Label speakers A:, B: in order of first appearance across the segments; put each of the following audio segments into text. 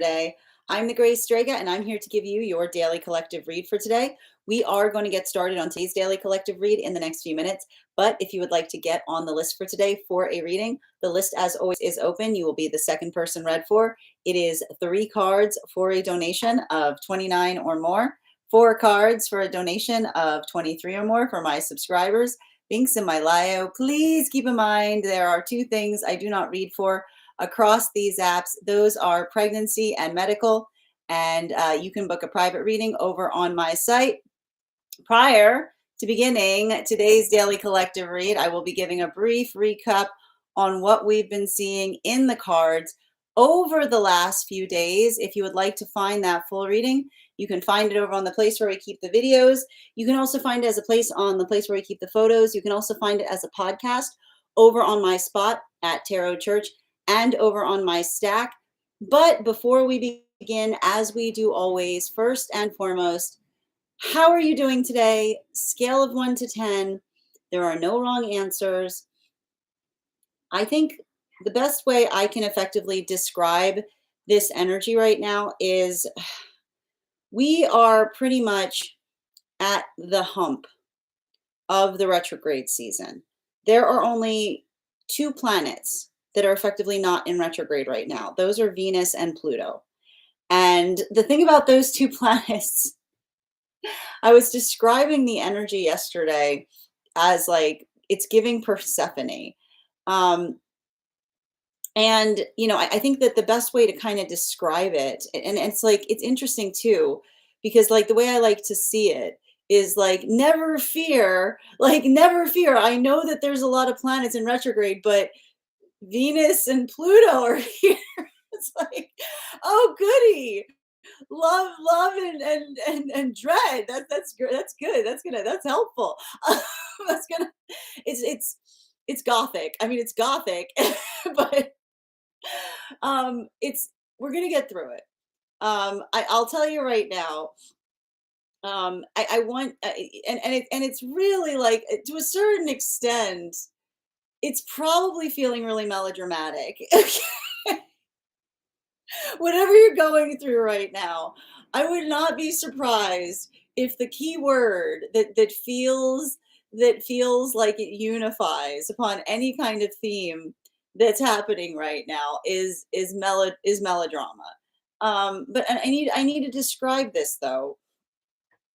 A: today. I'm the Grace Strega, and I'm here to give you your daily collective read for today. We are going to get started on today's daily collective read in the next few minutes, but if you would like to get on the list for today for a reading, the list, as always, is open. You will be the second person read for. It is 3 cards for a donation of $29 or more, 4 cards for a donation of $23 or more for my subscribers. Links in my bio. Please keep in mind there are 2 things I do not read for across these apps. Those are pregnancy and medical, and you can book a private reading over on my site. Prior to beginning today's daily collective read, I will be giving a brief recap on what we've been seeing in the cards over the last few days. If you would like to find that full reading, you can find it over on the place where we keep the videos. You can also find it as a place on the place where we keep the photos. You can also find it as a podcast over on my spot at Tarot Church and over on my stack. But before we begin, as we do always, first and foremost, how are you doing today? Scale of 1 to 10. There are no wrong answers. I think the best way I can effectively describe this energy right now is we are pretty much at the hump of the retrograde season. There are only 2 planets that are effectively not in retrograde right now. Those are Venus and Pluto. And the thing about those 2 planets, I was describing the energy yesterday as like it's giving Persephone. And, you know, I think that the best way to kind of describe it, and it's like, it's interesting too, because like the way I like to see it is like, never fear, like never fear. I know that there's a lot of planets in retrograde, but Venus and Pluto are here. It's like, oh goody. Love and dread. That's good. That's helpful. That's gonna it's gothic. I mean, it's gothic, but it's we're gonna get through it. I'll tell you right now. I want and it's really like to a certain extent, it's probably feeling really melodramatic. Whatever you're going through right now, I would not be surprised if the key word that feels like it unifies upon any kind of theme that's happening right now is melodrama. But I need to describe this though,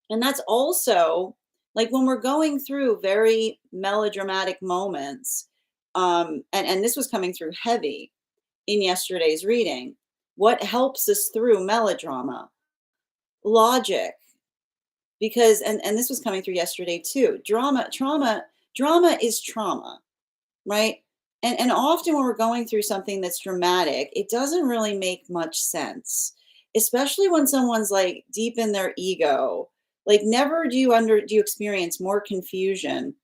A: and that's also like when we're going through very melodramatic moments. And this was coming through heavy in yesterday's reading. What helps us through melodrama? Logic. Because and this was coming through yesterday too. Drama is trauma, right? And often when we're going through something that's dramatic, it doesn't really make much sense, especially when someone's like deep in their ego. Like never do you experience more confusion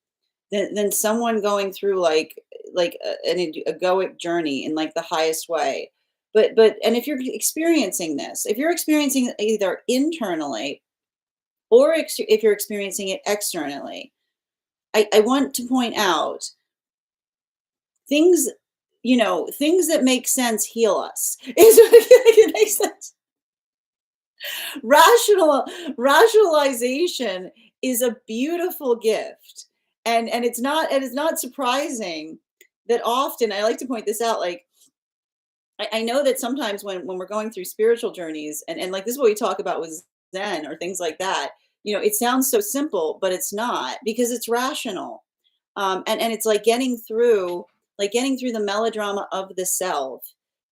A: than someone going through an egoic journey in like the highest way. But and if you're experiencing this, if you're experiencing it either internally or if you're experiencing it externally, I want to point out things, things that make sense heal us. It makes sense. Rationalization is a beautiful gift. And it's not surprising that often, I like to point this out, like I know that sometimes when we're going through spiritual journeys, and like this is what we talk about with Zen or things like that, it sounds so simple, but it's not, because it's rational. And it's like getting through the melodrama of the self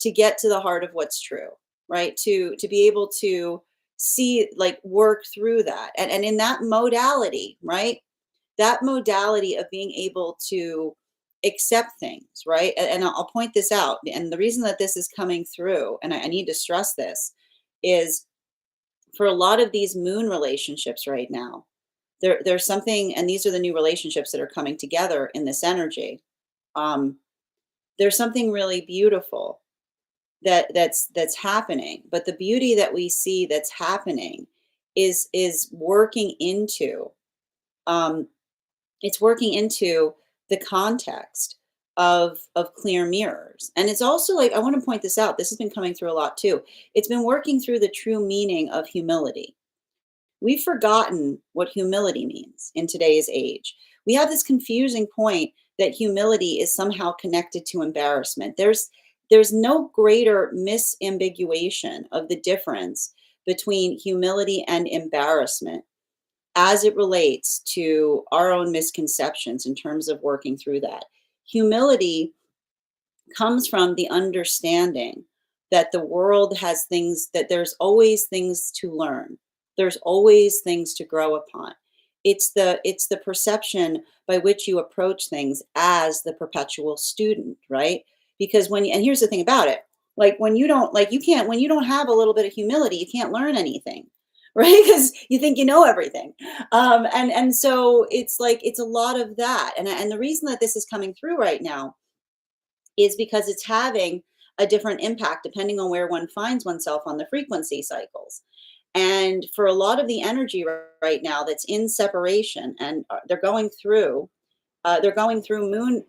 A: to get to the heart of what's true, right? To be able to see, like, work through that. And in that modality, right? That modality of being able to accept things, right? And I'll point this out. And the reason that this is coming through, and I need to stress this, is for a lot of these moon relationships right now, there's something, and these are the new relationships that are coming together in this energy. There's something really beautiful that's happening, but the beauty that we see that's happening is working into it's working into the context of clear mirrors. And it's also like, I want to point this out. This has been coming through a lot too. It's been working through the true meaning of humility. We've forgotten what humility means in today's age. We have this confusing point that humility is somehow connected to embarrassment. There's no greater misambiguation of the difference between humility and embarrassment as it relates to our own misconceptions in terms of working through that. Humility comes from the understanding that the world has things, that there's always things to learn. There's always things to grow upon. It's the perception by which you approach things as the perpetual student, right? Because and here's the thing about it, like when you don't, like you can't, when you don't have a little bit of humility, you can't learn anything, right? Because you think you know everything. And so it's like it's a lot of that. And the reason that this is coming through right now is because it's having a different impact depending on where one finds oneself on the frequency cycles. And for a lot of the energy right now that's in separation, and they're going through moon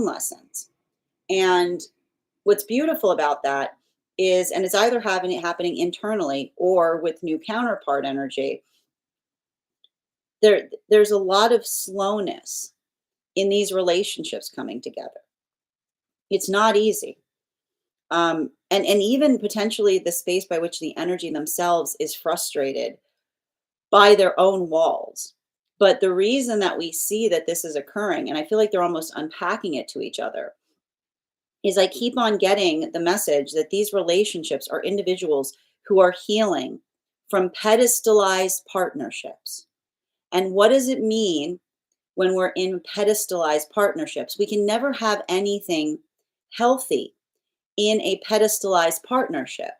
A: lessons. And what's beautiful about that is, and it's either happening internally or with new counterpart energy, there's a lot of slowness in these relationships coming together. It's not easy. And even potentially the space by which the energy themselves is frustrated by their own walls. But the reason that we see that this is occurring, and I feel like they're almost unpacking it to each other, is I keep on getting the message that these relationships are individuals who are healing from pedestalized partnerships. And what does it mean when we're in pedestalized partnerships? We can never have anything healthy in a pedestalized partnership,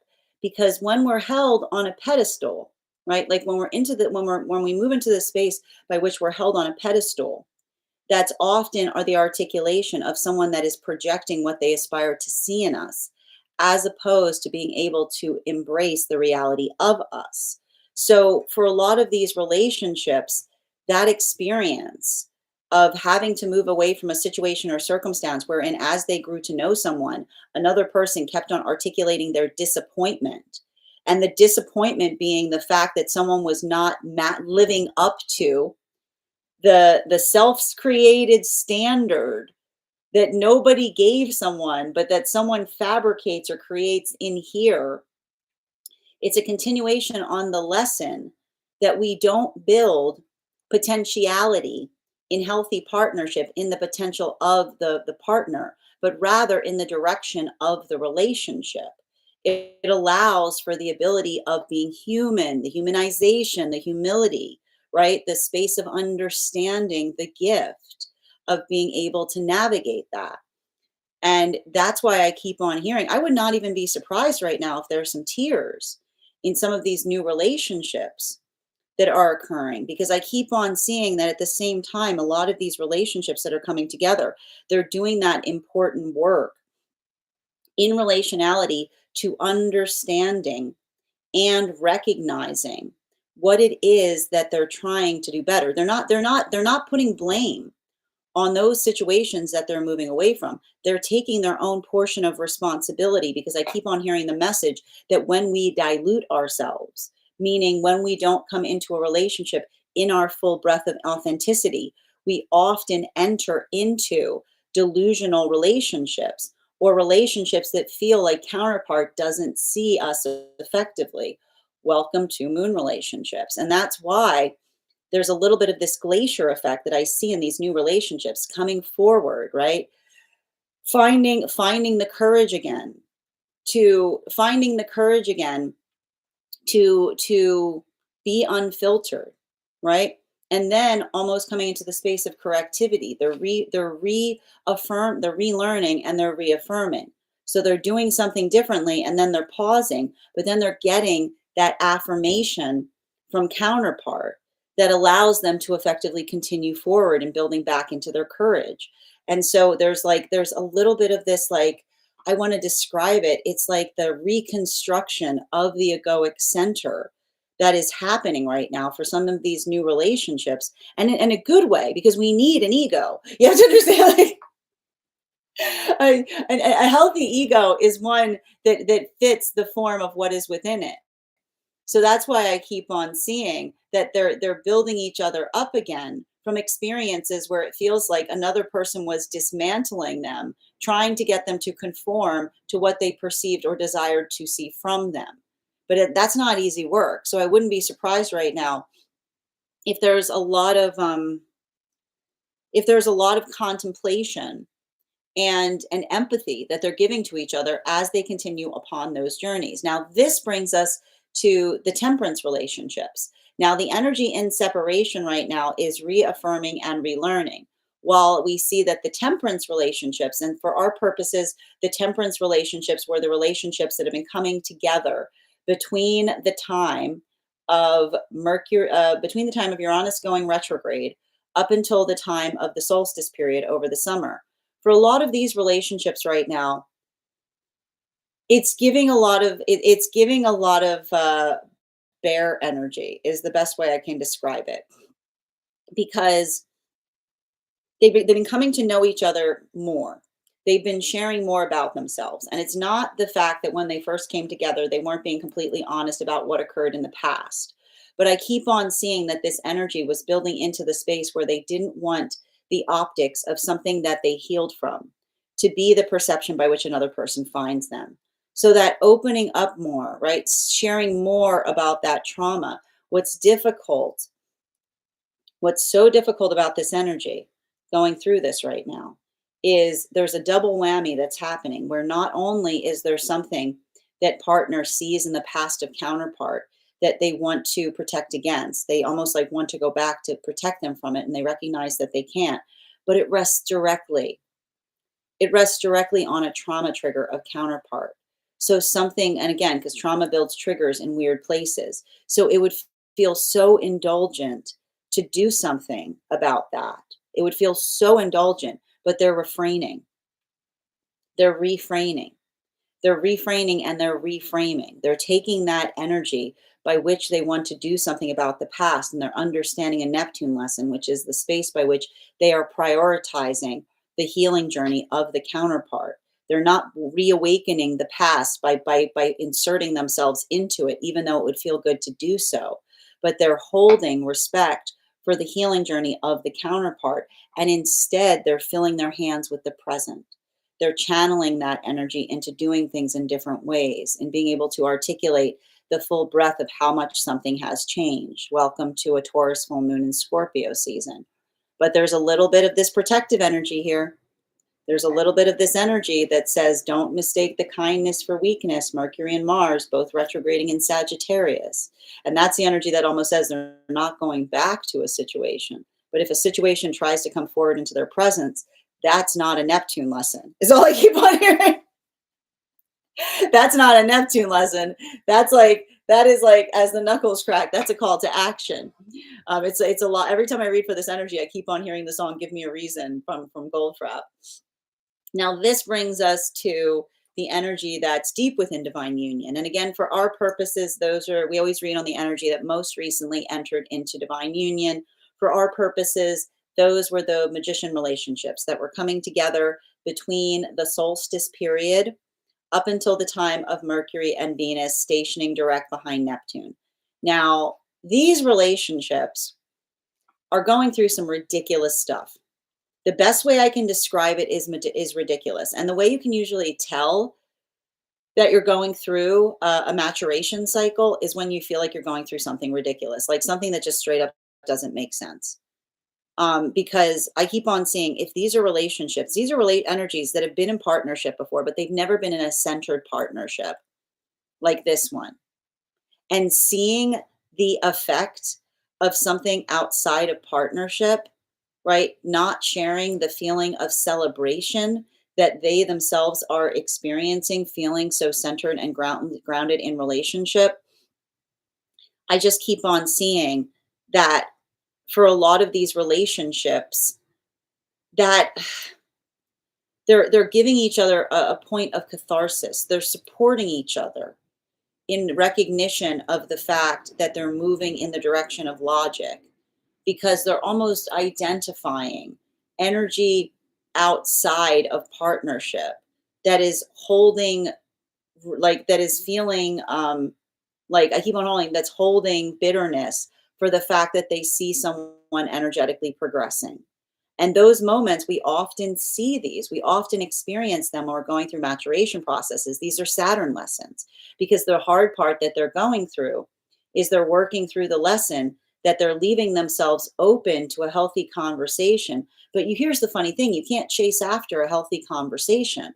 A: because when we're held on a pedestal, right, like when we move into the space by which we're held on a pedestal, that's often are the articulation of someone that is projecting what they aspire to see in us, as opposed to being able to embrace the reality of us. So for a lot of these relationships, that experience of having to move away from a situation or circumstance wherein, as they grew to know someone, another person kept on articulating their disappointment. And the disappointment being the fact that someone was not living up to the self-created standard that nobody gave someone, but that someone fabricates or creates in here. It's a continuation on the lesson that we don't build potentiality in healthy partnership in the potential of the partner, but rather in the direction of the relationship. It allows for the ability of being human, the humanization, the humility, right? The space of understanding, the gift of being able to navigate that. And that's why I keep on hearing. I would not even be surprised right now if there's some tears in some of these new relationships that are occurring, because I keep on seeing that at the same time, a lot of these relationships that are coming together, they're doing that important work in relationality to understanding and recognizing what it is that they're trying to do better. They're not putting blame on those situations that they're moving away from. They're taking their own portion of responsibility, because I keep on hearing the message that when we dilute ourselves, meaning when we don't come into a relationship in our full breadth of authenticity, we often enter into delusional relationships, or relationships that feel like counterpart doesn't see us effectively. Welcome to moon relationships. And that's why there's a little bit of this glacier effect that I see in these new relationships coming forward, right? Finding the courage again, to be unfiltered, right? And then almost coming into the space of correctivity. They're relearning and they're reaffirming. So they're doing something differently, and then they're pausing, but then they're getting that affirmation from counterpart that allows them to effectively continue forward and building back into their courage. And so there's a little bit of this, like, I want to describe it. It's like the reconstruction of the egoic center that is happening right now for some of these new relationships, and in a good way, because we need an ego. You have to understand, like, A healthy ego is one that fits the form of what is within it. So that's why I keep on seeing that they're building each other up again from experiences where it feels like another person was dismantling them, trying to get them to conform to what they perceived or desired to see from them. But that's not easy work. So I wouldn't be surprised right now if there's a lot of contemplation and empathy that they're giving to each other as they continue upon those journeys. Now, this brings us to the temperance relationships. Now, the energy in separation right now is reaffirming and relearning. While we see that the temperance relationships, and for our purposes, the temperance relationships were the relationships that have been coming together between the time of between the time of Uranus going retrograde up until the time of the solstice period over the summer. For a lot of these relationships right now, it's giving a lot of bear energy is the best way I can describe it, because they've been coming to know each other more. They've been sharing more about themselves, and it's not the fact that when they first came together they weren't being completely honest about what occurred in the past. But I keep on seeing that this energy was building into the space where they didn't want the optics of something that they healed from to be the perception by which another person finds them. So that opening up more, right? Sharing more about that trauma. What's so difficult about this energy going through this right now is there's a double whammy that's happening, where not only is there something that partner sees in the past of counterpart that they want to protect against, they almost like want to go back to protect them from it, and they recognize that they can't, but it rests directly on a trauma trigger of counterpart. So something, and again, because trauma builds triggers in weird places. So it would feel so indulgent to do something about that. It would feel so indulgent, but they're refraining. They're refraining. They're refraining and they're reframing. They're taking that energy by which they want to do something about the past, and they're understanding a Neptune lesson, which is the space by which they are prioritizing the healing journey of the counterpart. They're not reawakening the past by inserting themselves into it, even though it would feel good to do so. But they're holding respect for the healing journey of the counterpart. And instead, they're filling their hands with the present. They're channeling that energy into doing things in different ways and being able to articulate the full breadth of how much something has changed. Welcome to a Taurus full moon in Scorpio season. But there's a little bit of this protective energy here. There's a little bit of this energy that says, don't mistake the kindness for weakness. Mercury and Mars, both retrograding in Sagittarius. And that's the energy that almost says they're not going back to a situation. But if a situation tries to come forward into their presence, that's not a Neptune lesson, is all I keep on hearing. That's not a Neptune lesson. That is like, as the knuckles crack, that's a call to action. It's a lot. Every time I read for this energy, I keep on hearing the song "Give Me a Reason" from Goldfrapp. Now, this brings us to the energy that's deep within divine union. And again, for our purposes, we always read on the energy that most recently entered into divine union. For our purposes, those were the magician relationships that were coming together between the solstice period up until the time of Mercury and Venus stationing direct behind Neptune. Now, these relationships are going through some ridiculous stuff. The best way I can describe it is ridiculous. And the way you can usually tell that you're going through a maturation cycle is when you feel like you're going through something ridiculous, like something that just straight up doesn't make sense. Because I keep on seeing, if these are relationships, these are energies that have been in partnership before, but they've never been in a centered partnership like this one. And seeing the effect of something outside of partnership, right? Not sharing the feeling of celebration that they themselves are experiencing, feeling so centered and grounded in relationship. I just keep on seeing that for a lot of these relationships, that they're giving each other a point of catharsis. They're supporting each other in recognition of the fact that they're moving in the direction of logic, because they're almost identifying energy outside of partnership that is holding, like, that is feeling, like I keep on holding, that's holding bitterness for the fact that they see someone energetically progressing. And those moments, we often see these, we often experience them when we're going through maturation processes. These are Saturn lessons, because the hard part that they're going through is they're working through the lesson, that they're leaving themselves open to a healthy conversation. But here's the funny thing, you can't chase after a healthy conversation.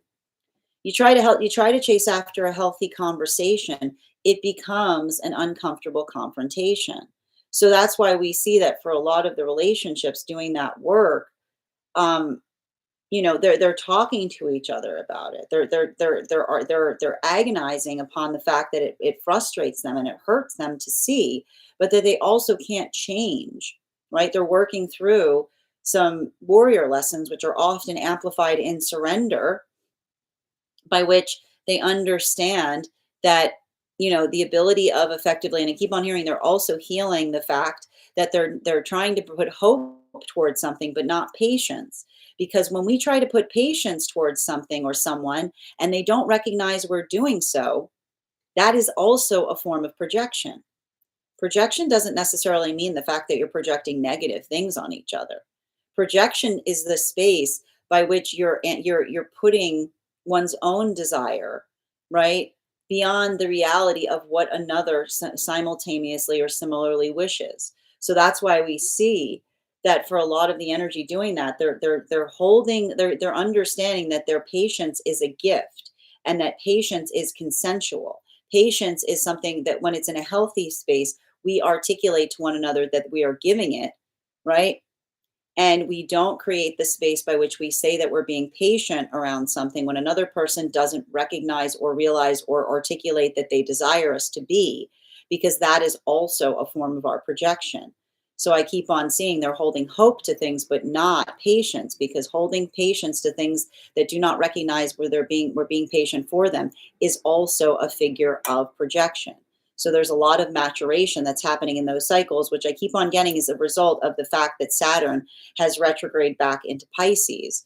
A: You try to chase after a healthy conversation, it becomes an uncomfortable confrontation. So that's why we see that for a lot of the relationships doing that work, um, they're talking to each other about it. They're agonizing upon the fact that it frustrates them and it hurts them to see, but that they also can't change, right? They're working through some warrior lessons, which are often amplified in surrender, by which they understand that, the ability of effectively, and I keep on hearing, they're also healing the fact that they're trying to put hope towards something but not patience, because when we try to put patience towards something or someone and they don't recognize we're doing so, that is also a form of projection. Projection doesn't necessarily mean the fact that you're projecting negative things on each other. Projection is the space by which you're putting one's own desire, right, beyond the reality of what another simultaneously or similarly wishes. So that's why we see that for a lot of the energy doing that, they're understanding that their patience is a gift, and that patience is consensual. Patience is something that when it's in a healthy space, we articulate to one another that we are giving it, right? And we don't create the space by which we say that we're being patient around something when another person doesn't recognize or realize or articulate that they desire us to be, because that is also a form of our projection. So I keep on seeing they're holding hope to things, but not patience, because holding patience to things that do not recognize we're being patient for them is also a figure of projection. So there's a lot of maturation that's happening in those cycles, which I keep on getting as a result of the fact that Saturn has retrograde back into Pisces.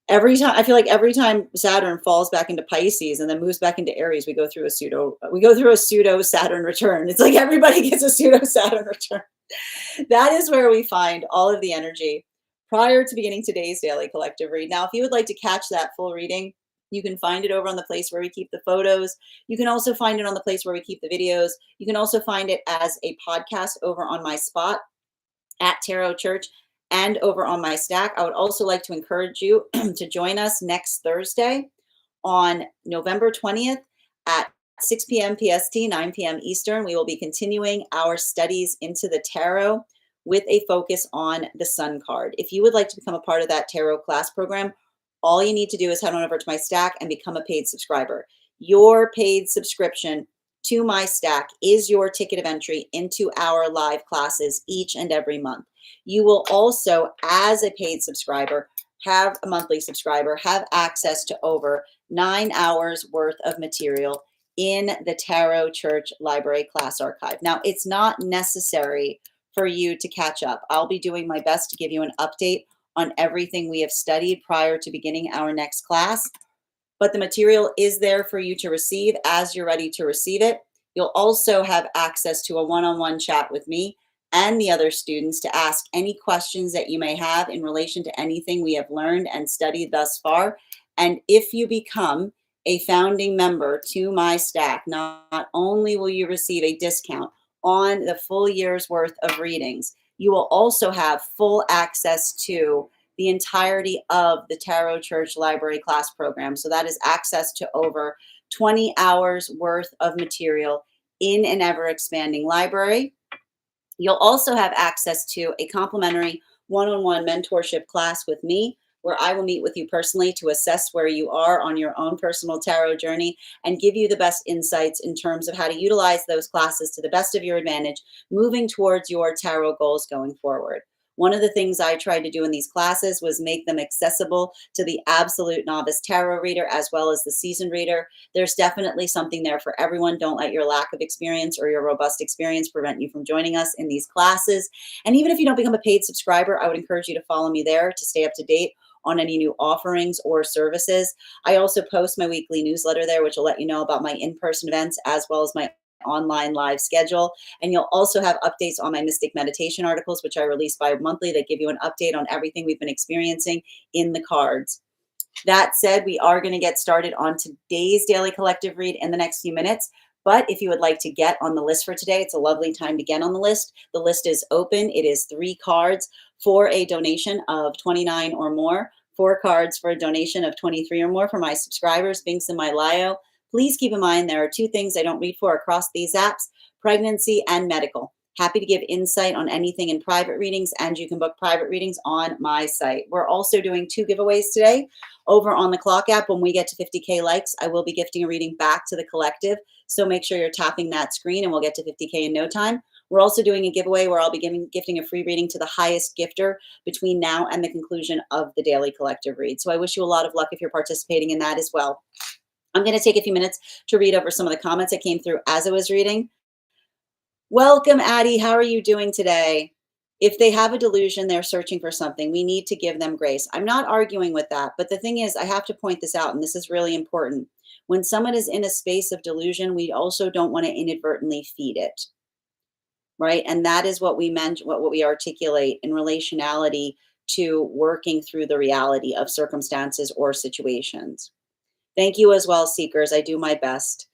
A: Every time Saturn falls back into Pisces and then moves back into Aries, we go through a pseudo Saturn return. It's like everybody gets a pseudo Saturn return. That is where we find all of the energy prior to beginning today's daily collective read. Now, if you would like to catch that full reading, you can find it over on the place where we keep the photos. You can also find it on the place where we keep the videos. You can also find it as a podcast over on my spot at Tarot Church and over on my stack. I would also like to encourage you to join us next Thursday on November 20th at 6 p.m. PST, 9 p.m. Eastern. We will be continuing our studies into the tarot with a focus on the Sun card. If you would like to become a part of that tarot class program, all you need to do is head on over to my stack and become a paid subscriber. Your paid subscription to my stack is your ticket of entry into our live classes each and every month. You will also, as a paid subscriber, have a monthly subscriber, have access to over 9 hours worth of material in the Tarot Church Library class archive. Now, it's not necessary for you to catch up. I'll be doing my best to give you an update on everything we have studied prior to beginning our next class, but the material is there for you to receive as you're ready to receive it. You'll also have access to a one-on-one chat with me and the other students to ask any questions that you may have in relation to anything we have learned and studied thus far. And if you become a founding member to my stack, not only will you receive a discount on the full year's worth of readings, you will also have full access to the entirety of the Tarot Church Library class program. So that is access to over 20 hours worth of material in an ever expanding library. You'll also have access to a complimentary one-on-one mentorship class with me, where I will meet with you personally to assess where you are on your own personal tarot journey and give you the best insights in terms of how to utilize those classes to the best of your advantage, moving towards your tarot goals going forward. One of the things I tried to do in these classes was make them accessible to the absolute novice tarot reader as well as the seasoned reader. There's definitely something there for everyone. Don't let your lack of experience or your robust experience prevent you from joining us in these classes. And even if you don't become a paid subscriber, I would encourage you to follow me there to stay up to date on any new offerings or services. I also post my weekly newsletter there, which will let you know about my in-person events as well as my online live schedule. And you'll also have updates on my mystic meditation articles, which I release bi-monthly. They give you an update on everything we've been experiencing in the cards. That said, we are going to get started on today's daily collective read in the next few minutes. But if you would like to get on the list for today, it's a lovely time to get on the list. The list is open. It is 3 cards for a donation of 29 or more, 4 cards for a donation of 23 or more for my subscribers, Binks and Lio. Please keep in mind there are 2 things I don't read for across these apps, pregnancy and medical. Happy to give insight on anything in private readings, and you can book private readings on my site. We're also doing 2 giveaways today over on the Clock app. When we get to 50K likes, I will be gifting a reading back to the collective. So make sure you're tapping that screen and we'll get to 50K in no time. We're also doing a giveaway where I'll be gifting a free reading to the highest gifter between now and the conclusion of the daily collective read. So I wish you a lot of luck if you're participating in that as well. I'm going to take a few minutes to read over some of the comments that came through as I was reading. Welcome, Addie. How are you doing today? If they have a delusion, they're searching for something. We need to give them grace. I'm not arguing with that. But the thing is, I have to point this out, and this is really important. When someone is in a space of delusion, we also don't want to inadvertently feed it. Right? And that is what we meant, what we articulate in relationality to working through the reality of circumstances or situations. Thank you as well, seekers. I do my best.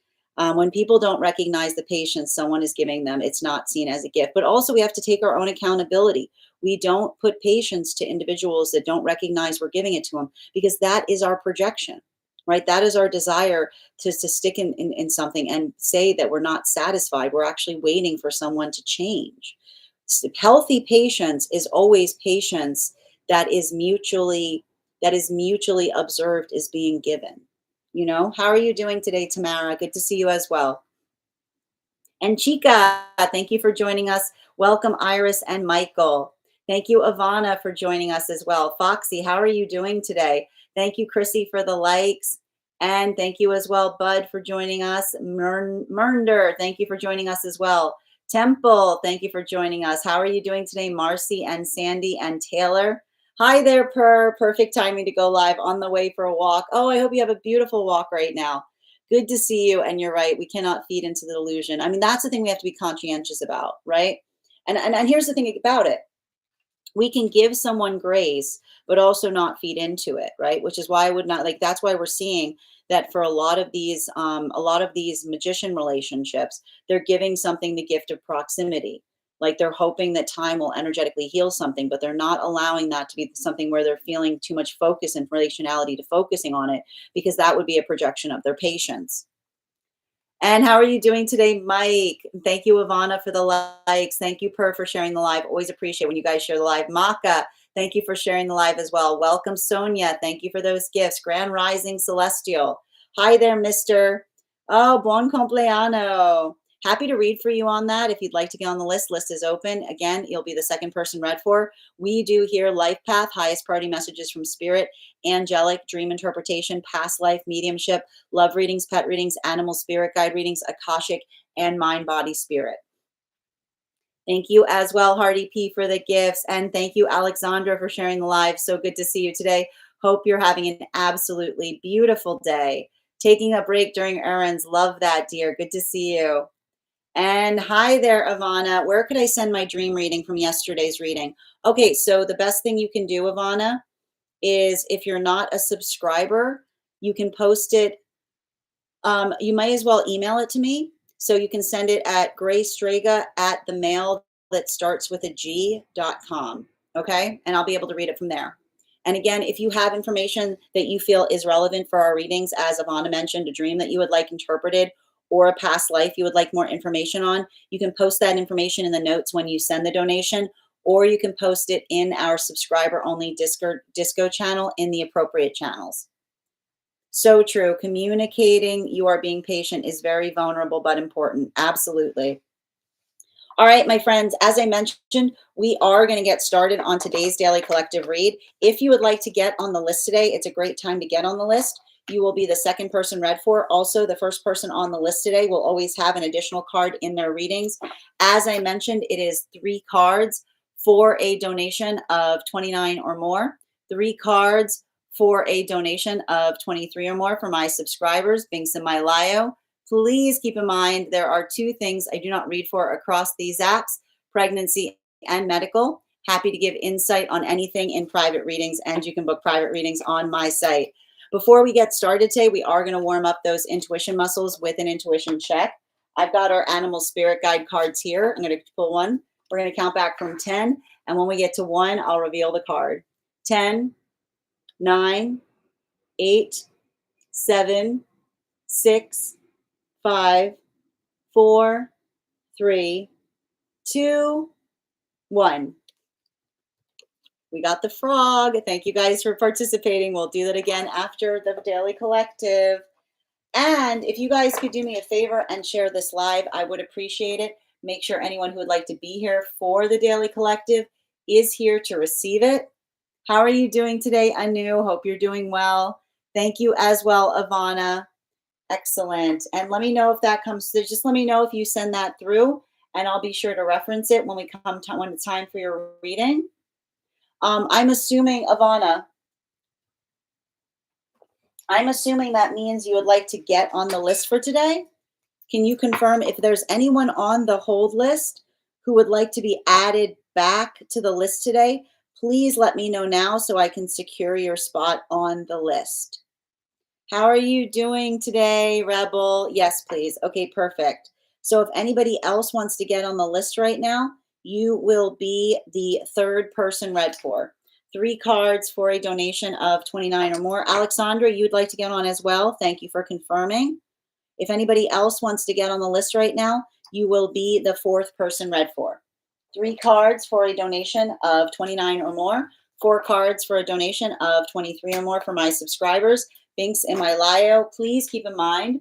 A: When people don't recognize the patience someone is giving them, it's not seen as a gift. But also, we have to take our own accountability. We don't put patience to individuals that don't recognize we're giving it to them, because that is our projection, right? That is our desire to stick in something and say that we're not satisfied. We're actually waiting for someone to change. Healthy patience is always patience that is mutually observed as being given. You know, how are you doing today, Tamara? Good to see you as well. And Chica, thank you for joining us. Welcome, Iris and Michael. Thank you, Ivana, for joining us as well. Foxy, how are you doing today? Thank you, Chrissy, for the likes. And thank you as well, Bud, for joining us. Murnder, thank you for joining us as well. Temple, thank you for joining us. How are you doing today, Marcy and Sandy and Taylor? Hi there, perfect timing to go live on the way for a walk. Oh, I hope you have a beautiful walk right now. Good to see you. And you're right. We cannot feed into the delusion. I mean, that's the thing we have to be conscientious about, right? And here's the thing about it. We can give someone grace, but also not feed into it, right? Which is why I would not like, that's why we're seeing that for a lot of these magician relationships, they're giving something the gift of proximity. Like they're hoping that time will energetically heal something, but they're not allowing that to be something where they're feeling too much focus and relationality to focusing on it, because that would be a projection of their patience. And how are you doing today, Mike? Thank you, Ivana, for the likes. Thank you, Per, for sharing the live. Always appreciate when you guys share the live. Maka, thank you for sharing the live as well. Welcome, Sonia. Thank you for those gifts. Grand Rising Celestial. Hi there, Mr. Oh, bon compleanno. Happy to read for you on that. If you'd like to get on the list, list is open. Again, you'll be the second person read for. We do here life path, highest priority messages from spirit, angelic, dream interpretation, past life, mediumship, love readings, pet readings, animal spirit guide readings, akashic, and mind, body, spirit. Thank you as well, Hardy P, for the gifts. And thank you, Alexandra, for sharing the live. So good to see you today. Hope you're having an absolutely beautiful day. Taking a break during errands. Love that, dear. Good to see you. And hi there, Ivana. Where could I send my dream reading from yesterday's reading? Okay, so the best thing you can do, Ivana, is if you're not a subscriber, you can post it. You might as well email it to me. So you can send it at graystrega@themail that starts with a G.com. Okay, and I'll be able to read it from there. And again, if you have information that you feel is relevant for our readings, as Ivana mentioned, a dream that you would like interpreted, or a past life you would like more information on, you can post that information in the notes when you send the donation, or you can post it in our subscriber only Disco channel in the appropriate channels. So true. Communicating you are being patient is very vulnerable but important. Absolutely. All right, my friends, as I mentioned, we are going to get started on today's daily collective read. If you would like to get on the list today, it's a great time to get on the list. You will be the second person read for. Also, the first person on the list today will always have an additional card in their readings. As I mentioned, it is 3 cards for a donation of 29 or more. 3 cards for a donation of 23 or more for my subscribers. Links in my bio. Please keep in mind there are 2 things I do not read for across these apps: pregnancy and medical. Happy to give insight on anything in private readings, and you can book private readings on my site. Before we get started today, we are going to warm up those intuition muscles with an intuition check. I've got our animal spirit guide cards here. I'm going to pull one. We're going to count back from 10, and when we get to 1, I'll reveal the card. 10, 9, 8, 7, 6, 5, 4, 3, 2, 1. We got the frog. Thank you guys for participating. We'll do that again after the Daily Collective. And if you guys could do me a favor and share this live, I would appreciate it. Make sure anyone who would like to be here for the Daily Collective is here to receive it. How are you doing today, Anu? Hope you're doing well. Thank you as well, Ivana. Excellent. And let me know if that comes through. Just let me know if you send that through, and I'll be sure to reference it when when it's time for your reading. I'm assuming, Ivana, I'm assuming that means you would like to get on the list for today. Can you confirm if there's anyone on the hold list who would like to be added back to the list today? Please let me know now so I can secure your spot on the list. How are you doing today, Rebel? Yes, please. Okay, perfect. So if anybody else wants to get on the list right now, you will be the 3rd person read for. 3 cards for a donation of 29 or more. Alexandra, you'd like to get on as well. Thank you for confirming. If anybody else wants to get on the list right now, you will be the 4th person read for. 3 cards for a donation of 29 or more. 4 cards for a donation of 23 or more for my subscribers. Links in my bio. Please keep in mind,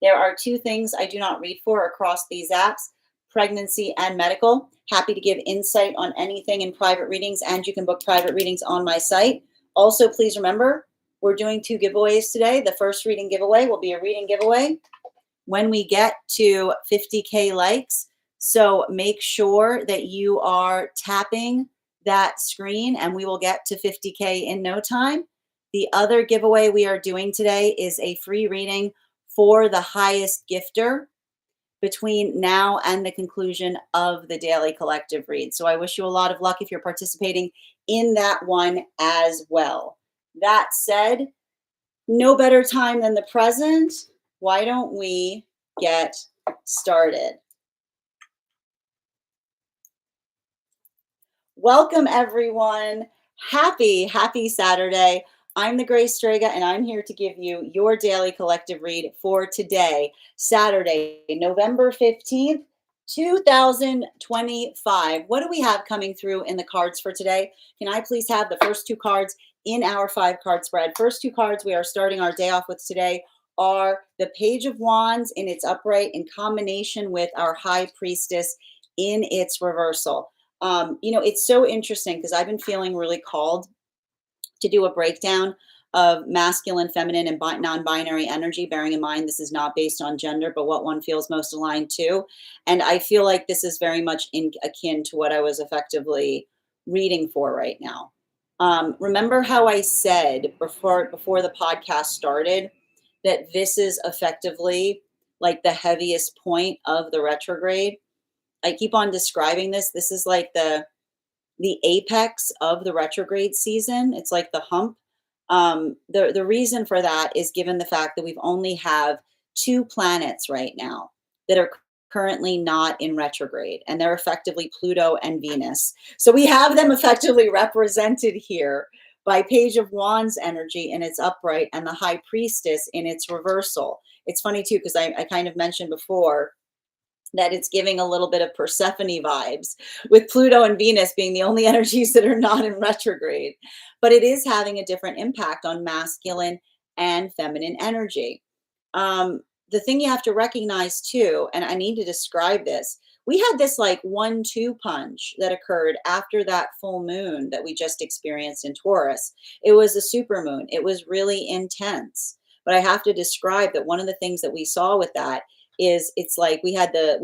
A: there are 2 things I do not read for across these apps: pregnancy and medical. Happy to give insight on anything in private readings, and you can book private readings on my site. Also, please remember, we're doing 2 giveaways today. The first reading giveaway will be a reading giveaway when we get to 50K likes. So make sure that you are tapping that screen, and we will get to 50K in no time. The other giveaway we are doing today is a free reading for the highest gifter between now and the conclusion of the Daily Collective read. So I wish you a lot of luck if you're participating in that one as well. That said, no better time than the present. Why don't we get started? Welcome, everyone. Happy Saturday. I'm the Grace Strega, and I'm here to give you your Daily Collective read for today, Saturday, November 15th, 2025. What do we have coming through in the cards for today? Can I please have the first 2 cards in our 5-card spread? First 2 cards we are starting our day off with today are the Page of Wands in its upright in combination with our High Priestess in its reversal. It's so interesting because I've been feeling really called to do a breakdown of masculine, feminine, and non-binary energy, bearing in mind this is not based on gender, but what one feels most aligned to. And I feel like this is very much akin to what I was effectively reading for right now. Remember how I said before the podcast started that this is effectively like the heaviest point of the retrograde? I keep on describing this. This is like the apex of the retrograde season. It's like the hump. The reason for that is given the fact that we've only have 2 planets right now that are currently not in retrograde, and they're effectively Pluto and Venus. So we have them effectively represented here by Page of Wands energy in its upright and the High Priestess in its reversal. It's funny too, because I kind of mentioned before that it's giving a little bit of Persephone vibes, with Pluto and Venus being the only energies that are not in retrograde. But it is having a different impact on masculine and feminine energy. The thing you have to recognize too, and I need to describe this, we had this like 1-2 punch that occurred after that full moon that we just experienced in Taurus. It was a super moon. It was really intense. But I have to describe that one of the things that we saw with that is it's like we had the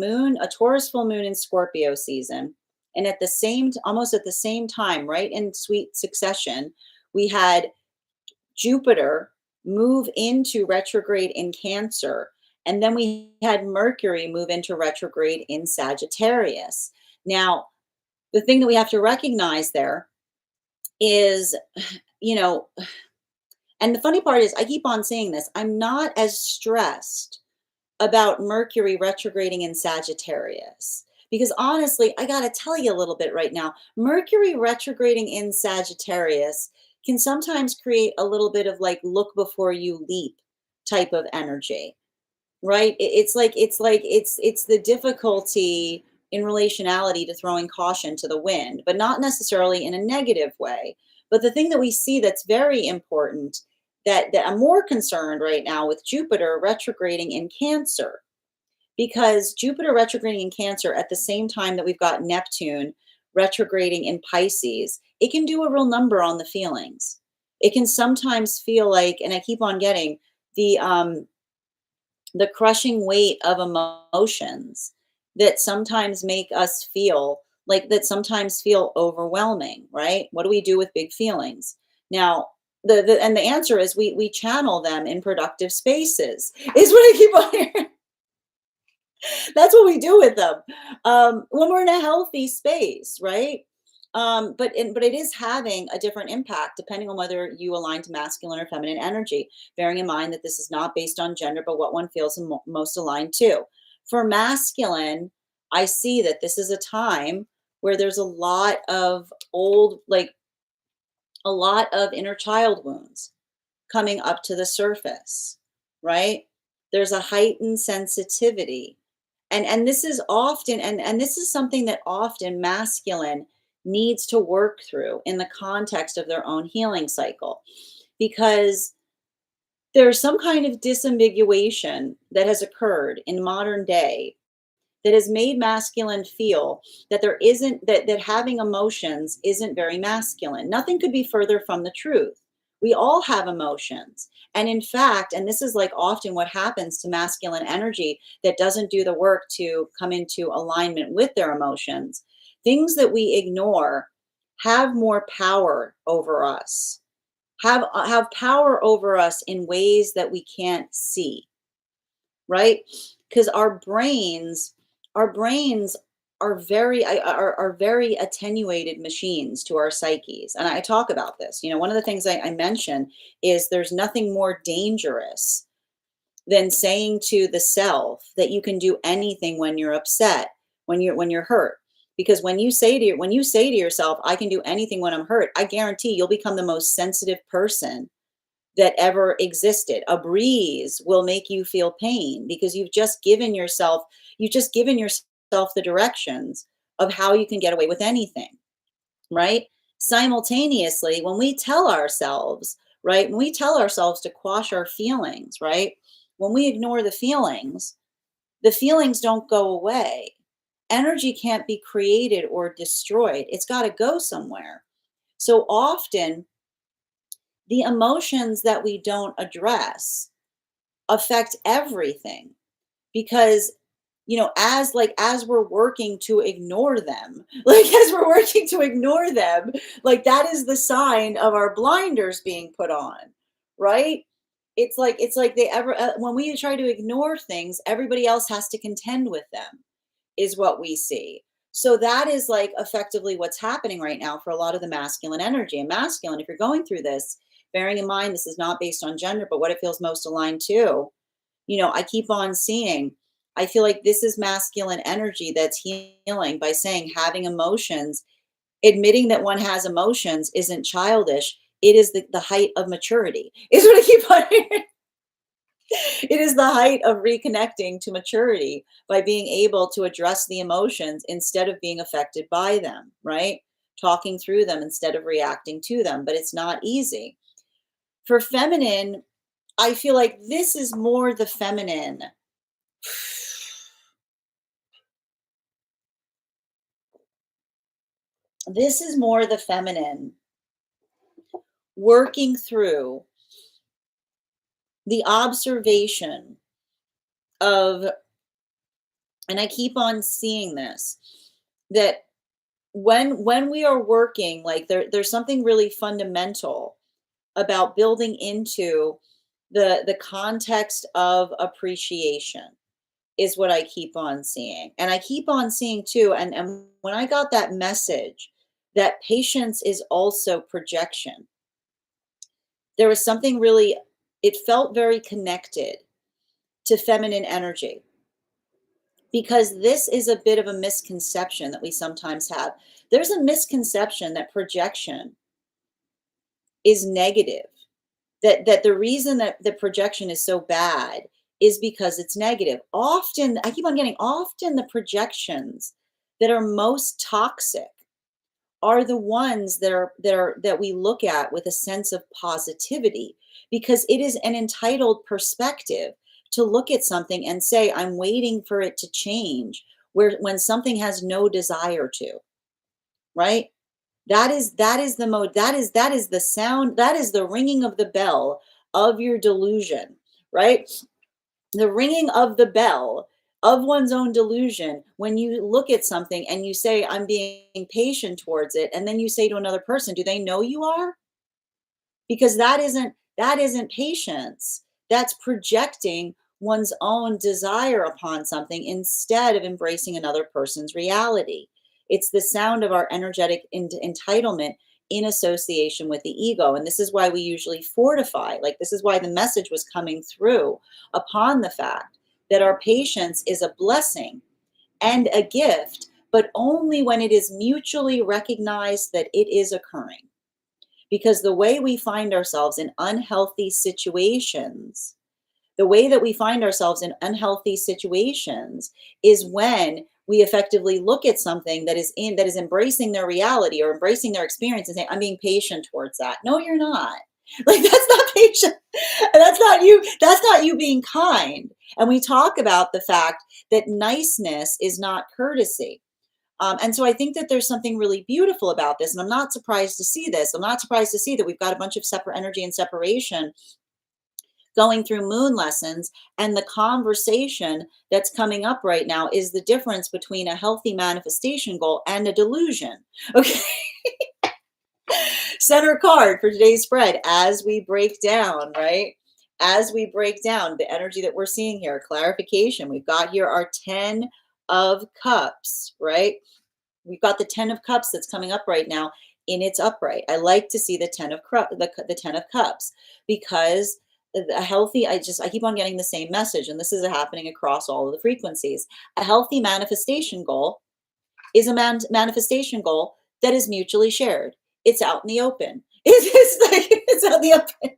A: moon, a Taurus full moon in Scorpio season, And at the same, almost at the same time, right in sweet succession, we had Jupiter move into retrograde in Cancer. And then we had Mercury move into retrograde in Sagittarius. Now, the thing that we have to recognize there is, you know, and the funny part is, I keep on saying this, I'm not as stressed about Mercury retrograding in Sagittarius. Because honestly, I got to tell you a little bit right now. Mercury retrograding in Sagittarius can sometimes create a little bit of like look before you leap type of energy, right? It's the difficulty in relationality to throwing caution to the wind, but not necessarily in a negative way. But the thing that we see that's very important, that I'm more concerned right now with Jupiter retrograding in Cancer, because Jupiter retrograding in Cancer at the same time that we've got Neptune retrograding in Pisces, it can do a real number on the feelings. It can sometimes feel like, and I keep on getting the crushing weight of emotions that sometimes make us feel like, that sometimes feel overwhelming, right? What do we do with big feelings? Now, the answer is we channel them in productive spaces. Is what I keep on hearing. That's what we do with them when we're in a healthy space, right? But it is having a different impact depending on whether you align to masculine or feminine energy. Bearing in mind that this is not based on gender, but what one feels most aligned to. For masculine, I see that this is a time where there's a lot of old, like a lot of inner child wounds coming up to the surface, right? There's a heightened sensitivity. And this is often, and this is something that often masculine needs to work through in the context of their own healing cycle, because there's some kind of disambiguation that has occurred in modern day that has made masculine feel that there isn't, that having emotions isn't very masculine. Nothing could be further from the truth. We all have emotions. And in fact, and this is like often what happens to masculine energy that doesn't do the work to come into alignment with their emotions, things that we ignore have more power over us, have power over us in ways that we can't see, right? Because our brains are very attenuated machines to our psyches. And I talk about this. One of the things I mention is there's nothing more dangerous than saying to the self that you can do anything when you're upset, when you're hurt. Because when you say to yourself, I can do anything when I'm hurt, I guarantee you'll become the most sensitive person that ever existed. A breeze will make you feel pain because you've just given yourself the directions of how you can get away with anything, right? Simultaneously, when we tell ourselves to quash our feelings, right? When we ignore the feelings don't go away. Energy can't be created or destroyed. It's got to go somewhere. So often, the emotions that we don't address affect everything, because as we're working to ignore them, like that is the sign of our blinders being put on, right? It's like they ever when we try to ignore things, everybody else has to contend with them, is what we see. So that is like effectively what's happening right now for a lot of the masculine energy. And masculine, if you're going through this, bearing in mind this is not based on gender, but what it feels most aligned to, I keep on seeing, I feel like this is masculine energy that's healing by saying having emotions, admitting that one has emotions isn't childish. It is the height of maturity, is what I keep on hearing. It is the height of reconnecting to maturity by being able to address the emotions instead of being affected by them, right? Talking through them instead of reacting to them, but it's not easy. For feminine, I feel like this is more the feminine. This is more the feminine working through the observation of, and I keep on seeing this, that when we are working, like there's something really fundamental about building into the context of appreciation is what I keep on seeing. And I keep on seeing too, and when I got that message that patience is also projection, there was something really, it felt very connected to feminine energy, because this is a bit of a misconception that we sometimes have. There's a misconception that projection is negative, that the reason that the projection is so bad is because it's negative. Often, I keep on getting, often the projections that are most toxic are the ones that we look at with a sense of positivity, because it is an entitled perspective to look at something and say, I'm waiting for it to change, where when something has no desire to, right? That is the mode, that is the sound, that is the ringing of the bell of your delusion, right? The ringing of the bell of one's own delusion when you look at something and you say, I'm being patient towards it, and then you say to another person, do they know you are? Because that isn't patience. That's projecting one's own desire upon something instead of embracing another person's reality. It's the sound of our energetic entitlement in association with the ego. And this is why we usually fortify, like, this is why the message was coming through upon the fact that our patience is a blessing and a gift, but only when it is mutually recognized that it is occurring. Because the way we find ourselves in unhealthy situations, the way that we find ourselves in unhealthy situations is when we effectively look at something that is embracing their reality or embracing their experience and saying, I'm being patient towards that. No, you're not. Like, that's not patient. That's not you being kind. And we talk about the fact that niceness is not courtesy. And so I think that there's something really beautiful about this. And I'm not surprised to see this. I'm not surprised to see that we've got a bunch of separate energy and separation going through moon lessons. And the conversation that's coming up right now is the difference between a healthy manifestation goal and a delusion. Okay. Center card for today's spread as we break down, right? As we break down the energy that we're seeing here, clarification. We've got here our 10 of cups, right? We've got the 10 of cups that's coming up right now in its upright. I like to see the 10 of the 10 of cups, because a healthy, I keep on getting the same message, and this is happening across all of the frequencies. A healthy manifestation goal is a manifestation goal that is mutually shared. It's out in the open. It's out in the open.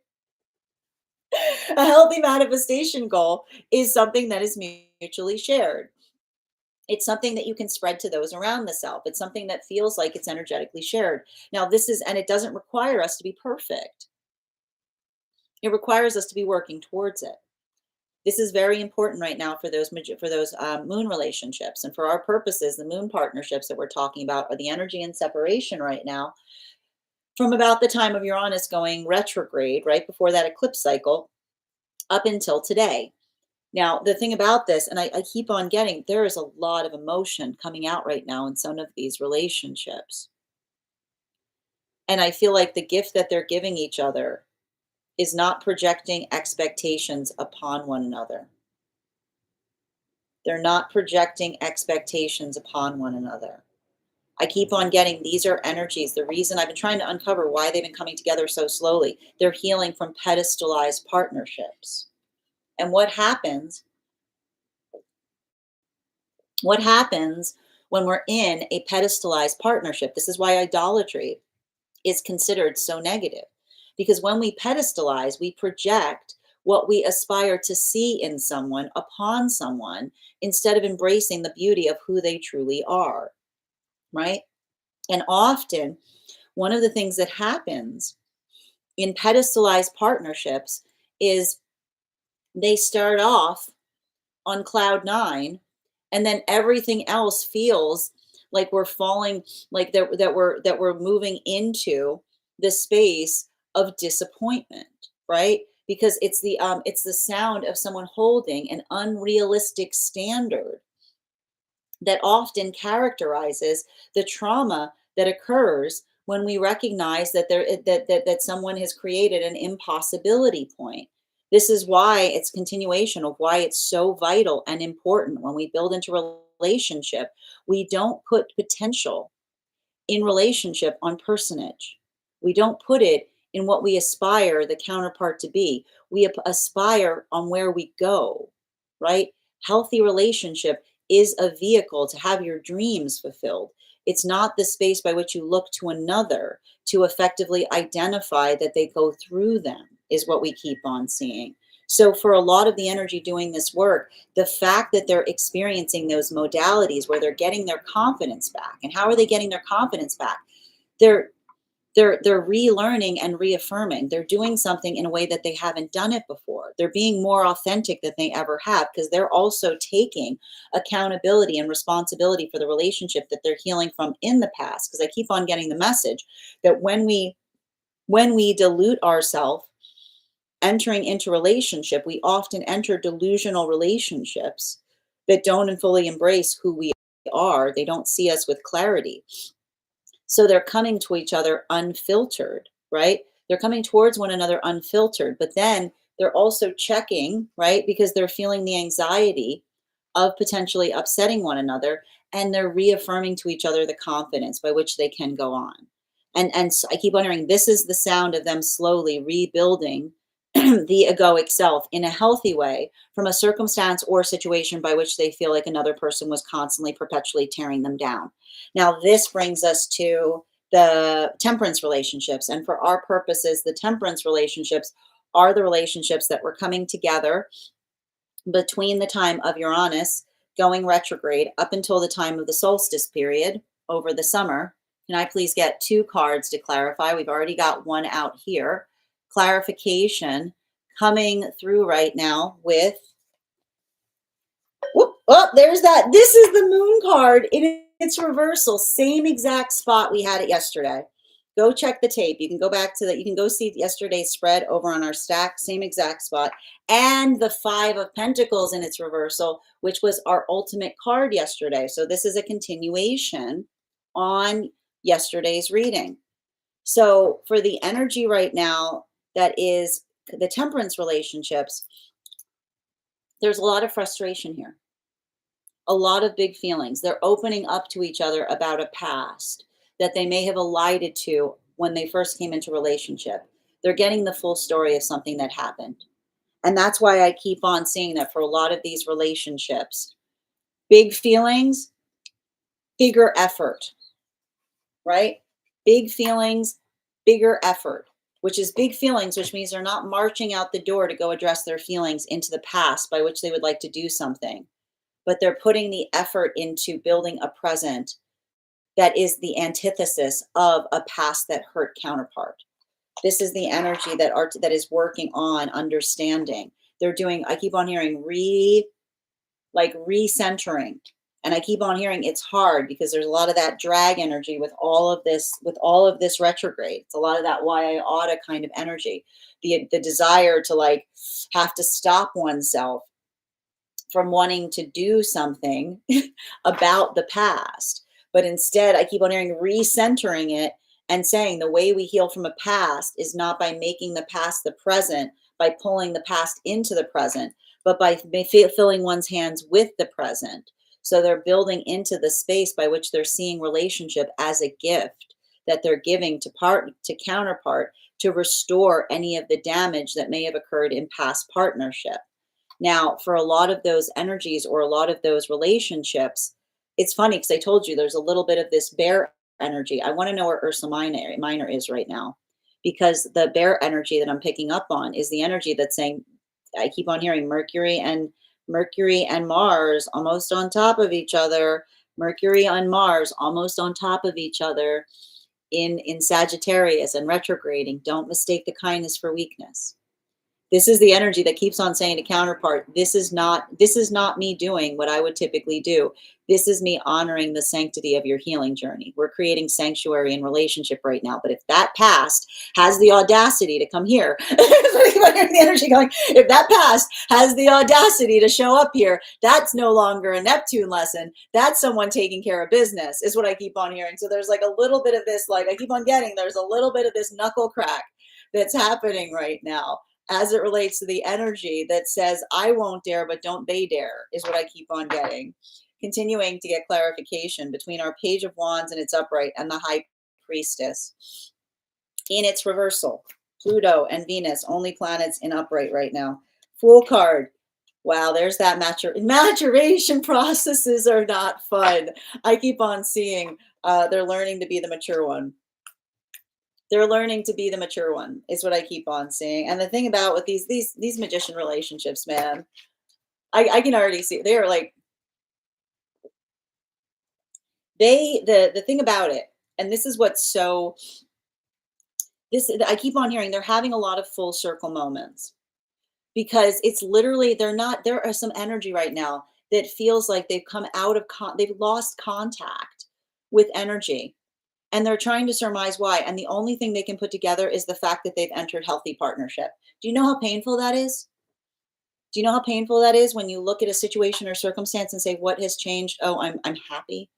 A: A healthy manifestation goal is something that is mutually shared. It's something that you can spread to those around the self. It's something that feels like it's energetically shared. Now, and it doesn't require us to be perfect. It requires us to be working towards it. This is very important right now for those moon relationships, and for our purposes, the moon partnerships that we're talking about are the energy and separation right now. From about the time of Uranus going retrograde, right before that eclipse cycle, up until today. Now, the thing about this, and I keep on getting, there is a lot of emotion coming out right now in some of these relationships. And I feel like the gift that they're giving each other is not projecting expectations upon one another. They're not projecting expectations upon one another. I keep on getting, these are energies. The reason I've been trying to uncover why they've been coming together so slowly, they're healing from pedestalized partnerships. And what happens when we're in a pedestalized partnership? This is why idolatry is considered so negative, because when we pedestalize, we project what we aspire to see in someone upon someone instead of embracing the beauty of who they truly are, right? And often, one of the things that happens in pedestalized partnerships is they start off on cloud nine, and then everything else feels like we're falling, like that we're moving into the space of disappointment, right? Because it's the sound of someone holding an unrealistic standard that often characterizes the trauma that occurs when we recognize that that someone has created an impossibility point. This is why it's continuation of why it's so vital and important when we build into relationship. We don't put potential in relationship on personage. We don't put it in what we aspire the counterpart to be. We aspire on where we go, right? Healthy relationship is a vehicle to have your dreams fulfilled. It's not the space by which you look to another to effectively identify that they go through them, is what we keep on seeing. So, for a lot of the energy doing this work, the fact that they're experiencing those modalities where they're getting their confidence back, and how are they getting their confidence back? They're they're relearning and reaffirming. They're doing something in a way that they haven't done it before. They're being more authentic than they ever have because they're also taking accountability and responsibility for the relationship that they're healing from in the past. Because I keep on getting the message that when we dilute ourselves entering into relationship, we often enter delusional relationships that don't fully embrace who we are. They don't see us with clarity. So they're coming to each other unfiltered, right? They're coming towards one another unfiltered, but then they're also checking, right? Because they're feeling the anxiety of potentially upsetting one another, and they're reaffirming to each other the confidence by which they can go on. And so I keep wondering, this is the sound of them slowly rebuilding the egoic self in a healthy way from a circumstance or situation by which they feel like another person was constantly perpetually tearing them down. Now, this brings us to the temperance relationships. And for our purposes, the temperance relationships are the relationships that were coming together between the time of Uranus going retrograde up until the time of the solstice period over the summer. Can I please get two cards to clarify? We've already got one out here. Clarification coming through right now with, whoop, oh, there's that. This is the moon card in its reversal, same exact spot we had it yesterday. Go check the tape. You can go back to that. You can go see yesterday's spread over on our stack, same exact spot. And the Five of Pentacles in its reversal, which was our ultimate card yesterday. So this is a continuation on yesterday's reading. So for the energy right now, that is the temperance relationships, there's a lot of frustration here, a lot of big feelings. They're opening up to each other about a past that they may have elided to when they first came into relationship. They're getting the full story of something that happened. And that's why I keep on seeing that for a lot of these relationships, big feelings, bigger effort, right? Big feelings, bigger effort, which is big feelings, which means they're not marching out the door to go address their feelings into the past by which they would like to do something, but they're putting the effort into building a present that is the antithesis of a past that hurt counterpart. This is the energy that is working on understanding. They're doing, I keep on hearing recentering. And I keep on hearing it's hard because there's a lot of that drag energy with all of this retrograde. It's a lot of that why I oughta kind of energy. The desire to like have to stop oneself from wanting to do something about the past. But instead, I keep on hearing recentering it and saying the way we heal from a past is not by making the past the present, by pulling the past into the present, but by filling one's hands with the present. So they're building into the space by which they're seeing relationship as a gift that they're giving to counterpart to restore any of the damage that may have occurred in past partnership. Now, for a lot of those energies or a lot of those relationships, it's funny because I told you there's a little bit of this bear energy. I want to know where Ursa Minor is right now, because the bear energy that I'm picking up on is the energy that's saying, I keep on hearing Mercury and Mars almost on top of each other. Mercury and Mars almost on top of each other in Sagittarius and retrograding. Don't mistake the kindness for weakness. This is the energy that keeps on saying to counterpart, this is not me doing what I would typically do. This is me honoring the sanctity of your healing journey. We're creating sanctuary in relationship right now. But if that past has the audacity to come here, the energy going, if that past has the audacity to show up here, that's no longer a Neptune lesson. That's someone taking care of business, is what I keep on hearing. So there's like a little bit of this, like I keep on getting, there's a little bit of this knuckle crack that's happening right now as it relates to the energy that says, I won't dare, but don't they dare, is what I keep on getting. Continuing to get clarification between our Page of Wands and its upright and the High Priestess. In its reversal, Pluto and Venus, only planets in upright right now. Fool card. Wow, there's that maturation processes are not fun. I keep on seeing they're learning to be the mature one. They're learning to be the mature one, is what I keep on seeing. And the thing about with these magician relationships, man, I can already see they are like the thing about it, and this is what's so this I keep on hearing they're having a lot of full circle moments because it's literally there are some energy right now that feels like they've come out of they've lost contact with energy. And they're trying to surmise why. And the only thing they can put together is the fact that they've entered healthy partnership. Do you know how painful that is? Do you know how painful that is when you look at a situation or circumstance and say, what has changed? Oh, I'm happy.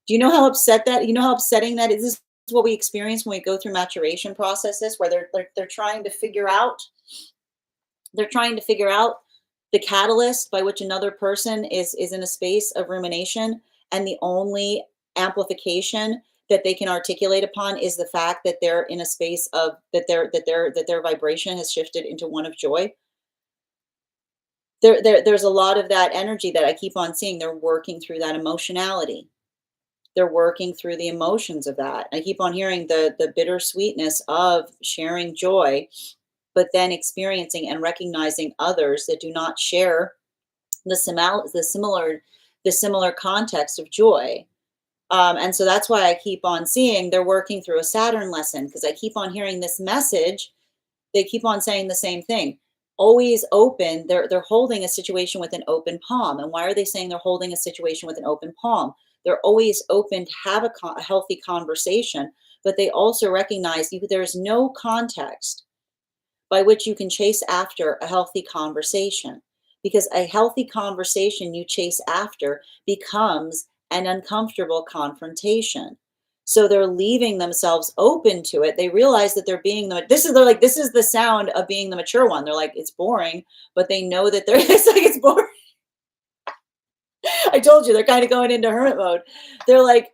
A: Do you know how you know how upsetting that is? This is what we experience when we go through maturation processes where they're trying to figure out the catalyst by which another person is in a space of rumination, and the only amplification that they can articulate upon is the fact that they're in a space of that their vibration has shifted into one of joy. There's a lot of that energy that I keep on seeing. They're working through that emotionality. They're working through the emotions of that. I keep on hearing the bittersweetness of sharing joy, but then experiencing and recognizing others that do not share the similar context of joy. And so that's why I keep on seeing they're working through a Saturn lesson, because I keep on hearing this message. They keep on saying the same thing. Always open. They're holding a situation with an open palm. And why are they saying they're holding a situation with an open palm? They're always open to have a healthy conversation, but they also recognize there's no context by which you can chase after a healthy conversation, because a healthy conversation you chase after becomes an uncomfortable confrontation. So they're leaving themselves open to it. They realize that this is the sound of being the mature one. They're like, it's boring, but they know that it's boring. I told you they're kind of going into hermit mode. They're like,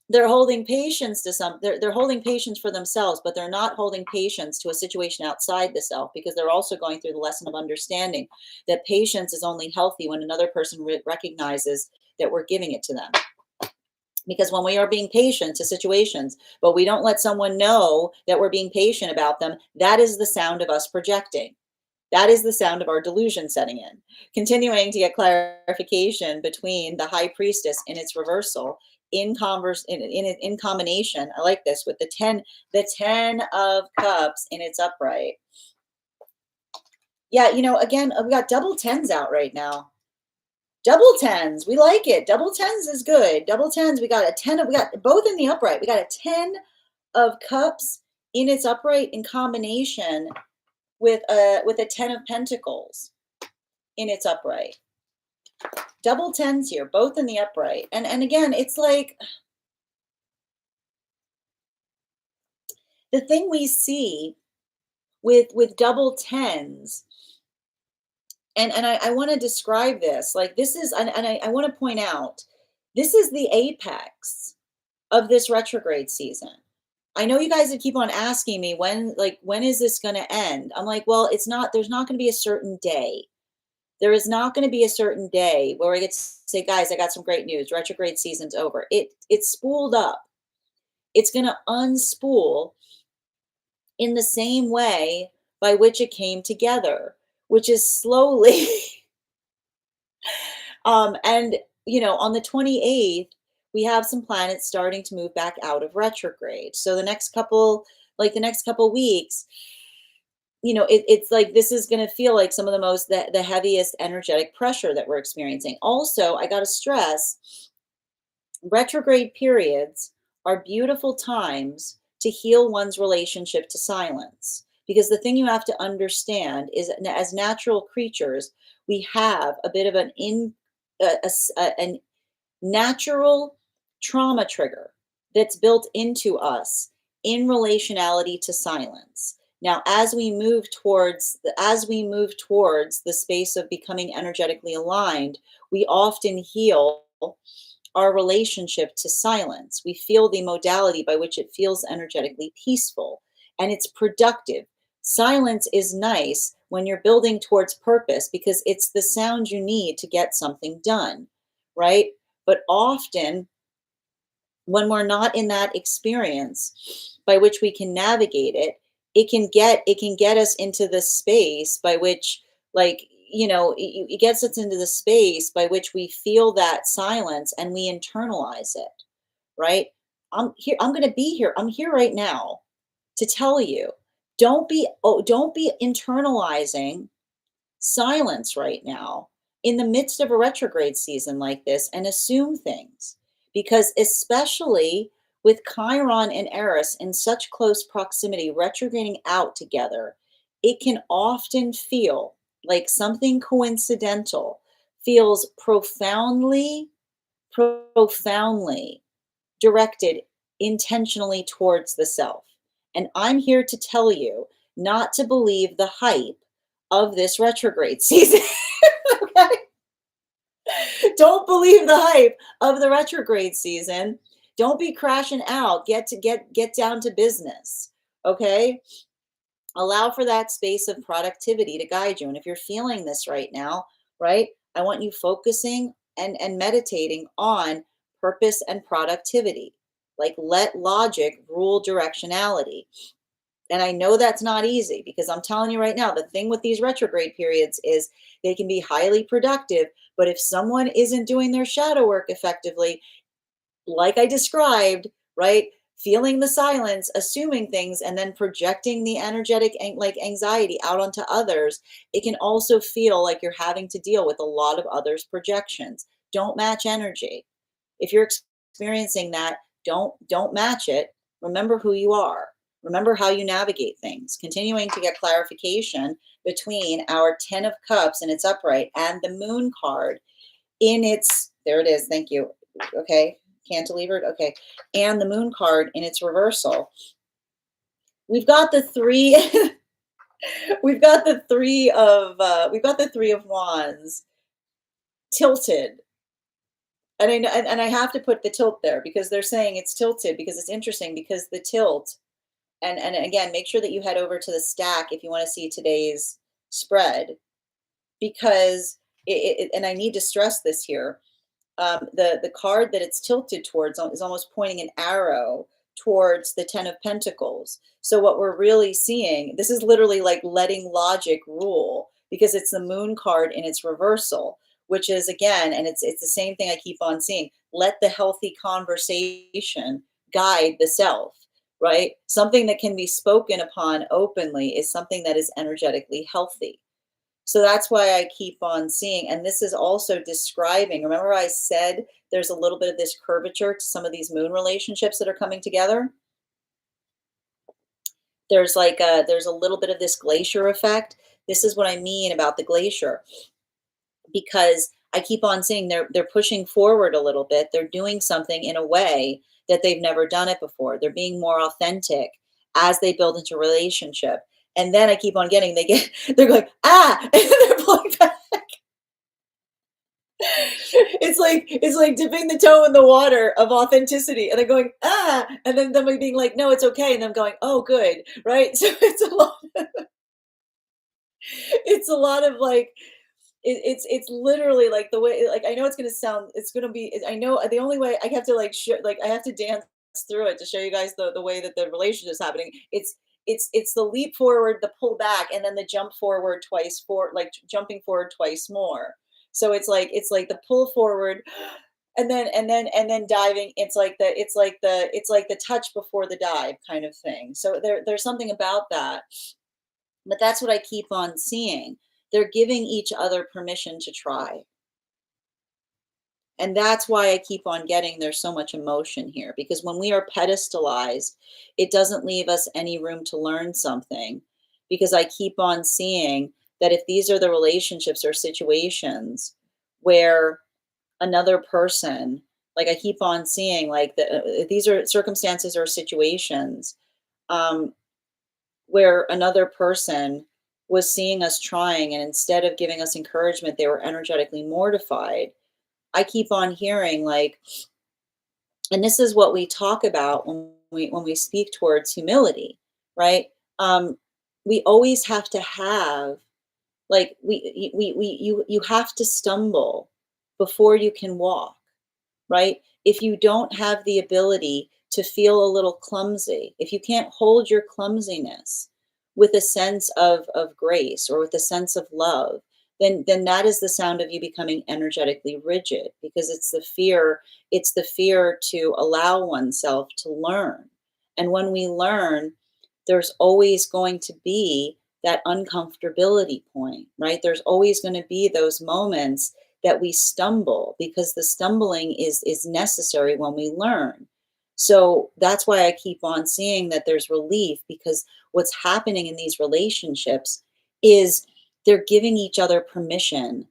A: they're holding patience they're holding patience for themselves, but they're not holding patience to a situation outside the self, because they're also going through the lesson of understanding that patience is only healthy when another person recognizes that we're giving it to them. Because when we are being patient to situations, but we don't let someone know that we're being patient about them, that is the sound of us projecting. That is the sound of our delusion setting in. Continuing to get clarification between the High Priestess in its reversal in combination. I like this with the 10 of Cups in its upright. Yeah, again, we got double tens out right now. Double tens, we like it. Double tens is good. Double tens, we got both in the upright. We got a 10 of Cups in its upright in combination with a 10 of Pentacles in its upright. Double tens here, both in the upright. And again, it's like the thing we see with double tens, and I want to describe this. Like this is, and I want to point out, this is the apex of this retrograde season. I know you guys would keep on asking me when is this going to end? I'm like, well, there's not going to be a certain day. There is not going to be a certain day where I get to say, guys, I got some great news. Retrograde season's over. It's spooled up. It's going to unspool in the same way by which it came together, which is slowly. And on the 28th, we have some planets starting to move back out of retrograde. So the next couple weeks, it's like this is going to feel like some of the heaviest energetic pressure that we're experiencing. Also, I got to stress, retrograde periods are beautiful times to heal one's relationship to silence. Because the thing you have to understand is, as natural creatures, we have a bit of an natural trauma trigger that's built into us in relationality to silence. Now, as we move towards the space of becoming energetically aligned, we often heal our relationship to silence. We feel the modality by which it feels energetically peaceful and it's productive. Silence is nice when you're building towards purpose because it's the sound you need to get something done, right? But often, when we're not in that experience by which we can navigate it, it can get us into the space by which, like, it gets us into the space by which we feel that silence and we internalize it, right? I'm going to be here. I'm here right now to tell you, don't be internalizing silence right now in the midst of a retrograde season like this and assume things. Because, especially with Chiron and Eris in such close proximity, retrograding out together, it can often feel like something coincidental feels profoundly directed intentionally towards the self. And I'm here to tell you not to believe the hype of this retrograde season. Okay? Don't believe the hype of the retrograde season. Don't be crashing out. Get down to business. Okay? Allow for that space of productivity to guide you. And if you're feeling this right now, right, I want you focusing and meditating on purpose and productivity. Like, let logic rule directionality. And I know that's not easy because I'm telling you right now, the thing with these retrograde periods is they can be highly productive. But if someone isn't doing their shadow work effectively, like I described, right? Feeling the silence, assuming things, and then projecting the energetic like anxiety out onto others, it can also feel like you're having to deal with a lot of others' projections. Don't match energy. If you're experiencing that, don't match it. Remember who you are. Remember how you navigate things. Continuing to get clarification between our 10 of cups in its upright and the moon card in its, there it is, thank you. Okay, cantilevered, okay. And the moon card in its reversal. We've got the three, we've got the 3 of wands tilted. And I know, and I have to put the tilt there because they're saying it's tilted, because it's interesting because the tilt, and again, make sure that you head over to the stack if you want to see today's spread, because and I need to stress this here. The card that it's tilted towards is almost pointing an arrow towards the 10 of Pentacles. So what we're really seeing, this is literally like letting logic rule, because it's the moon card in its reversal, which is, again, and it's the same thing I keep on seeing. Let the healthy conversation guide the self, right? Something that can be spoken upon openly is something that is energetically healthy. So that's why I keep on seeing. And this is also describing, remember I said there's a little bit of this curvature to some of these moon relationships that are coming together? There's a little bit of this glacier effect. This is what I mean about the glacier, because I keep on seeing they're pushing forward a little bit. They're doing something in a way that they've never done it before. They're being more authentic as they build into relationship. And then I keep on getting, they're going, ah, and they're pulling back. It's like dipping the toe in the water of authenticity, and they're going, ah, and then them being like, no, it's okay, and I'm going, oh, good, right? So it's a lot of like, it's literally like the way, like, I know it's gonna sound, it's gonna be, I know the only way I have to like like I have to dance through it to show you guys the way that the relationship is happening. It's the leap forward, the pull back, and then the jump forward twice, for like jumping forward twice more. So it's like the pull forward, and then diving. It's like the touch before the dive kind of thing. So there's something about that. But that's what I keep on seeing. They're giving each other permission to try. And that's why I keep on getting there's so much emotion here, because when we are pedestalized, it doesn't leave us any room to learn something. Because I keep on seeing that if these are the relationships or situations where another person, like I keep on seeing, like if these are circumstances or situations um, where another person was seeing us trying, and instead of giving us encouragement, they were energetically mortified. I keep on hearing like, and this is what we talk about when we speak towards humility, right? Um, we always have to have like you have to stumble before you can walk, right? If you don't have the ability to feel a little clumsy, if you can't hold your clumsiness with a sense of grace or with a sense of love, then that is the sound of you becoming energetically rigid, because it's the fear to allow oneself to learn. And when we learn, there's always going to be that uncomfortability point, right? There's always going to be those moments that we stumble, because the stumbling is necessary when we learn. So that's why I keep on seeing that there's relief, because what's happening in these relationships is they're giving each other permission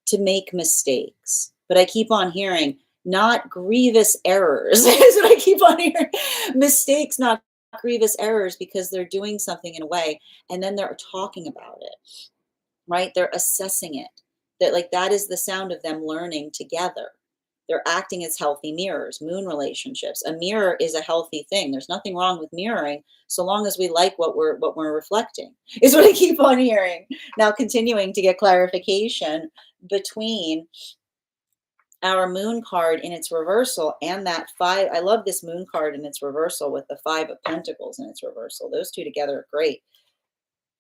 A: to make mistakes. But I keep on hearing not grievous errors is what I keep on hearing. Mistakes, not grievous errors, because they're doing something in a way and then they're talking about it, right? They're assessing it. That like that is the sound of them learning together. They're acting as healthy mirrors, moon relationships. A mirror is a healthy thing. There's nothing wrong with mirroring so long as we like what we're reflecting. Is what I keep on hearing. Now continuing to get clarification between our moon card in its reversal and that five. I love this moon card in its reversal with the 5 of Pentacles in its reversal. Those two together are great.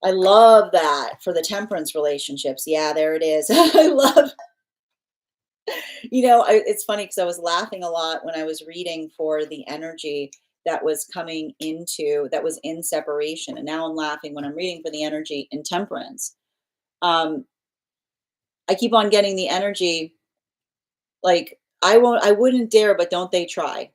A: I love that for the temperance relationships. Yeah, there it is. I love, it's funny because I was laughing a lot when I was reading for the energy that was coming into, that was in separation. And now I'm laughing when I'm reading for the energy in temperance. Um, I keep on getting the energy like, I wouldn't dare, but don't they try?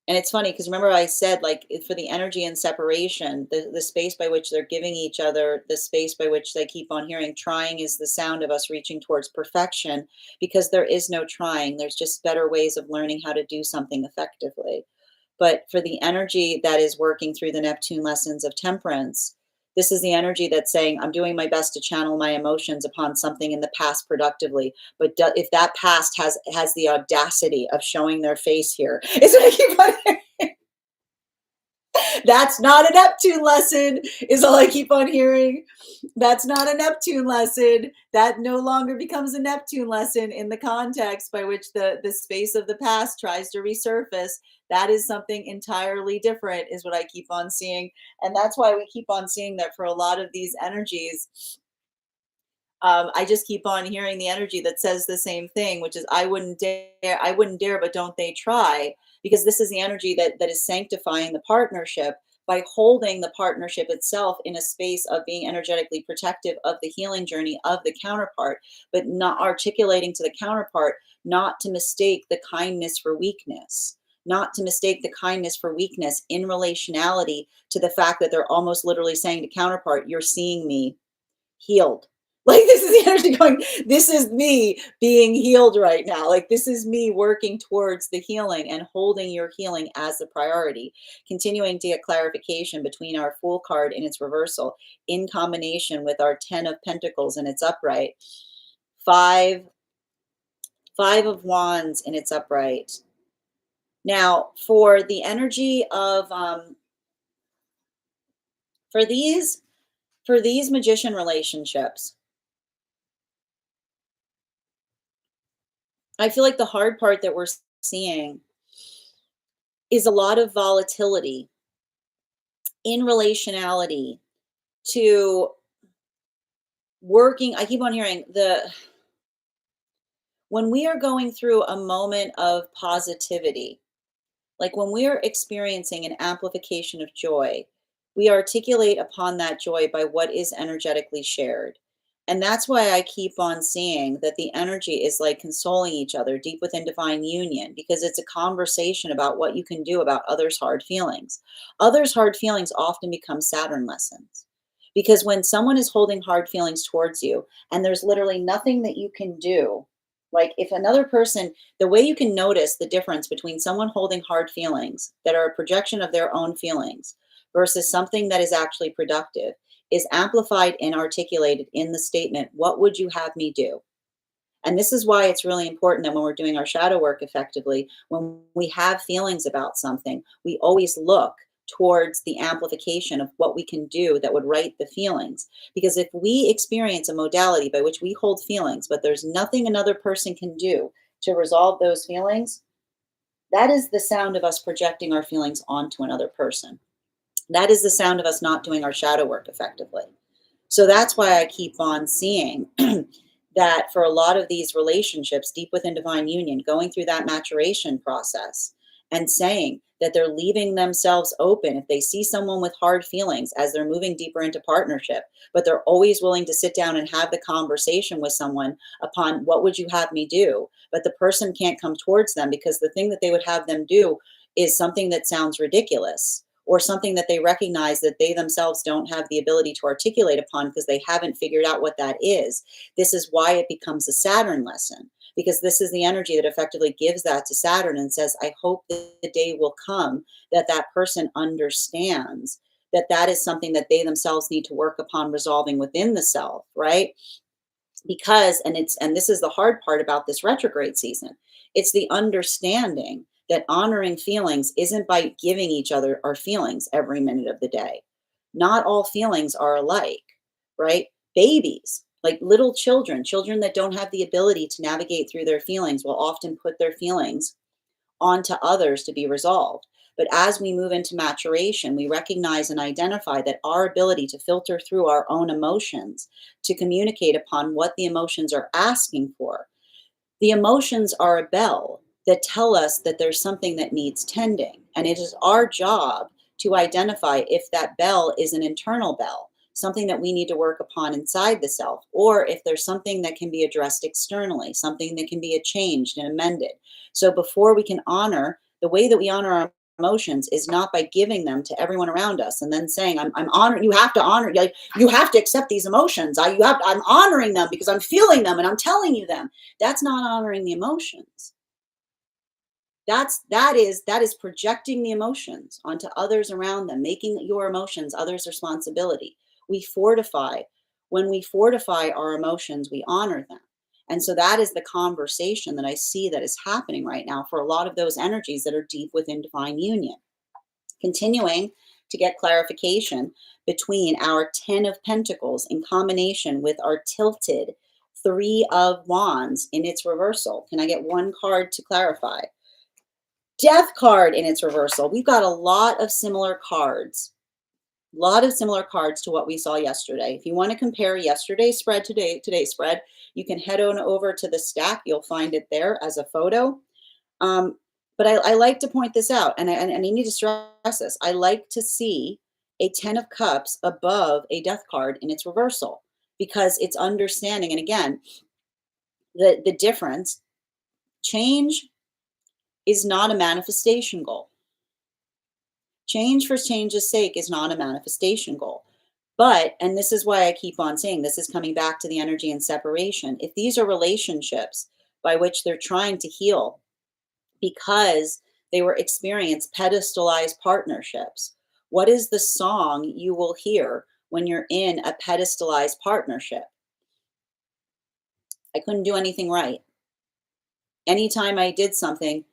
A: And it's funny because remember I said like for the energy and separation, the space by which they're giving each other, the space by which they keep on hearing, trying is the sound of us reaching towards perfection, because there is no trying. There's just better ways of learning how to do something effectively. But for the energy that is working through the Neptune lessons of temperance, this is the energy that's saying, I'm doing my best to channel my emotions upon something in the past productively. But if that past has the audacity of showing their face here, is what I keep on. That's not a Neptune lesson, is all I keep on hearing. That's not a Neptune lesson. That no longer becomes a Neptune lesson in the context by which the space of the past tries to resurface. That is something entirely different, is what I keep on seeing. And that's why we keep on seeing that for a lot of these energies. I just keep on hearing the energy that says the same thing, which is I wouldn't dare, but don't they try? Because this is the energy that is sanctifying the partnership by holding the partnership itself in a space of being energetically protective of the healing journey of the counterpart, but not articulating to the counterpart not to mistake the kindness for weakness. Not to mistake the kindness for weakness in relationality to the fact that they're almost literally saying to counterpart, you're seeing me healed. Like this is the energy going, this is me being healed right now. Like this is me working towards the healing and holding your healing as the priority. Continuing to get clarification between our Fool card in its reversal in combination with our 10 of Pentacles in its upright. Five, 5 of Wands in its upright. Now for the energy of for these magician relationships, I feel like the hard part that we're seeing is a lot of volatility in relationality to working. I keep on hearing when we are going through a moment of positivity, like when we're experiencing an amplification of joy, We articulate upon that joy by what is energetically shared. And that's why I keep on seeing that the energy is like consoling each other deep within divine union, because it's a conversation about what you can do about others' hard feelings. Others' hard feelings often become Saturn lessons. Because when someone is holding hard feelings towards you and there's literally nothing that you can do, like if another person, the way you can notice the difference between someone holding hard feelings that are a projection of their own feelings versus something that is actually productive is amplified and articulated in the statement, what would you have me do? And this is why it's really important that when we're doing our shadow work effectively, when we have feelings about something, we always look towards the amplification of what we can do that would right the feelings. Because if we experience a modality by which we hold feelings, but there's nothing another person can do to resolve those feelings, that is the sound of us projecting our feelings onto another person. That is the sound of us not doing our shadow work effectively. So that's why I keep on seeing that for a lot of these relationships deep within divine union, going through that maturation process and saying that they're leaving themselves open if they see someone with hard feelings as they're moving deeper into partnership, but they're always willing to sit down and have the conversation with someone upon what would you have me do? But the person can't come towards them because the thing that they would have them do is something that sounds ridiculous or something that they recognize that they themselves don't have the ability to articulate upon because they haven't figured out what that is. This is why it becomes a Saturn lesson, because this is the energy that effectively gives that to Saturn and says, I hope that the day will come that that person understands that that is something that they themselves need to work upon resolving within the self, right? Because and this is the hard part about this retrograde season, it's the understanding that honoring feelings isn't by giving each other our feelings every minute of the day. Not all feelings are alike, right? Babies, like little children that don't have the ability to navigate through their feelings will often put their feelings onto others to be resolved. But as we move into maturation, we recognize and identify that our ability to filter through our own emotions, to communicate upon what the emotions are asking for. The emotions are a bell that tell us that there's something that needs tending. And it is our job to identify if that bell is an internal bell, something that we need to work upon inside the self, or if there's something that can be addressed externally, something that can be changed and amended. So before we can honor, the way that we honor our emotions is not by giving them to everyone around us and then saying, I'm honoring, you have to honor, like, you have to accept these emotions. I'm honoring them because I'm feeling them and I'm telling you them. That's not honoring the emotions. That is projecting the emotions onto others around them, making your emotions others' responsibility. We fortify. When we fortify our emotions, we honor them. And so that is the conversation that I see that is happening right now for a lot of those energies that are deep within divine union. Continuing to get clarification between our 10 of Pentacles in combination with our tilted 3 of Wands in its reversal. Can I get one card to clarify? Death card in its reversal. We've got a lot of similar cards. A lot of similar cards to what we saw yesterday. If you want to compare yesterday's spread to today's spread, you can head on over to the stack. You'll find it there as a photo. But I like to point this out, and I need to stress this. I like to see a 10 of Cups above a Death card in its reversal because it's understanding. And again, the difference, change is not a manifestation goal. Change for change's sake is not a manifestation goal. But, and this is why I keep on saying this is coming back to the energy and separation. If these are relationships by which they're trying to heal because they were experienced pedestalized partnerships, what is the song you will hear when you're in a pedestalized partnership? I couldn't do anything right. Anytime I did something,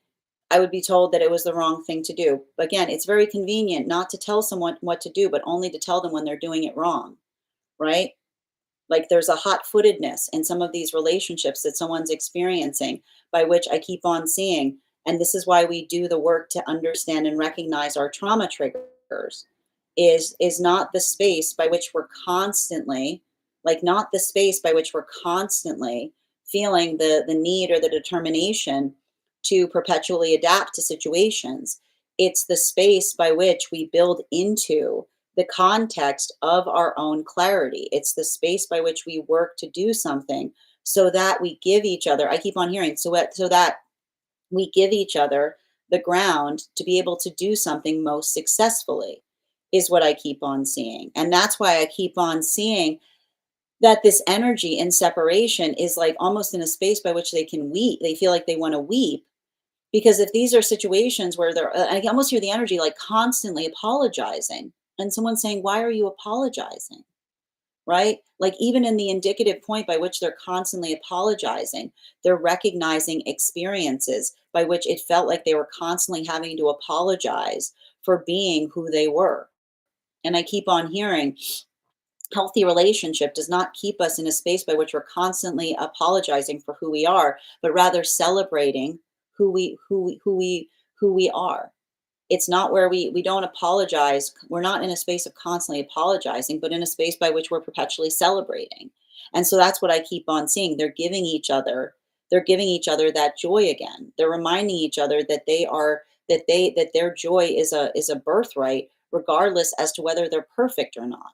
A: I would be told that it was the wrong thing to do. Again, it's very convenient not to tell someone what to do, but only to tell them when they're doing it wrong, right? Like there's a hot-footedness in some of these relationships that someone's experiencing by which I keep on seeing. And this is why we do the work to understand and recognize our trauma triggers is not the space by which we're constantly, like not the space by which we're constantly feeling the need or the determination to perpetually adapt to situations. It's the space by which we build into the context of our own clarity. It's the space by which we work to do something so that we give each other, I keep on hearing, so that we give each other the ground to be able to do something most successfully, is what I keep on seeing. And that's why I keep on seeing that this energy in separation is like almost in a space by which they can weep. They feel like they want to weep because if these are situations where I can almost hear the energy like constantly apologizing, and someone saying, "Why are you apologizing?" Right? Like even in the indicative point by which they're constantly apologizing, they're recognizing experiences by which it felt like they were constantly having to apologize for being who they were. And I keep on hearing healthy relationship does not keep us in a space by which we're constantly apologizing for who we are, but rather celebrating who we are. It's not where we don't apologize. We're not in a space of constantly apologizing, but in a space by which we're perpetually celebrating. And so that's what I keep on seeing. They're giving each other that joy again. They're reminding each other that that their joy is a birthright, regardless as to whether they're perfect or not.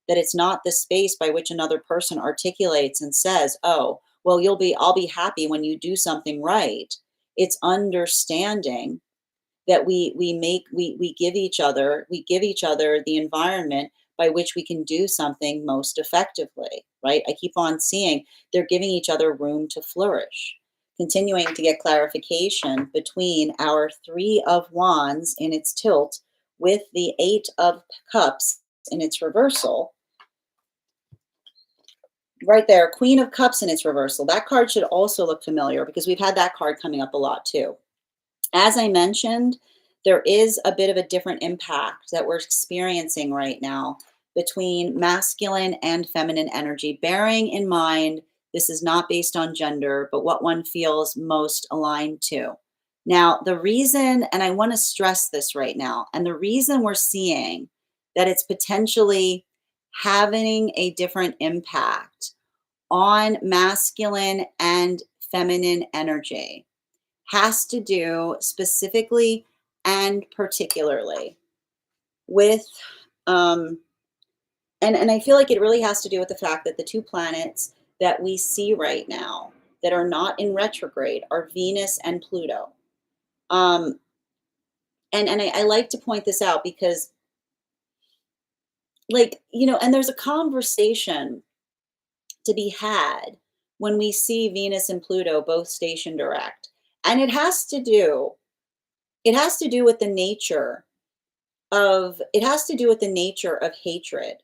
A: That it's not the space by which another person articulates and says, "Oh, well, I'll be happy when you do something right." It's understanding that we give each other the environment by which we can do something most effectively, right? I keep on seeing they're giving each other room to flourish. Continuing to get clarification between our 3 of Wands in its tilt with the 8 of Cups in its reversal. Right there, Queen of Cups in its reversal. That card should also look familiar because we've had that card coming up a lot too. As I mentioned, there is a bit of a different impact that we're experiencing right now between masculine and feminine energy, bearing in mind this is not based on gender, but what one feels most aligned to. Now, the reason, and I want to stress this right now, and the reason we're seeing that it's potentially having a different impact on masculine and feminine energy has to do specifically and particularly with um and I feel like it really has to do with the fact that the 2 planets that we see right now that are not in retrograde are Venus and Pluto. um I like to point this out because, like, and there's a conversation to be had when we see Venus and Pluto both stationed direct, and it has to do with the nature it has to do with the nature of hatred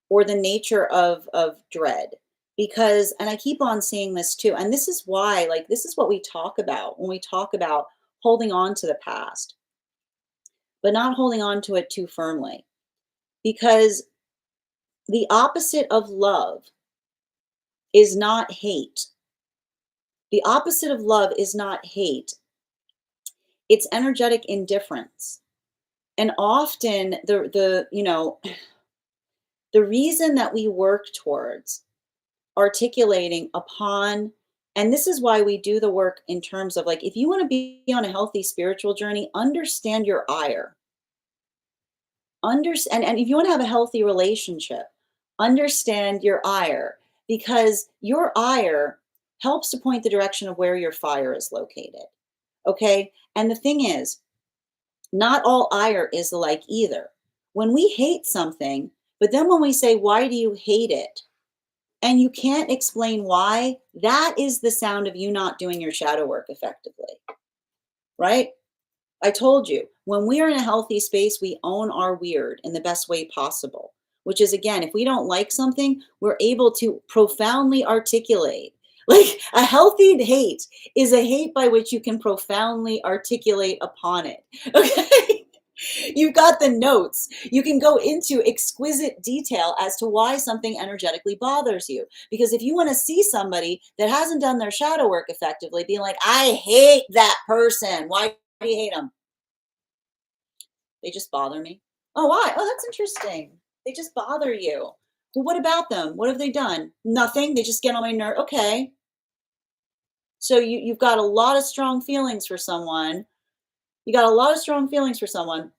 A: or the nature of dread. Because, and I keep on seeing this too, and this is why, like, this is what we talk about when we talk about holding on to the past, but not holding on to it too firmly. Because the opposite of love is not hate. The opposite of love is not hate. It's energetic indifference. And often the reason that we work towards articulating upon, and this is why we do the work in terms of, like, if you want to be on a healthy spiritual journey, understand your ire. And if you want to have a healthy relationship, understand your ire, because your ire helps to point the direction of where your fire is located. Okay? And the thing is, not all ire is alike either. When we hate something, but then when we say, "Why do you hate it?" and you can't explain why, that is the sound of you not doing your shadow work effectively, right? I told you, when we are in a healthy space, we own our weird in the best way possible, which is, again, if we don't like something, we're able to profoundly articulate. Like, a healthy hate is a hate by which you can profoundly articulate upon it. Okay? You've got the notes. You can go into exquisite detail as to why something energetically bothers you. Because if you want to see somebody that hasn't done their shadow work effectively, being like, "I hate that person. Why do you hate them?" They just bother me. "Oh, why? Oh, that's interesting. They just bother you. Well, what about them? What have they done? Nothing. They just get on my nerve." Okay. So you've got a lot of strong feelings for someone. You got a lot of strong feelings for someone.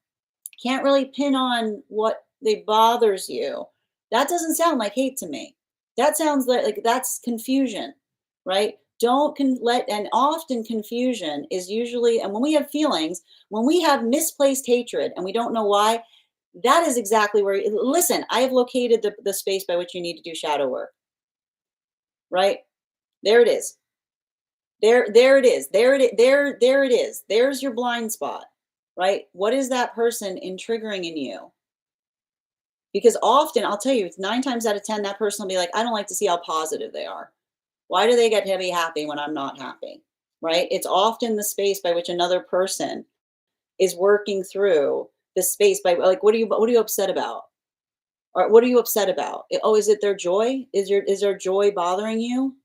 A: Can't really pin on what they bothers you. That doesn't sound like hate to me. That sounds like that's confusion, right? Don't let, and often confusion is usually, and when we have feelings, when we have misplaced hatred and we don't know why, that is exactly where, listen, I have located the space by which you need to do shadow work, right? There it is. There it is. There it is. There's your blind spot, right? What is that person in triggering in you? Because often, I'll tell you, it's 9 times out of 10, that person will be like, I don't like to see how positive they are. Why do they get to be happy when I'm not happy? Right? It's often the space by which another person is working through the space by, like, what are you upset about? Or what are you upset about? Oh, is it their joy? Is their joy bothering you?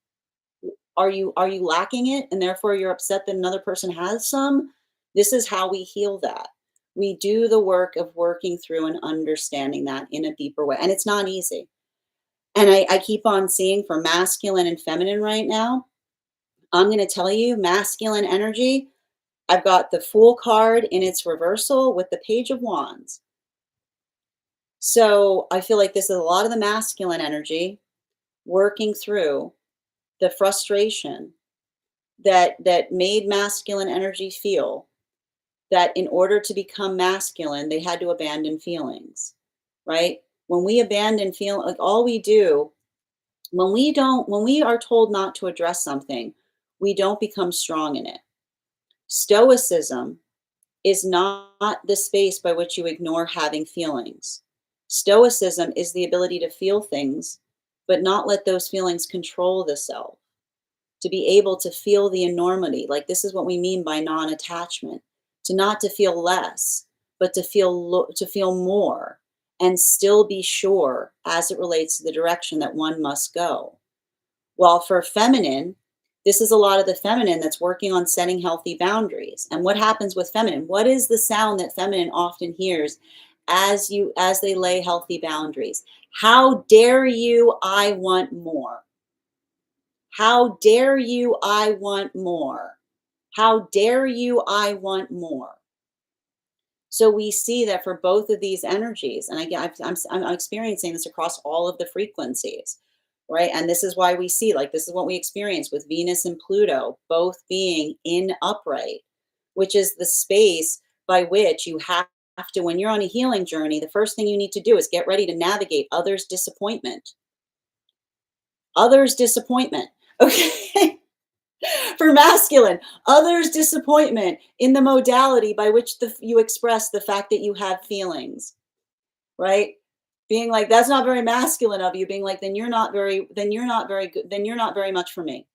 A: Are you lacking it and therefore you're upset that another person has some? This is how we heal that. We do the work of working through and understanding that in a deeper way. And it's not easy. And I keep on seeing for masculine and feminine right now. I'm going to tell you, masculine energy, I've got the Fool card in its reversal with the Page of Wands. So I feel like this is a lot of the masculine energy working through the frustration that made masculine energy feel that in order to become masculine, they had to abandon feelings, right? When we abandon feel, like all we do, when we are told not to address something, we don't become strong in it. Stoicism is not the space by which you ignore having feelings. Stoicism is the ability to feel things, but not let those feelings control the self. To be able to feel the enormity, like this is what we mean by non-attachment, to not to feel less, but to feel more, and still be sure as it relates to the direction that one must go. While for feminine, this is a lot of the feminine that's working on setting healthy boundaries. And what happens with feminine? What is the sound that feminine often hears as they lay healthy boundaries? How dare you, I want more. How dare you, I want more. How dare you, I want more. So we see that for both of these energies, and I'm experiencing this across all of the frequencies, right? And this is why we see, like, this is what we experience with Venus and Pluto both being in upright, which is the space by which you have to, when you're on a healing journey, the first thing you need to do is get ready to navigate others' disappointment. Others' disappointment. Okay. For masculine, others' disappointment in the modality by which you express the fact that you have feelings, right? Being like, that's not very masculine of you. Being like, then you're not very good. Then you're not very much for me,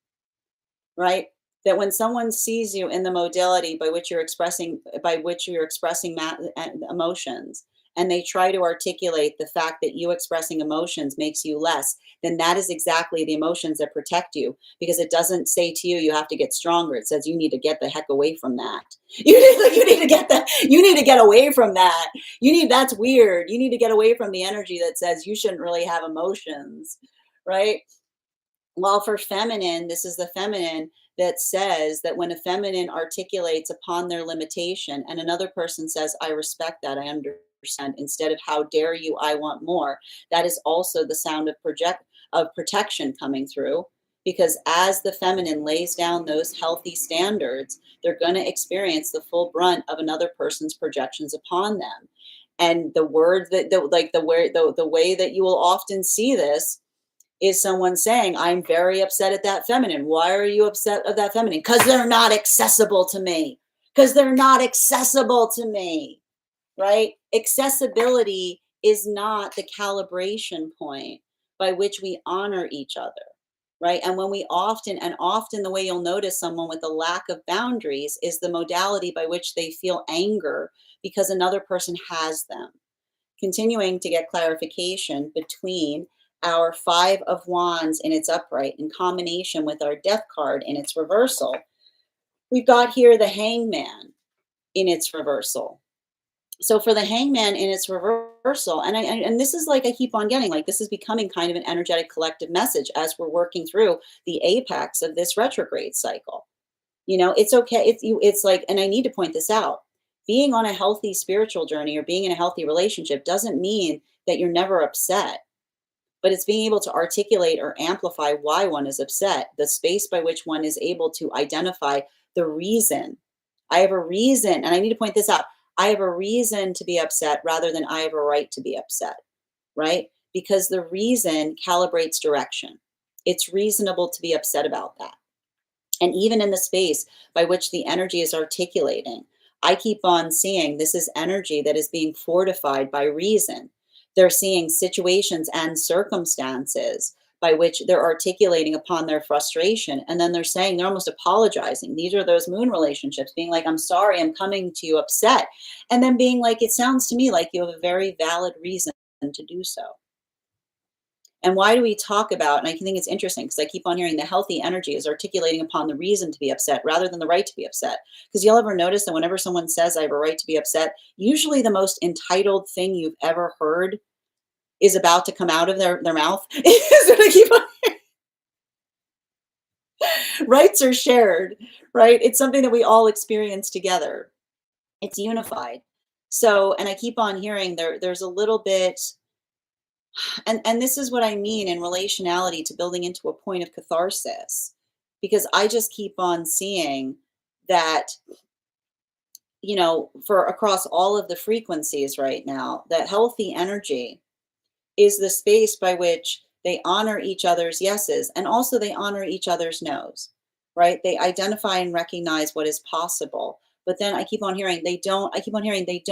A: right? That when someone sees you in the modality by which you're expressing emotions, and they try to articulate the fact that you expressing emotions makes you less, then that is exactly the emotions that protect you, because it doesn't say to you have to get stronger. It says you need to get the heck away from that. You need to get that. You need to get away from that. That's weird. You need to get away from the energy that says you shouldn't really have emotions, right? While for feminine, this is the feminine that says that when a feminine articulates upon their limitation and another person says, I respect that, I understand, instead of how dare you, I want more, that is also the sound of protection coming through. Because as the feminine lays down those healthy standards, they're going to experience the full brunt of another person's projections upon them. And the word that the way that you will often see this is someone saying, I'm very upset at that feminine. Why are you upset at that feminine? Because they're not accessible to me. Because they're not accessible to me, right? Accessibility is not the calibration point by which we honor each other, right? And when we often the way you'll notice someone with a lack of boundaries is the modality by which they feel anger because another person has them. Continuing to get clarification between our Five of Wands in its upright in combination with our Death card in its reversal, we've got here the Hangman in its reversal. So for the Hangman in its reversal, and this is like I keep on getting, like this is becoming kind of an energetic collective message as we're working through the apex of this retrograde cycle. It's okay. It's like, and I need to point this out. being on a healthy spiritual journey or being in a healthy relationship doesn't mean that you're never upset, but it's being able to articulate or amplify why one is upset, the space by which one is able to identify the reason. I have a reason, and I need to point this out. I have a reason to be upset rather than I have a right to be upset, right? Because the reason calibrates direction. It's reasonable to be upset about that. And even in the space by which the energy is articulating, I keep on seeing this is energy that is being fortified by reason. They're seeing situations and circumstances by which they're articulating upon their frustration. And then they're saying, they're almost apologizing. These are those moon relationships, being like, I'm sorry, I'm coming to you upset. And then being like, it sounds to me like you have a very valid reason to do so. And why do we talk about, and I think it's interesting because I keep on hearing the healthy energy is articulating upon the reason to be upset rather than the right to be upset. Because you'll ever notice that whenever someone says I have a right to be upset, usually the most entitled thing you've ever heard is about to come out of their mouth. So they keep on, rights are shared, right? It's something that we all experience together. It's unified. So, and I keep on hearing there's a little bit, and this is what I mean in relationality to building into a point of catharsis, because I just keep on seeing that, for across all of the frequencies right now, that healthy energy is the space by which they honor each other's yeses and also they honor each other's nos, right? They identify and recognize what is possible. But then I keep on hearing I keep on hearing I keep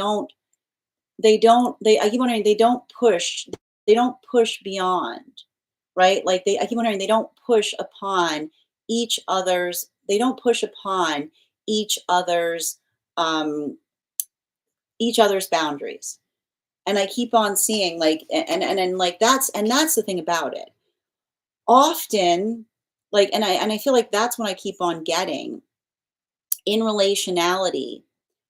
A: wondering they don't push beyond, right? Like I keep wondering they don't push upon they don't push upon each other's um each other's boundaries. And I keep on seeing like and like that's the thing about it. Often, like, and I feel like that's when I keep on getting in relationality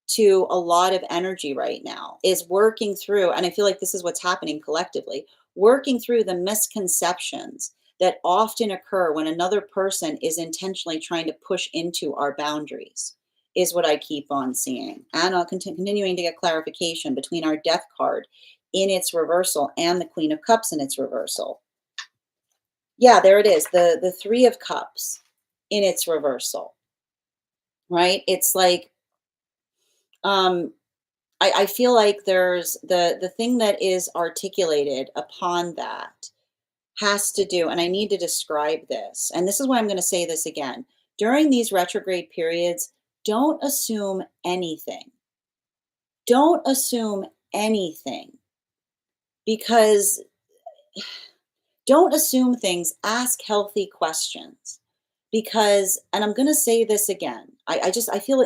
A: to a lot of energy right now is working through, and I feel like this is what's happening collectively, working through the misconceptions that often occur when another person is intentionally trying to push into our boundaries, is what I keep on seeing. And I'll continuing to get clarification between our death card in its reversal and the Queen of Cups in its reversal. Yeah, there it is, the Three of Cups in its reversal, right? It's like, um, I feel like there's the thing that is articulated upon that has to do, and I need to describe this, and this is why I'm going to say this again. During these retrograde periods, don't assume anything. Don't assume anything because don't assume things. Ask healthy questions because, and I'm going to say this again. I feel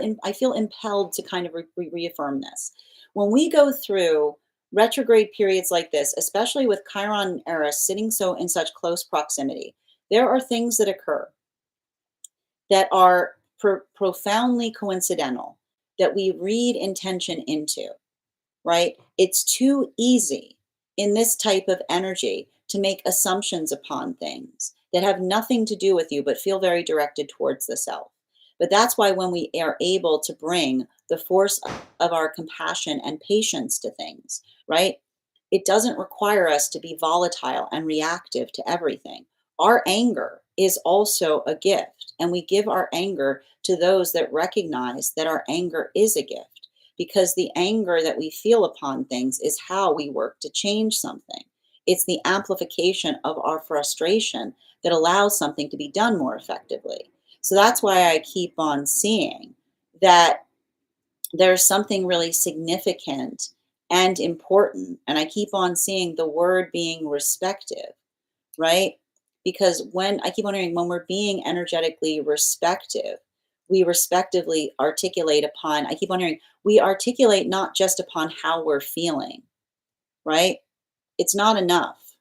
A: impelled to kind of reaffirm this. When we go through retrograde periods like this, especially with Chiron and Eris sitting so in such close proximity, there are things that occur that are profoundly coincidental that we read intention into, right? It's too easy in this type of energy to make assumptions upon things that have nothing to do with you but feel very directed towards the self. But that's why when we are able to bring the force of our compassion and patience to things, right? It doesn't require us to be volatile and reactive to everything. Our anger is also a gift, and we give our anger to those that recognize that our anger is a gift, because the anger that we feel upon things is how we work to change something. It's the amplification of our frustration that allows something to be done more effectively. So that's why I keep on seeing that there's something really significant and important. And I keep on seeing the word being respective, right? Because when I keep wondering, when we're being energetically respective, we respectively articulate upon, I keep wondering, we articulate not just upon how we're feeling, right? It's not enough.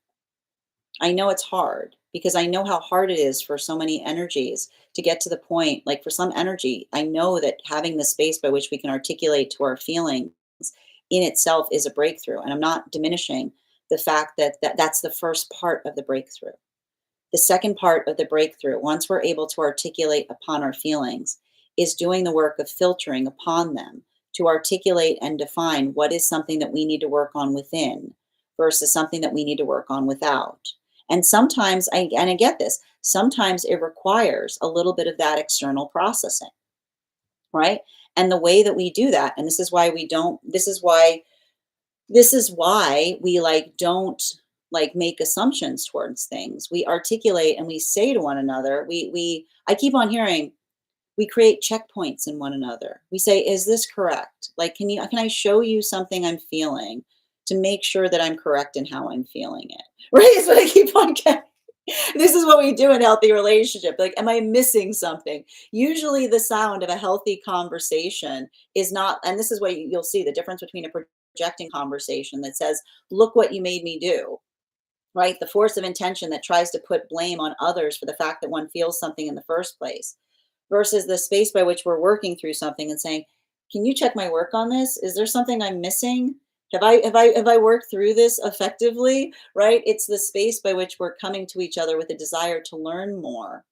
A: I know it's hard because I know how hard it is for so many energies to get to the point. Like for some energy, I know that having the space by which we can articulate to our feelings in itself is a breakthrough. And I'm not diminishing the fact that that's the first part of the breakthrough. The second part of the breakthrough, once we're able to articulate upon our feelings, is doing the work of filtering upon them to articulate and define what is something that we need to work on within versus something that we need to work on without. And sometimes I get this, sometimes it requires a little bit of that external processing, right? And the way that we do that, and this is why we don't, this is why we like don't like make assumptions towards things. We articulate and we say to one another, I keep on hearing, we create checkpoints in one another. We say, is this correct? Like, can I show you something I'm feeling to make sure that I'm correct in how I'm feeling it? Right? Is what I keep on getting. This is what we do in healthy relationship. Like, am I missing something? Usually the sound of a healthy conversation is not, and this is what you'll see the difference between a projecting conversation that says, look what you made me do, right? The force of intention that tries to put blame on others for the fact that one feels something in the first place versus the space by which we're working through something and saying, can you check my work on this? Is there something I'm missing? Have I worked through this effectively? Right? It's the space by which we're coming to each other with a desire to learn more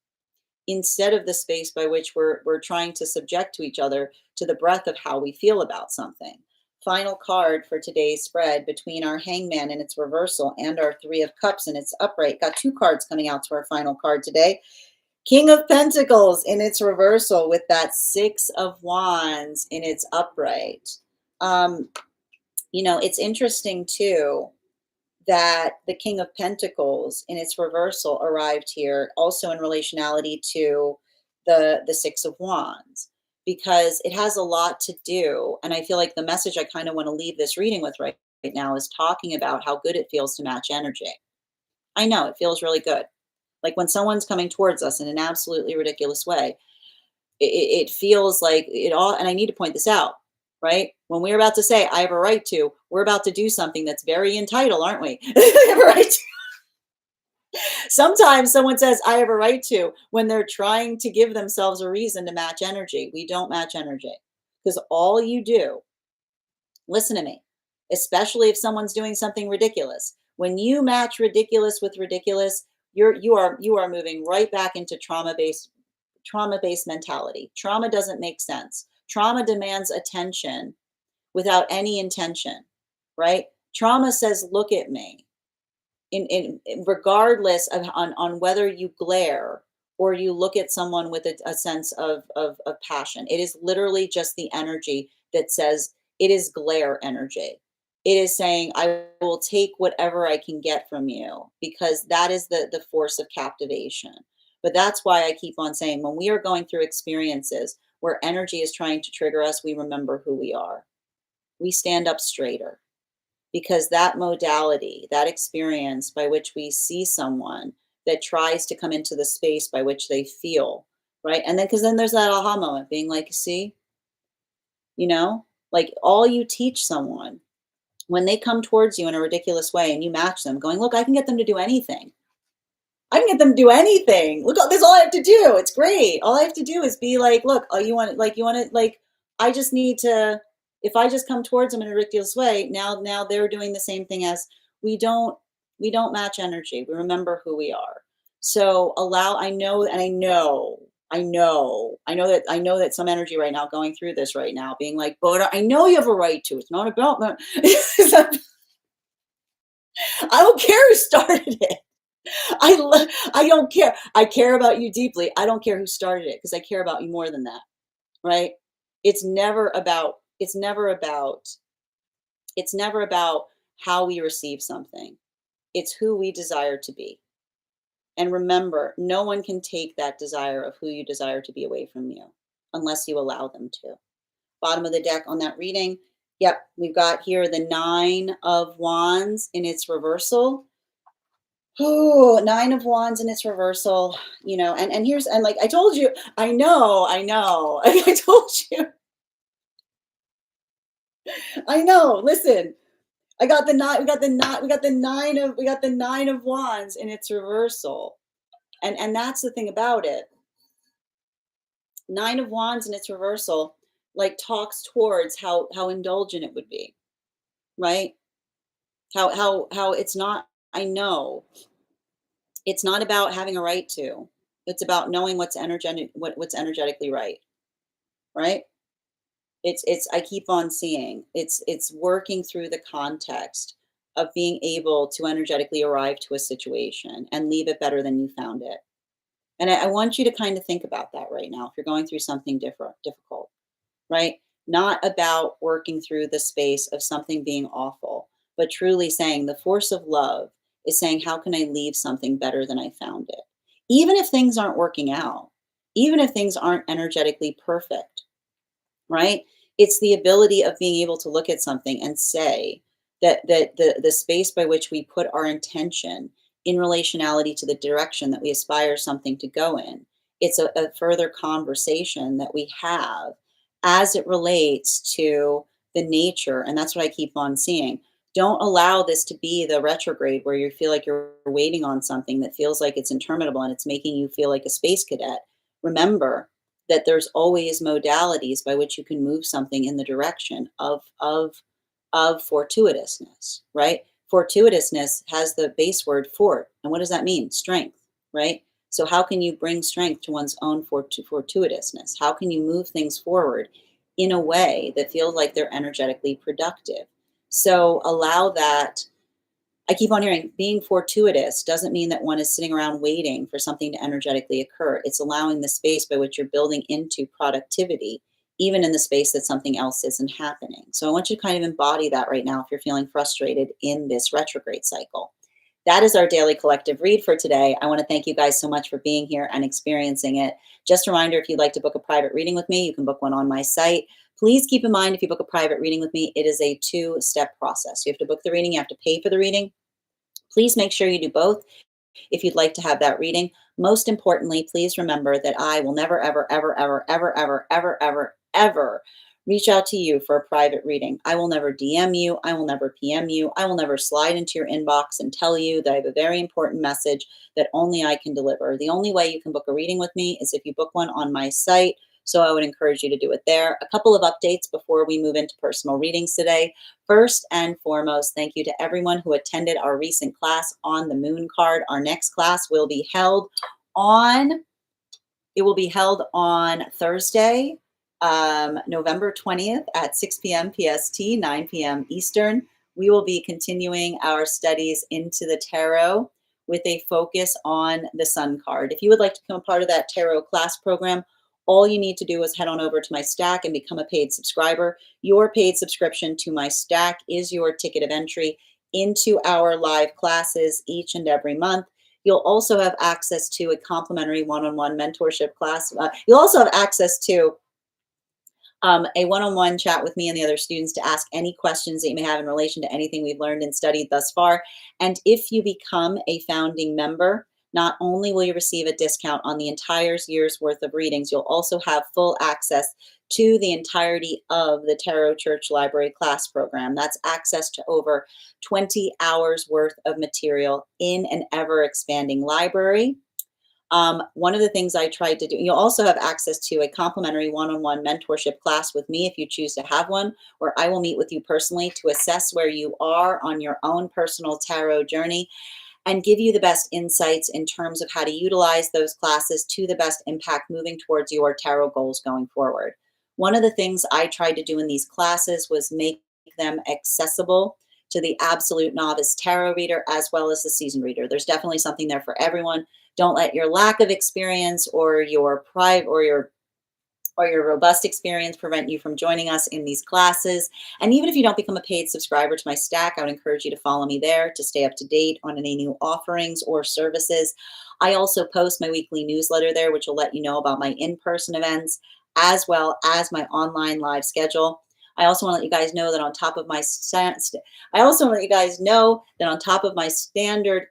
A: instead of the space by which we're trying to subject to each other to the breadth of how we feel about something. Final card for today's spread between our hangman in its reversal and our 3 of cups in its upright. Got 2 cards coming out to our final card today. King of Pentacles in its reversal with that 6 of Wands in its upright. It's interesting too that the King of Pentacles in its reversal arrived here also in relationality to the 6 of Wands because it has a lot to do. And I feel like the message I kind of want to leave this reading with right now is talking about how good it feels to match energy. I know it feels really good. Like when someone's coming towards us in an absolutely ridiculous way, it feels like it all, and I need to point this out, right? When we're about to say, I have a right to, we're about to do something that's very entitled, aren't we? I have a right to. Sometimes someone says, I have a right to, when they're trying to give themselves a reason to match energy. We don't match energy because all you do, listen to me, especially if someone's doing something ridiculous. When you match ridiculous with ridiculous, you are moving right back into trauma-based mentality. Trauma doesn't make sense. Trauma demands attention without any intention, right? Trauma says, look at me. Regardless of on whether you glare or you look at someone with a sense of passion. It is literally just the energy that says it is glare energy. It is saying, I will take whatever I can get from you because that is the force of captivation. But that's why I keep on saying when we are going through experiences where energy is trying to trigger us, we remember who we are. We stand up straighter because that modality, that experience by which we see someone that tries to come into the space by which they feel, right? And then, because then there's that aha moment being like, see, like all you teach someone when they come towards you in a ridiculous way and you match them going, look, I can get them to do anything. I can get them to do anything. Look, this is all I have to do. It's great. All I have to do is be like, look, oh, I just need to, if I just come towards them in a ridiculous way, now they're doing the same thing as we don't, we don't match energy. We remember who we are. So I know, and I know that some energy right now going through this right now, being like, but I know you have a right to, it's not about, I don't care who started it. I don't care. I care about you deeply. I don't care who started it because I care about you more than that, right? It's never about how we receive something. It's who we desire to be. And remember, no one can take that desire of who you desire to be away from you unless you allow them to. Bottom of the deck on that reading. Yep, we've got here the 9 of Wands in its reversal. Oh, 9 of Wands in its reversal, and here's, and like I told you, I know, I told you, I know. Listen, I got the 9, we got the 9 of Wands in its reversal. And that's the thing about it. 9 of Wands in its reversal, like talks towards how indulgent it would be, right? How it's not, I know. It's not about having a right to. It's about knowing what's energetically right, right? I keep on seeing it's working through the context of being able to energetically arrive to a situation and leave it better than you found it. And I want you to kind of think about that right now if you're going through something difficult, right? Not about working through the space of something being awful, but truly saying the force of love is saying, how can I leave something better than I found it? Even if things aren't working out, even if things aren't energetically perfect, right? It's the ability of being able to look at something and say that the space by which we put our intention in relationality to the direction that we aspire something to go in. It's a further conversation that we have as it relates to the nature, and that's what I keep on seeing. Don't allow this to be the retrograde where you feel like you're waiting on something that feels like it's interminable and it's making you feel like a space cadet. Remember that there's always modalities by which you can move something in the direction of fortuitousness, right? Fortuitousness has the base word fort, and what does that mean? Strength, right? So how can you bring strength to one's own fortuitousness? How can you move things forward in a way that feels like they're energetically productive? So allow that. I keep on hearing being fortuitous doesn't mean that one is sitting around waiting for something to energetically occur. It's allowing the space by which you're building into productivity, even in the space that something else isn't happening. So I want you to kind of embody that right now if you're feeling frustrated in this retrograde cycle. That is our daily collective read for today. I want to thank you guys so much for being here and experiencing it. Just a reminder, if you'd like to book a private reading with me, you can book one on my site. Please keep in mind, if you book a private reading with me, it is a two-step process. You have to book the reading, you have to pay for the reading. Please make sure you do both if you'd like to have that reading. Most importantly, please remember that I will never, ever, ever, ever, ever, ever, ever, ever, ever reach out to you for a private reading. I will never DM you. I will never PM you. I will never slide into your inbox and tell you that I have a very important message that only I can deliver. The only way you can book a reading with me is if you book one on my site. So I would encourage you to do it there. A couple of updates before we move into personal readings today. First and foremost, thank you to everyone who attended our recent class on the moon card. Our next class will be held on Thursday, November 20th at 6 p.m. PST, 9 p.m. Eastern. We will be continuing our studies into the tarot with a focus on the Sun card. If you would like to become a part of that tarot class program, all you need to do is head on over to my Stack and become a paid subscriber. Your paid subscription to my Stack is your ticket of entry into our live classes each and every month. You'll also have access to a complimentary one-on-one mentorship class. You'll also have access to a one-on-one chat with me and the other students to ask any questions that you may have in relation to anything we've learned and studied thus far. And if you become a founding member, not only will you receive a discount on the entire year's worth of readings, you'll also have full access to the entirety of the Tarot Church Library class program. That's access to over 20 hours worth of material in an ever expanding library. One of the things I tried to do, you'll also have access to a complimentary one-on-one mentorship class with me if you choose to have one, where I will meet with you personally to assess where you are on your own personal tarot journey and give you the best insights in terms of how to utilize those classes to the best impact moving towards your tarot goals going forward. One of the things I tried to do in these classes was make them accessible to the absolute novice tarot reader as well as the seasoned reader. There's definitely something there for everyone. Don't let your lack of experience or your pride or your robust experience prevent you from joining us in these classes. And even if you don't become a paid subscriber to my Stack, I would encourage you to follow me there to stay up to date on any new offerings or services. I also post my weekly newsletter there, which will let you know about my in-person events as well as my online live schedule. I also want to let you guys know that on top of my standard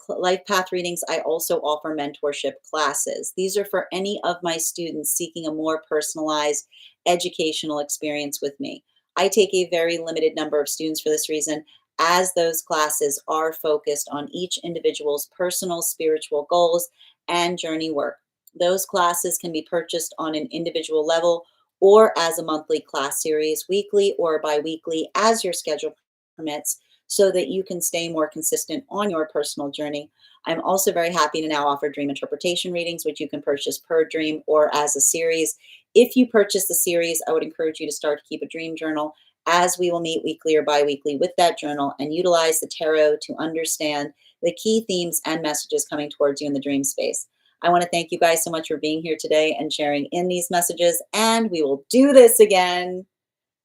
A: life path readings, I also offer mentorship classes. These are for any of my students seeking a more personalized educational experience with me. I take a very limited number of students for this reason, as those classes are focused on each individual's personal spiritual goals and journey work. Those classes can be purchased on an individual level or as a monthly class series, weekly or bi-weekly, as your schedule permits, so that you can stay more consistent on your personal journey. I'm also very happy to now offer dream interpretation readings, which you can purchase per dream or as a series If you purchase the series, I would encourage you to start to keep a dream journal, as we will meet weekly or bi-weekly with that journal and utilize the tarot to understand the key themes and messages coming towards you in the dream space. I want to thank you guys so much for being here today and sharing in these messages, and we will do this again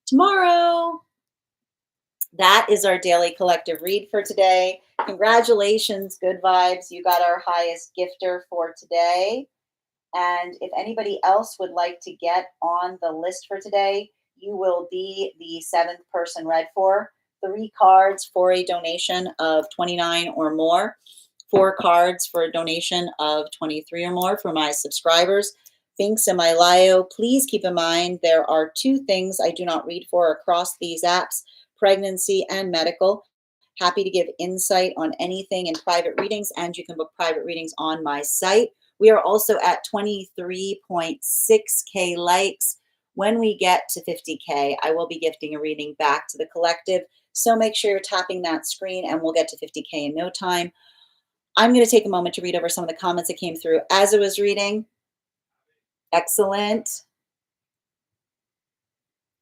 A: tomorrow. That is our daily collective read for today. Congratulations, good vibes. You got our highest gifter for today. And if anybody else would like to get on the list for today, you will be the seventh person read for. 3 cards for a donation of 29 or more. 4 cards for a donation of 23 or more for my subscribers. Thanks in my bio. Please keep in mind there are 2 things I do not read for across these apps: pregnancy and medical. Happy to give insight on anything in private readings, and you can book private readings on my site. We are also at 23.6K likes. When we get to 50K, I will be gifting a reading back to the collective. So make sure you're tapping that screen and we'll get to 50K in no time. I'm going to take a moment to read over some of the comments that came through as I was reading. Excellent.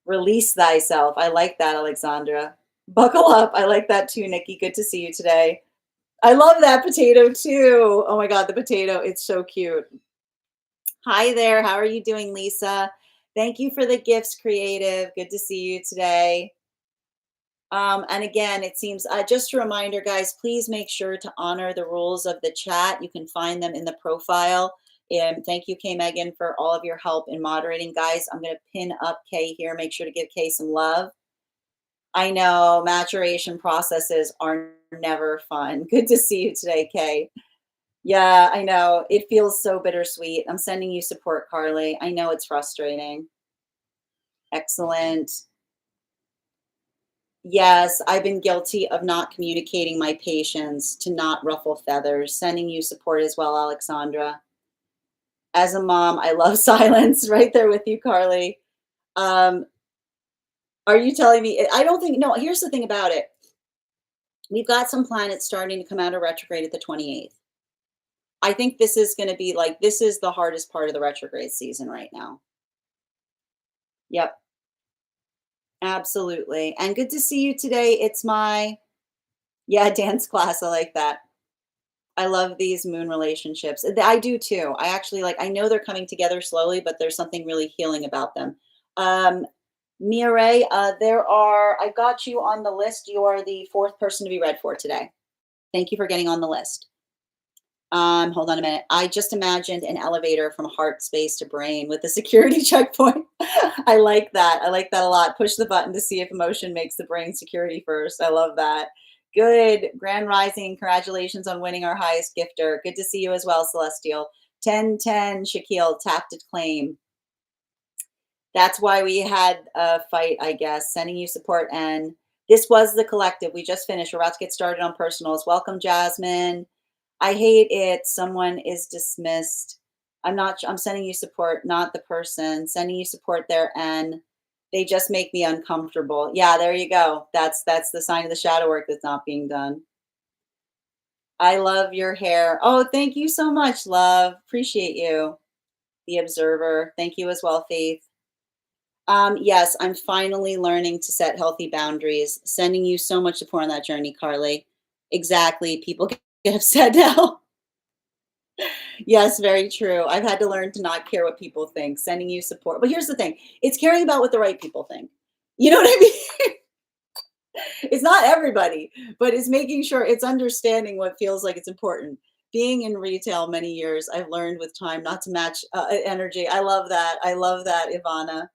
A: Release thyself. I like that, Alexandra. Buckle up. I like that too, Nikki. Good to see you today. I love that potato too. Oh my God, the potato. It's so cute. Hi there. How are you doing, Lisa? Thank you for the gifts, Creative. Good to see you today. And again, it seems, just a reminder, guys, please make sure to honor the rules of the chat. You can find them in the profile. And thank you, Kay Megan, for all of your help in moderating. Guys, I'm going to pin up Kay here. Make sure to give Kay some love. I know maturation processes are never fun. Good to see you today, Kay. Yeah, I know. It feels so bittersweet. I'm sending you support, Carly. I know it's frustrating. Excellent. Yes, I've been guilty of not communicating my patience to not ruffle feathers. Sending you support as well, Alexandra. As a mom, I love silence. Right there with you, Carly. Are you telling me? I don't think, no, here's the thing about it. We've got some planets starting to come out of retrograde at the 28th. I think this is going to be like, this is the hardest part of the retrograde season right now. Yep, absolutely. And good to see you today. It's my, yeah, dance class. I like that. I love these moon relationships. I do too. I actually like, I know they're coming together slowly, but there's something really healing about them. Mia Ray, I got you on the list. You are the 4th person to be read for today. Thank you for getting on the list. Hold on a minute. I just imagined an elevator from heart space to brain with a security checkpoint. I like that. I like that a lot. Push the button to see if emotion makes the brain security first. I love that. Good. Grand Rising. Congratulations on winning our highest gifter. Good to see you as well, Celestial. 1010, Shaquille, tapped to claim. That's why we had a fight, I guess. Sending you support. And this was the collective. We just finished. We're about to get started on personals. Welcome, Jasmine. I hate it. Someone is dismissed. I'm sending you support, not the person. Sending you support there, and they just make me uncomfortable. Yeah, there you go. That's the sign of the shadow work that's not being done. I love your hair. Oh, thank you so much, love. Appreciate you. The observer. Thank you as well, Faith. Yes, I'm finally learning to set healthy boundaries. Sending you so much support on that journey, Carly. Exactly. People get upset now. Yes, very true. I've had to learn to not care what people think. Sending you support. But here's the thing. It's caring about what the right people think. You know what I mean? It's not everybody, but it's making sure it's understanding what feels like it's important. Being in retail many years, I've learned with time not to match energy. I love that. I love that, Ivana.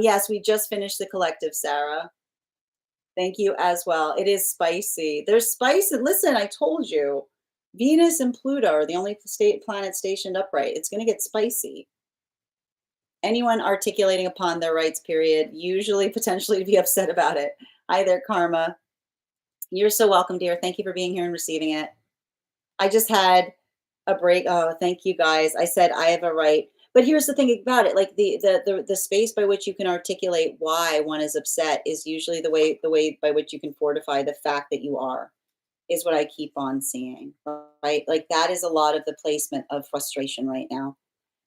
A: Yes, we just finished the collective, Sarah. Thank you as well. It is spicy. There's spice. And listen, I told you, Venus and Pluto are the only planets stationed upright. It's going to get spicy. Anyone articulating upon their rights, period, usually potentially to be upset about it. Hi there, Karma. You're so welcome, dear. Thank you for being here and receiving it. I just had a break. Oh, thank you guys. I said I have a right. But here's the thing about it, like the space by which you can articulate why one is upset is usually the way by which you can fortify the fact that you are, is what I keep on seeing, right? Like that is a lot of the placement of frustration right now.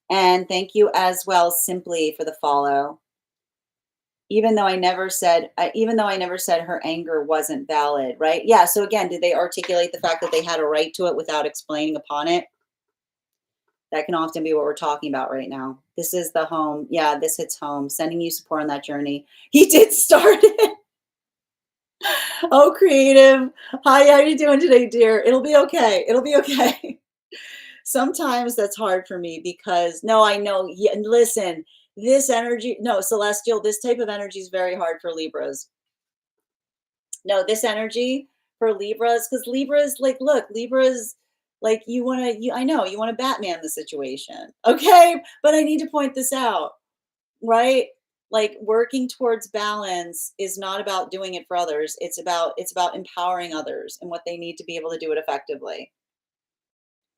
A: And thank you as well, Simply, for the follow. Even though I never said her anger wasn't valid, right? Yeah. So again, did they articulate the fact that they had a right to it without explaining upon it? That can often be what we're talking about right now. This is the home. Yeah, this hits home. Sending you support on that journey. He did start it. Oh, creative. Hi, how you doing today, dear? It'll be okay. It'll be okay. Sometimes that's hard for me because no, I know. Yeah, and listen, this energy, no, celestial, this type of energy is very hard for Libras. No, this energy for Libras, because Libras, like, look, Libras, like, I know you want to Batman the situation. Okay. But I need to point this out, right? Like working towards balance is not about doing it for others. It's about empowering others and what they need to be able to do it effectively.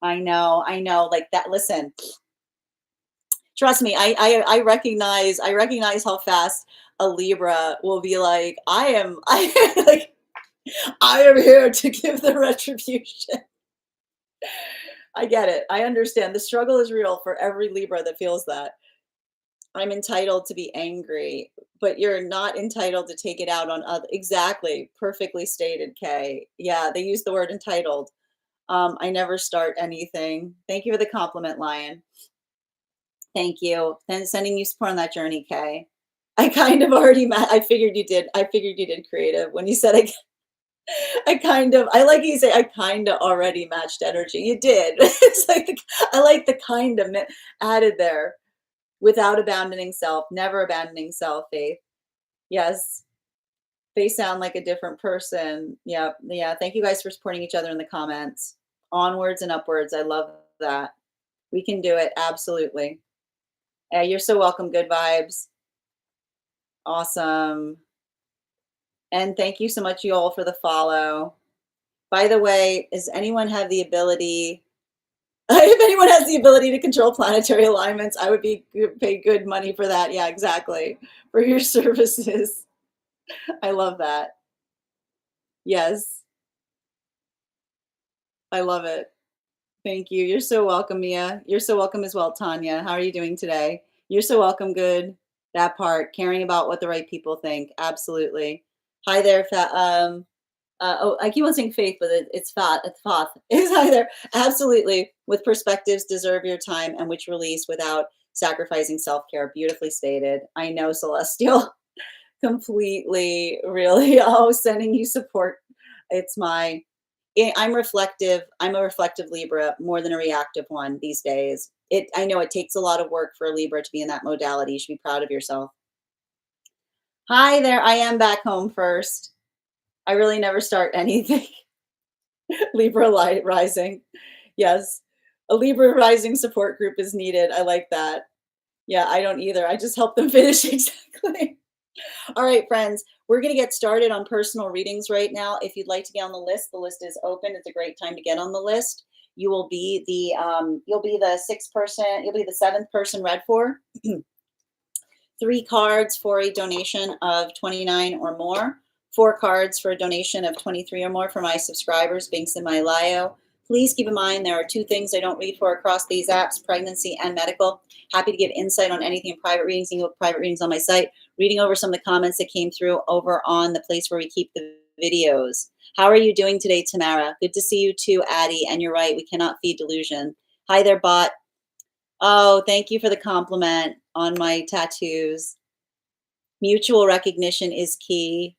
A: I know, like that. Listen, trust me, I recognize how fast a Libra will be like, I like I am here to give the retribution. I get it. I understand. The struggle is real for every Libra that feels that. I'm entitled to be angry, but you're not entitled to take it out on other. Exactly. Perfectly stated, Kay. Yeah, they use the word entitled. I never start anything. Thank you for the compliment, Lion. Thank you. And sending you support on that journey, Kay. I kind of already I figured you did. I figured you did creative when you said I like you say I kind of already matched energy. You did. It's like I like the kind of added there without abandoning self, never abandoning self, Faith. Yes, they sound like a different person. Yeah, yeah. Thank you guys for supporting each other in the comments. Onwards and upwards. I love that. We can do it. Absolutely. You're so welcome. Good vibes. Awesome. And thank you so much, you all, for the follow. By the way, does anyone have the ability? If anyone has the ability to control planetary alignments, I would be pay good money for that. Yeah, exactly. For your services. I love that. Yes, I love it. Thank you. You're so welcome, Mia. You're so welcome as well, Tanya. How are you doing today? You're so welcome. Good. That part, caring about what the right people think. Absolutely. Hi there, oh, I keep on saying faith, but it's fat. It's faith. It's either absolutely with perspectives deserve your time and which release without sacrificing self care. Beautifully stated. I know, Celestial. Completely, really. Oh, sending you support. It's my. I'm reflective. I'm a reflective Libra more than a reactive one these days. I know it takes a lot of work for a Libra to be in that modality. You should be proud of yourself. Hi there. I am back home first. I really never start anything. Libra light rising. Yes. A Libra rising support group is needed. I like that. Yeah, I don't either. I just help them finish exactly. All right, friends, we're going to get started on personal readings right now. If you'd like to get on the list is open. It's a great time to get on the list. You'll be the sixth person, you'll be the seventh person read for. 3 cards for a donation of 29 or more. 4 cards for a donation of 23 or more for my subscribers, Binks in my Lio. Please keep in mind there are 2 things I don't read for across these apps, pregnancy and medical. Happy to give insight on anything in private readings. You can book private readings on my site. Reading over some of the comments that came through over on the place where we keep the videos. How are you doing today, Tamara? Good to see you too, Addie. And you're right, we cannot feed delusion. Hi there, bot. Oh, thank you for the compliment on my tattoos. Mutual recognition is key.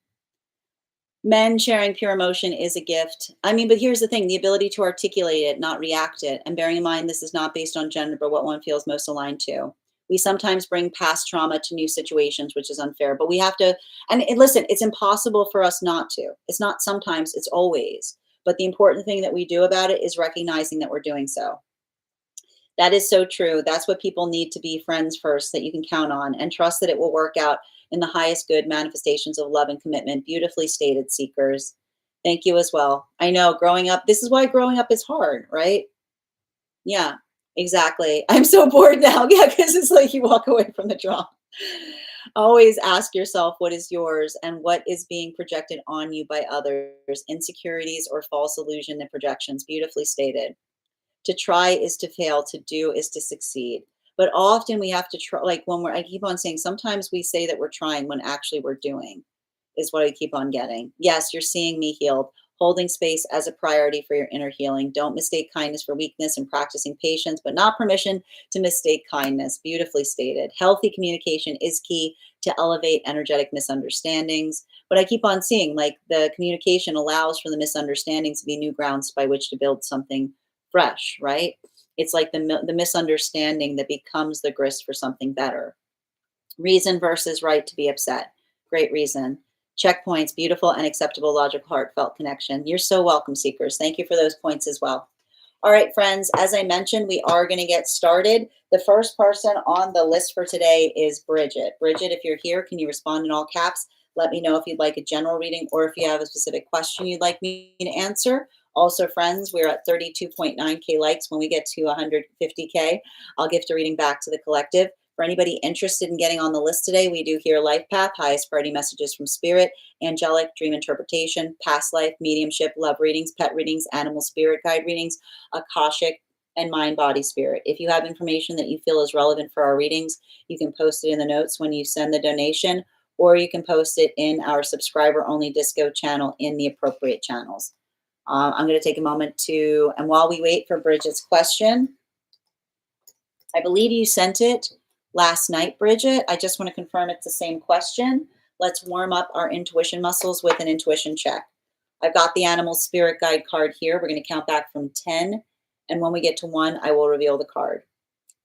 A: Men sharing pure emotion is a gift. I mean, but here's the thing, the ability to articulate it, not react it. And bearing in mind, this is not based on gender, but what one feels most aligned to. We sometimes bring past trauma to new situations, which is unfair, but we have to, and listen, it's impossible for us not to. It's not sometimes, it's always. But the important thing that we do about it is recognizing that we're doing so. That is so true. That's what people need to be friends first that you can count on and trust that it will work out in the highest good manifestations of love and commitment. Beautifully stated, seekers. Thank you as well. I know growing up, this is why growing up is hard, right? Yeah, exactly. I'm so bored now. Yeah, because it's like you walk away from the drama. Always ask yourself what is yours and what is being projected on you by others, insecurities or false illusion and projections. Beautifully stated. To try is to fail, to do is to succeed. But often we have to try, like when I keep on saying, sometimes we say that we're trying when actually we're doing, is what I keep on getting. Yes, you're seeing me healed. Holding space as a priority for your inner healing. Don't mistake kindness for weakness and practicing patience, but not permission to mistake kindness. Beautifully stated. Healthy communication is key to elevate energetic misunderstandings. But I keep on seeing, like, the communication allows for the misunderstandings to be new grounds by which to build something fresh, right? It's like the misunderstanding that becomes the grist for something better. Reason versus right to be upset. Great reason. Checkpoints, beautiful and acceptable, logical, heartfelt connection. You're so welcome, seekers. Thank you for those points as well. All right, friends, as I mentioned, we are going to get started. The first person on the list for today is Bridget. Bridget, if you're here, can you respond in all caps? Let me know if you'd like a general reading or if you have a specific question you'd like me to answer. Also, friends, we're at 32.9K likes. When we get to 150K, I'll gift a reading back to the collective. For anybody interested in getting on the list today, we do here Life Path, highest priority messages from spirit, angelic, dream interpretation, past life, mediumship, love readings, pet readings, animal spirit guide readings, Akashic, and mind, body, spirit. If you have information that you feel is relevant for our readings, you can post it in the notes when you send the donation, or you can post it in our subscriber only disco channel in the appropriate channels. I'm going to take a moment and while we wait for Bridget's question, I believe you sent it last night, Bridget. I just want to confirm it's the same question. Let's warm up our intuition muscles with an intuition check. I've got the animal spirit guide card here. We're going to count back from 10. And when we get to 1, I will reveal the card.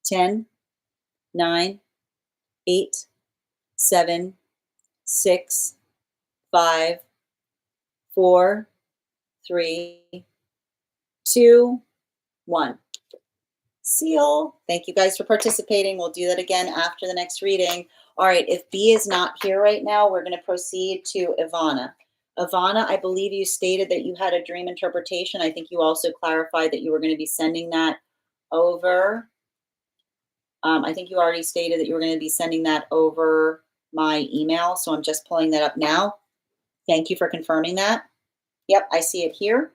A: 10, 9, 8, 7, 6, 5, 4, 3, 2, 1. Seal. Thank you guys for participating. We'll do that again after the next reading. All right, if B is not here right now, we're going to proceed to Ivana. Ivana, I believe you stated that you had a dream interpretation. I think you also clarified that you were going to be sending that over. I think you already stated that you were going to be sending that over my email, so I'm just pulling that up now. Thank you for confirming that. Yep, I see it here.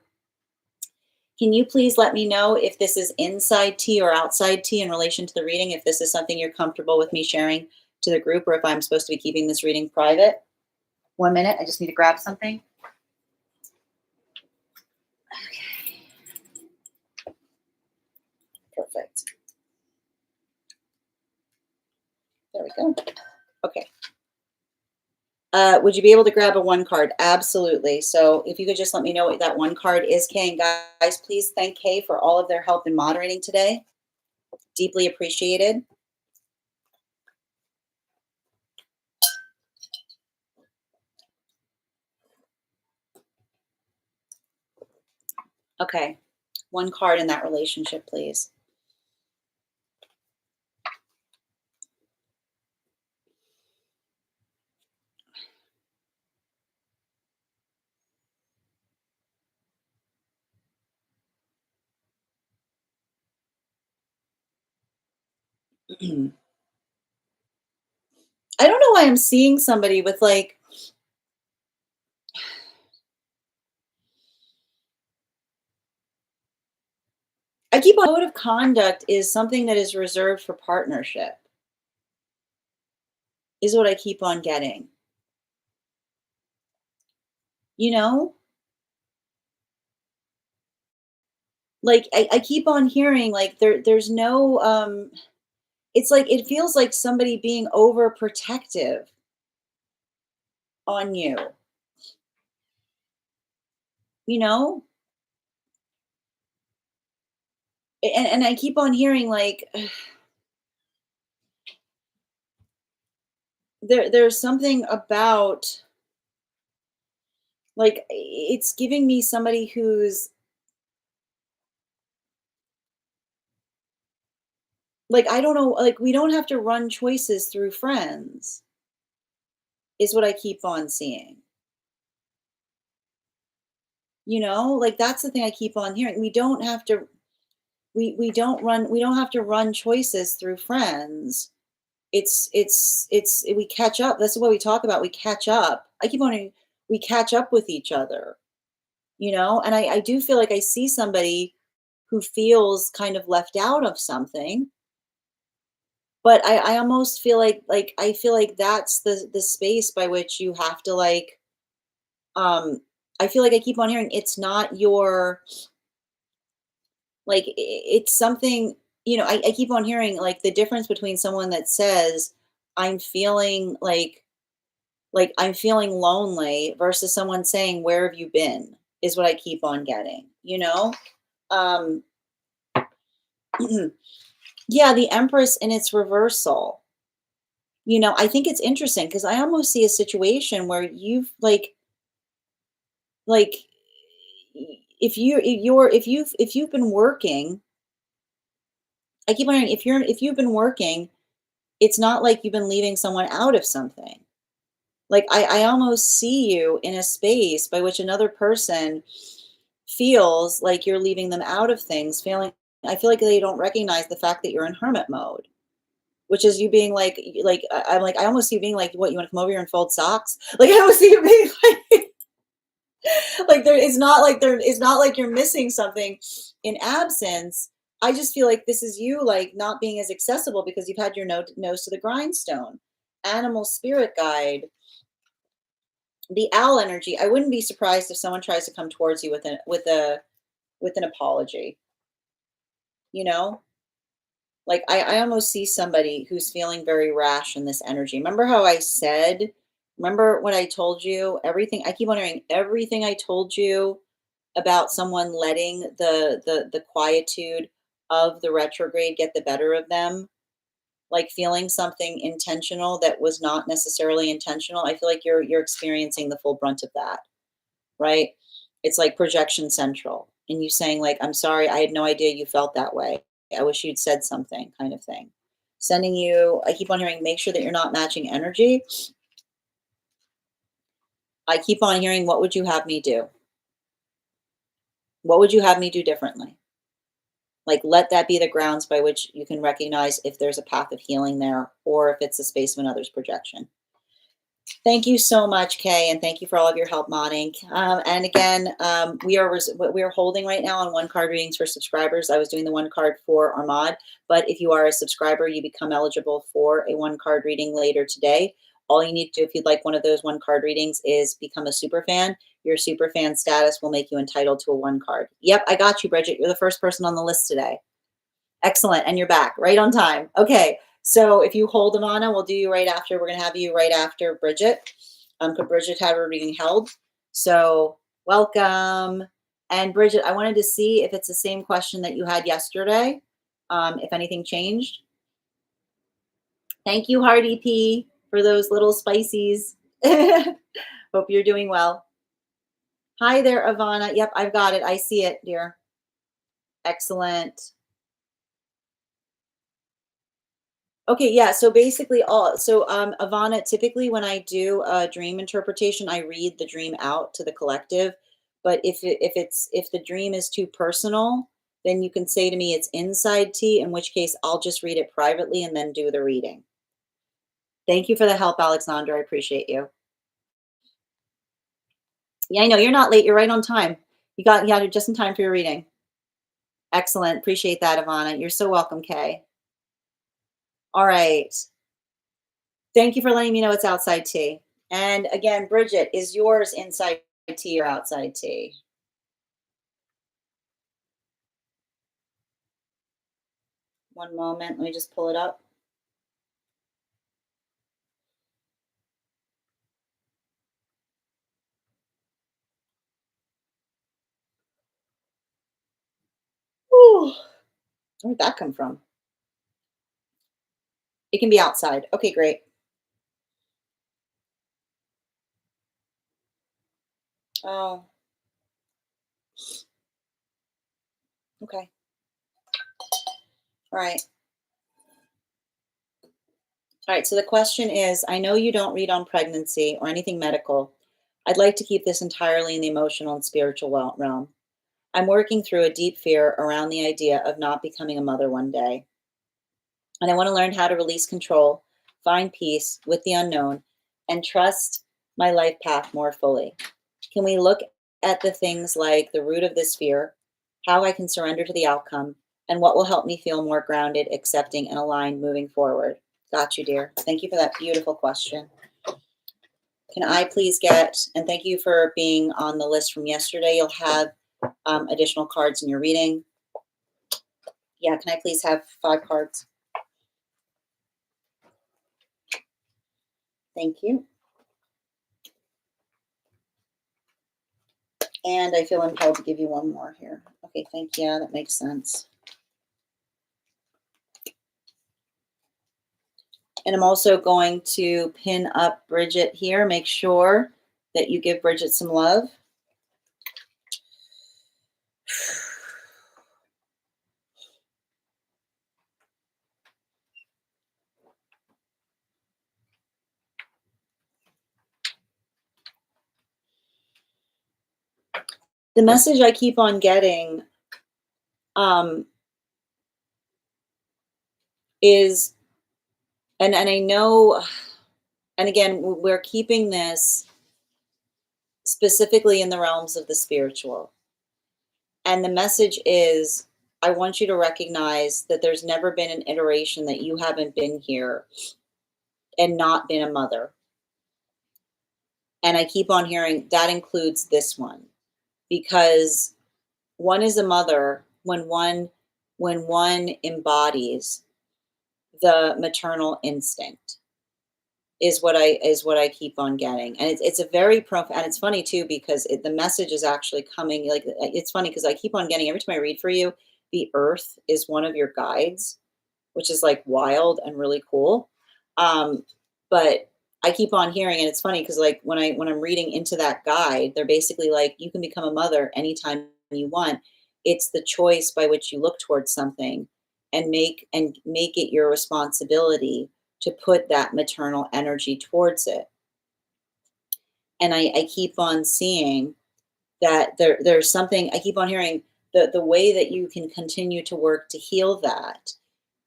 A: Can you please let me know if this is inside tea or outside tea in relation to the reading, if this is something you're comfortable with me sharing to the group, or if I'm supposed to be keeping this reading private? 1 minute, I just need to grab something. Okay. Perfect. There we go. Okay. Would you be able to grab a 1 card? Absolutely. So if you could just let me know what that 1 card is, Kay. And guys, please thank Kay for all of their help in moderating today. Deeply appreciated. Okay. 1 card in that relationship, please. I don't know why I'm seeing somebody with, like, I keep on, code of conduct is something that is reserved for partnership, is what I keep on getting. You know? Like, I keep on hearing, like, there's no, it's like, it feels like somebody being overprotective on you, you know? And I keep on hearing, like, there's something about, like, it's giving me somebody who's, like, I don't know, like, we don't have to run choices through friends, is what I keep on seeing. You know, like, that's the thing I keep on hearing. We don't have to, we don't have to run choices through friends. We catch up. That's what we talk about. We catch up. I keep on hearing, we catch up with each other, you know? And I do feel like I see somebody who feels kind of left out of something, but I almost feel like I feel like that's the space by which you have to like, I feel like I keep on hearing it's not your, like, it's something, I keep on hearing like the difference between someone that says, I'm feeling like I'm feeling lonely versus someone saying, where have you been? Is what I keep on getting, you know? Um, yeah, the Empress in its reversal. I think it's interesting because I almost see a situation where you've like if you've been working, I keep wondering if you've been working, it's not like you've been leaving someone out of something. Like I almost see you in a space by which another person feels like you're leaving them out of things, feeling I feel like they don't recognize the fact that you're in hermit mode, which is you being I'm like I almost see you being like, what, you want to come over here and fold socks? Like I almost see you being like like it's not like you're missing something in absence. I just feel like this is you like not being as accessible because you've had your nose to the grindstone. Animal spirit guide, the owl energy. I wouldn't be surprised if someone tries to come towards you with an apology, you know? Like I almost see somebody who's feeling very rash in this energy. Remember how I said, remember when I told you everything? I keep wondering everything I told you about someone letting the quietude of the retrograde get the better of them, like feeling something intentional that was not necessarily intentional. I feel like you're experiencing the full brunt of that, right? It's like projection central, and you saying like, "I'm sorry, I had no idea you felt that way. I wish you'd said something," kind of thing. Sending you, I keep on hearing, make sure that you're not matching energy. I keep on hearing, what would you have me do? What would you have me do differently? Like, let that be the grounds by which you can recognize if there's a path of healing there or if it's the space of another's projection. Thank you so much, Kay, and thank you for all of your help modding. And again, we are holding right now on one card readings for subscribers. I was doing the one card for our mod, but if you are a subscriber, you become eligible for a one card reading later today. All you need to do if you'd like one of those one card readings is become a super fan. Your super fan status will make you entitled to a one card. Yep, I got you, Bridget. You're the first person on the list today. Excellent. And you're back right on time. Okay. So if you hold Amana, we'll do you right after. We're going to have you right after Bridget. Could Bridget have her reading held? So welcome. And Bridget, I wanted to see if it's the same question that you had yesterday, if anything changed. Thank you, Hardy P, for those little spices. Hope you're doing well. Hi there, Ivana. Yep, I've got it. I see it, dear. Excellent. Okay, yeah. So basically, Ivana, typically when I do a dream interpretation, I read the dream out to the collective. But if the dream is too personal, then you can say to me it's inside tea, in which case I'll just read it privately and then do the reading. Thank you for the help, Alexandra. I appreciate you. Yeah, I know you're not late. You're right on time. You're just in time for your reading. Excellent. Appreciate that, Ivana. You're so welcome, Kay. All right. Thank you for letting me know it's outside tea. And again, Bridget, is yours inside tea or outside tea? One moment. Let me just pull it up. Ooh, where'd that come from? It can be outside. Okay, great. Oh, okay. All right. All right. So the question is, I know you don't read on pregnancy or anything medical. I'd like to keep this entirely in the emotional and spiritual realm. I'm working through a deep fear around the idea of not becoming a mother one day. And I want to learn how to release control, find peace with the unknown, and trust my life path more fully. Can we look at the things like the root of this fear, how I can surrender to the outcome, And what will help me feel more grounded, accepting, and aligned moving forward? Got you, dear. Thank you for that beautiful question. Can I please get, and thank you for being on the list from yesterday. You'll have additional cards in your reading. Yeah, can I please have 5 cards? Thank you. And I feel impelled to give you one more here. Okay, thank you. Yeah, that makes sense. And I'm also going to pin up Bridget here. Make sure that you give Bridget some love. The message I keep on getting is, and I know, and again, we're keeping this specifically in the realms of the spiritual. And the message is, I want you to recognize that there's never been an iteration that you haven't been here and not been a mother. And I keep on hearing that includes this one, because one is a mother when one embodies the maternal instinct, is what I keep on getting. And it's a very profound, and it's funny too, because the message is actually coming, like, it's funny because I keep on getting, every time I read for you, the earth is one of your guides, which is like wild and really cool. But I keep on hearing, and it's funny because, like, when I'm reading into that guide, they're basically like, you can become a mother anytime you want. It's the choice by which you look towards something and make it your responsibility to put that maternal energy towards it. And I keep on seeing that there's something, I keep on hearing, the way that you can continue to work to heal that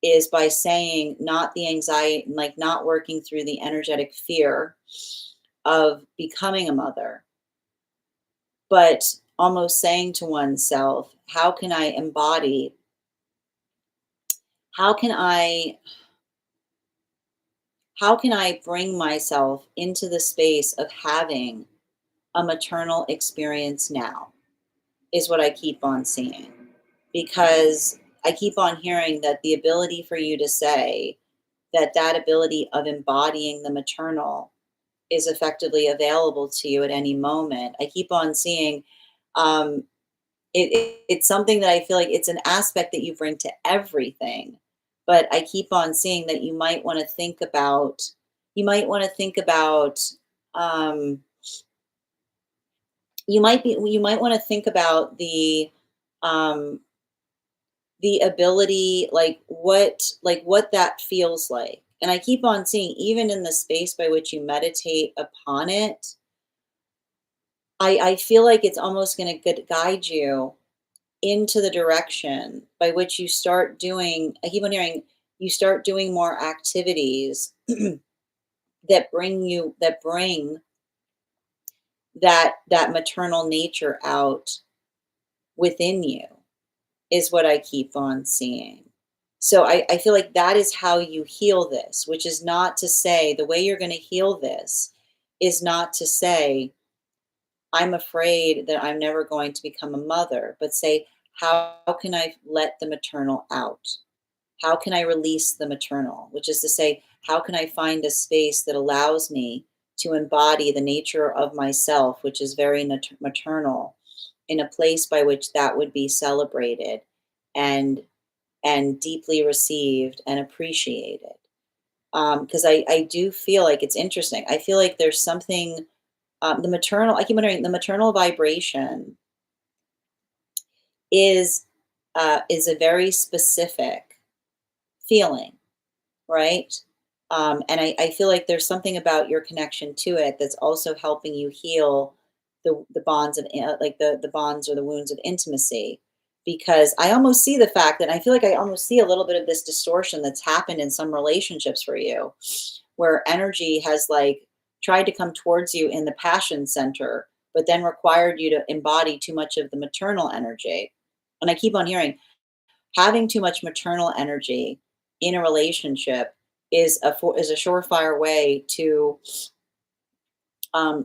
A: is by saying, not the anxiety, like not working through the energetic fear of becoming a mother, but almost saying to oneself, how can I embody, how can I how can I bring myself into the space of having a maternal experience now, is what I keep on seeing. Because I keep on hearing that the ability for you to say that that ability of embodying the maternal is effectively available to you at any moment. I keep on seeing, um, it's something that I feel like it's an aspect that you bring to everything. But I keep on seeing that you might want to think about, um, you might want to think about um, the ability, like what that feels like. And I keep on seeing, even in the space by which you meditate upon it, I feel like it's almost going to guide you into the direction by which you start doing, I keep on hearing, you start doing more activities that bring that maternal nature out within you, is what I keep on seeing. So I feel like that is how you heal this, which is not to say, the way you're going to heal this is not to say, I'm afraid that I'm never going to become a mother, but say, how can I let the maternal out? How can I release the maternal? Which is to say, how can I find a space that allows me to embody the nature of myself, which is very maternal, in a place by which that would be celebrated and deeply received and appreciated. Because I do feel like it's interesting. I feel like there's something, the maternal, I keep wondering, the maternal vibration is is a very specific feeling, right? And I feel like there's something about your connection to it that's also helping you heal the bonds of, like the bonds or the wounds of intimacy. Because I almost see the fact that, I feel like I almost see a little bit of this distortion that's happened in some relationships for you, where energy has, like, tried to come towards you in the passion center, but then required you to embody too much of the maternal energy. And I keep on hearing, Having too much maternal energy in a relationship is a surefire way to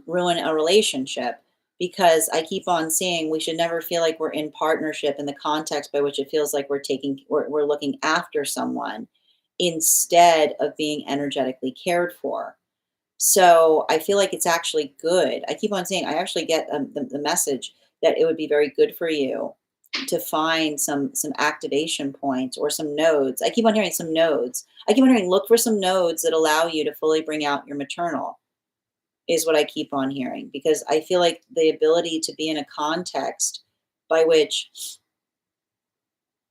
A: ruin a relationship, because I keep on seeing we should never feel like we're in partnership in the context by which it feels like we're looking after someone instead of being energetically cared for. So I feel like it's actually good. I keep on saying I actually get the message that it would be very good for you to find some activation points or some nodes. I keep on hearing some nodes. I keep on hearing look for some nodes that allow you to fully bring out your maternal, is what I keep on hearing, because I feel like the ability to be in a context by which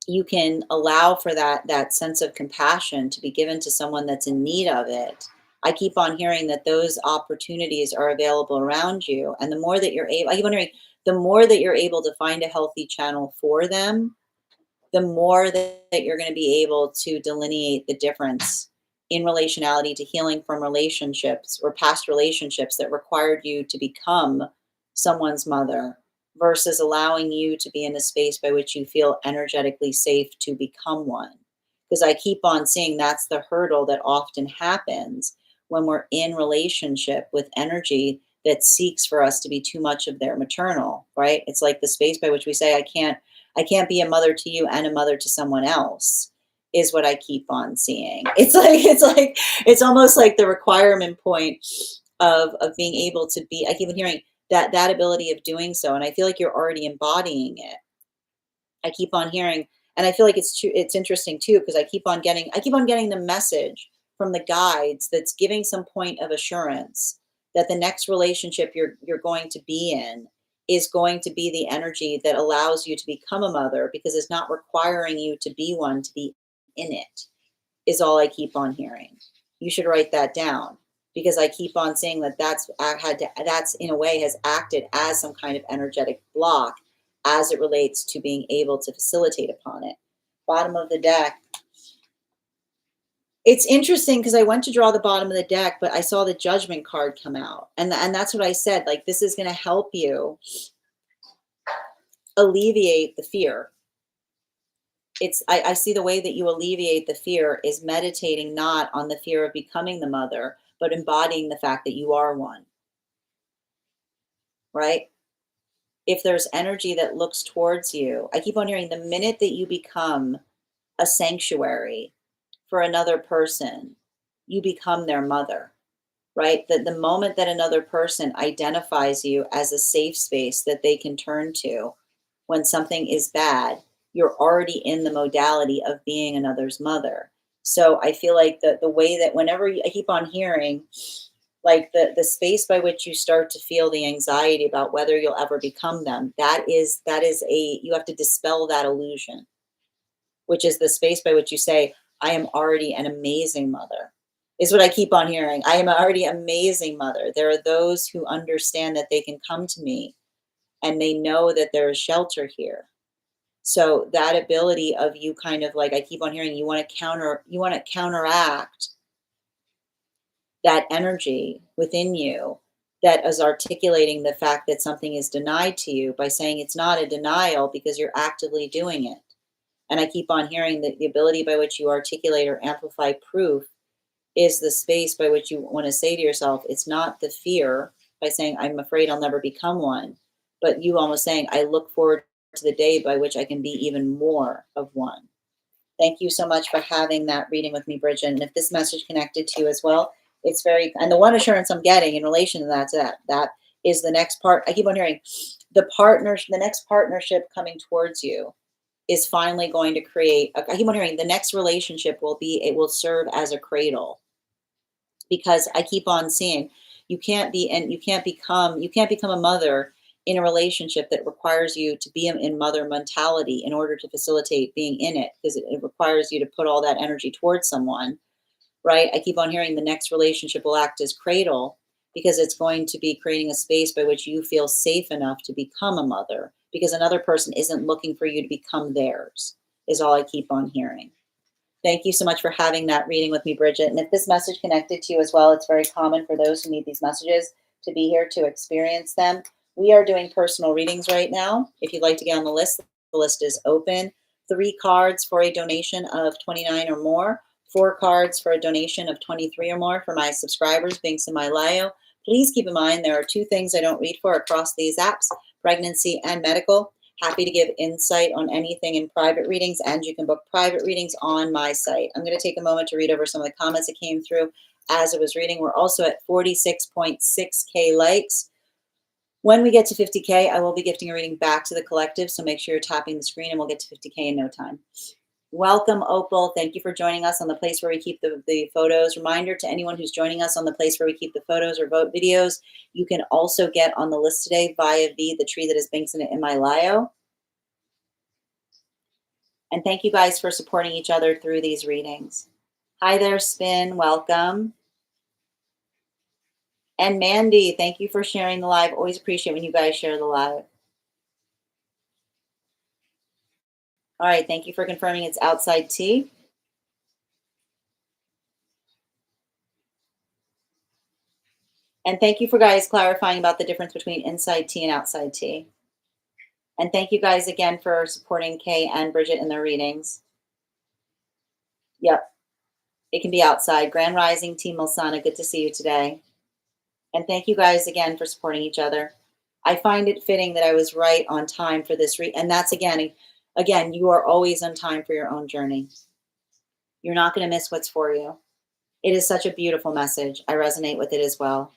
A: you can allow for that sense of compassion to be given to someone that's in need of it. I keep on hearing that those opportunities are available around you, and the more that you're able, I keep on hearing, the more that you're able to find a healthy channel for them, the more that you're going to be able to delineate the difference in relationality to healing from relationships or past relationships that required you to become someone's mother versus allowing you to be in a space by which you feel energetically safe to become one. Because I keep on seeing that's the hurdle that often happens when we're in relationship with energy that seeks for us to be too much of their maternal, right? It's like the space by which we say, I can't be a mother to you and a mother to someone else, is what I keep on seeing. It's almost like the requirement point of being able to be. I keep on hearing that ability of doing so, and I feel like you're already embodying it. I keep on hearing, and I feel like it's true. It's interesting too because I keep on getting the message from the guides that's giving some point of assurance that the next relationship you're going to be in is going to be the energy that allows you to become a mother because it's not requiring you to be one to be in it, is all I keep on hearing. You should write that down because I keep on saying that that's in a way has acted as some kind of energetic block as it relates to being able to facilitate upon it. Bottom of the deck. It's interesting because I went to draw the bottom of the deck, but I saw the judgment card come out. And that's what I said. Like, this is going to help you alleviate the fear. I see the way that you alleviate the fear is meditating not on the fear of becoming the mother, but embodying the fact that you are one, right? If there's energy that looks towards you, I keep on hearing the minute that you become a sanctuary for another person, you become their mother, right? That the moment that another person identifies you as a safe space that they can turn to when something is bad, you're already in the modality of being another's mother. So I feel like the way that I keep on hearing, like the space by which you start to feel the anxiety about whether you'll ever become them, that is you have to dispel that illusion, which is the space by which you say, I am already an amazing mother, is what I keep on hearing. I am already an amazing mother. There are those who understand that they can come to me and they know that there is shelter here. So that ability of you kind of like, I keep on hearing you want to counteract that energy within you that is articulating the fact that something is denied to you by saying it's not a denial because you're actively doing it. And I keep on hearing that the ability by which you articulate or amplify proof is the space by which you want to say to yourself, it's not the fear by saying, I'm afraid I'll never become one, but you almost saying, I look forward to the day by which I can be even more of one. Thank you so much for having that reading with me, Bridget. And if this message connected to you as well, it's very, and the one assurance I'm getting in relation to that is the next part. I keep on hearing the next partnership coming towards you is finally going to create, I keep on hearing the next relationship it will serve as a cradle, because I keep on seeing you can't become a mother in a relationship that requires you to be in mother mentality in order to facilitate being in it, because it requires you to put all that energy towards someone, right? I keep on hearing the next relationship will act as cradle because it's going to be creating a space by which you feel safe enough to become a mother because another person isn't looking for you to become theirs, is all I keep on hearing. Thank you so much for having that reading with me, Bridget. And if this message connected to you as well, it's very common for those who need these messages to be here to experience them. We are doing personal readings right now. If you'd like to get on the list is open. 3 cards for a donation of 29 or more, 4 cards for a donation of 23 or more for my subscribers, Binks in my Lio. Please keep in mind there are 2 things I don't read for across these apps, pregnancy and medical. Happy to give insight on anything in private readings, and you can book private readings on my site. I'm going to take a moment to read over some of the comments that came through as I was reading. We're also at 46.6K likes. When we get to 50K, I will be gifting a reading back to the collective, so make sure you're tapping the screen and we'll get to 50K in no time. Welcome, Opal. Thank you for joining us on the place where we keep the photos. Reminder to anyone who's joining us on the place where we keep the photos or vote videos, you can also get on the list today via the tree that is Binks in my Lio. And thank you guys for supporting each other through these readings. Hi there, Spin. Welcome. And Mandy, thank you for sharing the live. Always appreciate when you guys share the live. All right, thank you for confirming it's outside tea. And thank you for guys clarifying about the difference between inside tea and outside tea. And thank you guys again for supporting Kay and Bridget in their readings. Yep, it can be outside. Grand Rising, Team Milsana, good to see you today. And thank you guys again for supporting each other. I find it fitting that I was right on time for this and that's again, you are always on time for your own journey. You're not going to miss what's for you. It is such a beautiful message. I resonate with it as well.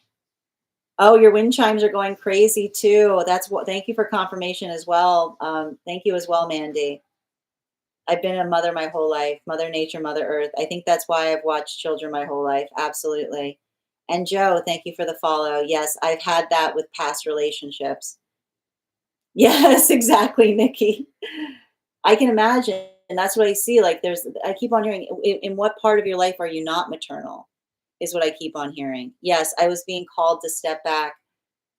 A: Oh, your wind chimes are going crazy too. That's what. Thank you for confirmation as well. Thank you as well, Mandy. I've been a mother my whole life, Mother Nature, Mother Earth. I think that's why I've watched children my whole life. Absolutely. And Joe, thank you for the follow. Yes, I've had that with past relationships. Yes, exactly, Nikki. I can imagine. And that's what I see. Like I keep on hearing, in what part of your life are you not maternal? Is what I keep on hearing. Yes, I was being called to step back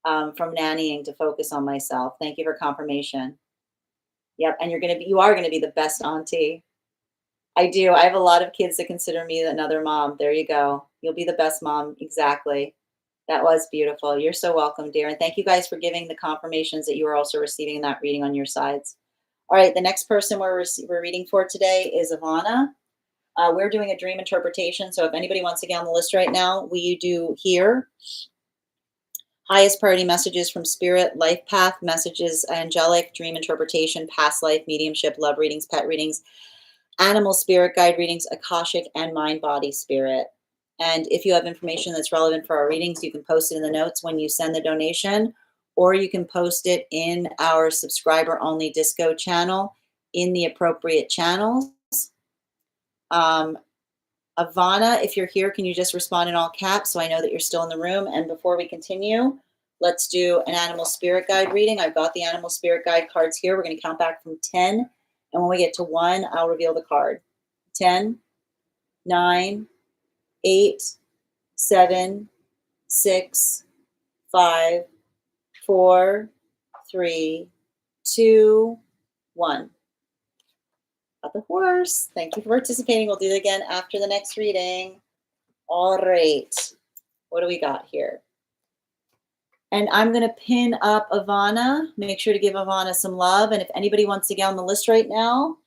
A: from nannying to focus on myself. Thank you for confirmation. Yep, and you are gonna be the best auntie. I do. I have a lot of kids that consider me another mom. There you go. You'll be the best mom. Exactly. That was beautiful. You're so welcome, dear. And thank you guys for giving the confirmations that you are also receiving in that reading on your sides. All right, the next person we're reading for today is Ivana. We're doing a dream interpretation. So if anybody wants to get on the list right now, we do here. Highest priority messages from spirit, life path, messages, angelic, dream interpretation, past life, mediumship, love readings, pet readings, animal spirit guide readings, Akashic, and mind body spirit. And if you have information that's relevant for our readings, you can post it in the notes when you send the donation, or you can post it in our subscriber only disco channel in the appropriate channels. Ivana, if you're here, can you just respond in all caps so I know that you're still in the room? And before we continue, let's do an animal spirit guide reading. I've got the animal spirit guide cards here. We're going to count back from 10. And when we get to 1, I'll reveal the card. 10, 9, 8, 7, 6, 5, 4, 3, 2, 1. Got the horse. Thank you for participating. We'll do it again after the next reading. All right. What do we got here? And I'm going to pin up Ivana. Make sure to give Ivana some love. And if anybody wants to get on the list right now,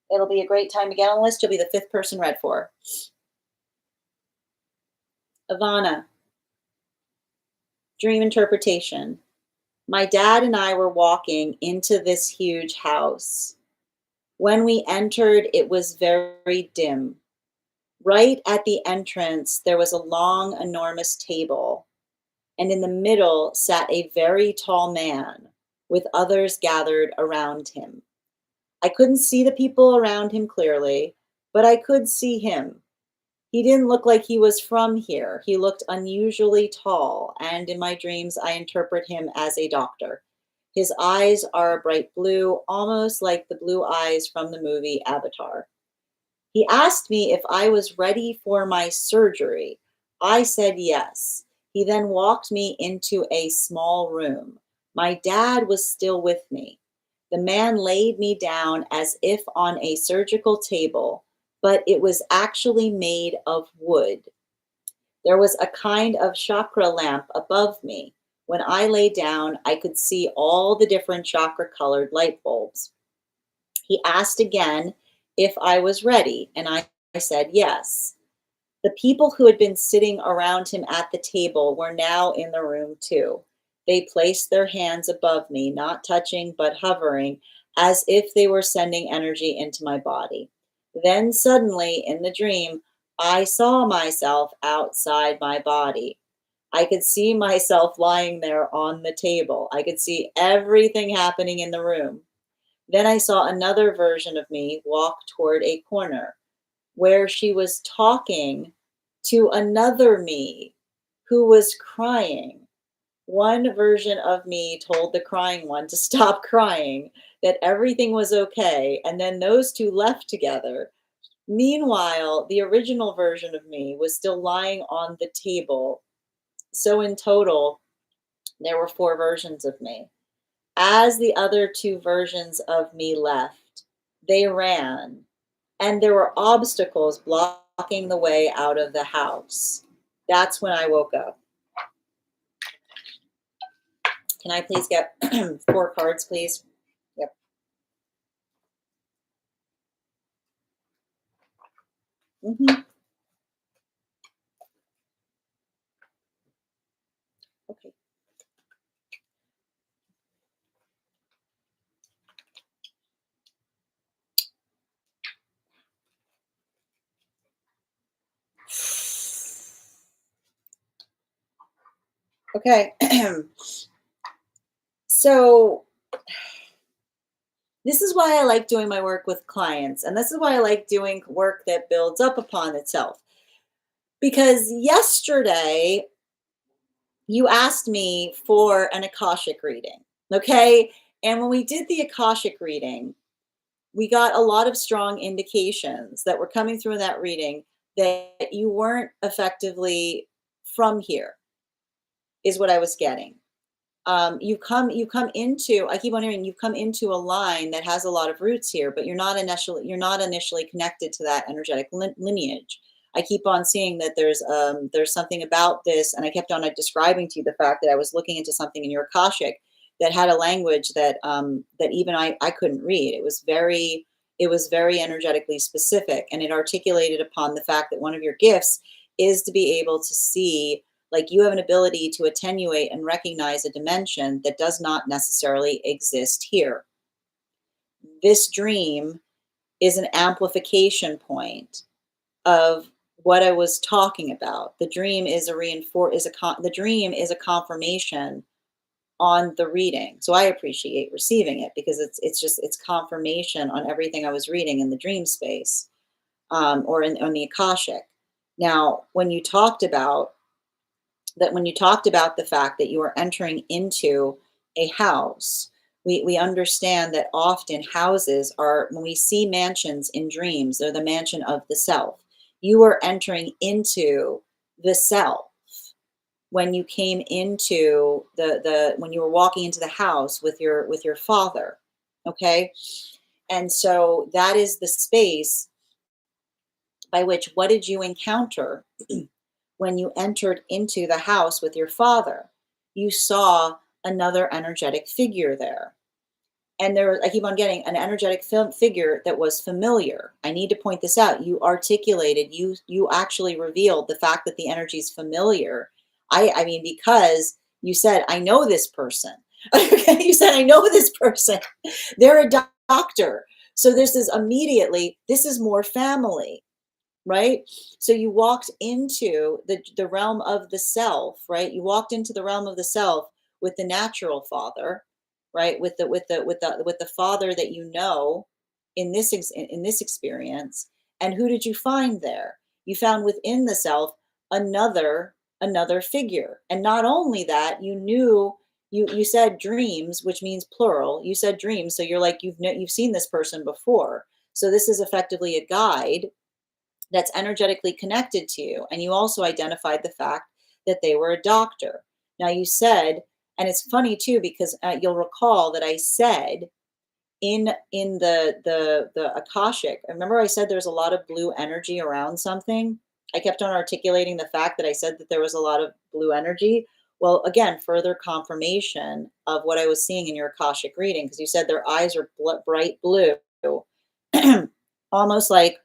A: it'll be a great time to get on the list. You'll be the 5th person read for. Ivana. Dream interpretation. My dad and I were walking into this huge house. When we entered, it was very dim. Right at the entrance, there was a long, enormous table, and in the middle sat a very tall man with others gathered around him. I couldn't see the people around him clearly, but I could see him. He didn't look like he was from here. He looked unusually tall, and in my dreams, I interpret him as a doctor. His eyes are a bright blue, almost like the blue eyes from the movie Avatar. He asked me if I was ready for my surgery. I said yes. He then walked me into a small room. My dad was still with me. The man laid me down as if on a surgical table, but it was actually made of wood. There was a kind of chakra lamp above me. When I lay down, I could see all the different chakra-colored light bulbs. He asked again if I was ready, and I said yes. The people who had been sitting around him at the table were now in the room too. They placed their hands above me, not touching but hovering, as if they were sending energy into my body. Then suddenly, in the dream, I saw myself outside my body. I could see myself lying there on the table. I could see everything happening in the room. Then I saw another version of me walk toward a corner where she was talking to another me who was crying. One version of me told the crying one to stop crying, that everything was okay, and then those two left together. Meanwhile, the original version of me was still lying on the table. So in total, there were four versions of me. As the other two versions of me left, they ran, and there were obstacles blocking the way out of the house. That's when I woke up. Can I please get four cards, please? Yep. Mm-hmm. Okay. Okay. So this is why I like doing my work with clients, and this is why I like doing work that builds up upon itself. Because yesterday you asked me for an Akashic reading, okay? And when we did the Akashic reading, we got a lot of strong indications that were coming through in that reading that you weren't effectively from here, is what I was getting. You come into, I keep on hearing, you've come into a line that has a lot of roots here, but you're not initially connected to that energetic lineage. I keep on seeing that there's something about this, and I kept on describing to you the fact that I was looking into something in your Akashic that had a language that even I couldn't read. It was very energetically specific, and it articulated upon the fact that one of your gifts is to be able to see, like, you have an ability to attenuate and recognize a dimension that does not necessarily exist here. This dream is an amplification point of what I was talking about. The dream is the dream is a confirmation on the reading. So I appreciate receiving it because it's confirmation on everything I was reading in the dream space, or on the Akashic. Now, when you talked about the fact that you are entering into a house, we understand that often houses are, when we see mansions in dreams, they're the mansion of the self. You are entering into the self when you came into the when you were walking into the house with your father. Okay. And so that is the space by which, what did you encounter when you entered into the house with your father? You saw another energetic figure there. And I keep on getting an energetic figure that was familiar. I need to point this out. You actually revealed the fact that the energy is familiar. I mean, because you said, I know this person. Okay, you said, I know this person. They're a doctor. So this is more family, right? So you walked into the realm of the self, right? You walked into the realm of the self with the natural father, right? With the father that you know in this experience. And who did you find there? You found within the self another figure. And not only that, you said dreams, which means plural. You said dreams, so you're like, you've seen this person before. So this is effectively a guide that's energetically connected to you. And you also identified the fact that they were a doctor. Now you said, and it's funny too, because you'll recall that I said in the Akashic, remember I said there's a lot of blue energy around something. I kept on articulating the fact that I said that there was a lot of blue energy. Well, again, further confirmation of what I was seeing in your Akashic reading, because you said their eyes are bright blue. almost like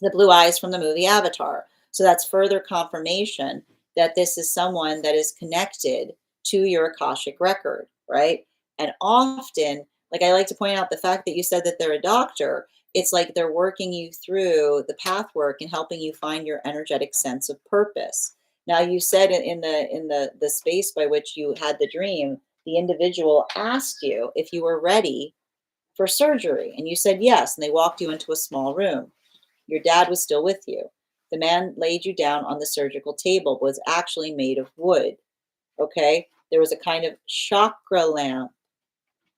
A: the blue eyes from the movie Avatar. So that's further confirmation that this is someone that is connected to your Akashic record, right? And often, like I like to point out the fact that you said that they're a doctor, it's like they're working you through the path work and helping you find your energetic sense of purpose. Now you said in the space by which you had the dream, the individual asked you if you were ready for surgery and you said yes, and they walked you into a small room. Your dad was still with you. The man laid you down on the surgical table, was actually made of wood. Okay. There was a kind of chakra lamp.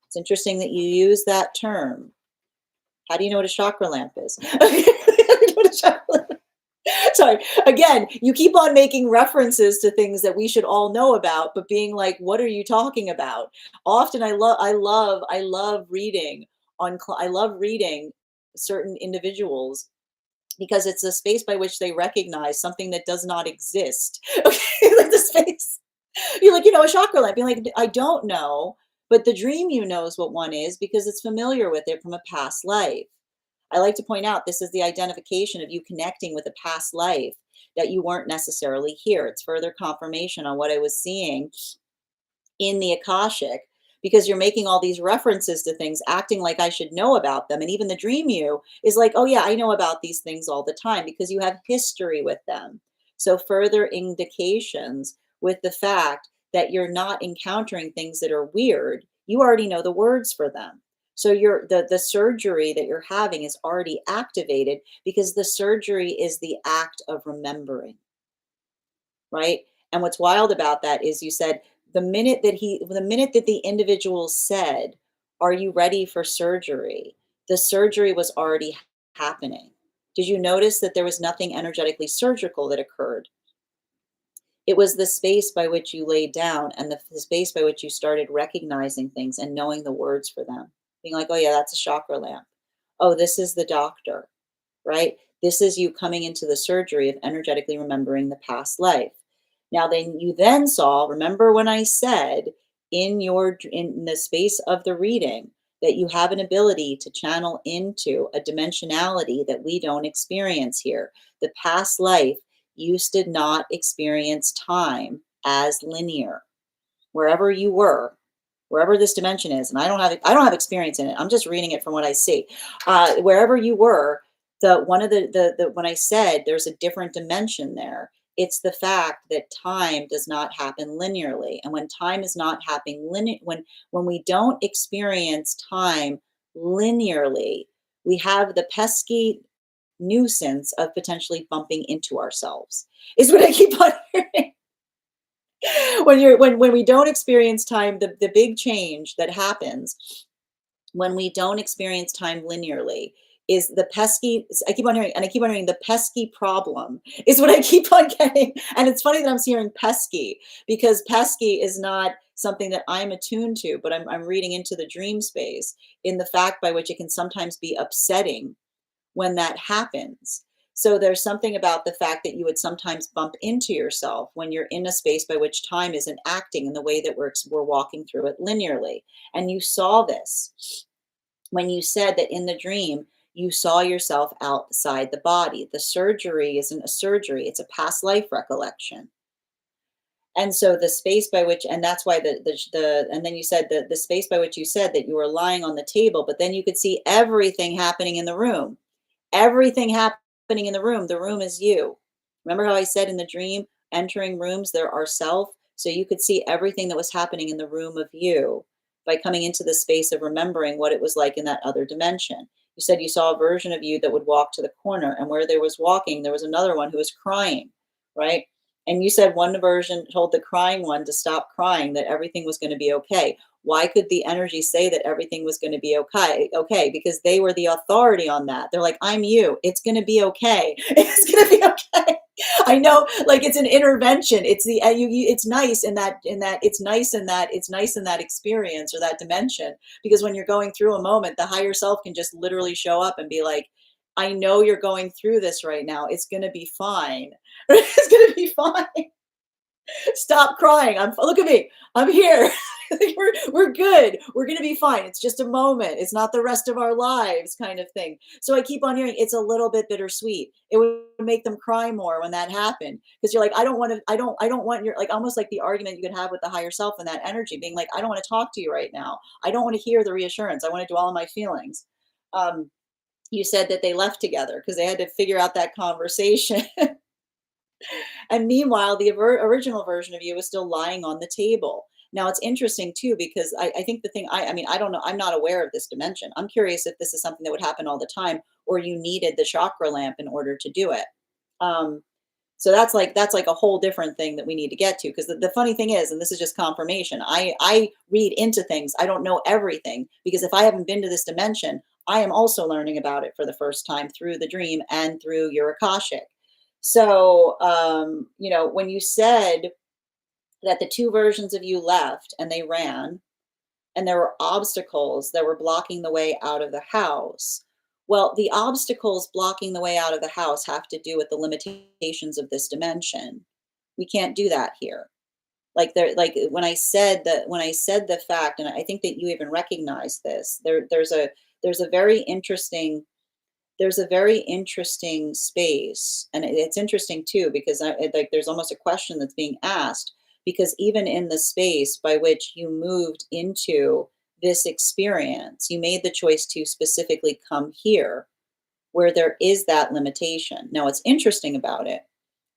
A: It's interesting that you use that term. How do you know what a chakra lamp is? Sorry. Again, you keep on making references to things that we should all know about, but being like, what are you talking about? Often I love reading I love reading certain individuals because it's a space by which they recognize something that does not exist. Okay, like the space. You're like, a chakra lamp. You're like, I don't know, but the dream knows what one is because it's familiar with it from a past life. I like to point out this is the identification of you connecting with a past life that you weren't necessarily here. It's further confirmation on what I was seeing in the Akashic because you're making all these references to things, acting like I should know about them. And even the dream you is like, oh, yeah, I know about these things all the time because you have history with them. So, further indications with the fact that you're not encountering things that are weird, you already know the words for them. So the surgery that you're having is already activated because the surgery is the act of remembering, right? And what's wild about that is you said the minute that the individual said, "Are you ready for surgery?" The surgery was already happening. Did you notice that there was nothing energetically surgical that occurred? It was the space by which you laid down and the space by which you started recognizing things and knowing the words for them. Being like, "Oh yeah, that's a chakra lamp. Oh, this is the doctor." Right? This is you coming into the surgery of energetically remembering the past life. Now, then you then saw, remember when I said in the space of the reading that you have an ability to channel into a dimensionality that we don't experience here. The past life used to not experience time as linear. Wherever you were, wherever this dimension is, and I don't have experience in it. I'm just reading it from what I see. Wherever you were, the one of the when I said there's a different dimension there, it's the fact that time does not happen linearly, and when time is not happening linear, when we don't experience time linearly, we have the pesky nuisance of potentially bumping into ourselves. Is what I keep on hearing. When we don't experience time, the big change that happens when we don't experience time linearly is the pesky. I keep on hearing, and I keep on hearing the pesky problem is what I keep on getting. And it's funny that I'm hearing pesky because pesky is not something that I'm attuned to, but I'm reading into the dream space in the fact by which it can sometimes be upsetting when that happens. So there's something about the fact that you would sometimes bump into yourself when you're in a space by which time isn't acting in the way that we're walking through it linearly. And you saw this when you said that in the dream you saw yourself outside the body. The surgery isn't a surgery, it's a past life recollection. And so the space by which, and that's why and then you said the space by which you said that you were lying on the table, but then you could see everything happening in the room. Everything happening in the room. The room is you. Remember how I said in the dream, entering rooms, there are self. So you could see everything that was happening in the room of you by coming into the space of remembering what it was like in that other dimension. You said you saw a version of you that would walk to the corner, and where there was walking, there was another one who was crying, right? And you said one version told the crying one to stop crying, that everything was going to be okay. Why could the energy say that everything was going to be okay? Okay, because they were the authority on that. They're like, I'm you. It's going to be okay. It's going to be okay. I know, like it's an intervention. It's it's nice it's nice in that experience or that dimension because when you're going through a moment, the higher self can just literally show up and be like, I know you're going through this right now. It's going to be fine. It's going to be fine. Stop crying. Look at me. I'm here. we're good. We're going to be fine. It's just a moment. It's not the rest of our lives kind of thing. So I keep on hearing it's a little bit bittersweet. It would make them cry more when that happened because you're like, I don't want to, I don't want your, like almost like the argument you could have with the higher self and that energy being like, I don't want to talk to you right now. I don't want to hear the reassurance. I want to dwell on my feelings. Um, you said that they left together because they had to figure out that conversation. And meanwhile, the original version of you is still lying on the table. Now it's interesting too, because I think the thing, I mean, I don't know, I'm not aware of this dimension. I'm curious if this is something that would happen all the time, or you needed the chakra lamp in order to do it. Um, so that's like a whole different thing that we need to get to. Because the funny thing is, and this is just confirmation, I read into things. I don't know everything because if I haven't been to this dimension, I am also learning about it for the first time through the dream and through your Akashic. So, you know, when you said that the two versions of you left and they ran, and there were obstacles that were blocking the way out of the house. Well, the obstacles blocking the way out of the house have to do with the limitations of this dimension. We can't do that here. Like there, like when I said the fact, and I think that you even recognize this, there's a very interesting space, and it's interesting too because like there's almost a question that's being asked because even in the space by which you moved into this experience, you made the choice to specifically come here where there is that limitation. Now, what's interesting about it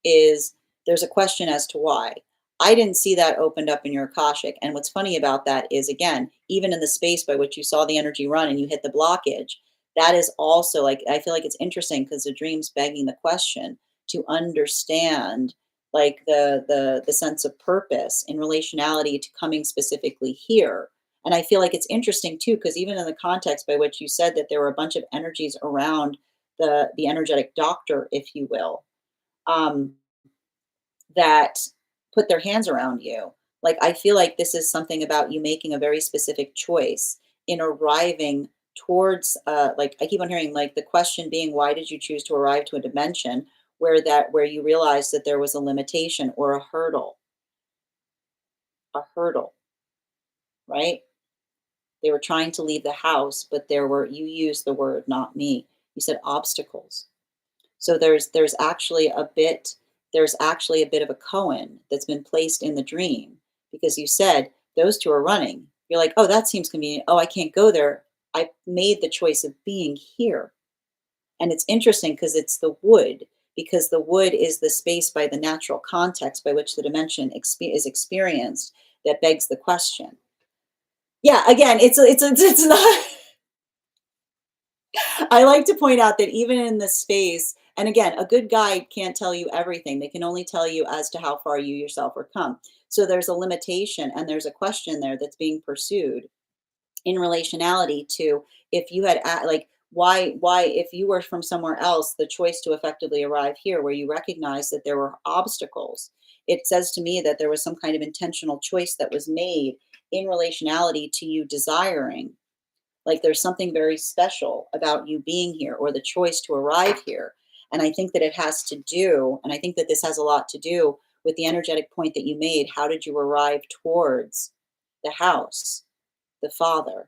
A: is there's a question as to why. I didn't see that opened up in your Akashic. And what's funny about that is, again, even in the space by which you saw the energy run and you hit the blockage, that is also like, I feel like it's interesting because the dream's begging the question to understand like the sense of purpose in relationality to coming specifically here. And I feel like it's interesting too, because even in the context by which you said that there were a bunch of energies around the energetic doctor, if you will, um, that put their hands around you. Like, I feel like this is something about you making a very specific choice in arriving towards, like, I keep on hearing, like, the question being, why did you choose to arrive to a dimension where you realized that there was a limitation or a hurdle, right? They were trying to leave the house, but you used the word, not me. You said obstacles. So there's actually a bit of a koan that's been placed in the dream because you said those two are running. You're like, oh, that seems convenient. Oh, I can't go there. I made the choice of being here. And it's interesting because it's the wood, because the wood is the space by the natural context by which the dimension is experienced that begs the question. Yeah, again, it's not. I like to point out that even in this space, and again, a good guide can't tell you everything. They can only tell you as to how far you yourself are come. So there's a limitation and there's a question there that's being pursued in relationality to if you had like why if you were from somewhere else, the choice to effectively arrive here where you recognize that there were obstacles. It says to me that there was some kind of intentional choice that was made in relationality to you desiring, like there's something very special about you being here or the choice to arrive here. And I think that it has to do, and I think that this has a lot to do with the energetic point that you made. How did you arrive towards the house, the father,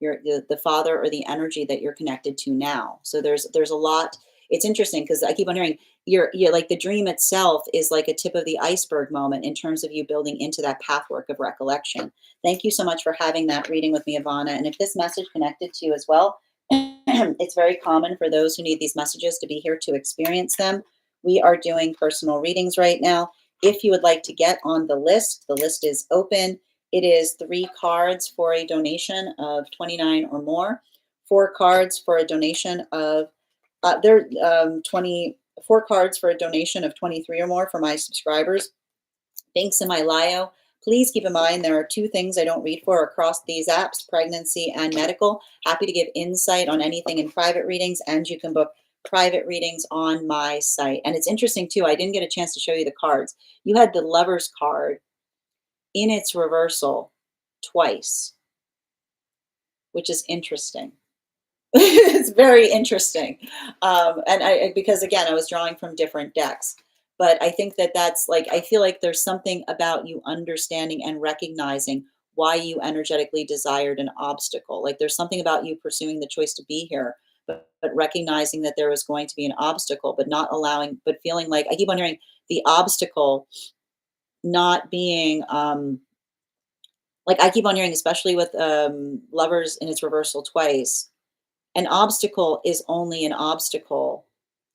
A: the father or the energy that you're connected to now? So there's a lot. It's interesting because I keep on hearing you're like the dream itself is like a tip of the iceberg moment in terms of you building into that pathwork of recollection. Thank you so much for having that reading with me, Ivana. And if this message connected to you as well, it's very common for those who need these messages to be here to experience them. We are doing personal readings right now. If you would like to get on the list is open. It is 3 cards for a donation of 29 or more, 4 cards for a donation of 24 cards for a donation of 23 or more for my subscribers. Links in my bio. Please keep in mind there are 2 things I don't read for across these apps, pregnancy and medical. Happy to give insight on anything in private readings, and you can book private readings on my site. And it's interesting too, I didn't get a chance to show you the cards. You had the Lover's card in its reversal twice, which is interesting. It's very interesting. And because again, I was drawing from different decks, but I think that that's like, I feel like there's something about you understanding and recognizing why you energetically desired an obstacle. Like there's something about you pursuing the choice to be here, but recognizing that there was going to be an obstacle, but not allowing, but feeling like I keep wondering the obstacle not being like I keep on hearing, especially with lovers in its reversal twice, an obstacle is only an obstacle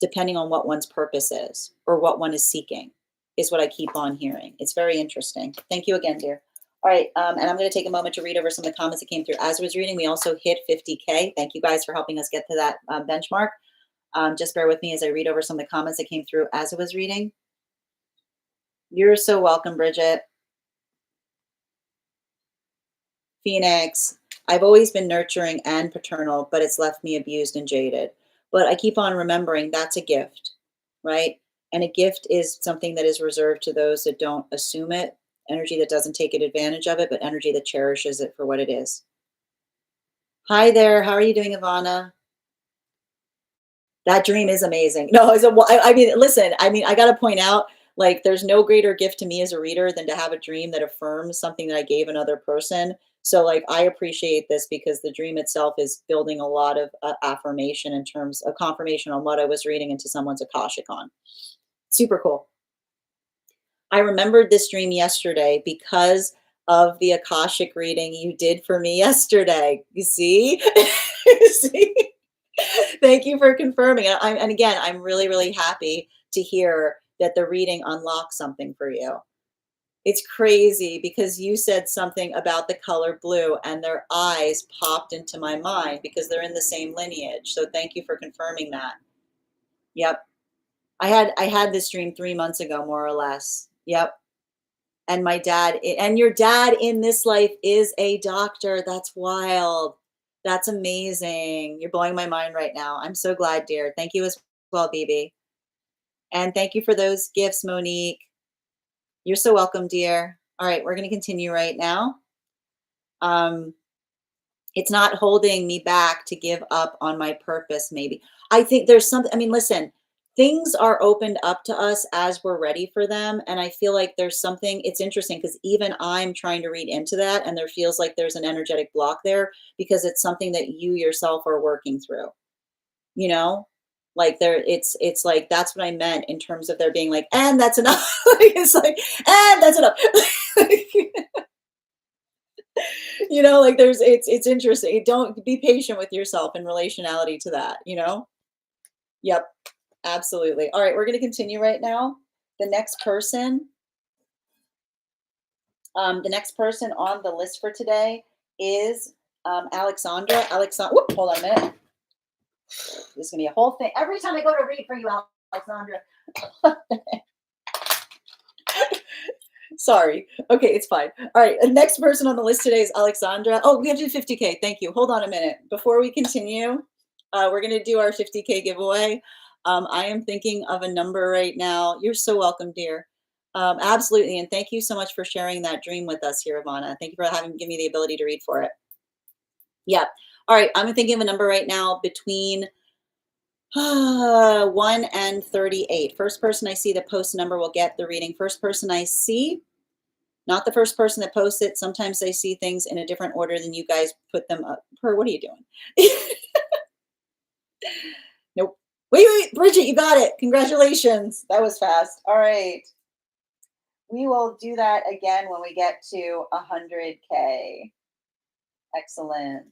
A: depending on what one's purpose is or what one is seeking, is what I keep on hearing. It's very interesting. Thank you again, dear. All right, and I'm going to take a moment to read over some of the comments that came through as I was reading. We also hit 50K. Thank you guys for helping us get to that benchmark. Just bear with me as I read over some of the comments that came through as I was reading. You're so welcome, Bridget. Phoenix, I've always been nurturing and paternal, but it's left me abused and jaded. But I keep on remembering that's a gift, right? And a gift is something that is reserved to those that don't assume it, energy that doesn't take advantage of it, but energy that cherishes it for what it is. Hi there. How are you doing, Ivana? That dream is amazing. No, I mean, listen, I mean, I got to point out, like, there's no greater gift to me as a reader than to have a dream that affirms something that I gave another person. So, like, I appreciate this because the dream itself is building a lot of affirmation in terms of confirmation on what I was reading into someone's Akashic on. Super cool. I remembered this dream yesterday because of the Akashic reading you did for me yesterday. You see? You see? Thank you for confirming. And again, I'm really, really happy to hear that the reading unlocks something for you. It's crazy because you said something about the color blue and their eyes popped into my mind because they're in the same lineage. So thank you for confirming that. Yep. I had this dream 3 months ago, more or less. Yep. And my dad, and your dad in this life is a doctor. That's wild. That's amazing. You're blowing my mind right now. I'm so glad, dear. Thank you as well, BB. And thank you for those gifts, Monique. You're so welcome, dear. All right, we're going to continue right now. It's not holding me back to give up on my purpose, maybe. I think there's something, I mean, listen, things are opened up to us as we're ready for them. And I feel like there's something, it's interesting because even I'm trying to read into that, and there feels like there's an energetic block there because it's something that you yourself are working through, you know? Like there, it's like that's what I meant in terms of there being like, and that's enough. Like, it's like, and that's enough. You know, like there's it's interesting. Don't be patient with yourself in relationality to that, you know? Yep, absolutely. All right, we're going to continue right now. The next person, the next person on the list for today is Alexandra. Whoop, hold on a minute. This is gonna be a whole thing. Every time I go to read for you, Alexandra. Sorry. Okay, it's fine. All right. The next person on the list today is Alexandra. Oh, we have to do 50K. Thank you. Hold on a minute. Before we continue, we're going to do our 50K giveaway. I am thinking of a number right now. You're so welcome, dear. Absolutely. And thank you so much for sharing that dream with us here, Ivana. Thank you for giving me the ability to read for it. Yeah. All right. I'm thinking of a number right now between 1 and 38. First person I see that posts a number will get the reading. First person I see, not the first person that posts it. Sometimes I see things in a different order than you guys put them up. Per, what are you doing? Nope. Wait, Bridget, you got it. Congratulations. That was fast. All right. We will do that again when we get to 100K. Excellent.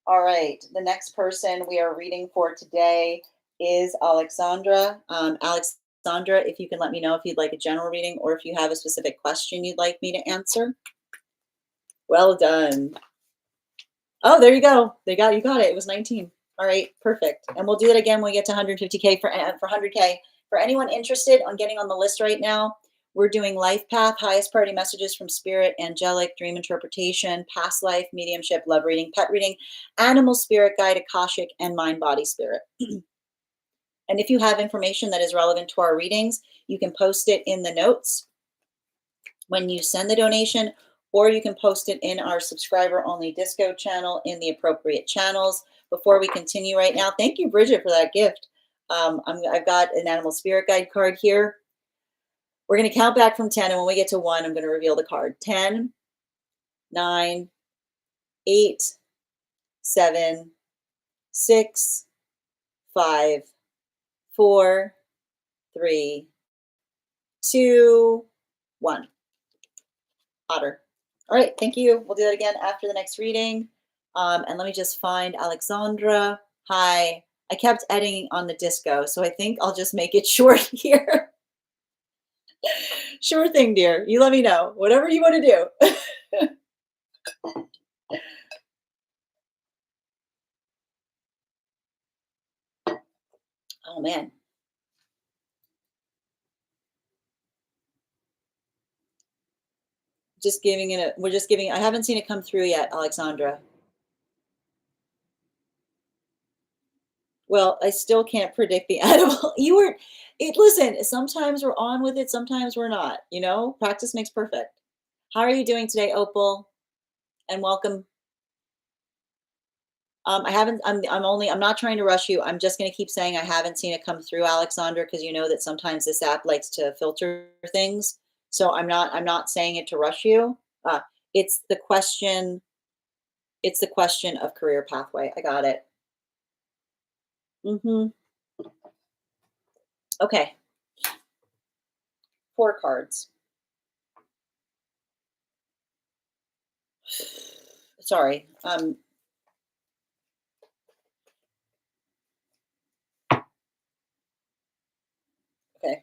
A: All right. The next person we are reading for today is Alexandra. Alexandra, if you can let me know if you'd like a general reading or if you have a specific question you'd like me to answer. Well done. Oh, there you go. You got it. It was 19. All right, perfect. And we'll do it again when we get to 150K for 100K. For anyone interested on getting on the list right now, we're doing life path, highest priority messages from spirit, angelic, dream interpretation, past life, mediumship, love reading, pet reading, animal spirit guide, Akashic, and mind body spirit. And if you have information that is relevant to our readings, you can post it in the notes when you send the donation, or you can post it in our subscriber only disco channel in the appropriate channels. Before we continue right now, thank you, Bridget, for that gift. I've got an animal spirit guide card here. We're going to count back from 10, and when we get to 1, I'm going to reveal the card. 10, 9, 8, 7, 6, 5, 4, 3, 2, 1. Otter. All right, thank you. We'll do that again after the next reading. And let me just find Alexandra. Hi. I kept editing on the disco, so I think I'll just make it short here. Sure thing, dear. You let me know. Whatever you want to do. Oh man. Just giving it a we're just giving I haven't seen it come through yet, Alexandra. Well, I still can't predict the edible. You were it listen, sometimes we're on with it, sometimes we're not, you know? Practice makes perfect. How are you doing today, Opal? And welcome. I haven't I'm not trying to rush you. I'm just gonna keep saying I haven't seen it come through, Alexandra, because you know that sometimes this app likes to filter things. So I'm not saying it to rush you. Uh, it's the question, it's the question of career pathway. I got it. Hmm. Okay, 4 cards. Sorry. Okay.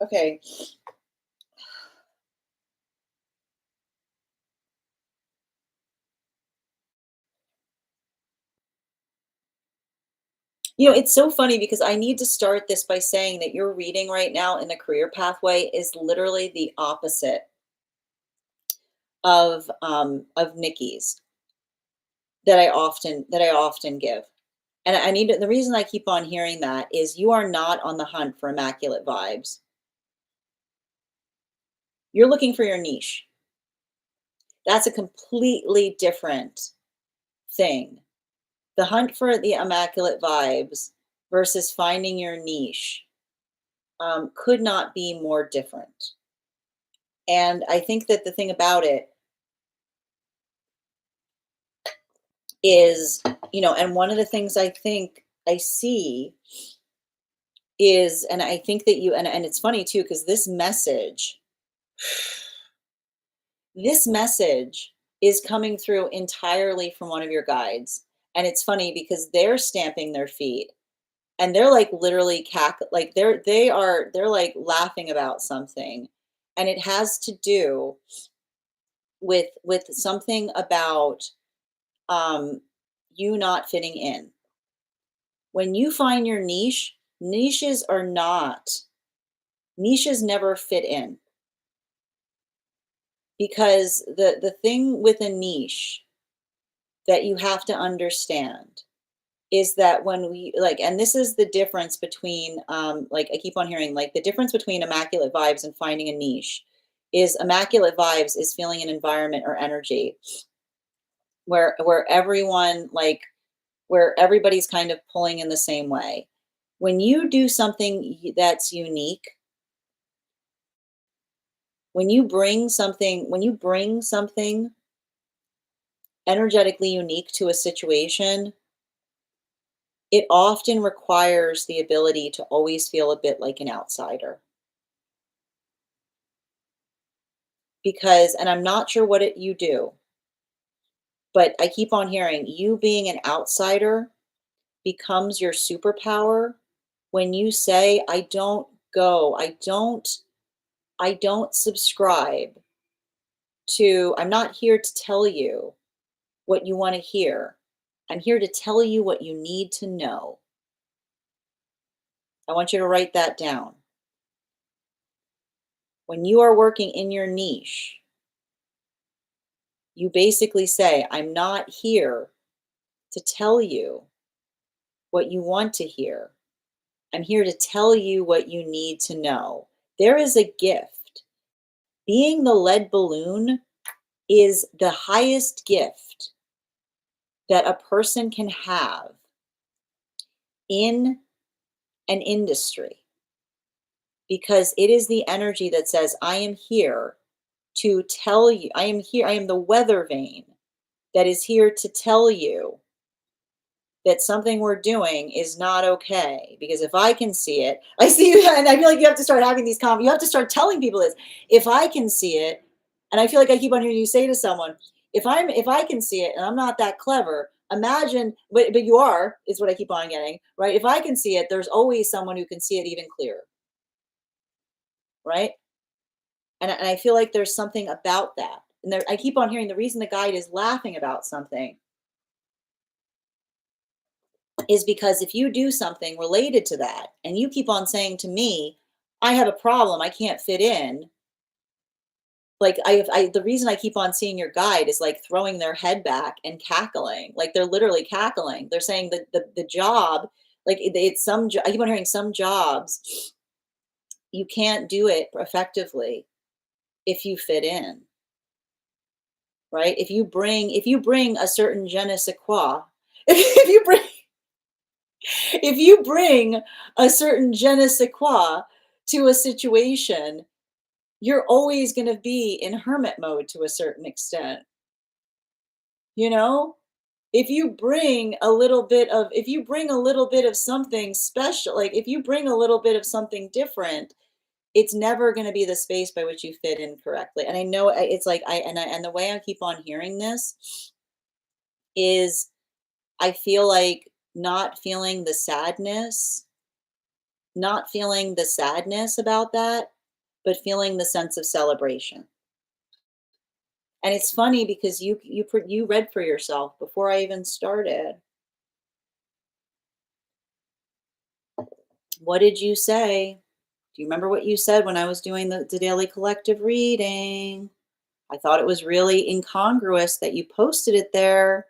A: Okay. You know, it's so funny because I need to start this by saying that your reading right now in the career pathway is literally the opposite of Nikki's that I often give. And I need to, the reason I keep on hearing that is you are not on the hunt for immaculate vibes. You're looking for your niche. That's a completely different thing. The hunt for the immaculate vibes versus finding your niche could not be more different. And I think that the thing about it is, and one of the things I think I see is, and I think that and it's funny too, because this message is coming through entirely from one of your guides. And it's funny because they're stamping their feet and they're like literally like they're like laughing about something. And it has to do with something about um you not fitting in. When you find your niche, niches never fit in, because the thing with a niche that you have to understand is that when we like, and this is the difference between like I keep on hearing, like the difference between immaculate vibes and finding a niche is immaculate vibes is feeling an environment or energy where everyone like where everybody's kind of pulling in the same way. When you do something that's unique, when you bring something energetically unique to a situation, it often requires the ability to always feel a bit like an outsider. Because, and I'm not sure what you do, but I keep on hearing you being an outsider becomes your superpower when you say, I don't subscribe to, I'm not here to tell you what you want to hear. I'm here to tell you what you need to know. I want you to write that down. When you are working in your niche, you basically say, I'm not here to tell you what you want to hear. I'm here to tell you what you need to know. There is a gift. Being the lead balloon is the highest gift that a person can have in an industry, because it is the energy that says, I am here to tell you, I am here, I am the weather vane that is here to tell you that something we're doing is not okay. Because if I can see it, I see you, and I feel like you have to start having these you have to start telling people this. If I can see it, and I feel like I keep on hearing you say to someone, if I can see it and I'm not that clever, imagine, but you are, is what I keep on getting, right? If I can see it, there's always someone who can see it even clearer, right? And I feel like there's something about that. And there, I keep on hearing the reason the guide is laughing about something is because if you do something related to that and you keep on saying to me, I have a problem, I can't fit in. Like the reason I keep on seeing your guide is like throwing their head back and cackling. Like they're literally cackling. They're saying that the job, like it's I keep on hearing some jobs, you can't do it effectively if you fit in, right? If you bring a certain je ne sais quoi, if you bring if you bring a certain je ne sais quoi to a situation, you're always going to be in hermit mode to a certain extent. You know, if you bring a little bit of something special, like if you bring a little bit of something different, it's never going to be the space by which you fit in correctly. And I know it's like and the way I keep on hearing this is I feel like not feeling the sadness about that, but feeling the sense of celebration. And it's funny because you read for yourself before I even started. What did you say? Do you remember what you said when I was doing the daily collective reading? I thought it was really incongruous that you posted it there.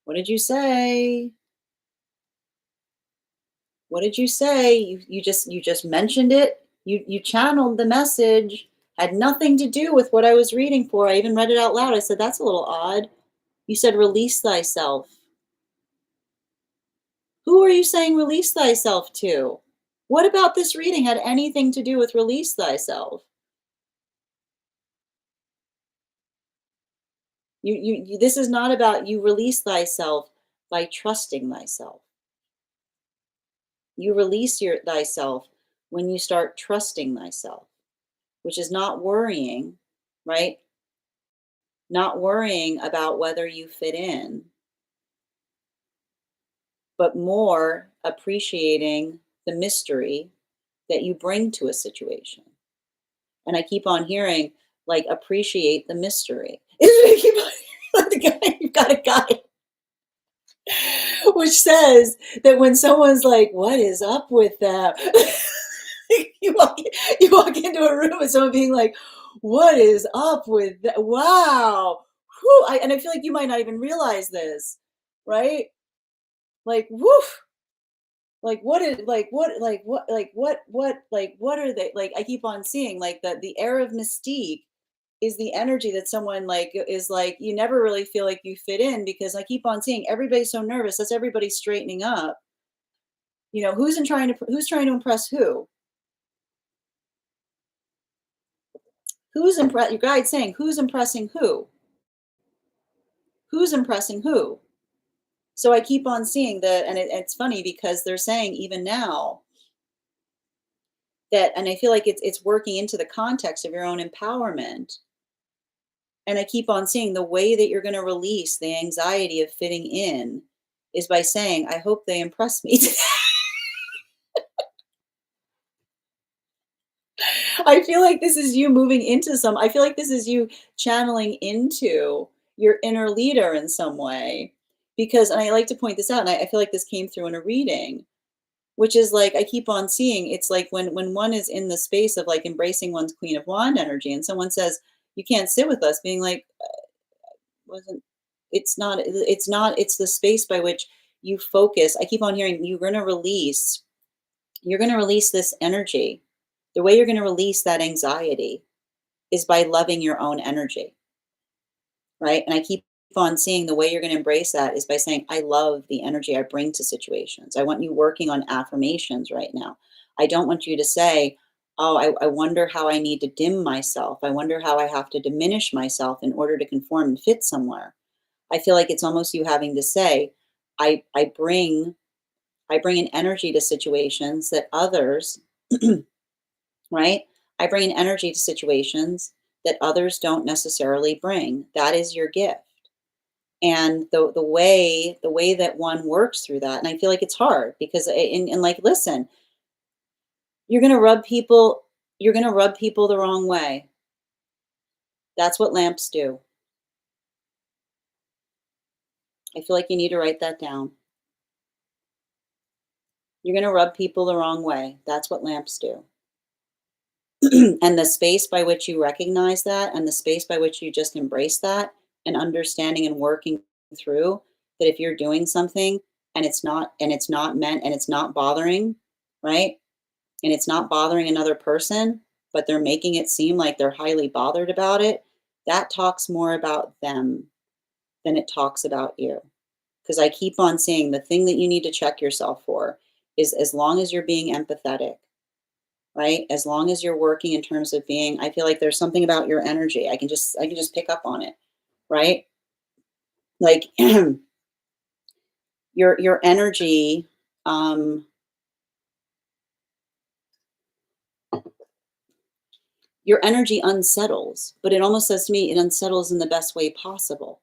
A: What did you say? What did you say? You just mentioned it. You channeled the message. Had nothing to do with what I was reading for. I even read it out loud. I said, that's a little odd. You said, release thyself. Who are you saying release thyself to? What about this reading had anything to do with release thyself? This is not about you release thyself by trusting thyself. You release thyself when you start trusting thyself, which is not worrying, right? Not worrying about whether you fit in, but more appreciating the mystery that you bring to a situation. And I keep on hearing, like, appreciate the mystery. I keep on like the guy, you've got a guy which says that when someone's like, what is up with that? you walk you walk into a room and someone being like, what is up with that? Wow. Whew. And I feel like you might not even realize this, right? Like, woof. Like what is like what are they like? I keep on seeing like the air of mystique is the energy that someone like is like you never really feel like you fit in, because I keep on seeing everybody's so nervous. That's everybody straightening up. You know, who's trying to impress who? Your guide's saying who's impressing who? Who's impressing who? So I keep on seeing that, and it's funny because they're saying even now that, and I feel like it's working into the context of your own empowerment. And I keep on seeing the way that you're going to release the anxiety of fitting in is by saying, I hope they impress me today. I feel like this is you moving into I feel like this is you channeling into your inner leader in some way. Because, and I like to point this out, and I feel like this came through in a reading, which is like, I keep on seeing, it's like when one is in the space of like embracing one's Queen of Wand energy, and someone says, you can't sit with us, being like, wasn't, it's not, it's the space by which you focus, I keep on hearing you're going to release this energy. The way you're going to release that anxiety is by loving your own energy, right? And I keep on seeing the way you're going to embrace that is by saying, I love the energy I bring to situations. I want you working on affirmations right now. I don't want you to say, oh, I wonder how I need to dim myself. I wonder how I have to diminish myself in order to conform and fit somewhere. I feel like it's almost you having to say, I bring an energy to situations that others, right? I bring an energy to situations that others don't necessarily bring. That is your gift. And the way that one works through that, and I feel like it's hard because and like listen, you're gonna rub people, you're gonna rub people the wrong way. That's what lamps do. I feel like you need to write that down. You're gonna rub people the wrong way. That's what lamps do. And the space by which you recognize that and the space by which you just embrace that and understanding and working through that if you're doing something and it's not meant and it's not bothering, right? And it's not bothering another person, but they're making it seem like they're highly bothered about it, that talks more about them than it talks about you. Because I keep on saying the thing that you need to check yourself for is as long as you're being empathetic, right? As long as you're working in terms of being, I feel like there's something about your energy. I can just pick up on it, right? Like your energy, um, your energy unsettles, but it almost says to me it unsettles in the best way possible,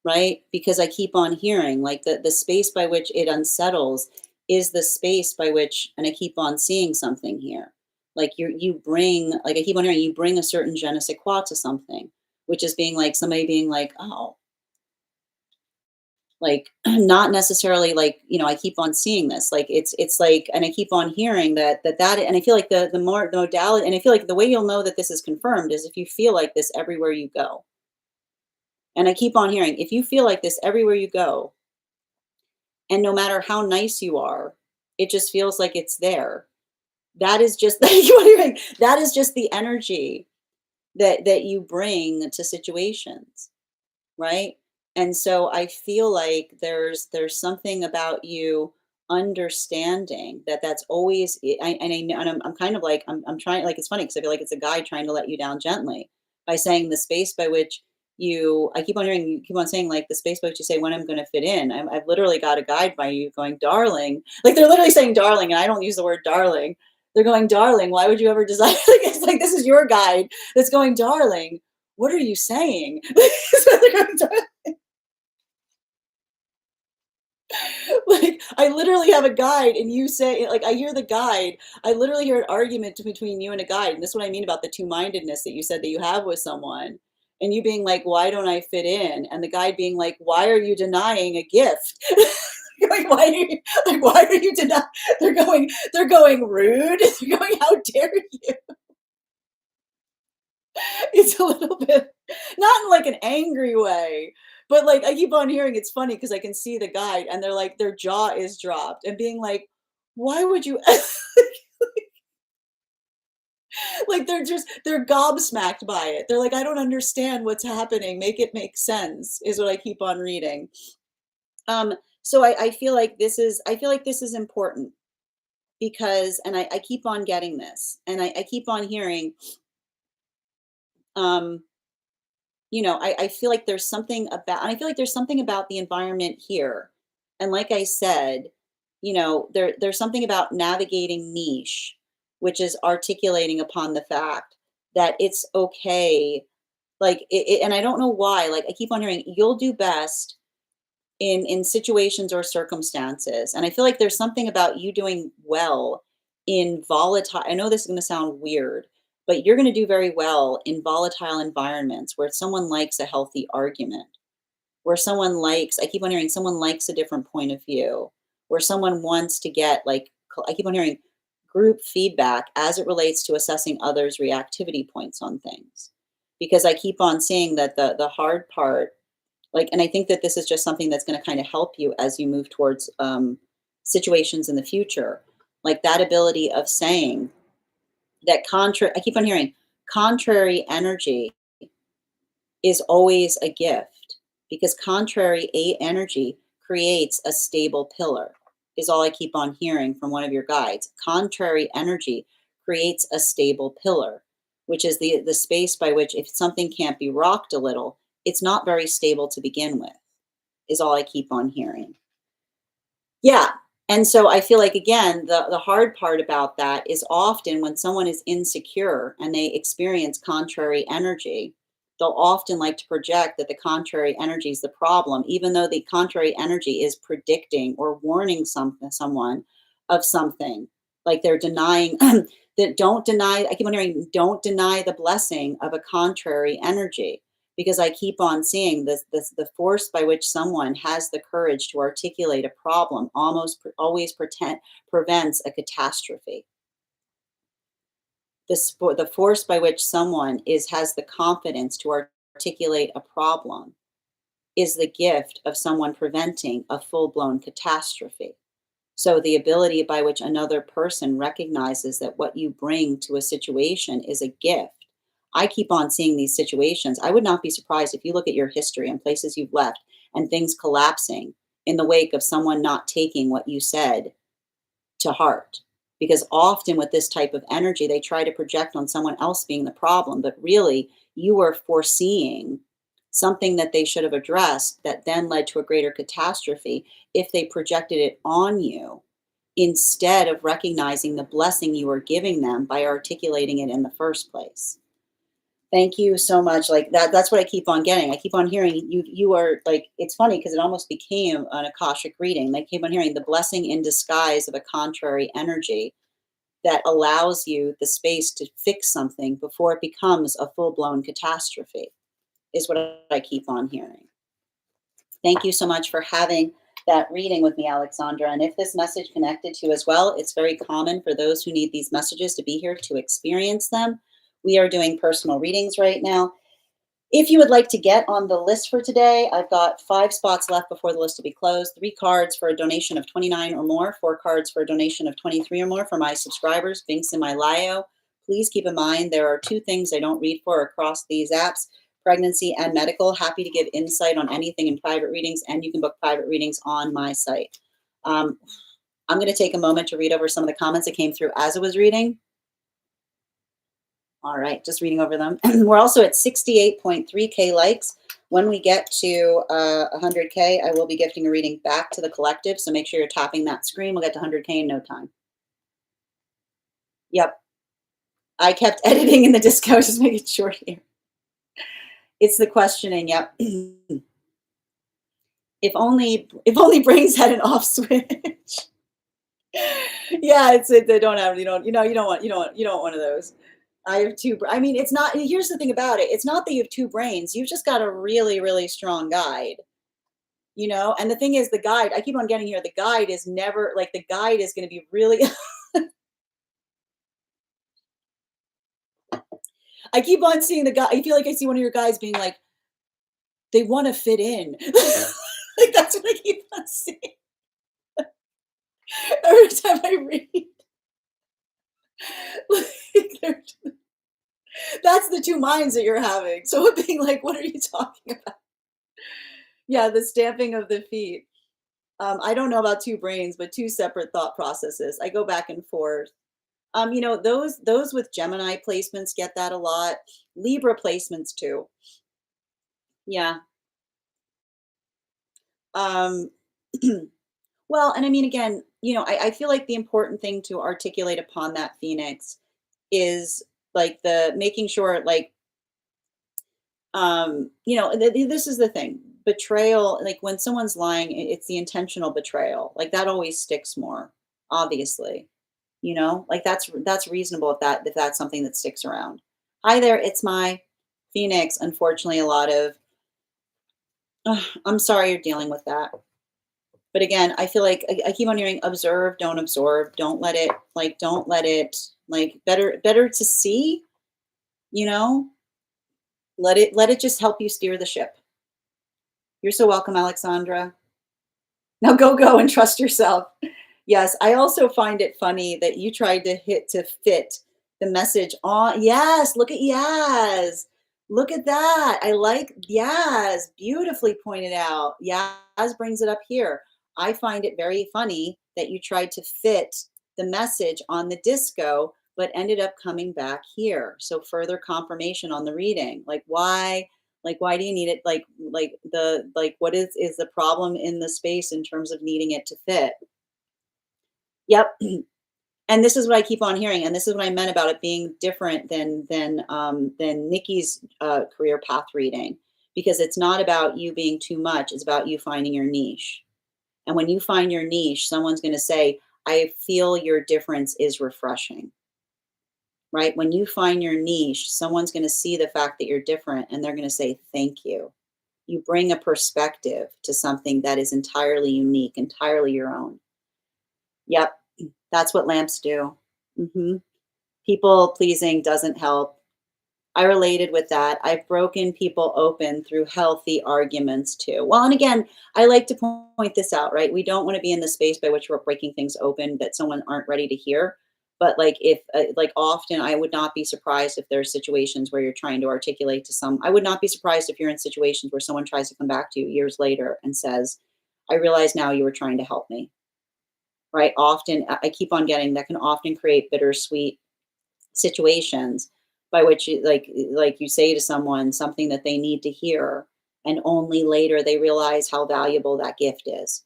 A: right? Because I keep on hearing like the space by which it unsettles is the space by which, and I keep on seeing something here. Like you bring, like I keep on hearing you bring a certain je ne sais quoi to something, which is being like somebody being like, oh, like not necessarily like, I keep on seeing this. Like it's like, and I keep on hearing that, and I feel like the more the modality, and I feel like the way you'll know that this is confirmed is if you feel like this everywhere you go. And I keep on hearing, if you feel like this everywhere you go, and no matter how nice you are, it just feels like it's there. That is just that is just the energy that you bring to situations, right? And so I feel like there's something about you understanding that that's always and I know, and I'm kind of like I'm trying, like it's funny because I feel like it's a guy trying to let you down gently by saying the space by which you, I keep on hearing you keep on saying like the space by which you say when I'm going to fit in. I've literally got a guide by you going, darling, like they're literally saying darling, and I don't use the word darling. They're going, darling, why would you ever desire? Like, it's like this is your guide that's going, darling, what are you saying? So they're going, like I literally have a guide and you say, like I hear the guide, I literally hear an argument between you and a guide, and this is what I mean about the two-mindedness that you said that you have with someone, and you being like, why don't I fit in, and the guide being like, why are you denying a gift? Like why are you denying? They're going rude. They're going, how dare you? It's a little bit, not in like an angry way, but like I keep on hearing, it's funny because I can see the guide and they're like their jaw is dropped and being like, why would you like they're gobsmacked by it. They're like, I don't understand what's happening. Make it make sense is what I keep on reading. Um, so I feel like this is important because, and I keep on getting this and I keep on hearing, um, I feel like there's something about, I feel like there's something about the environment here. And like I said, there's something about navigating niche, which is articulating upon the fact that it's okay. Like, and I don't know why, like I keep on hearing, you'll do best in situations or circumstances. And I feel like there's something about you doing well in volatile, I know this is going to sound weird, but you're going to do very well in volatile environments where someone likes a healthy argument, where someone likes, I keep on hearing someone likes a different point of view, where someone wants to get like, I keep on hearing group feedback as it relates to assessing others' reactivity points on things. Because I keep on seeing that the hard part Like, and I think that this is just something that's going to kind of help you as you move towards situations in the future. Like that ability of saying that contrary, I keep on hearing contrary energy is always a gift because contrary energy creates a stable pillar, is all I keep on hearing from one of your guides. Contrary energy creates a stable pillar, which is the space by which if something can't be rocked a little, it's not very stable to begin with, is all I keep on hearing. Yeah. And so I feel like again, the hard part about that is often when someone is insecure and they experience contrary energy, they'll often like to project that the contrary energy is the problem, even though the contrary energy is predicting or warning someone of something. Like they're denying that don't deny, I keep on hearing, don't deny the blessing of a contrary energy because I keep on seeing the force by which someone has the courage to articulate a problem almost always prevents a catastrophe. The force by which someone has the confidence to articulate a problem is the gift of someone preventing a full-blown catastrophe. So the ability by which another person recognizes that what you bring to a situation is a gift. I keep on seeing these situations. I would not be surprised if you look at your history and places you've left and things collapsing in the wake of someone not taking what you said to heart. Because often with this type of energy, they try to project on someone else being the problem, but really you were foreseeing something that they should have addressed that then led to a greater catastrophe if they projected it on you instead of recognizing the blessing you were giving them by articulating it in the first place. Thank you so much. Like that's what I keep on getting. I keep on hearing you are like, it's funny because it almost became an Akashic reading. I keep on hearing the blessing in disguise of a contrary energy that allows you the space to fix something before it becomes a full-blown catastrophe, is what I keep on hearing. Thank you so much for having that reading with me, Alexandra. And if this message connected to you as well, it's very common for those who need these messages to be here to experience them. We are doing personal readings right now. If you would like to get on the list for today, I've got 5 spots left before the list will be closed. 3 cards for a donation of $29 or more, 4 cards for a donation of $23 or more for my subscribers, links in my bio. Please keep in mind there are 2 things I don't read for across these apps, pregnancy and medical. Happy to give insight on anything in private readings, and you can book private readings on my site. I'm going to take a moment to read over some of the comments that came through as I was reading. All right, just reading over them. We're also at 68.3K likes. When we get to 100K, I will be gifting a reading back to the collective. So make sure you're tapping that screen. We'll get to 100K in no time. Yep. I kept editing in the disco, just make it short here. It's the questioning. Yep. if only brains had an off switch. Yeah, they don't have, you don't want one of those. I have 2. I mean, it's not. Here's the thing about it. It's not that you have 2 brains. You've just got a really, really strong guide. And the thing is, the guide. I keep on getting here. The guide is never like the guide is going to be really. I keep on seeing the guy. I feel like I see one of your guys being like, they want to fit in. Like that's what I keep on seeing every time I read. Like, that's the 2 minds that you're having. So it being like, what are you talking about? Yeah, the stamping of the feet. I don't know about 2 brains, but 2 separate thought processes. I go back and forth. Those with Gemini placements get that a lot. Libra placements too. Yeah. Um, well, and I mean, again, I feel like the important thing to articulate upon that Phoenix is like the making sure, like, this is the thing. Betrayal, like when someone's lying, it's the intentional betrayal. Like that always sticks more, obviously. Like that's reasonable if that's something that sticks around. Hi there, it's my Phoenix. Unfortunately, a lot of I'm sorry you're dealing with that. But again, I feel like I keep on hearing observe, don't absorb, don't let it better to see, you know, let it just help you steer the ship. You're so welcome, Alexandra. Now go and trust yourself. Yes, I also find it funny that you tried to fit the message on. Yes, look at Yaz. Look at that. I like Yaz. Beautifully pointed out. Yaz brings it up here. I find it very funny that you tried to fit the message on the disco, but ended up coming back here. So further confirmation on the reading. Like why do you need it? Like what is the problem in the space in terms of needing it to fit? Yep. And this is what I keep on hearing, and this is what I meant about it being different than Nikki's career path reading, because it's not about you being too much; it's about you finding your niche. And when you find your niche, someone's going to say, "I feel your difference is refreshing." Right? When you find your niche, someone's going to see the fact that you're different, and they're going to say, "Thank you." You bring a perspective to something that is entirely unique, entirely your own. Yep, that's what lamps do. hmm People pleasing doesn't help. I related with that. I've broken people open through healthy arguments too. Well, and again, I like to point this out, right? We don't want to be in the space by which we're breaking things open that someone aren't ready to hear. But like if like often I would not be surprised if there's situations where you're trying to articulate to some. I would not be surprised if you're in situations where someone tries to come back to you years later and says, "I realize now you were trying to help me." Right? Often I keep on getting that can often create bittersweet situations by which like you say to someone something that they need to hear, and only later they realize how valuable that gift is.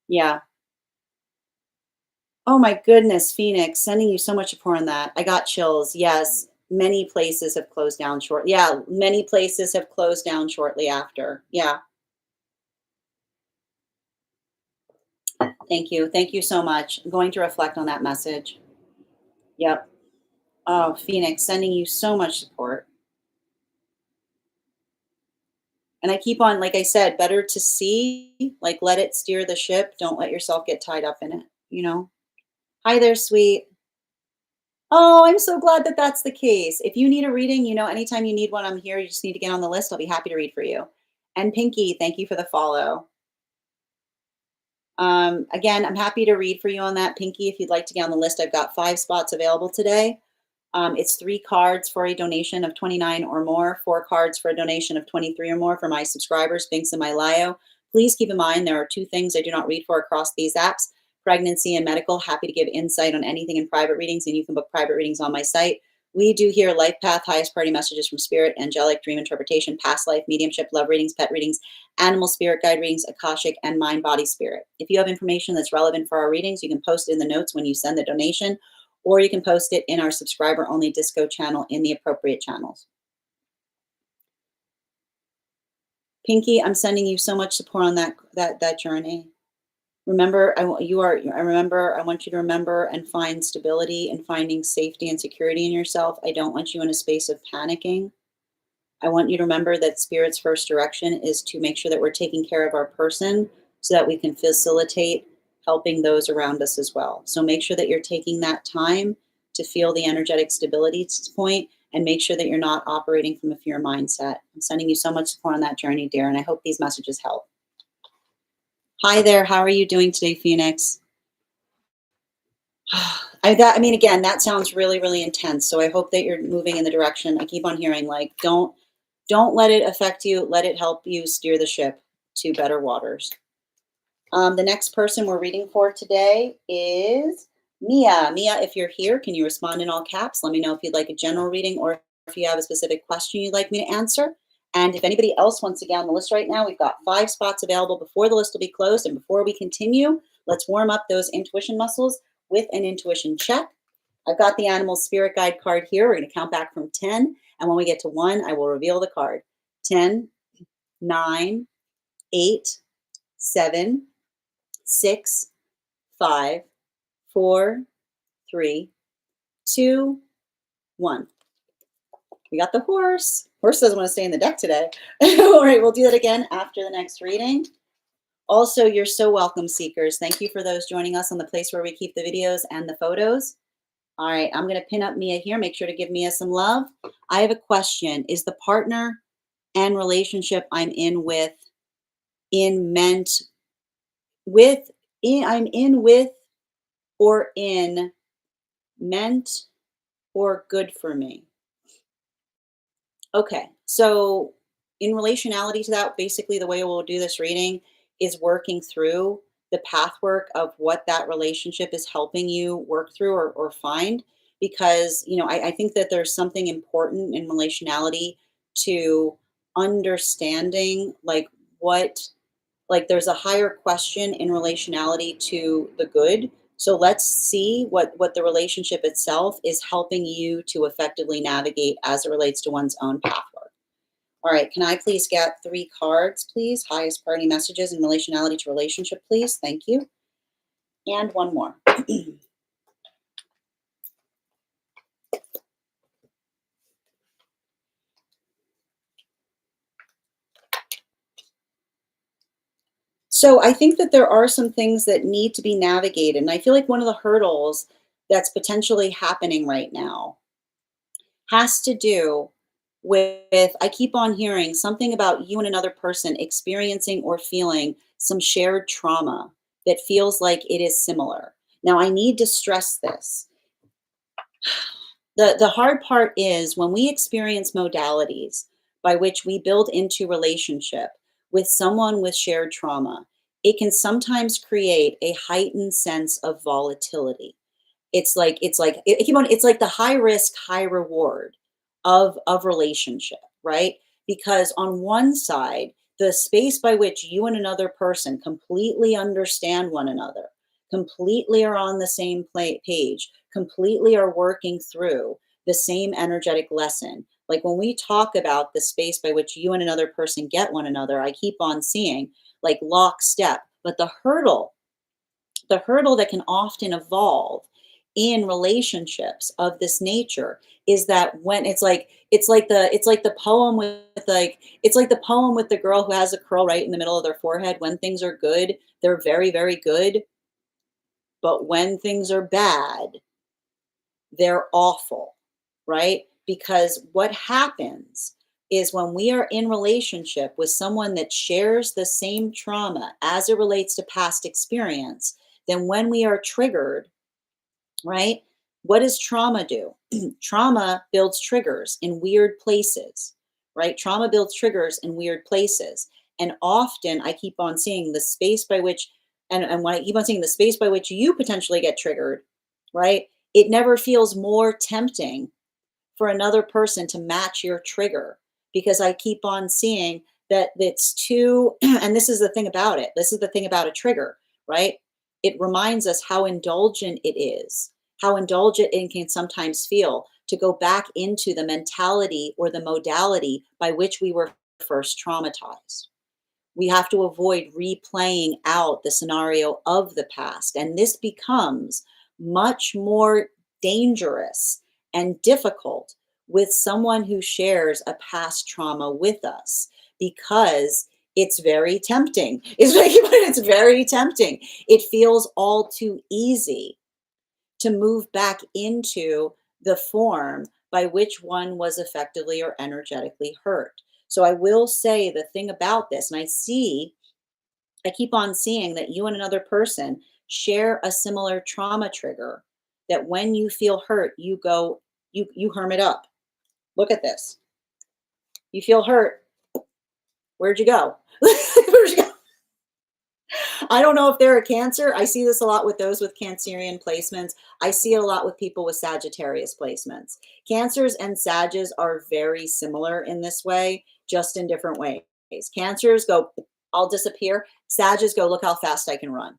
A: Yeah. Oh my goodness, Phoenix, sending you so much support on that. I got chills. Yes, many places have closed down short. Yeah, many places have closed down shortly after. Yeah. Thank you. Thank you so much. I'm going to reflect on that message. Yep. Oh, Phoenix, sending you so much support. And I keep on, like I said, better to see, like let it steer the ship. Don't let yourself get tied up in it, you know? Hi there, sweet. Oh, I'm so glad that that's the case. If you need a reading, anytime you need one, I'm here. You just need to get on the list. I'll be happy to read for you. And Pinky, thank you for the follow. Again, I'm happy to read for you on that, Pinky. If you'd like to get on the list, I've got 5 spots available today. It's 3 cards for a donation of 29 or more, 4 cards for a donation of 23 or more for my subscribers, Binks and Lyo. Please keep in mind there are 2 things I do not read for across these apps: pregnancy and medical. Happy to give insight on anything in private readings, and you can book private readings on my site. We do here life path, highest party messages from spirit, angelic, dream interpretation, past life, mediumship, love readings, pet readings, animal spirit guide readings, akashic, and mind body spirit. If you have information that's relevant for our readings, you can post it in the notes when you send the donation, or you can post it in our subscriber only disco channel in the appropriate channels. Pinky, I'm sending you so much support on that journey. Remember, I want you to remember and find stability and finding safety and security in yourself. I don't want you in a space of panicking. I want you to remember that Spirit's first direction is to make sure that we're taking care of our person so that we can facilitate helping those around us as well. So make sure that you're taking that time to feel the energetic stability point, and make sure that you're not operating from a fear mindset. I'm sending you so much support on that journey, dear, and I hope these messages help. Hi there. How are you doing today, Phoenix? Again, that sounds really, really intense. So I hope that you're moving in the direction. I keep on hearing, like, don't let it affect you. Let it help you steer the ship to better waters. The next person we're reading for today is Mia. Mia, if you're here, can you respond in all caps? Let me know if you'd like a general reading or if you have a specific question you'd like me to answer. And if anybody else wants to get on the list right now, we've got 5 spots available before the list will be closed. And before we continue, let's warm up those intuition muscles with an intuition check. I've got the animal spirit guide card here. We're going to count back from 10. And when we get to 1, I will reveal the card. 10, 9, 8, 7, 6, 5, 4, 3, 2, 1. We got the horse. Horse doesn't want to stay in the deck today. All right, we'll do that again after the next reading. Also, you're so welcome, seekers. Thank you for those joining us on the place where we keep the videos and the photos. All right, I'm going to pin up Mia here. Make sure to give Mia some love. I have a question. Is the partner and relationship I'm in with, in meant with, I'm in with, or in meant or good for me. Okay, so in relationality to that, basically the way we'll do this reading is working through the pathwork of what that relationship is helping you work through, or find. Because, I think that there's something important in relationality to understanding, like, what, like, there's a higher question in relationality to the good. So let's see what the relationship itself is helping you to effectively navigate as it relates to one's own pathwork. All right, can I please get 3 cards, please? Highest priority messages in relationality to relationship, please. Thank you. And one more. So I think that there are some things that need to be navigated. And I feel like one of the hurdles that's potentially happening right now has to do with, I keep on hearing something about you and another person experiencing or feeling some shared trauma that feels like it is similar. Now, I need to stress this. The hard part is when we experience modalities by which we build into relationship with someone with shared trauma, it can sometimes create a heightened sense of volatility. It's like the high risk, high reward of relationship, right? Because on one side, the space by which you and another person completely understand one another, completely are on the same page, completely are working through the same energetic lesson. Like when we talk about the space by which you and another person get one another, I keep on seeing like lockstep. But the hurdle that can often evolve in relationships of this nature is that when it's like the poem with, it's like the poem with the girl who has a curl right in the middle of their forehead. When things are good, they're very, very good, but when things are bad, they're awful, right? Because what happens is when we are in relationship with someone that shares the same trauma as it relates to past experience, then when we are triggered, right? What does trauma do? Trauma builds triggers in weird places, right? Trauma builds triggers in weird places. And often I keep on seeing the space by which, and when I keep on seeing the space by which you potentially get triggered, right? It never feels more tempting for another person to match your trigger, because I keep on seeing that it's too, and this is the thing about it. This is the thing about a trigger, right? It reminds us how indulgent it is, how indulgent it can sometimes feel to go back into the mentality or the modality by which we were first traumatized. We have to avoid replaying out the scenario of the past. And this becomes much more dangerous and difficult with someone who shares a past trauma with us, because it's very tempting. It's very tempting. It feels all too easy to move back into the form by which one was effectively or energetically hurt. So I will say the thing about this, and I keep on seeing that you and another person share a similar trauma trigger, that when you feel hurt, you go, you hermit up. Look at this. You feel hurt. Where'd you go? Where'd you go? I don't know if they're a Cancer. I see this a lot with those with Cancerian placements. I see it a lot with people with Sagittarius placements. Cancers and Sages are very similar in this way, just in different ways. Cancers go, I'll disappear. Sages go, look how fast I can run.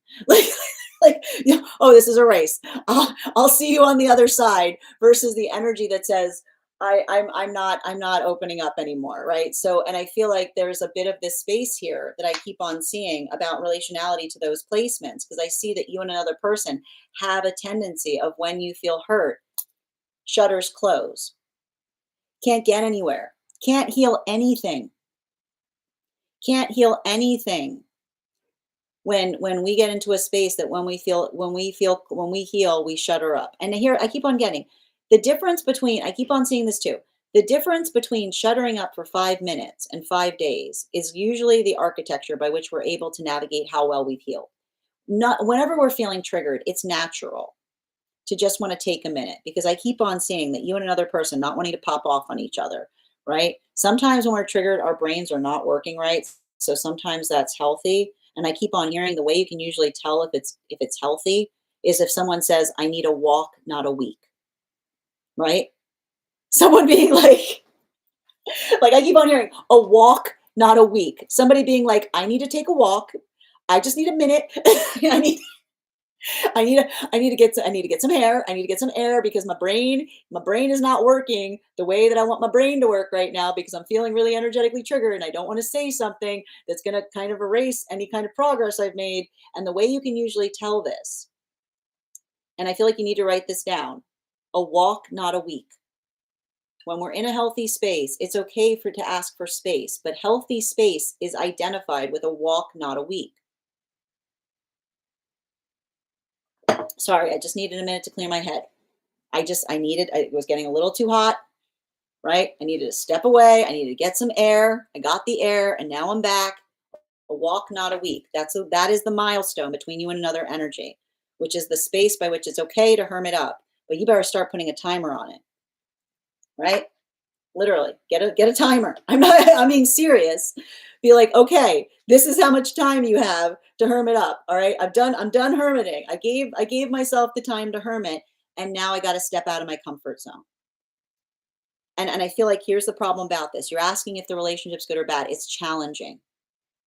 A: Oh, this is a race. I'll see you on the other side. Versus the energy that says, I'm not opening up anymore, right? So, and I feel like there's a bit of this space here that I keep on seeing about relationality to those placements, because I see that you and another person have a tendency of, when you feel hurt, shutters close, can't get anywhere, can't heal anything, can't heal anything. When we get into a space that when we heal, we shutter up. And here I keep on getting the difference between, I keep on seeing this too. The difference between shuttering up for 5 minutes and 5 days is usually the architecture by which we're able to navigate how well we've healed. Not whenever we're feeling triggered, it's natural to just want to take a minute because I keep on seeing that you and another person not wanting to pop off on each other, right? Sometimes when we're triggered, our brains are not working right. So sometimes that's healthy. And I keep on hearing the way you can usually tell if it's healthy is if someone says, I need a walk, not a week, right? Someone being like I keep on hearing a walk, not a week. Somebody being like, I need to take a walk. I just need a minute. I need I need to get some air. I need to get some air because my brain is not working the way that I want my brain to work right now because I'm feeling really energetically triggered and I don't want to say something that's going to kind of erase any kind of progress I've made. And the way you can usually tell this, and I feel like you need to write this down, a walk, not a week. When we're in a healthy space, it's okay to ask for space, but healthy space is identified with a walk, not a week. Sorry, I just needed a minute to clear my head. It was getting a little too hot, right? I needed to step away. I needed to get some air. I got the air and now I'm back. A walk, not a week. That is the milestone between you and another energy, which is the space by which it's okay to hermit up, but you better start putting a timer on it, right? Literally, get a timer. I'm being serious. Be like, okay, this is how much time you have to hermit up. All right. I'm done hermiting. I gave myself the time to hermit, and now I got to step out of my comfort zone. And I feel like here's the problem about this. You're asking if the relationship's good or bad. It's challenging.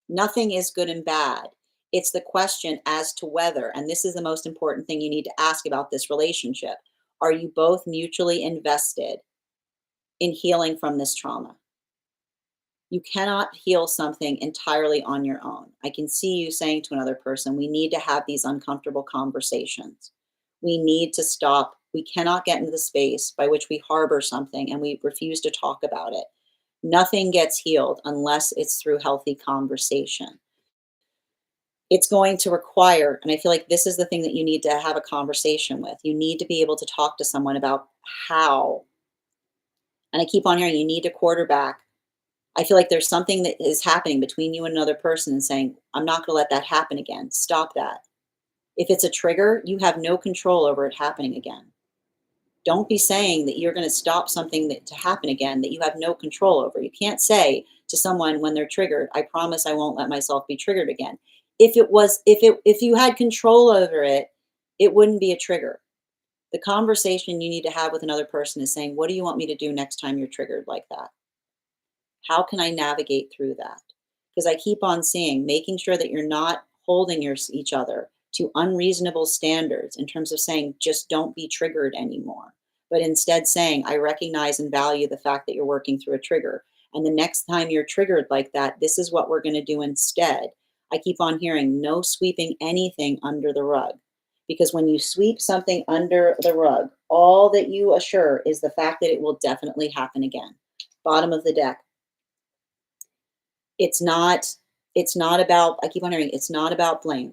A: Nothing is good and bad. It's the question as to whether, and this is the most important thing you need to ask about this relationship. Are you both mutually invested in healing from this trauma? You cannot heal something entirely on your own. I can see you saying to another person, we need to have these uncomfortable conversations. We need to stop. We cannot get into the space by which we harbor something and we refuse to talk about it. Nothing gets healed unless it's through healthy conversation. It's going to require, and I feel like this is the thing that you need to have a conversation with. You need to be able to talk to someone about how. And I keep on hearing you need to quarterback. I feel like there's something that is happening between you and another person and saying, I'm not going to let that happen again. Stop that. If it's a trigger, you have no control over it happening again. Don't be saying that you're going to stop something to happen again that you have no control over. You can't say to someone when they're triggered, I promise I won't let myself be triggered again. If you had control over it, it wouldn't be a trigger. The conversation you need to have with another person is saying, what do you want me to do next time you're triggered like that? How can I navigate through that? Because I keep on seeing, making sure that you're not holding each other to unreasonable standards in terms of saying, just don't be triggered anymore. But instead saying, I recognize and value the fact that you're working through a trigger. And the next time you're triggered like that, this is what we're going to do instead. I keep on hearing no sweeping anything under the rug. Because when you sweep something under the rug, all that you assure is the fact that it will definitely happen again. Bottom of the deck. It's not about, I keep on hearing, it's not about blame.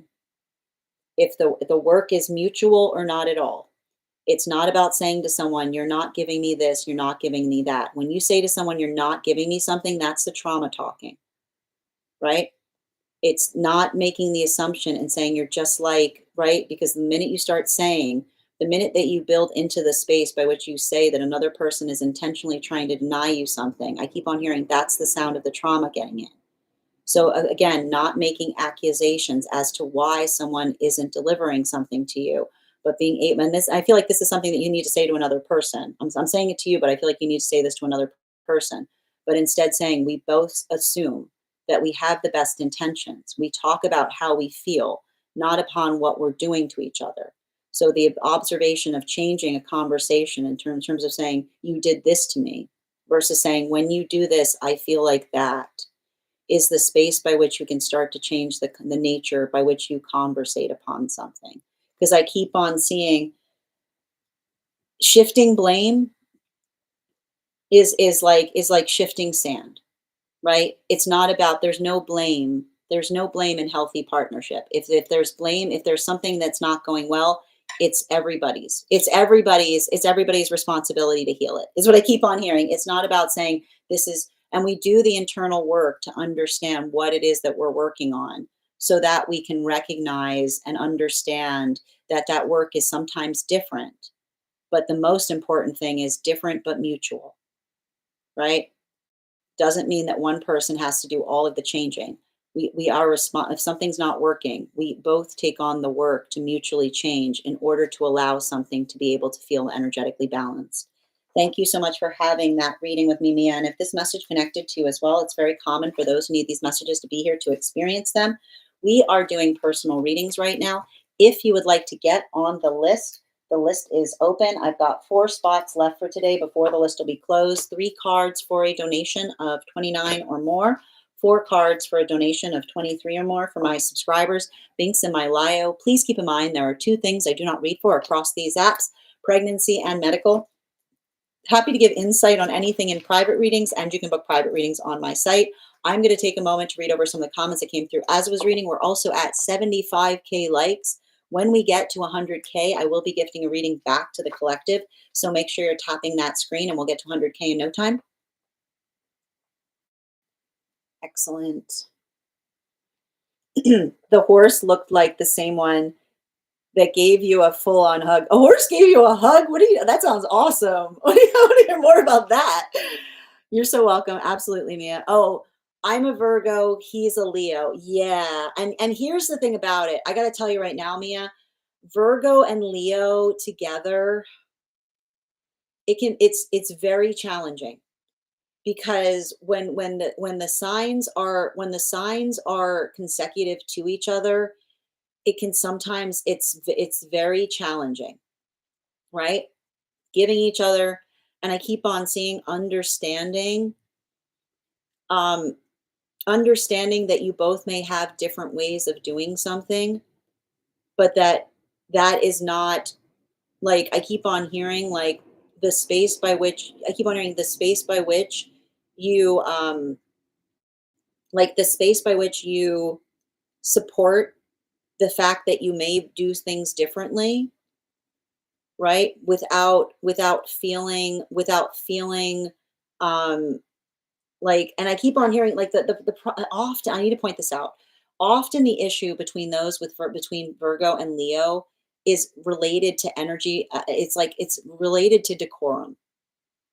A: If the work is mutual or not at all. It's not about saying to someone, you're not giving me this, you're not giving me that. When you say to someone, you're not giving me something, that's the trauma talking, right? It's not making the assumption and saying you're just like, right? Because the minute that you build into the space by which you say that another person is intentionally trying to deny you something, I keep on hearing that's the sound of the trauma getting in. So again, not making accusations as to why someone isn't delivering something to you, but being able, and this, I feel like this is something that you need to say to another person. I'm saying it to you, but I feel like you need to say this to another person, but instead saying, we both assume that we have the best intentions. We talk about how we feel, not upon what we're doing to each other. So the observation of changing a conversation in terms of saying, you did this to me, versus saying, when you do this, I feel like that, is the space by which you can start to change the nature by which you conversate upon something. Because I keep on seeing shifting blame is like shifting sand, right? It's not about, there's no blame. There's no blame in healthy partnership. If there's blame, if there's something that's not going well, It's everybody's. It's everybody's responsibility to heal it. Is what I keep on hearing. It's not about saying this is, and we do the internal work to understand what it is that we're working on so that we can recognize and understand that that work is sometimes different. But the most important thing is different but mutual, right? Doesn't mean that one person has to do all of the changing. We are if something's not working, we both take on the work to mutually change in order to allow something to be able to feel energetically balanced. Thank you so much for having that reading with me, Mia. And if this message connected to you as well, it's very common for those who need these messages to be here to experience them. We are doing personal readings right now. If you would like to get on the list is open. I've got 4 spots left for today before the list will be closed. 3 cards for a donation of 29 or more. 4 cards for a donation of 23 or more for my subscribers. Links in my bio. Please keep in mind there are 2 things I do not read for across these apps: pregnancy and medical. Happy to give insight on anything in private readings, and you can book private readings on my site. I'm going to take a moment to read over some of the comments that came through as I was reading. We're also at 75K likes. When we get to 100K, I will be gifting a reading back to the collective. So make sure you're tapping that screen and we'll get to 100K in no time. Excellent. The horse looked like the same one that gave you a full-on hug. A horse gave you a hug? What do you, that sounds awesome. I want to hear more about that. You're so welcome. Absolutely, Mia. Oh, I'm a Virgo. He's a Leo. Yeah. And here's the thing about it. I got to tell you right now, Mia, Virgo and Leo together, it's very challenging because when the signs are consecutive to each other, it can sometimes it's very challenging, right? Giving each other, and I keep on seeing um understanding that you both may have different ways of doing something, but that is not, like, I keep on hearing, like, the space by which you the space by which you support the fact that you may do things differently, right? Without feeling um like, and I keep on hearing, like, often, I need to point this out. Often the issue between between Virgo and Leo is related to energy. It's like it's related to decorum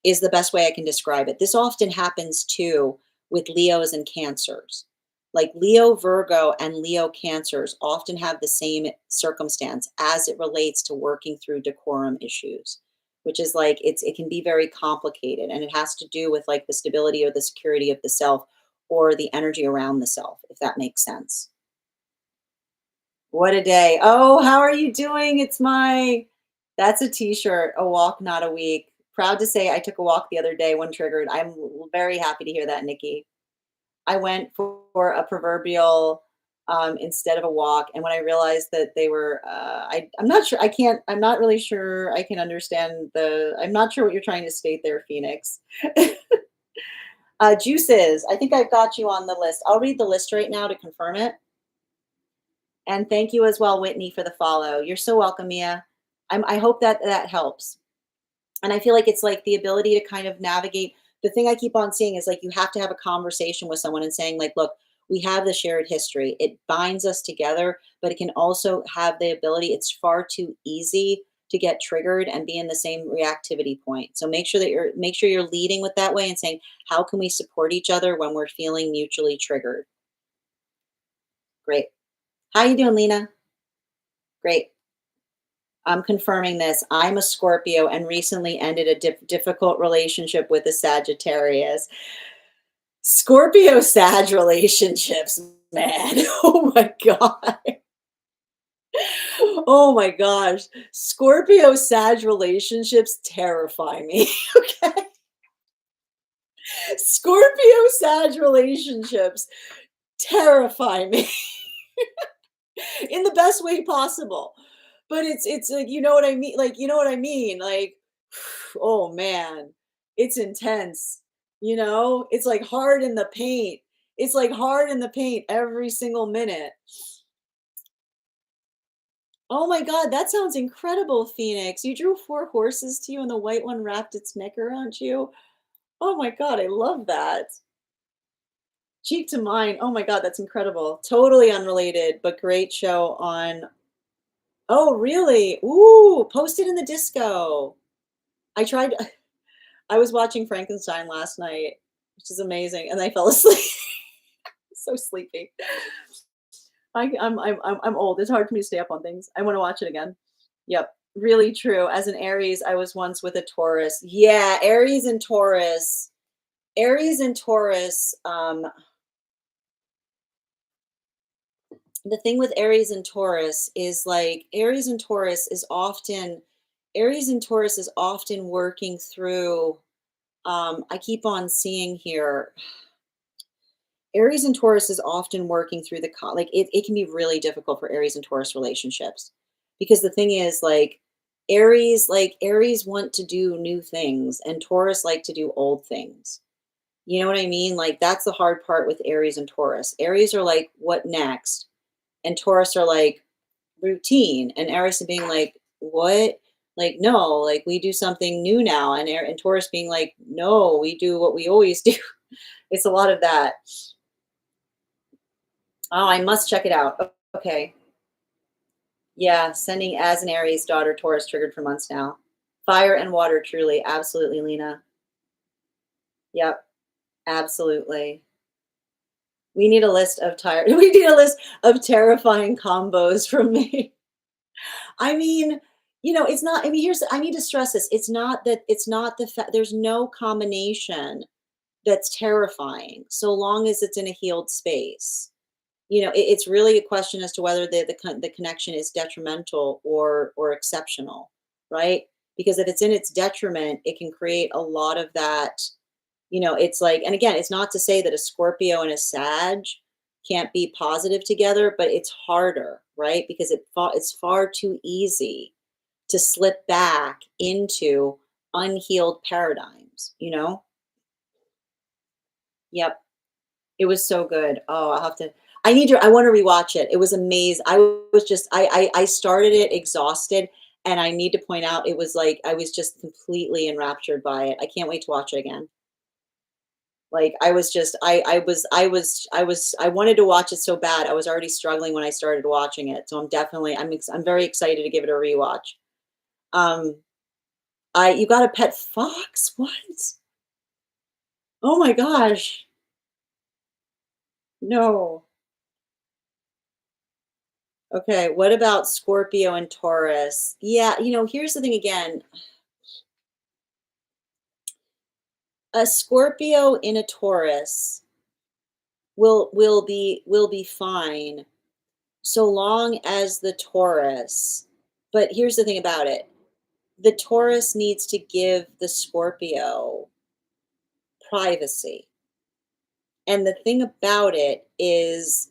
A: is the best way I can describe it. This often happens too with Leos and Cancers. Like Leo Virgo and Leo Cancers often have the same circumstance as it relates to working through decorum issues, which is like it can be very complicated, and it has to do with like the stability or the security of the self or the energy around the self, if that makes sense. What a day. Oh, how are you doing? That's a t-shirt, a walk, not a week. Proud to say I took a walk the other day when triggered. I'm very happy to hear that, Nikki. I went for a proverbial instead of a walk. And when I realized that they were, I'm not sure, I'm not really sure I can understand I'm not sure what you're trying to state there, Phoenix. Juices, I think I've got you on the list. I'll read the list right now to confirm it. And thank you as well, Whitney, for the follow. You're so welcome, Mia. I hope that that helps. And I feel like it's like the ability to kind of navigate. The thing I keep on seeing is like you have to have a conversation with someone and saying, like, look, we have the shared history. It binds us together, but it can also have the ability, it's far too easy to get triggered and be in the same reactivity point. So make sure you're leading with that way and saying, how can we support each other when we're feeling mutually triggered? Great. How you doing, Lena? Great. I'm confirming this. I'm a Scorpio and recently ended a difficult relationship with a Sagittarius. Scorpio Sag relationships, man. Oh my God. Oh my gosh. Scorpio Sag relationships terrify me. Okay. Scorpio Sag relationships terrify me in the best way possible. But it's like, you know what I mean? Like, you know what I mean? Like, oh man, it's intense. You know, it's like hard in the paint. It's like hard in the paint every single minute. Oh my God, that sounds incredible, Phoenix. You drew four horses to you and the white one wrapped its neck around you. Oh my God, I love that. Cheek to Mine. Oh my God, that's incredible. Totally unrelated, but great show on. Oh, really? Ooh, Posted in the Disco. I tried, I was watching Frankenstein last night, which is amazing, and I fell asleep. So sleepy. I'm old. It's hard for me to stay up on things. I want to watch it again. Yep, really true. As an Aries, I was once with a Taurus. Yeah, Aries and Taurus. Aries and Taurus. The thing with Aries and Taurus is like Aries and Taurus is often working through. I keep on seeing here Aries and Taurus is often working through like it can be really difficult for Aries and Taurus relationships because the thing is like Aries want to do new things and Taurus like to do old things. You know what I mean? Like that's the hard part with Aries and Taurus. Aries are like, what next? And Taurus are like routine. And Aries are being like, what? Like, no, like we do something new now. And Taurus being like, no, we do what we always do. It's a lot of that. Oh, I must check it out. Okay. Yeah, sending as an Aries daughter Taurus triggered for months now. Fire and water, truly. Absolutely, Lena. Yep, absolutely. We need a list of we need a list of terrifying combos from me. I mean, it's not, I mean, I need to stress this. It's not the fact, there's no combination that's terrifying so long as it's in a healed space. It's really a question as to whether the connection is detrimental or exceptional, right? Because if it's in its detriment, it can create a lot of that. It's like, and again, it's not to say that a Scorpio and a Sag can't be positive together, but it's harder, right? Because it's far too easy to slip back into unhealed paradigms. Yep. It was so good. Oh, I want to rewatch it. It was amazing. I started it exhausted and I need to point out it was like I was just completely enraptured by it. I can't wait to watch it again. Like I was just I wanted to watch it so bad. I was already struggling when I started watching it. So I'm very excited to give it a rewatch. Um I You got a pet fox? What? Oh my gosh. No. Okay, what about Scorpio and Taurus? Yeah, here's the thing again. A Scorpio in a Taurus will be fine so long as the Taurus. But here's the thing about it. The Taurus needs to give the Scorpio privacy. And the thing about it is,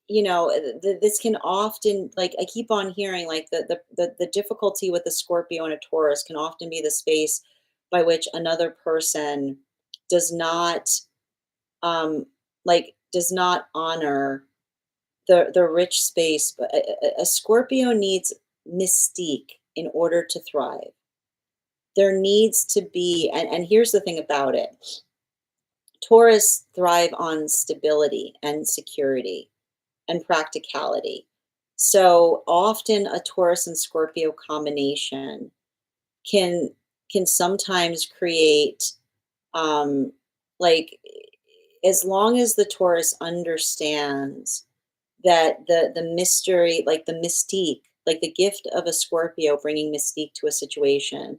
A: this can often, like I keep on hearing, like the difficulty with the Scorpio and a Taurus can often be the space by which another person does not does not honor the rich space. But a Scorpio needs mystique in order to thrive. There needs to be, and here's the thing about it. Taurus thrive on stability and security and practicality. So often a Taurus and Scorpio combination can can sometimes create um like as long as the Taurus understands that the mystery, like the mystique, like the gift of a Scorpio bringing mystique to a situation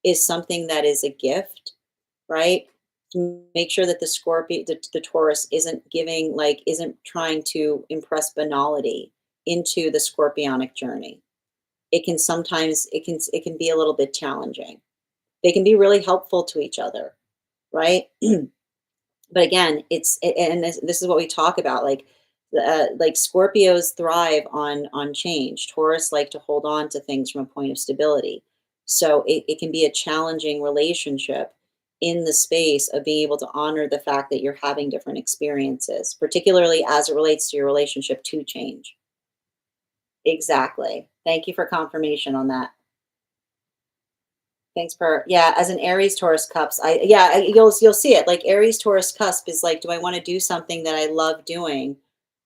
A: is something that is a gift, right? To make sure that the Taurus isn't trying to impress banality into the scorpionic journey. It can be a little bit challenging. They can be really helpful to each other, right? But again, and this is what we talk about, like Scorpios thrive on change. Taurus like to hold on to things from a point of stability. So it can be a challenging relationship in the space of being able to honor the fact that you're having different experiences, particularly as it relates to your relationship to change. Exactly. Thank you for confirmation on that. Thanks for yeah, as an Aries Taurus cups, you'll see it. Like Aries Taurus cusp is like, do I want to do something that I love doing,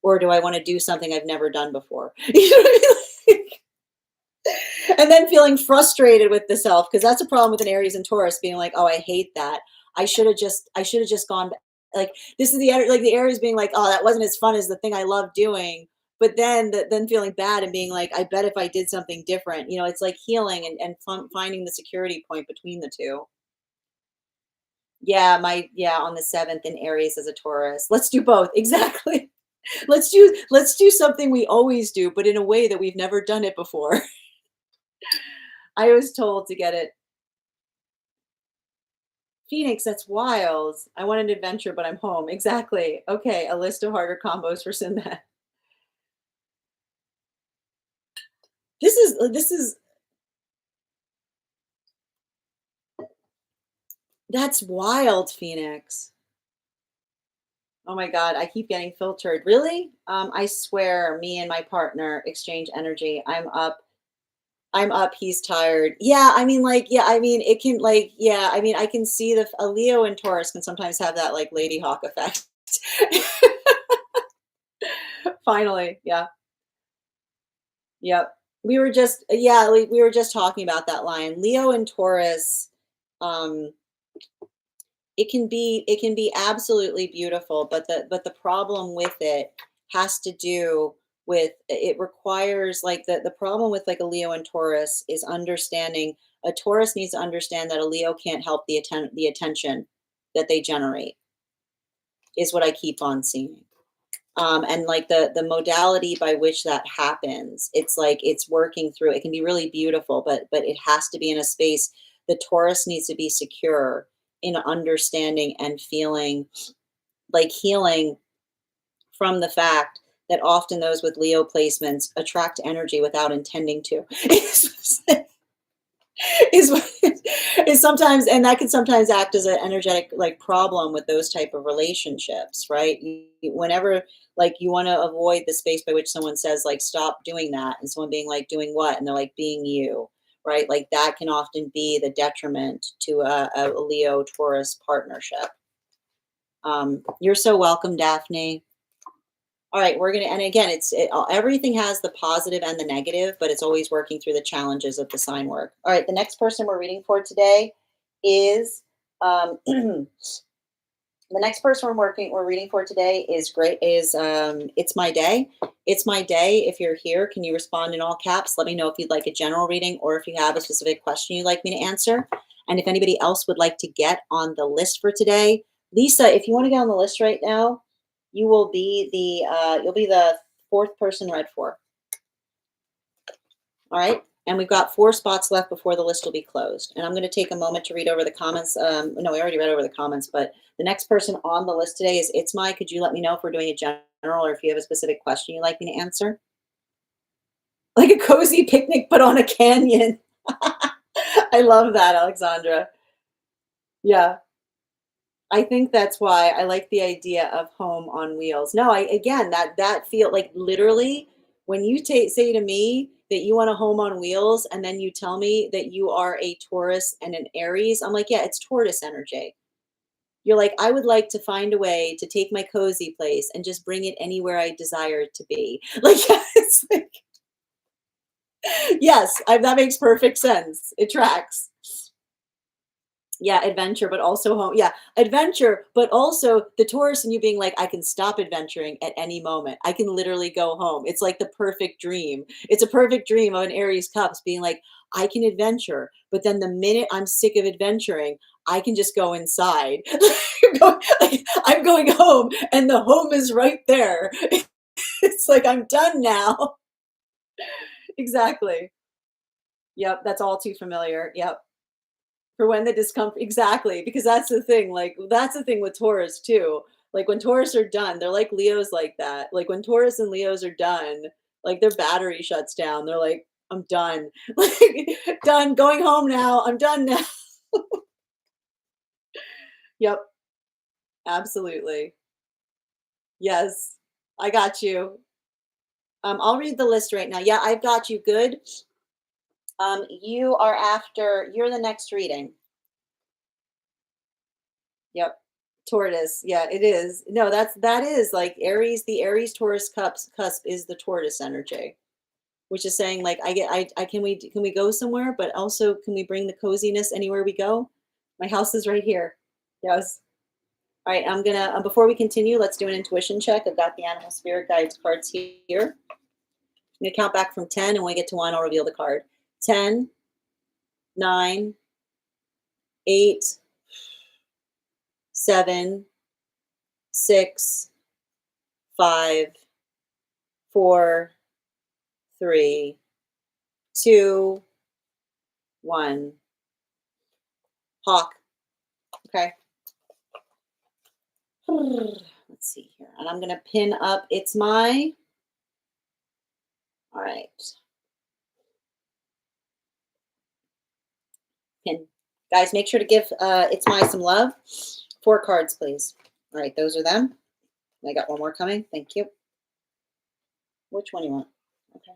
A: or do I want to do something I've never done before? You know what I mean? And then feeling frustrated with the self because that's a problem with an Aries and Taurus being like, oh, I hate that. I should have just gone like this is like the Aries being like, oh, that wasn't as fun as the thing I love doing. But then feeling bad and being like, I bet if I did something different, it's like healing and finding the security point between the two. Yeah, on the seventh in Aries as a Taurus. Let's do both. Exactly. Let's do something we always do, but in a way that we've never done it before. I was told to get it. Phoenix, that's wild. I want an adventure, but I'm home. Exactly. Okay, a list of harder combos for Sinbad. This is that's wild, Phoenix. Oh my God, I keep getting filtered. Really? I swear, me and my partner exchange energy. I'm up, he's tired. Yeah, I mean, like, yeah, I mean, it can, like, yeah, I mean, I can see a Leo and Taurus can sometimes have that, like, Lady Hawk effect. Finally, yeah, yep. We were just talking about that line. Leo and Taurus, um, it can be absolutely beautiful, but the problem with it has to do with it requires like the problem with like a Leo and Taurus is understanding a Taurus needs to understand that a Leo can't help the attention that they generate is what I keep on seeing. And like the modality by which that happens, it's like it's working through. It can be really beautiful, but it has to be in a space. The Taurus needs to be secure in understanding and feeling like healing from the fact that often those with Leo placements attract energy without intending to. is what is sometimes and that can sometimes act as an energetic like problem with those type of relationships, right? Whenever like you want to avoid the space by which someone says like stop doing that and someone being like doing what and they're like being you, right? Like that can often be the detriment to a Leo Taurus partnership. You're so welcome, Daphne. All right, we're gonna, and again, everything has the positive and the negative, but it's always working through the challenges of the sign work. All right, the next person we're reading for today is the next person we're reading for today is great. It's my day. It's my day. If you're here, can you respond in all caps? Let me know if you'd like a general reading or if you have a specific question you'd like me to answer. And if anybody else would like to get on the list for today, Lisa, if you want to get on the list right now, you'll be the fourth person read for. All right. And we've got 4 spots left before the list will be closed. And I'm going to take a moment to read over the comments. No, we already read over the comments, but the next person on the list today is It's My. Could you let me know if we're doing a general or if you have a specific question you'd like me to answer? Like a cozy picnic, but on a canyon. I love that, Alexandra. Yeah. I think that's why I like the idea of home on wheels. No, I again that feel like literally when you say to me that you want a home on wheels and then you tell me that you are a Taurus and an Aries, I'm like, yeah, it's tortoise energy. You're like, I would like to find a way to take my cozy place and just bring it anywhere I desire it to be. Like, it's like yes, that makes perfect sense. It tracks. Yeah, adventure, but also home. Yeah, adventure, but also the Taurus and you being like, I can stop adventuring at any moment. I can literally go home. It's like the perfect dream. It's a perfect dream of an Aries cups being like, I can adventure, but then the minute I'm sick of adventuring, I can just go inside. I'm going home and the home is right there. It's like I'm done now. Exactly. Yep, that's all too familiar. Yep. For when the discomfort exactly, because that's the thing, like, that's the thing with Taurus too. Like, when Taurus are done, they're like Leos like that. Like, when Taurus and Leos are done, like, their battery shuts down. They're like, "I'm done." Like, "Done, going home now. I'm done now." Yep, absolutely. Yes, I got you. I'll read the list right now. Yeah, I've got you good. You're the next reading. Yep. Tortoise. Yeah, it is. No, that is like Aries, the Aries Taurus cusp is the tortoise energy, which is saying like I can we go somewhere, but also can we bring the coziness anywhere we go? My house is right here. Yes. All right, I'm gonna before we continue, let's do an intuition check. I've got the animal spirit guides cards here. I'm gonna count back from 10, and when we get to 1, I'll reveal the card. 10, 9, 8, 7, 6, 5, 4, 3, 2, 1. Hawk. Okay. Let's see here. And I'm gonna pin up all right. Pin. Guys, make sure to give It's My some love. 4 cards, please. All right, those are them. I got one more coming. Thank you. Which one you want? Okay.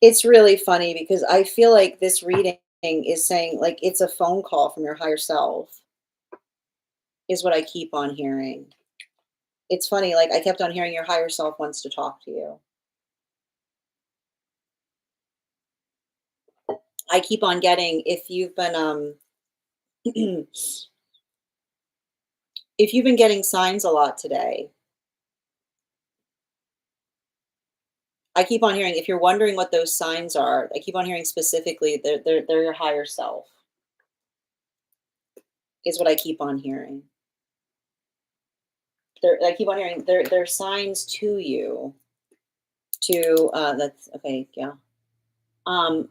A: It's really funny because I feel like this reading is saying like it's a phone call from your higher self, is what I keep on hearing. It's funny, like I kept on hearing your higher self wants to talk to you. I keep on getting if you've been if you've been getting signs a lot today, I keep on hearing if you're wondering what those signs are, I keep on hearing specifically they're your higher self, is what I keep on hearing. I keep on hearing they're signs to you to that's okay, yeah. Um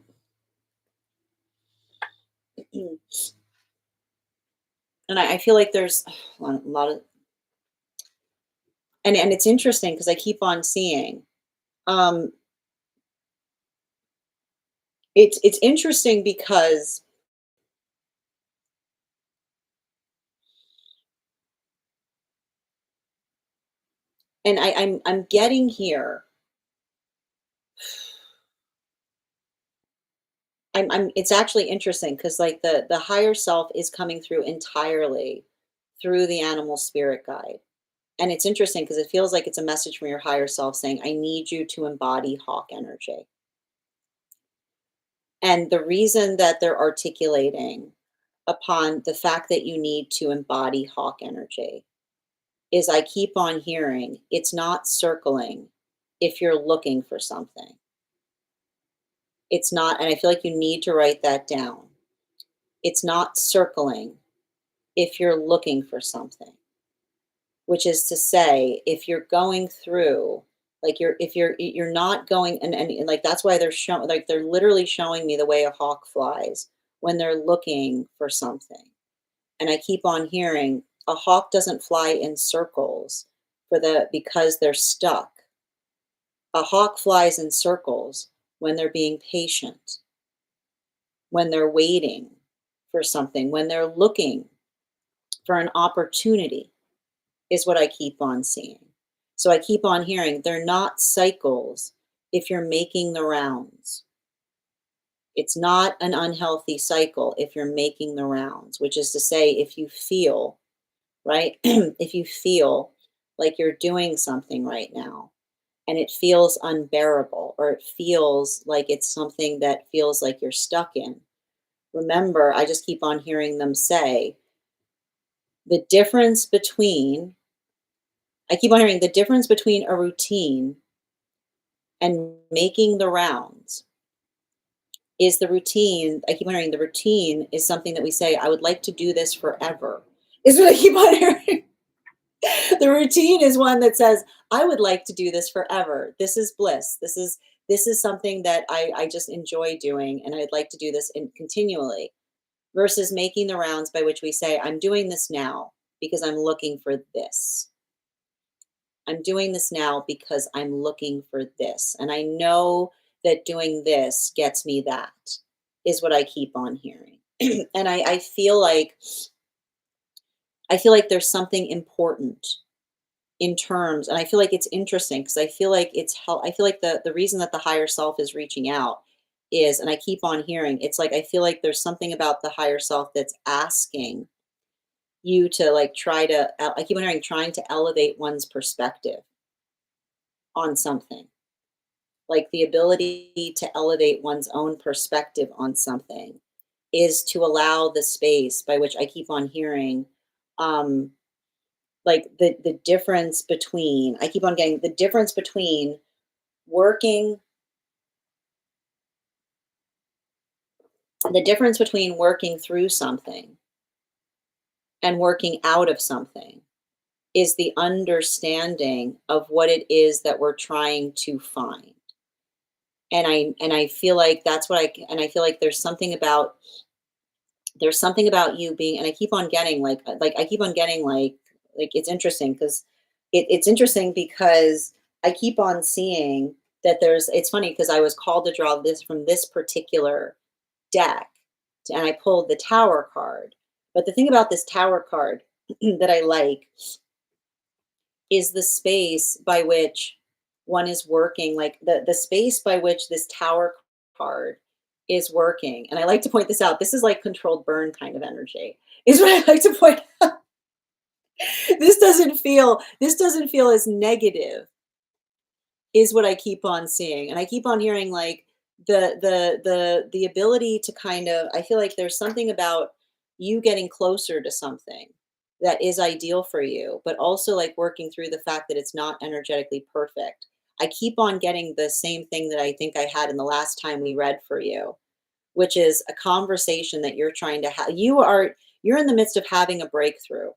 A: and I feel like there's a lot of and it's interesting because I keep on seeing um it's interesting because and I'm getting here. I'm it's actually interesting because like the higher self is coming through entirely through the animal spirit guide. And it's interesting because it feels like it's a message from your higher self saying, I need you to embody hawk energy. And the reason that they're articulating upon the fact that you need to embody hawk energy is I keep on hearing it's not circling if you're looking for something. It's not, and I feel like you need to write that down. It's not circling if you're looking for something, which is to say, if you're going through, like you're not going, and like that's why they're showing, like they're literally showing me the way a hawk flies when they're looking for something. And I keep on hearing a hawk doesn't fly in circles because they're stuck. A hawk flies in circles when they're being patient, when they're waiting for something, when they're looking for an opportunity, is what I keep on seeing. So I keep on hearing they're not cycles if you're making the rounds. It's not an unhealthy cycle if you're making the rounds, which is to say, if you feel, right? If you feel like you're doing something right now and it feels unbearable or it feels like it's something that feels like you're stuck in, remember, I just keep on hearing them say the difference between, I keep on hearing the difference between a routine and making the rounds is the routine. I keep on hearing the routine is something that we say, I would like to do this forever, is what I keep on hearing. The routine is one that says, I would like to do this forever. This is bliss. This is something that I just enjoy doing and I'd like to do this continually versus making the rounds by which we say, I'm doing this now because I'm looking for this. I'm doing this now because I'm looking for this. And I know that doing this gets me that. is what I keep on hearing. And I feel like there's something important in terms, and I feel like it's interesting because I feel like I feel like the reason that the higher self is reaching out is, and I keep on hearing, it's like I feel like there's something about the higher self that's asking you to like I keep on hearing trying to elevate one's perspective on something, like the ability to elevate one's own perspective on something is to allow the space by which I keep on hearing, um like the difference between, I keep on getting the difference between working working through something and working out of something is the understanding of what it is that we're trying to find. And I feel like that's what and I feel like there's something about you being, and I keep on getting like I keep on getting like it's interesting because it's interesting because I keep on seeing that it's funny because I was called to draw this from this particular deck, and I pulled the tower card. But the thing about this tower card that I like is the space by which one is working, like the space by which this tower card is working. And I like to point this out. This is like controlled burn kind of energy. Is what I like to point out. This doesn't feel as negative is what I keep on seeing. And I keep on hearing like the ability to kind of, I feel like there's something about you getting closer to something that is ideal for you, but also like working through the fact that it's not energetically perfect. I keep on getting the same thing that I think I had in the last time we read for you, which is a conversation that you're trying to have. You're in the midst of having a breakthrough.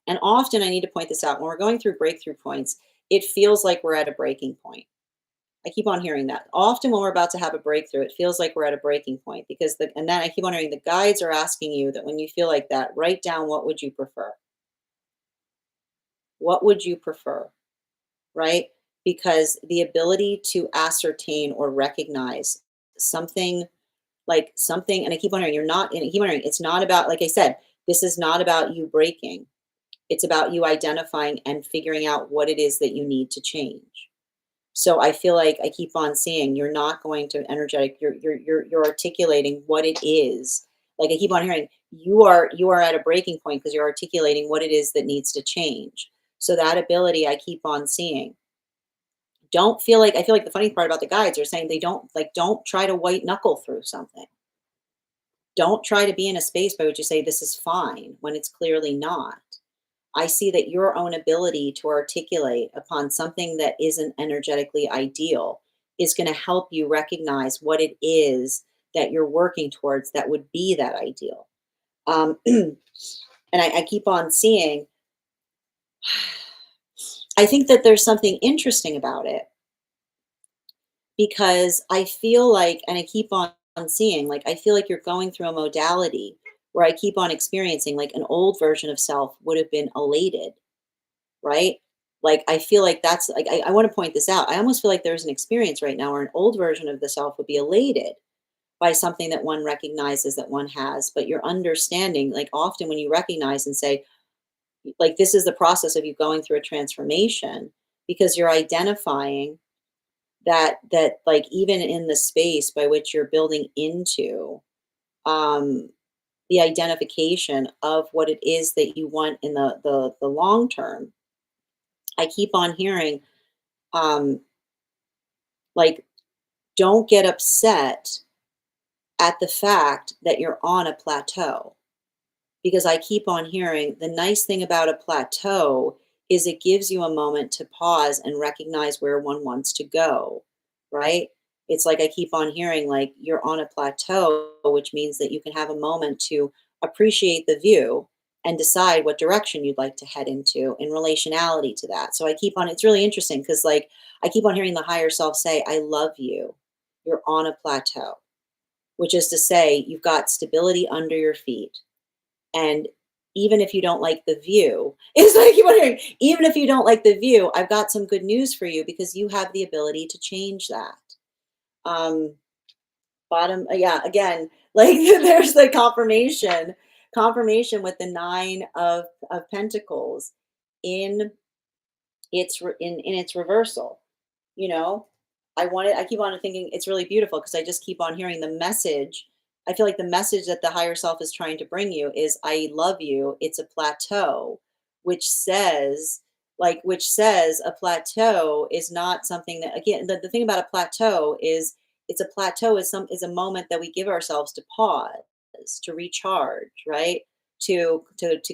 A: And often I need to point this out when we're going through breakthrough points, it feels like we're at a breaking point. I keep on hearing that. Often when we're about to have a breakthrough, it feels like we're at a breaking point because and then I keep on hearing the guides are asking you that when you feel like that, write down what would you prefer? What would you prefer? Right? Because the ability to ascertain or recognize something, and I keep on hearing and I keep on hearing it's not about, like I said, this is not about you breaking. It's about you identifying and figuring out what it is that you need to change. So I feel like I keep on seeing you're not going to energetic, you're articulating what it is. Like I keep on hearing you are at a breaking point because you're articulating what it is that needs to change. So that ability I keep on seeing. Don't feel like, I feel like the funny part about the guides are saying don't try to white knuckle through something. Don't try to be in a space by which you say this is fine when it's clearly not. I see that your own ability to articulate upon something that isn't energetically ideal is going to help you recognize what it is that you're working towards that would be that ideal. And I keep on seeing, I think that there's something interesting about it because I feel like, and I keep on seeing, like, I feel like you're going through a modality where I keep on experiencing, like, an old version of self would have been elated, right? Like, I feel like that's like, I want to point this out. I almost feel like there's an experience right now where an old version of the self would be elated by something that one recognizes that one has, but you're understanding, like, often when you recognize and say, like, this is the process of you going through a transformation because you're identifying that like even in the space by which you're building into um the identification of what it is that you want in the long term, I keep on hearing um like don't get upset at the fact that you're on a plateau, because I keep on hearing the nice thing about a plateau is it gives you a moment to pause and recognize where one wants to go, right? It's like I keep on hearing like you're on a plateau, which means that you can have a moment to appreciate the view and decide what direction you'd like to head into in relationality to that. So I keep on, it's really interesting because like I keep on hearing the higher self say, I love you. You're on a plateau, which is to say you've got stability under your feet, and even if you don't like the view, it's like you wondering, even if you don't like the view, I've got some good news for you because you have the ability to change that. Um, Bottom, yeah, again, like there's the confirmation with the 9 of Pentacles in in its reversal, you know? I keep on thinking it's really beautiful because I just keep on hearing the message. I feel like the message that the higher self is trying to bring you is I love you. It's a plateau, which says which says a plateau is not something that, again, the thing about a plateau is it's a plateau is a moment that we give ourselves to pause, to recharge, right? To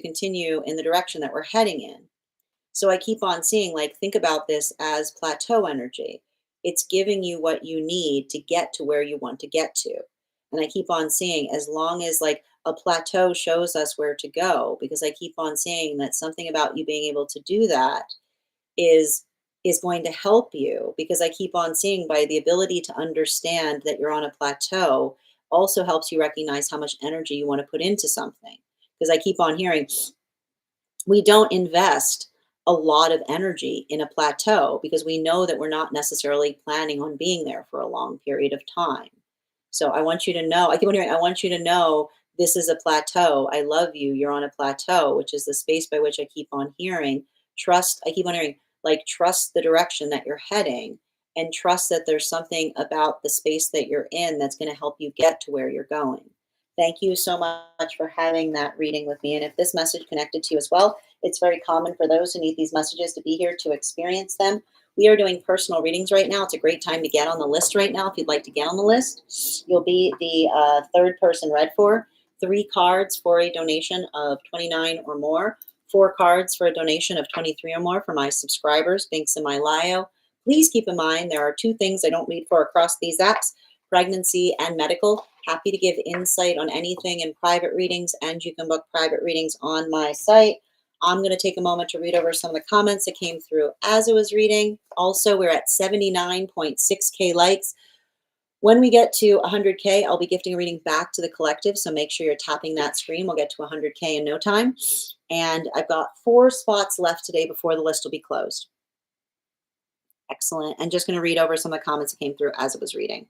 A: continue in the direction that we're heading in. So I keep on seeing, like, think about this as plateau energy. It's giving you what you need to get to where you want to get to. And I keep on seeing, as long as like a plateau shows us where to go, because I keep on seeing that something about you being able to do that is going to help you, because I keep on seeing by the ability to understand that you're on a plateau also helps you recognize how much energy you want to put into something. Because I keep on hearing we don't invest a lot of energy in a plateau because we know that we're not necessarily planning on being there for a long period of time. So I want you to know, I keep on hearing, I want you to know this is a plateau. I love you. You're on a plateau, which is the space by which I keep on hearing. Trust, I keep on hearing, like, trust the direction that you're heading and trust that there's something about the space that you're in that's going to help you get to where you're going. Thank you so much for having that reading with me. And if this message connected to you as well, it's very common for those who need these messages to be here to experience them. We are doing personal readings right now. It's a great time to get on the list right now. If you'd like to get on the list, you'll be the third person read for. 3 cards for a donation of 29 or more. 4 cards for a donation of 23 or more for my subscribers. Links in my bio. Please keep in mind there are 2 things I don't read for across these apps: pregnancy and medical. Happy to give insight on anything in private readings, and you can book private readings on my site. I'm going to take a moment to read over some of the comments that came through as I was reading. Also, we're at 79.6K likes. When we get to 100K, I'll be gifting a reading back to the collective. So make sure you're tapping that screen. We'll get to 100K in no time. And I've got 4 spots left today before the list will be closed. Excellent. And just going to read over some of the comments that came through as I was reading.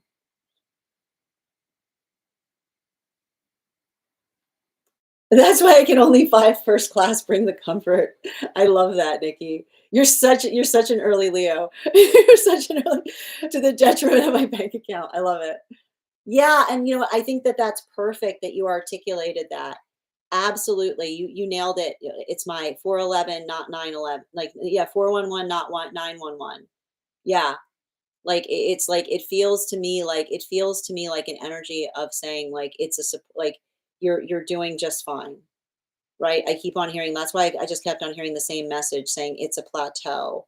A: That's why I can only fly first class, bring the comfort. I love that, Nikki. You're such an early Leo. You're such an early, to the detriment of my bank account. I love it. Yeah, and I think that that's perfect that you articulated that. Absolutely. You nailed it. It's my 411, not 911. Like, yeah, 411, not 911. Yeah. Like it's like it feels to me like an energy of saying, like, it's like you're doing just fine. Right? I keep on hearing, that's why I just kept on hearing the same message saying it's a plateau,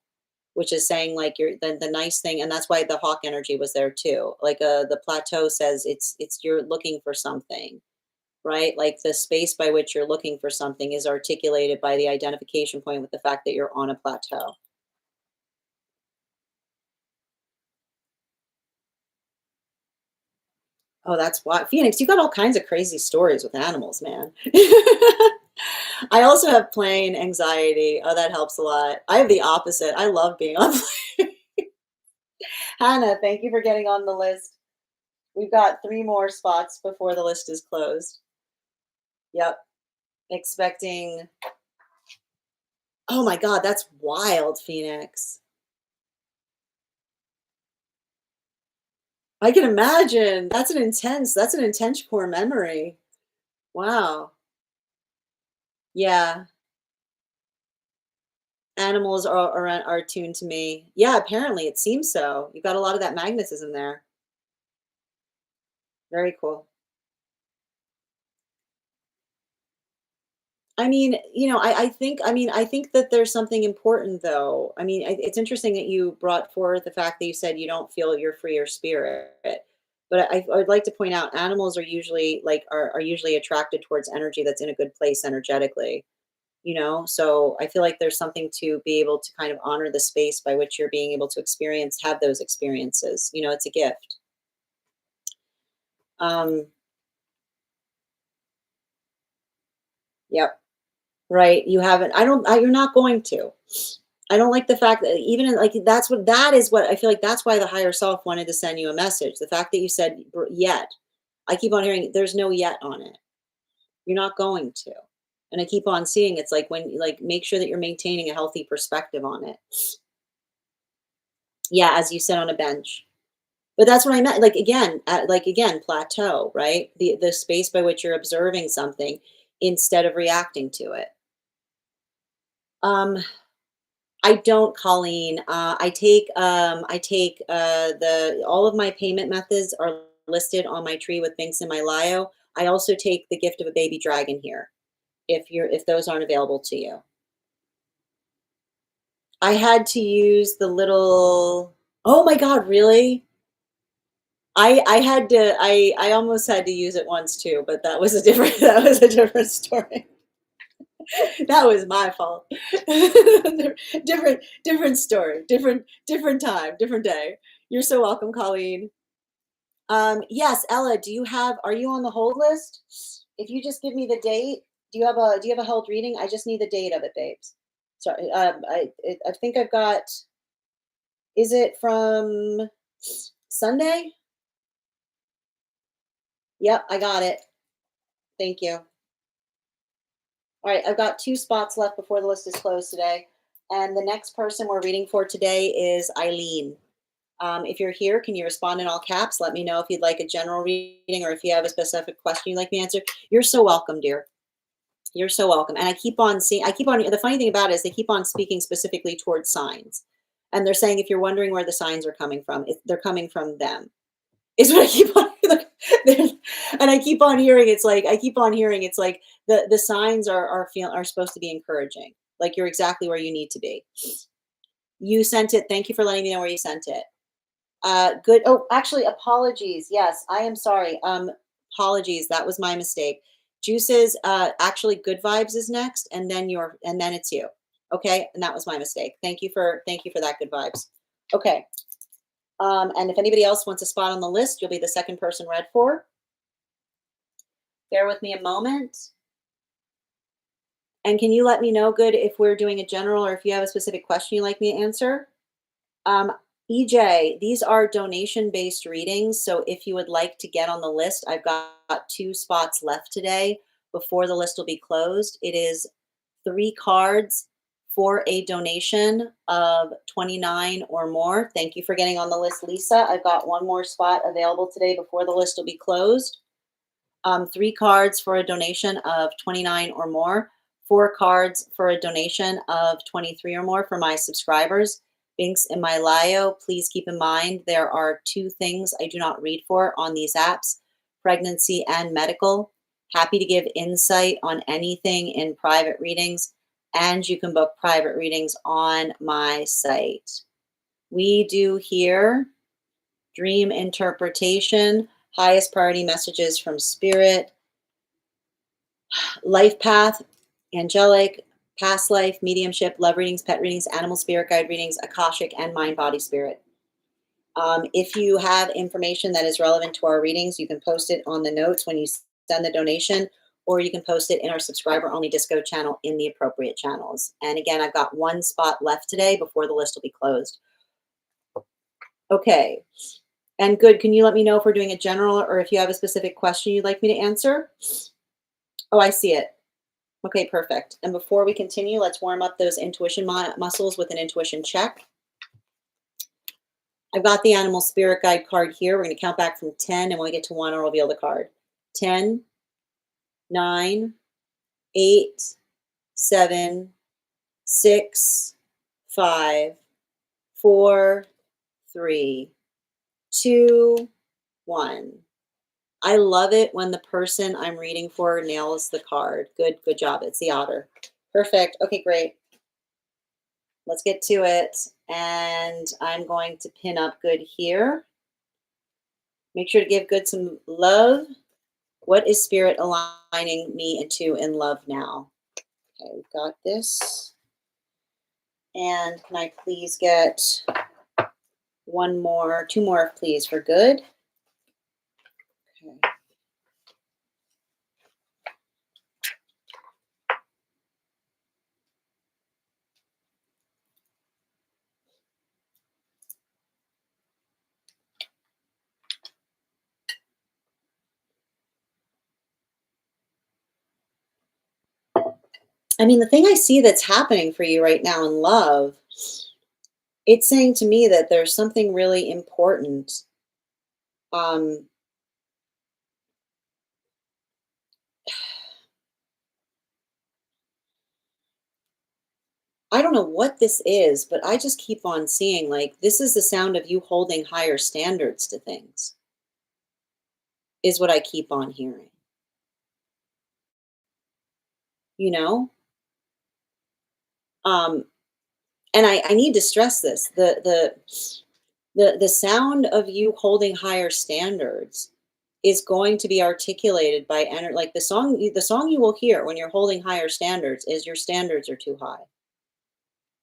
A: which is saying, like, you're the nice thing, and that's why the hawk energy was there too. Like, the plateau says it's you're looking for something, right? Like, the space by which you're looking for something is articulated by the identification point with the fact that you're on a plateau. Oh, that's why. Phoenix, you got all kinds of crazy stories with animals, man. I also have plane anxiety. Oh, that helps a lot. I have the opposite. I love being on Hannah, thank you for getting on the list. We've got 3 more spots before the list is closed. Yep. Expecting. Oh my God, that's wild, Phoenix. I can imagine. That's an intense core memory. Wow. Yeah. Animals are attuned to me. Yeah, apparently it seems so. You've got a lot of that magnetism there. Very cool. I mean, I think that there's something important though. I mean, it's interesting that you brought forward the fact that you said you don't feel your freer spirit. But I would like to point out animals are usually attracted towards energy that's in a good place energetically, So I feel like there's something to be able to kind of honor the space by which you're being able to have those experiences. It's a gift. Um, yep. Right. You haven't, I don't, you're not going to. I don't like the fact that even in, like, that is what I feel like that's why the higher self wanted to send you a message. The fact that you said yet. I keep on hearing there's no yet on it. You're not going to. And I keep on seeing it's like when like make sure that you're maintaining a healthy perspective on it. Yeah, as you sit on a bench. But that's what I meant. Like again, plateau, right? The space by which you're observing something instead of reacting to it. Um, I don't, Colleen. I take the all of my payment methods are listed on my tree with links in my bio. I also take the gift of a baby dragon here if those aren't available to you. I had to use the little. Oh my God, really? I had to I almost had to use it once too, but that was a different that was a different story. That was my fault. Different story, different time, different day. You're so welcome, Colleen. Yes, Ella, are you on the hold list? If you just give me the date, do you have a held reading? I just need the date of it, babes. Sorry, I think I've got. Is it from Sunday? Yep, I got it. Thank you. All right, I've got 2 spots left before the list is closed today. And the next person we're reading for today is Eileen. If you're here, can you respond in all caps? Let me know if you'd like a general reading or if you have a specific question you'd like me to answer. You're so welcome, dear. You're so welcome. And the funny thing about it is they keep on speaking specifically towards signs. And they're saying if you're wondering where the signs are coming from, they're coming from them. Is what I keep on and I keep on hearing it's like the signs are supposed to be encouraging. Like you're exactly where you need to be. You sent it. Thank you for letting me know where you sent it. Good. Oh, actually, apologies. Yes, I am sorry. Apologies. That was my mistake. Juices, actually good vibes is next, and then it's you. Okay. And that was my mistake. Thank you for that good vibes. Okay. And if anybody else wants a spot on the list, you'll be the second person read for. Bear with me a moment. And can you let me know, good, if we're doing a general or if you have a specific question you'd like me to answer? EJ, these are donation-based readings. So if you would like to get on the list, I've got 2 spots left today before the list will be closed. It is 3 cards for a donation of 29 or more. Thank you for getting on the list, Lisa. I've got 1 more spot available today before the list will be closed. 3 cards for a donation of 29 or more. 4 cards for a donation of 23 or more for my subscribers. Links in my bio. Please keep in mind there are 2 things I do not read for on these apps: pregnancy and medical. Happy to give insight on anything in private readings, and you can book private readings on my site. We do here dream interpretation, highest priority messages from spirit, life path, angelic, past life, mediumship, love readings, pet readings, animal spirit guide readings, akashic, and mind, body, spirit. If you have information that is relevant to our readings, you can post it on the notes when you send the donation, or you can post it in our subscriber only disco channel in the appropriate channels. And again, I've got 1 spot left today before the list will be closed. Okay. And good, can you let me know if we're doing a general or if you have a specific question you'd like me to answer? Oh, I see it. Okay, perfect. And before we continue, let's warm up those intuition muscles with an intuition check. I've got the animal spirit guide card here. We're going to count back from 10, and when we get to 1, I'll reveal the card. 10, 9, 8, 7, 6, 5, 4, 3, 2, 1. I love it when the person I'm reading for nails the card. Good job. It's the otter. Perfect. Okay, great. Let's get to it. And I'm going to pin up good here. Make sure to give good some love. What is spirit aligning me into in love now? Okay, we've got this. And can I please get 2 more, please, for good? Okay. I mean, the thing I see that's happening for you right now in love, it's saying to me that there's something really important. Um, I don't know what this is, but I just keep on seeing like this is the sound of you holding higher standards to things, is what I keep on hearing. You know? Um, and I need to stress this. The sound of you holding higher standards is going to be articulated by like the song you will hear when you're holding higher standards is your standards are too high.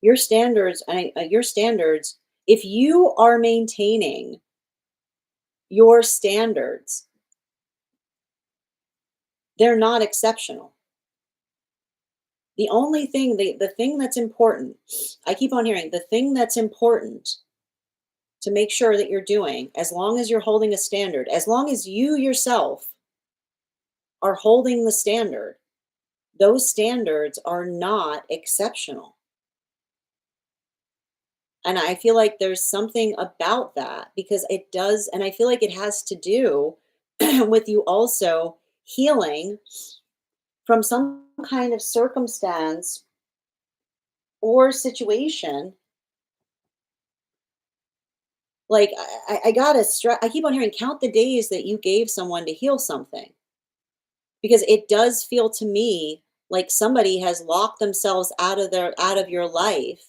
A: Your standards your standards, if you are maintaining your standards, they're not exceptional. The thing that's important, I keep on hearing the thing that's important to make sure that you're doing, as long as you're holding a standard, as long as you yourself are holding the standard, those standards are not exceptional. And I feel like there's something about that because it does, and I feel like it has to do with you also healing from some kind of circumstance or situation. Like I gotta stress, I keep on hearing count the days that you gave someone to heal something because it does feel to me like somebody has locked themselves out of your life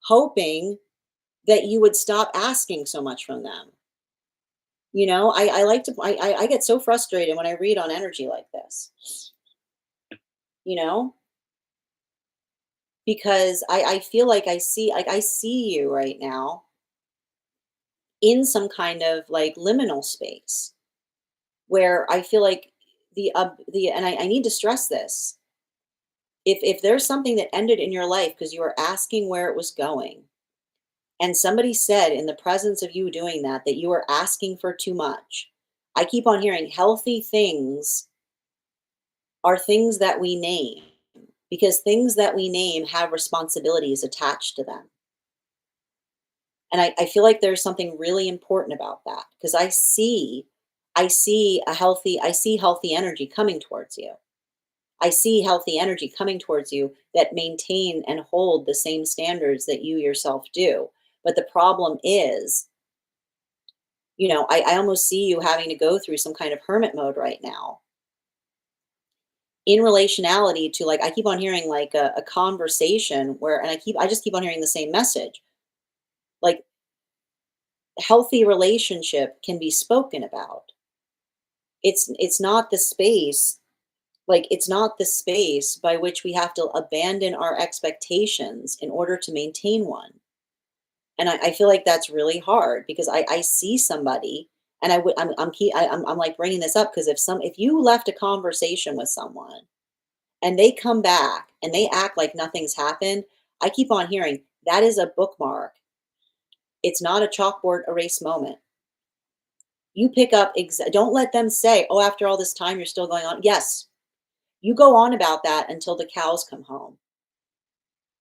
A: hoping that you would stop asking so much from them. I like to I get so frustrated when I read on energy like this, you know, because I feel like I see you right now in some kind of like liminal space where I feel like the and I need to stress this. If there's something that ended in your life because you were asking where it was going, and somebody said in the presence of you doing that that you were asking for too much, I keep on hearing healthy things are things that we name because things that we name have responsibilities attached to them. And I feel like there's something really important about that because I see healthy energy coming towards you. I see healthy energy coming towards you that maintain and hold the same standards that you yourself do. But the problem is, I almost see you having to go through some kind of hermit mode right now in relationality to like I keep on hearing like a conversation where and I just keep on hearing the same message. Like healthy relationship can be spoken about. It's not the space it's not the space by which we have to abandon our expectations in order to maintain one. And I feel like that's really hard because I see somebody and I would I'm like bringing this up because if you left a conversation with someone and they come back and they act like nothing's happened, I keep on hearing that is a bookmark. It's not a chalkboard erase moment. You pick up, don't let them say, oh, after all this time, you're still going on. Yes, you go on about that until the cows come home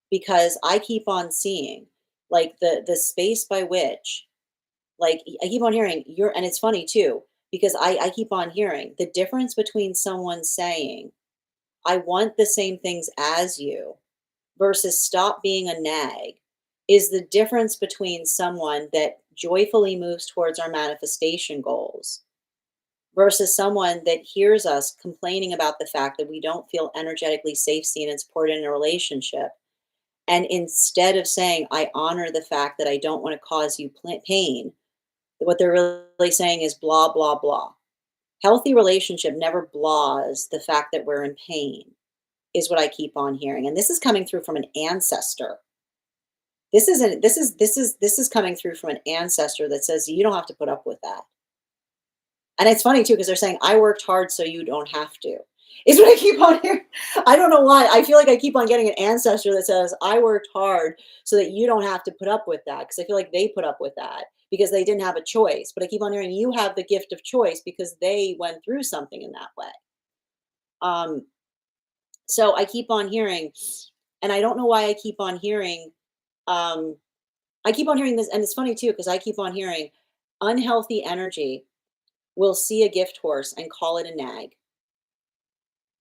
A: because I keep on seeing like the space by which, like, I keep on hearing and it's funny too, because I keep on hearing the difference between someone saying, I want the same things as you versus stop being a nag is the difference between someone that joyfully moves towards our manifestation goals versus someone that hears us complaining about the fact that we don't feel energetically safe, seen, and supported in a relationship. And instead of saying, I honor the fact that I don't want to cause you pain, what they're really saying is blah, blah, blah. Healthy relationship never blahs the fact that we're in pain, is what I keep on hearing. And this is coming through from an ancestor. This is coming through from an ancestor that says you don't have to put up with that. And it's funny too, because they're saying, I worked hard so you don't have to. Is what I keep on hearing. I don't know why. I feel like I keep on getting an ancestor that says, I worked hard so that you don't have to put up with that. Because I feel like they put up with that because they didn't have a choice. But I keep on hearing you have the gift of choice because they went through something in that way. Um, So I keep on hearing, and I don't know why I keep on hearing, um, I keep on hearing this, and it's funny too, because I keep on hearing unhealthy energy will see a gift horse and call it a nag,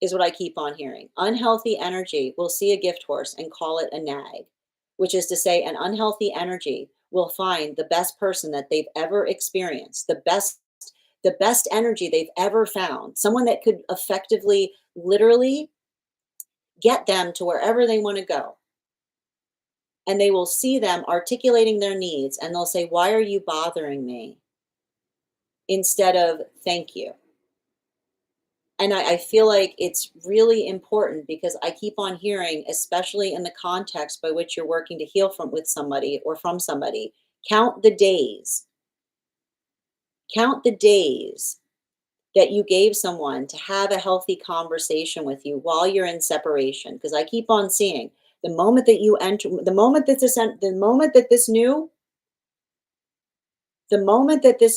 A: is what I keep on hearing. Unhealthy energy will see a gift horse and call it a nag, which is to say, an unhealthy energy will find the best person that they've ever experienced, the best energy they've ever found, someone that could effectively, literally get them to wherever they want to go. And they will see them articulating their needs and they'll say, "Why are you bothering me?" instead of "Thank you." And I feel like it's really important because I keep on hearing, especially in the context by which you're working to heal from with somebody or from somebody, count the days, count the days that you gave someone to have a healthy conversation with you while you're in separation. Because I keep on seeing the moment that you enter, the moment that this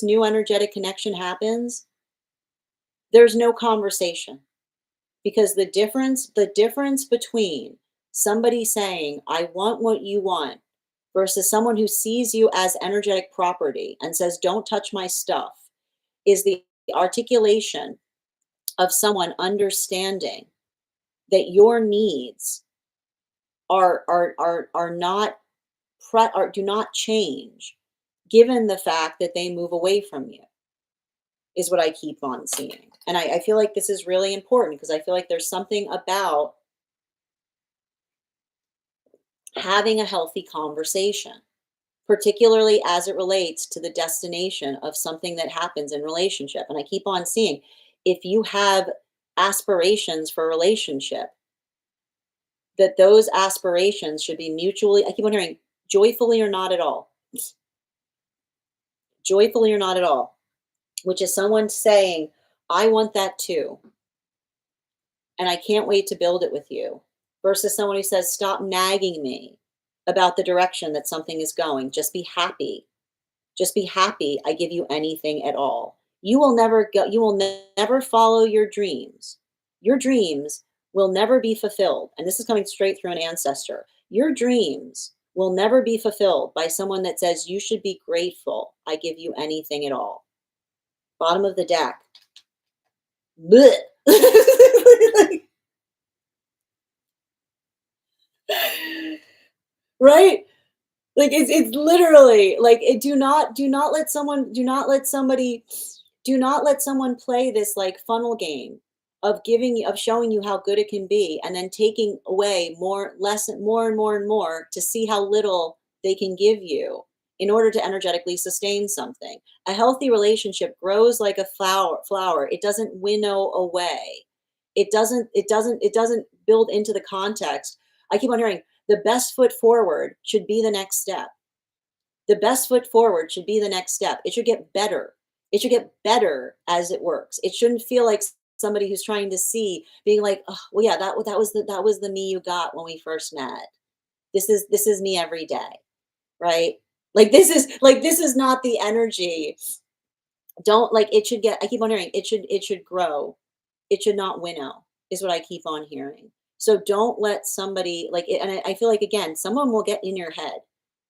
A: new energetic connection happens, there's no conversation. Because the difference between somebody saying, "I want what you want," versus someone who sees you as energetic property and says, "Don't touch my stuff," is the articulation of someone understanding that your needs are not do not change given the fact that they move away from you, is what I keep on seeing. And I feel like this is really important because I feel like there's something about having a healthy conversation, particularly as it relates to the destination of something that happens in relationship. And I keep on seeing, if you have aspirations for a relationship, that those aspirations should be mutually, I keep on hearing, joyfully or not at all, joyfully or not at all, which is someone saying, "I want that too, and I can't wait to build it with you," versus someone who says, "Stop nagging me about the direction that something is going. Just be happy. Just be happy. I give you anything at all." You will never follow your dreams. Your dreams will never be fulfilled. And this is coming straight through an ancestor. Your dreams will never be fulfilled by someone that says, "You should be grateful. I give you anything at all." Bottom of the deck. Blech. Right? Like it's literally like it, do not let someone play this like funnel game of showing you how good it can be and then taking away more and more and more to see how little they can give you in order to energetically sustain something. A healthy relationship grows like a flower. It doesn't winnow away. It doesn't build into the context. I keep on hearing the best foot forward should be the next step. The best foot forward should be the next step. It should get better. It should get better as it works. It shouldn't feel like somebody who's trying to see, being like, "Oh, well, yeah, that was the me you got when we first met. This is me every day, right?" Like this is not the energy. Don't like it should get. I keep on hearing it should grow. It should not winnow. Is what I keep on hearing. So don't let somebody like it, and I feel like again, someone will get in your head.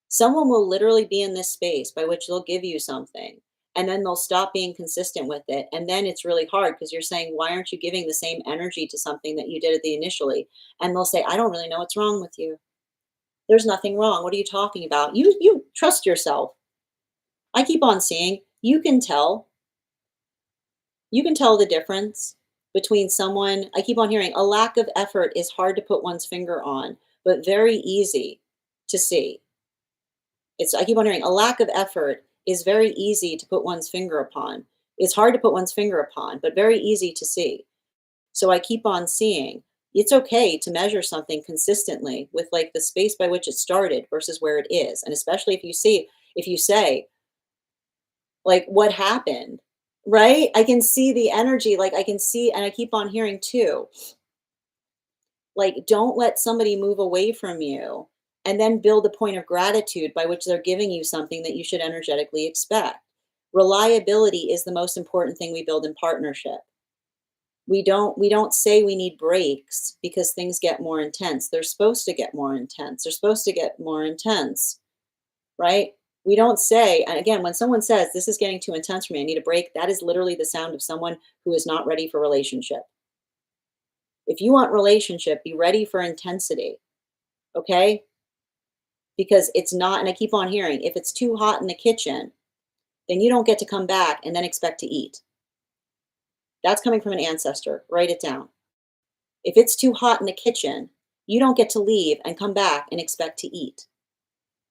A: Someone will literally be in this space by which they'll give you something and then they'll stop being consistent with it. And then it's really hard because you're saying, "Why aren't you giving the same energy to something that you did at the initially?" And they'll say, "I don't really know what's wrong with you. There's nothing wrong. What are you talking about? You trust yourself." I keep on seeing you can tell the difference between someone. I keep on hearing a lack of effort is hard to put one's finger on, but very easy to see. I keep on hearing a lack of effort is very easy to put one's finger upon. It's hard to put one's finger upon, but very easy to see. So I keep on seeing it's okay to measure something consistently with like the space by which it started versus where it is. And especially if you say, like, what happened, right? I can see the energy, like I can see, and I keep on hearing too, like, don't let somebody move away from you and then build a point of gratitude by which they're giving you something that you should energetically expect. Reliability is the most important thing we build in partnership. We don't say we need breaks because things get more intense. They're supposed to get more intense. They're supposed to get more intense, right? We don't say, and again, when someone says this is getting too intense for me, I need a break, that is literally the sound of someone who is not ready for relationship. If you want relationship, be ready for intensity, okay? Because it's not, and I keep on hearing, if it's too hot in the kitchen, then you don't get to come back and then expect to eat. That's coming from an ancestor. Write it down. If it's too hot in the kitchen, you don't get to leave and come back and expect to eat.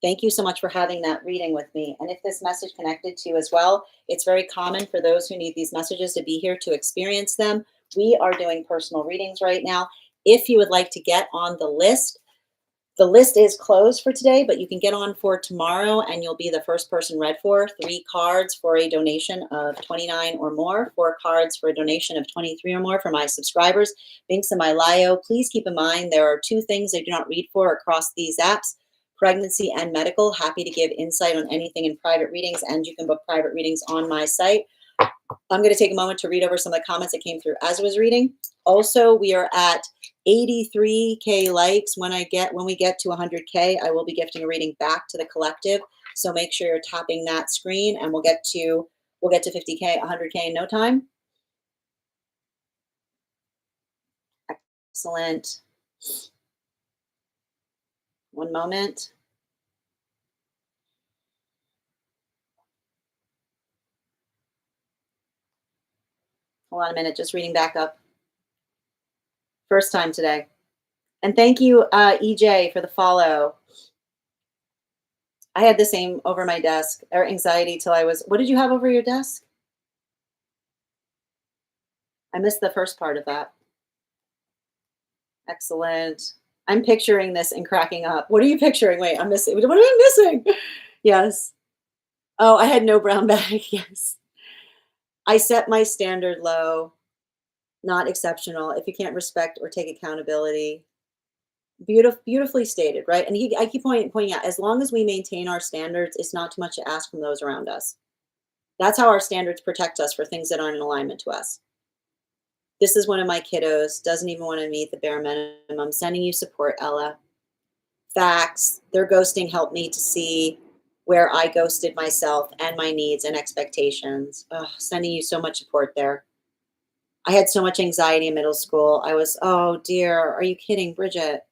A: Thank you so much for having that reading with me. And if this message connected to you as well, it's very common for those who need these messages to be here to experience them. We are doing personal readings right now. If you would like to get on the list is closed for today, but you can get on for tomorrow and you'll be the first person read for. 3 cards for a donation of 29 or more, 4 cards for a donation of 23 or more for my subscribers. Links in my bio. Please keep in mind there are 2 things I do not read for across these apps: pregnancy and medical. Happy to give insight on anything in private readings, and you can book private readings on my site. I'm going to take a moment to read over some of the comments that came through as I was reading. Also, we are at 83K likes. When we get to 100K, I will be gifting a reading back to the collective. So make sure you're tapping that screen, and we'll get to 50K, 100K in no time. Excellent. One moment. Hold on a minute. Just reading back up. First time today. And thank you, EJ, for the follow. I had the same over my desk, or anxiety till I was. What did you have over your desk? I missed the first part of that. Excellent. I'm picturing this and cracking up. What are you picturing? Wait, I'm missing. What am I missing? Yes. Oh, I had no brown bag. Yes. I set my standard low, not exceptional. If you can't respect or take accountability, beautifully stated, right? And I keep pointing out, as long as we maintain our standards, it's not too much to ask from those around us. That's how our standards protect us for things that aren't in alignment to us. This is one of my kiddos, doesn't even want to meet the bare minimum. Sending you support, Ella. Facts. Their ghosting helped me to see where I ghosted myself and my needs and expectations. Ugh, sending you so much support there. I had so much anxiety in middle school. I was, oh dear, are you kidding, Bridget?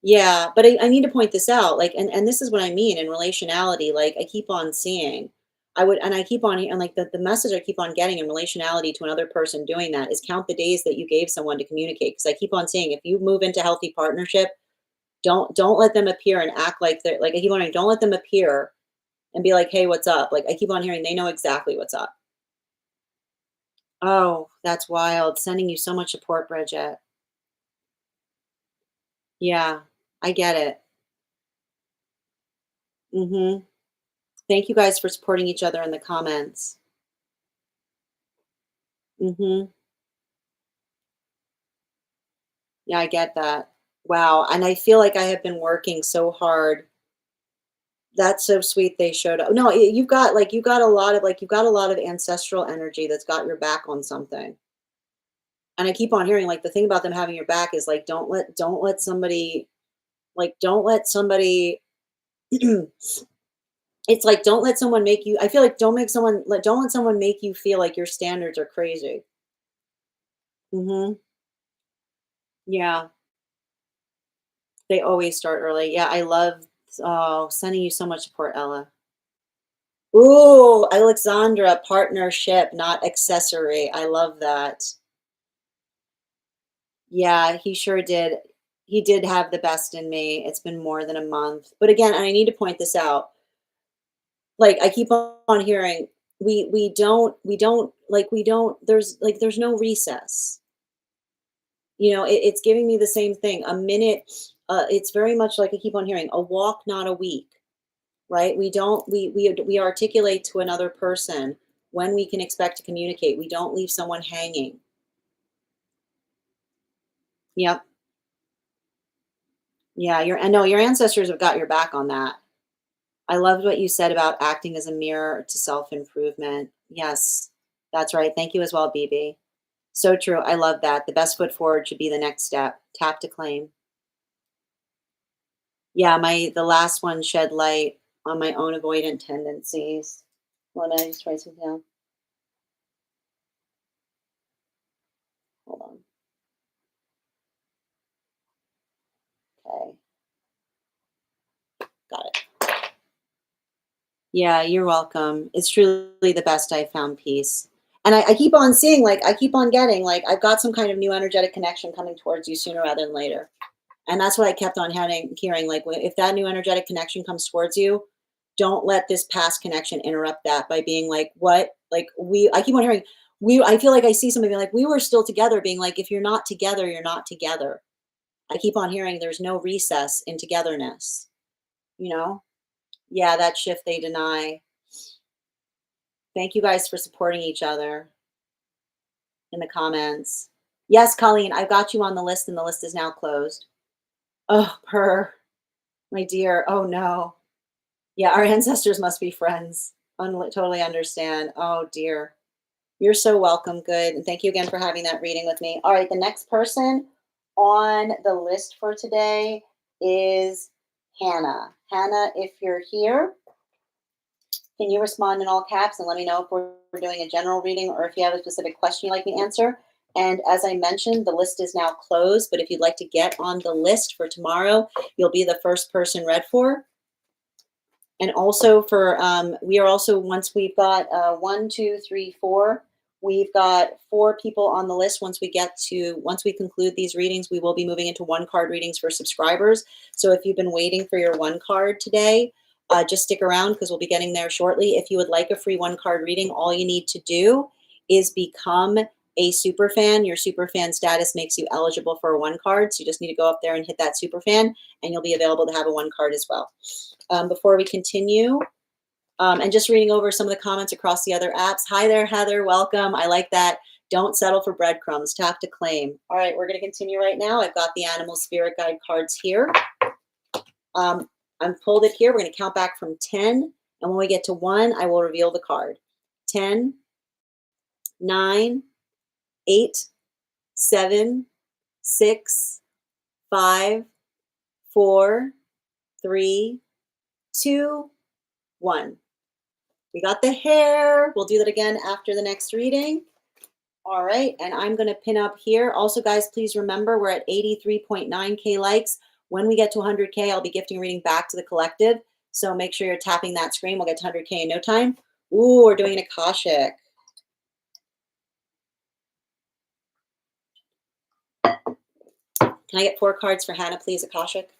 A: Yeah, but I need to point this out, like, and this is what I mean in relationality. Like, I keep on seeing, and I keep on, and like the message I keep on getting in relationality to another person doing that is count the days that you gave someone to communicate. Because I keep on saying, if you move into healthy partnership, don't let them appear and act like they're like. I keep on hearing, don't let them appear and be like, hey, what's up? Like, I keep on hearing they know exactly what's up. Oh, that's wild. Sending you so much support, Bridget. Yeah, I get it. Mm-hmm. Thank you guys for supporting each other in the comments. Mhm. Yeah, I get that. Wow, and I feel like I have been working so hard. That's so sweet they showed up. No, you've got a lot of ancestral energy that's got your back on something. And I keep on hearing, like, the thing about them having your back is, like, don't let somebody, like, don't let somebody it's like, don't let someone make you, I feel like don't let someone make you feel like your standards are crazy. Mhm. Yeah. They always start early. Yeah, I love, oh, sending you so much support, Ella. Ooh, Alexandra, partnership, not accessory. I love that. Yeah, he sure did. He did have the best in me. It's been more than a month. But again, and I need to point this out. Like, I keep on hearing, there's no recess. It's giving me the same thing. A minute, it's very much like I keep on hearing, a walk, not a week. Right? We don't we articulate to another person when we can expect to communicate. We don't leave someone hanging. Yep. Yeah, I know your ancestors have got your back on that. I loved what you said about acting as a mirror to self-improvement. Yes. That's right. Thank you as well, BB. So true. I love that. The best foot forward should be the next step. Tap to claim. Yeah, the last one shed light on my own avoidant tendencies. When I just write something down. Hold on. Okay. Got it. Yeah, you're welcome. It's truly the best I've found peace. And I keep on seeing, like, I keep on getting, like, I've got some kind of new energetic connection coming towards you sooner rather than later. And that's what I kept on hearing, like, if that new energetic connection comes towards you, don't let this past connection interrupt that by being like, what? Like, I keep on hearing, I feel like I see somebody being like, we were still together, being like, if you're not together, you're not together. I keep on hearing there's no recess in togetherness, you know? Yeah, that shift they deny. Thank you guys for supporting each other in the comments. Yes, Colleen, I've got you on the list and the list is now closed. Oh, my dear. Oh no. Yeah, our ancestors must be friends. Totally understand. Oh dear. You're so welcome. Good. And thank you again for having that reading with me. All right, the next person on the list for today is Hannah. Hannah, if you're here, can you respond in all caps and let me know if we're doing a general reading or if you have a specific question you'd like me to answer? And as I mentioned, the list is now closed, but if you'd like to get on the list for tomorrow, you'll be the first person read for. And also for, we are also, once we've got 1, 2, 3, 4, we've got 4 people on the list. Once we conclude these readings, we will be moving into 1 card readings for subscribers. So if you've been waiting for your 1 card today, just stick around because we'll be getting there shortly. If you would like a free 1 card reading, all you need to do is become a super fan. Your super fan status makes you eligible for a 1 card. So you just need to go up there and hit that super fan and you'll be available to have a 1 card as well. Before we continue, and just reading over some of the comments across the other apps. Hi there, Heather. Welcome. I like that. Don't settle for breadcrumbs. Tap to claim. All right, we're going to continue right now. I've got the animal spirit guide cards here. I've pulled it here. We're going to count back from 10. And when we get to 1, I will reveal the card. 10, 9, 8, 7, 6, 5, 4, 3, 2, 1. We got the hair. We'll do that again after the next reading. All right, and I'm going to pin up here. Also, guys, please remember we're at 83.9K likes. When we get to 100K, I'll be gifting a reading back to the collective. So make sure you're tapping that screen. We'll get to 100K in no time. Ooh, we're doing an Akashic. Can I get 4 cards for Hannah, please, Akashic?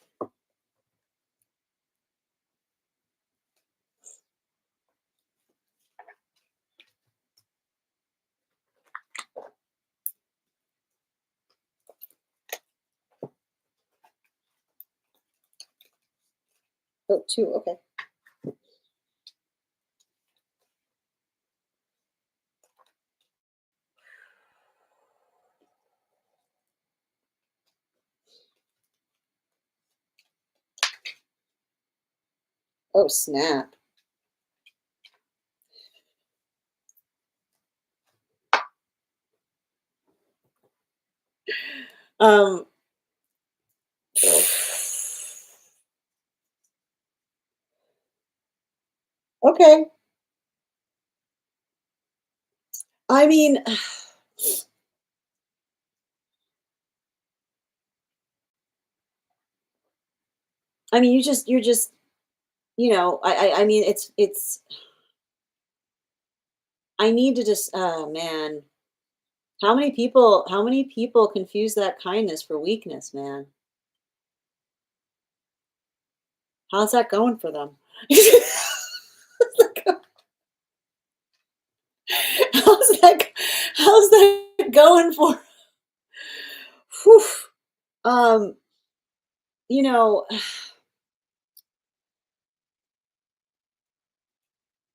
A: Oh, 2, okay. Oh, snap. Okay. I mean, you're just, I mean, I need to just, oh man. How many people confuse that kindness for weakness, man? How's that going for them? How's that how's that going for Whew. Um, you know,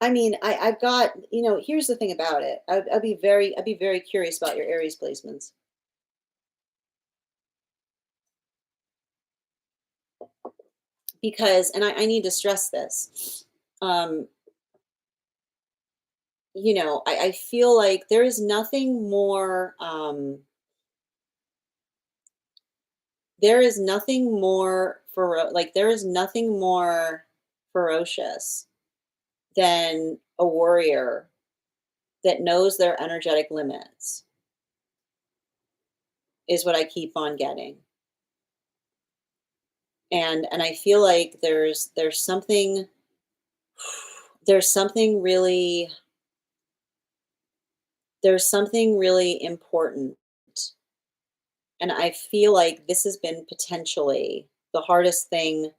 A: I mean, I've got, here's the thing about it. I'd be very curious about your Aries placements because, and I need to stress this. Um, I feel like there is nothing more, there is nothing more there is nothing more ferocious than a warrior that knows their energetic limits, is what I keep on getting. And I feel like there's something really there's something really important. And I feel like this has been potentially the hardest thing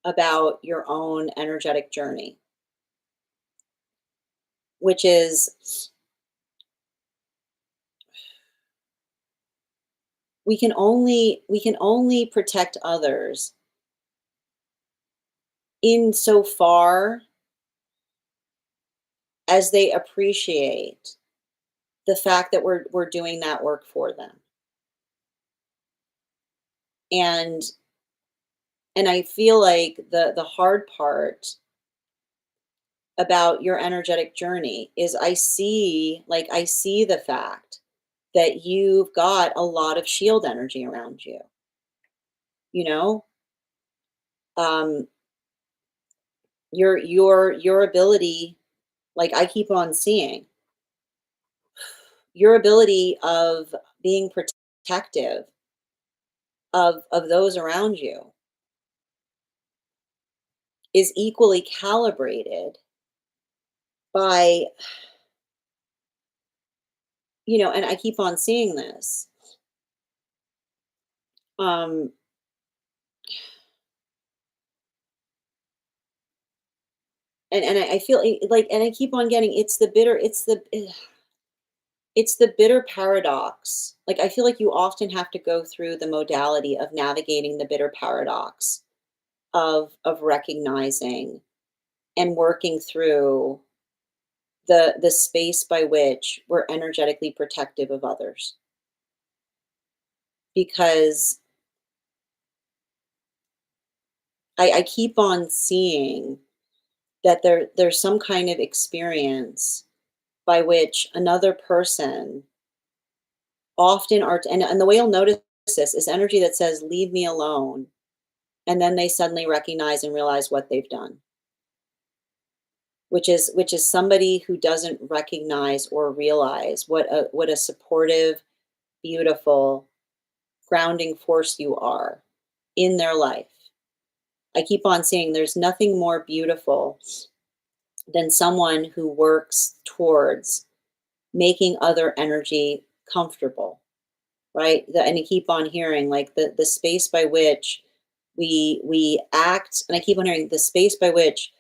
A: about your own energetic journey, which is we can only protect others in so far as they appreciate the fact that we're doing that work for them. And and I feel like the hard part about your energetic journey is I see the fact that you've got a lot of shield energy around you, you know? Um your ability, like I keep on seeing, your ability of being protective of those around you is equally calibrated by, and I keep on seeing this. Um and I feel like, and I keep on getting, it's the bitter paradox. Like I feel like you often have to go through the modality of navigating the bitter paradox of recognizing and working through the space by which we're energetically protective of others, because I keep on seeing that there's some kind of experience by which another person often are, and the way you'll notice this is energy that says leave me alone, and then they suddenly recognize and realize what they've done, which is somebody who doesn't recognize or realize what a supportive, beautiful, grounding force you are in their life. I keep on saying there's nothing more beautiful than someone who works towards making other energy comfortable, right? And I keep on hearing like the space by which we act, and I keep on hearing the space by which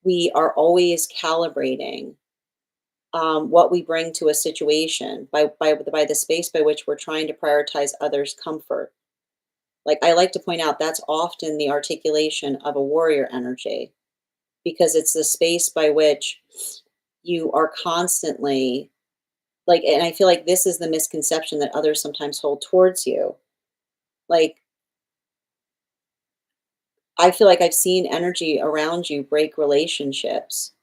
A: we are always calibrating what we bring to a situation by the space by which we're trying to prioritize others' comfort. Like I like to point out, that's often the articulation of a warrior energy, because it's the space by which you are constantly like, and I feel like this is the misconception that others sometimes hold towards you. Like, I feel like I've seen energy around you break relationships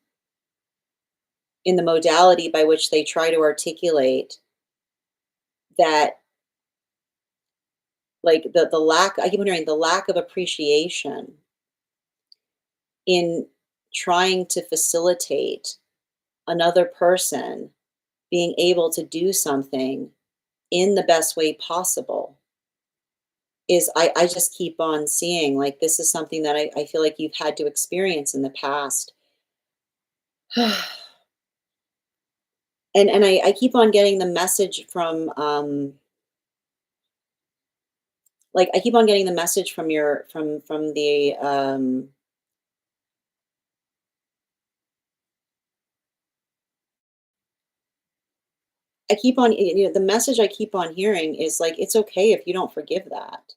A: in the modality by which they try to articulate that, like the lack, I keep wondering, the lack of appreciation in trying to facilitate another person being able to do something in the best way possible. Is I just keep on seeing like this is something that I feel like you've had to experience in the past. And I keep on getting the message from like I keep on getting the message from your from the I keep on, the message I keep on hearing is like it's okay if you don't forgive that,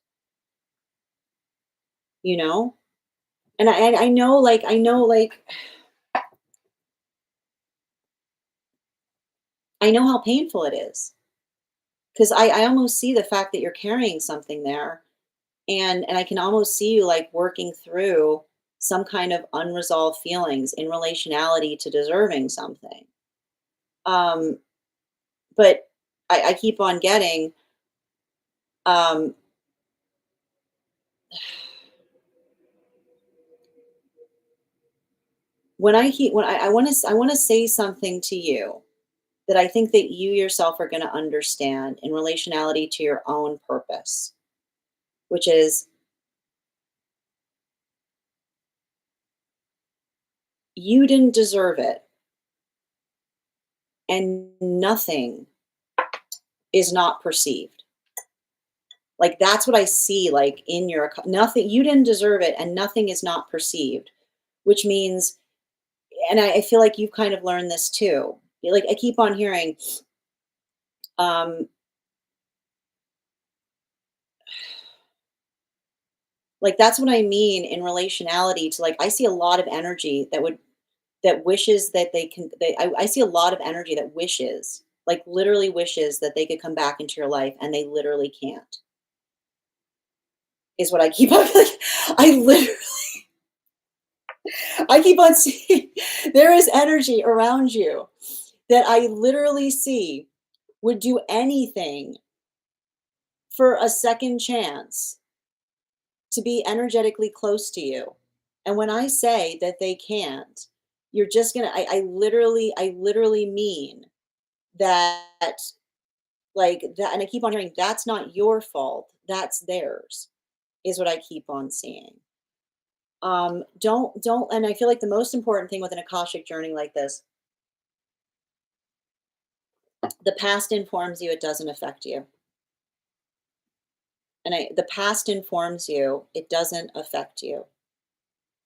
A: you know? And I know, like I know how painful it is, because I almost see the fact that you're carrying something there, and I can almost see you like working through some kind of unresolved feelings in relationality to deserving something. Um, but I keep on getting, um, when I want to say something to you that I think that you yourself are going to understand in relationality to your own purpose, which is you didn't deserve it, and nothing is not perceived. Like that's what I see, like in your nothing, you didn't deserve it, and nothing is not perceived, which means, and I feel like you've kind of learned this too. Like I keep on hearing, um, like that's what I mean in relationality to, like, I see a lot of energy that wishes that I see a lot of energy that wishes, like literally wishes that they could come back into your life and they literally can't. Is what I keep on like I literally I keep on seeing there is energy around you that I literally see would do anything for a second chance to be energetically close to you. And when I say that they can't, you're just gonna I literally mean that, like that, and I keep on hearing that's not your fault, that's theirs, is what I keep on seeing. Don't and I feel like the most important thing with an Akashic journey like this, the past informs you, it doesn't affect you. And the past informs you, it doesn't affect you,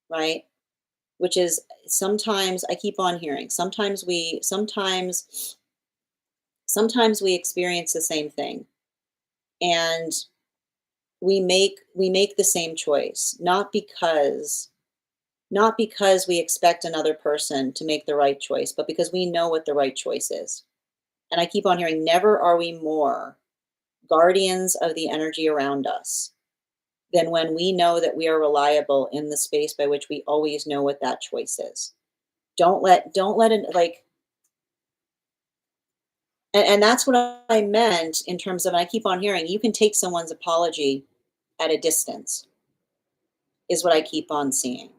A: right? Which is sometimes I keep on hearing, sometimes we experience the same thing, and we make the same choice, not because we expect another person to make the right choice, but because we know what the right choice is. And I keep on hearing, never are we more guardians of the energy around us than when we know that we are reliable in the space by which we always know what that choice is. Don't let it, like, and that's what I meant in terms of, and I keep on hearing, you can take someone's apology at a distance, is what I keep on seeing,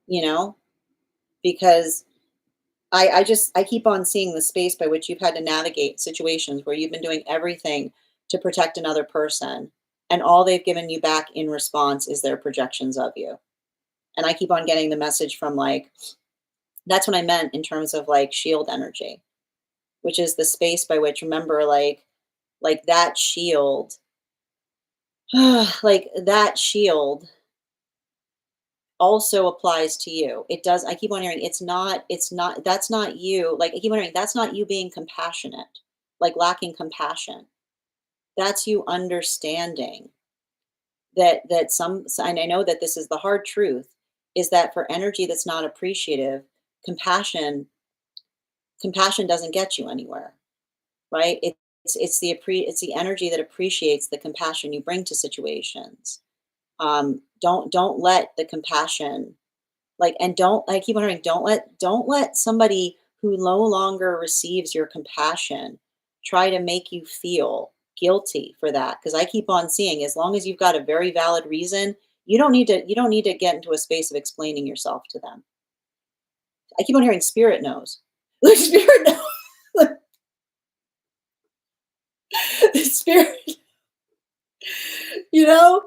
A: you know, because I keep on seeing the space by which you've had to navigate situations where you've been doing everything to protect another person, and all they've given you back in response is their projections of you. And I keep on getting the message from, like, that's what I meant in terms of like shield energy, which is the space by which, remember, like that shield, like that shield also applies to you. It does. I keep on hearing it's not that's not you. Like I keep on hearing that's not you being compassionate, like lacking compassion. That's you understanding that and I know that this is the hard truth, is that for energy that's not appreciative, compassion compassion doesn't get you anywhere, right? It's the energy that appreciates the compassion you bring to situations. Don't let the compassion, like, and don't, I keep on hearing, don't let somebody who no longer receives your compassion try to make you feel guilty for that, because I keep on seeing, as long as you've got a very valid reason, you don't need to get into a space of explaining yourself to them. I keep on hearing spirit knows. Like spirit knows. Spirit, you know,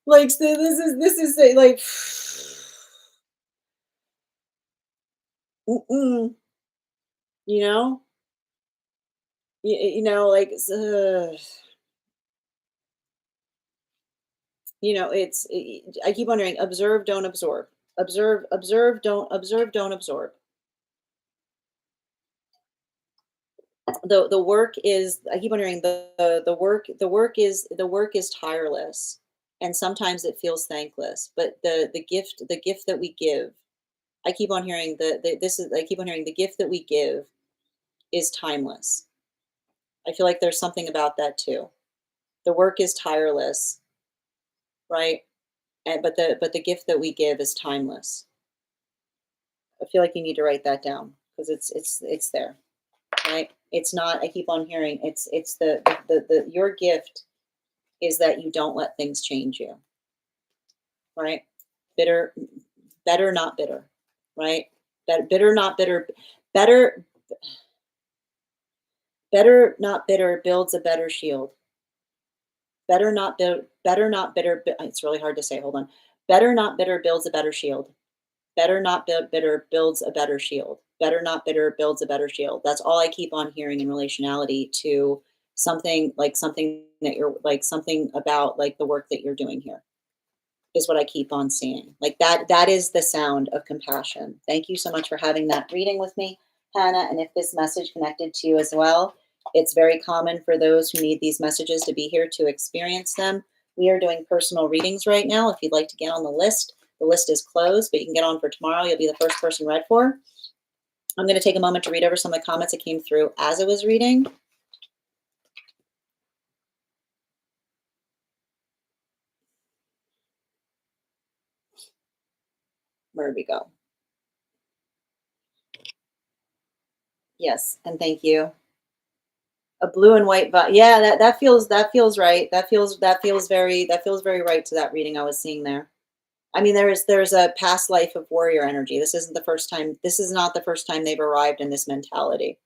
A: like, so this is like mm-mm, you know, like I keep wondering, observe, don't absorb. Observe, don't absorb. The work is, I keep wondering, the work is tireless, and sometimes it feels thankless. But the gift that we give, I keep on hearing I keep on hearing the gift that we give is timeless. I feel like there's something about that too. The work is tireless, right? But the gift that we give is timeless. I feel like you need to write that down because it's there, right? It's not, I keep on hearing, it's your gift is that you don't let things change you, right? Bitter, better, not bitter, right? Bitter, not bitter, better, better, not bitter builds a better shield. Better, not bitter, better, not bitter. It's really hard to say. Hold on. Better, not bitter builds a better shield. Better, not bitter builds a better shield. Better, not bitter builds a better shield. That's all I keep on hearing in relationality to something that you're like, something about like the work that you're doing here is what I keep on seeing. Like that is the sound of compassion. Thank you so much for having that reading with me, Hannah. And if this message connected to you as well, it's very common for those who need these messages to be here to experience them. We are doing personal readings right now. If you'd like to get on the list is closed, but you can get on for tomorrow. You'll be the first person read for. I'm going to take a moment to read over some of the comments that came through as I was reading. Where did we go? Yes, and thank you. A blue and white yeah, that feels right. That feels very right to that reading I was seeing there. I mean, there's a past life of warrior energy. This isn't the first time. This is not the first time they've arrived in this mentality.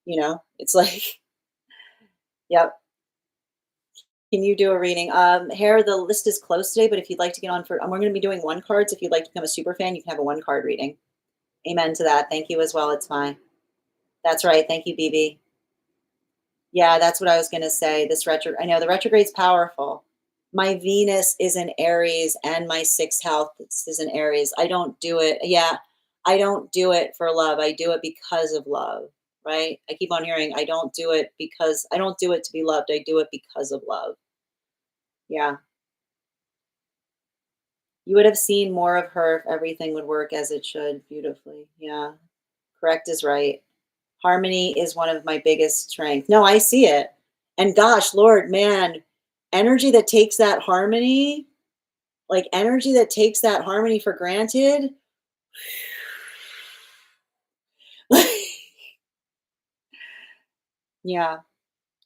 A: You know, it's like, yep. Can you do a reading? Hair, the list is closed today, but if you'd like to get on for, we're going to be doing one cards. If you'd like to become a super fan, you can have a one card reading. Amen to that. Thank you as well. It's fine. That's right. Thank you, BB. Yeah, that's what I was going to say. This retro, I know the retrograde's powerful. My Venus is in Aries and my sixth house is in Aries. I don't do it. Yeah, I don't do it for love. I do it because of love, right? I keep on hearing I don't do it because I don't do it to be loved. I do it because of love. Yeah. You would have seen more of her if everything would work as it should beautifully. Yeah. Correct is right. Harmony is one of my biggest strengths. No, I see it. And gosh, Lord, man, energy that takes that harmony, like energy that takes that harmony for granted. Yeah.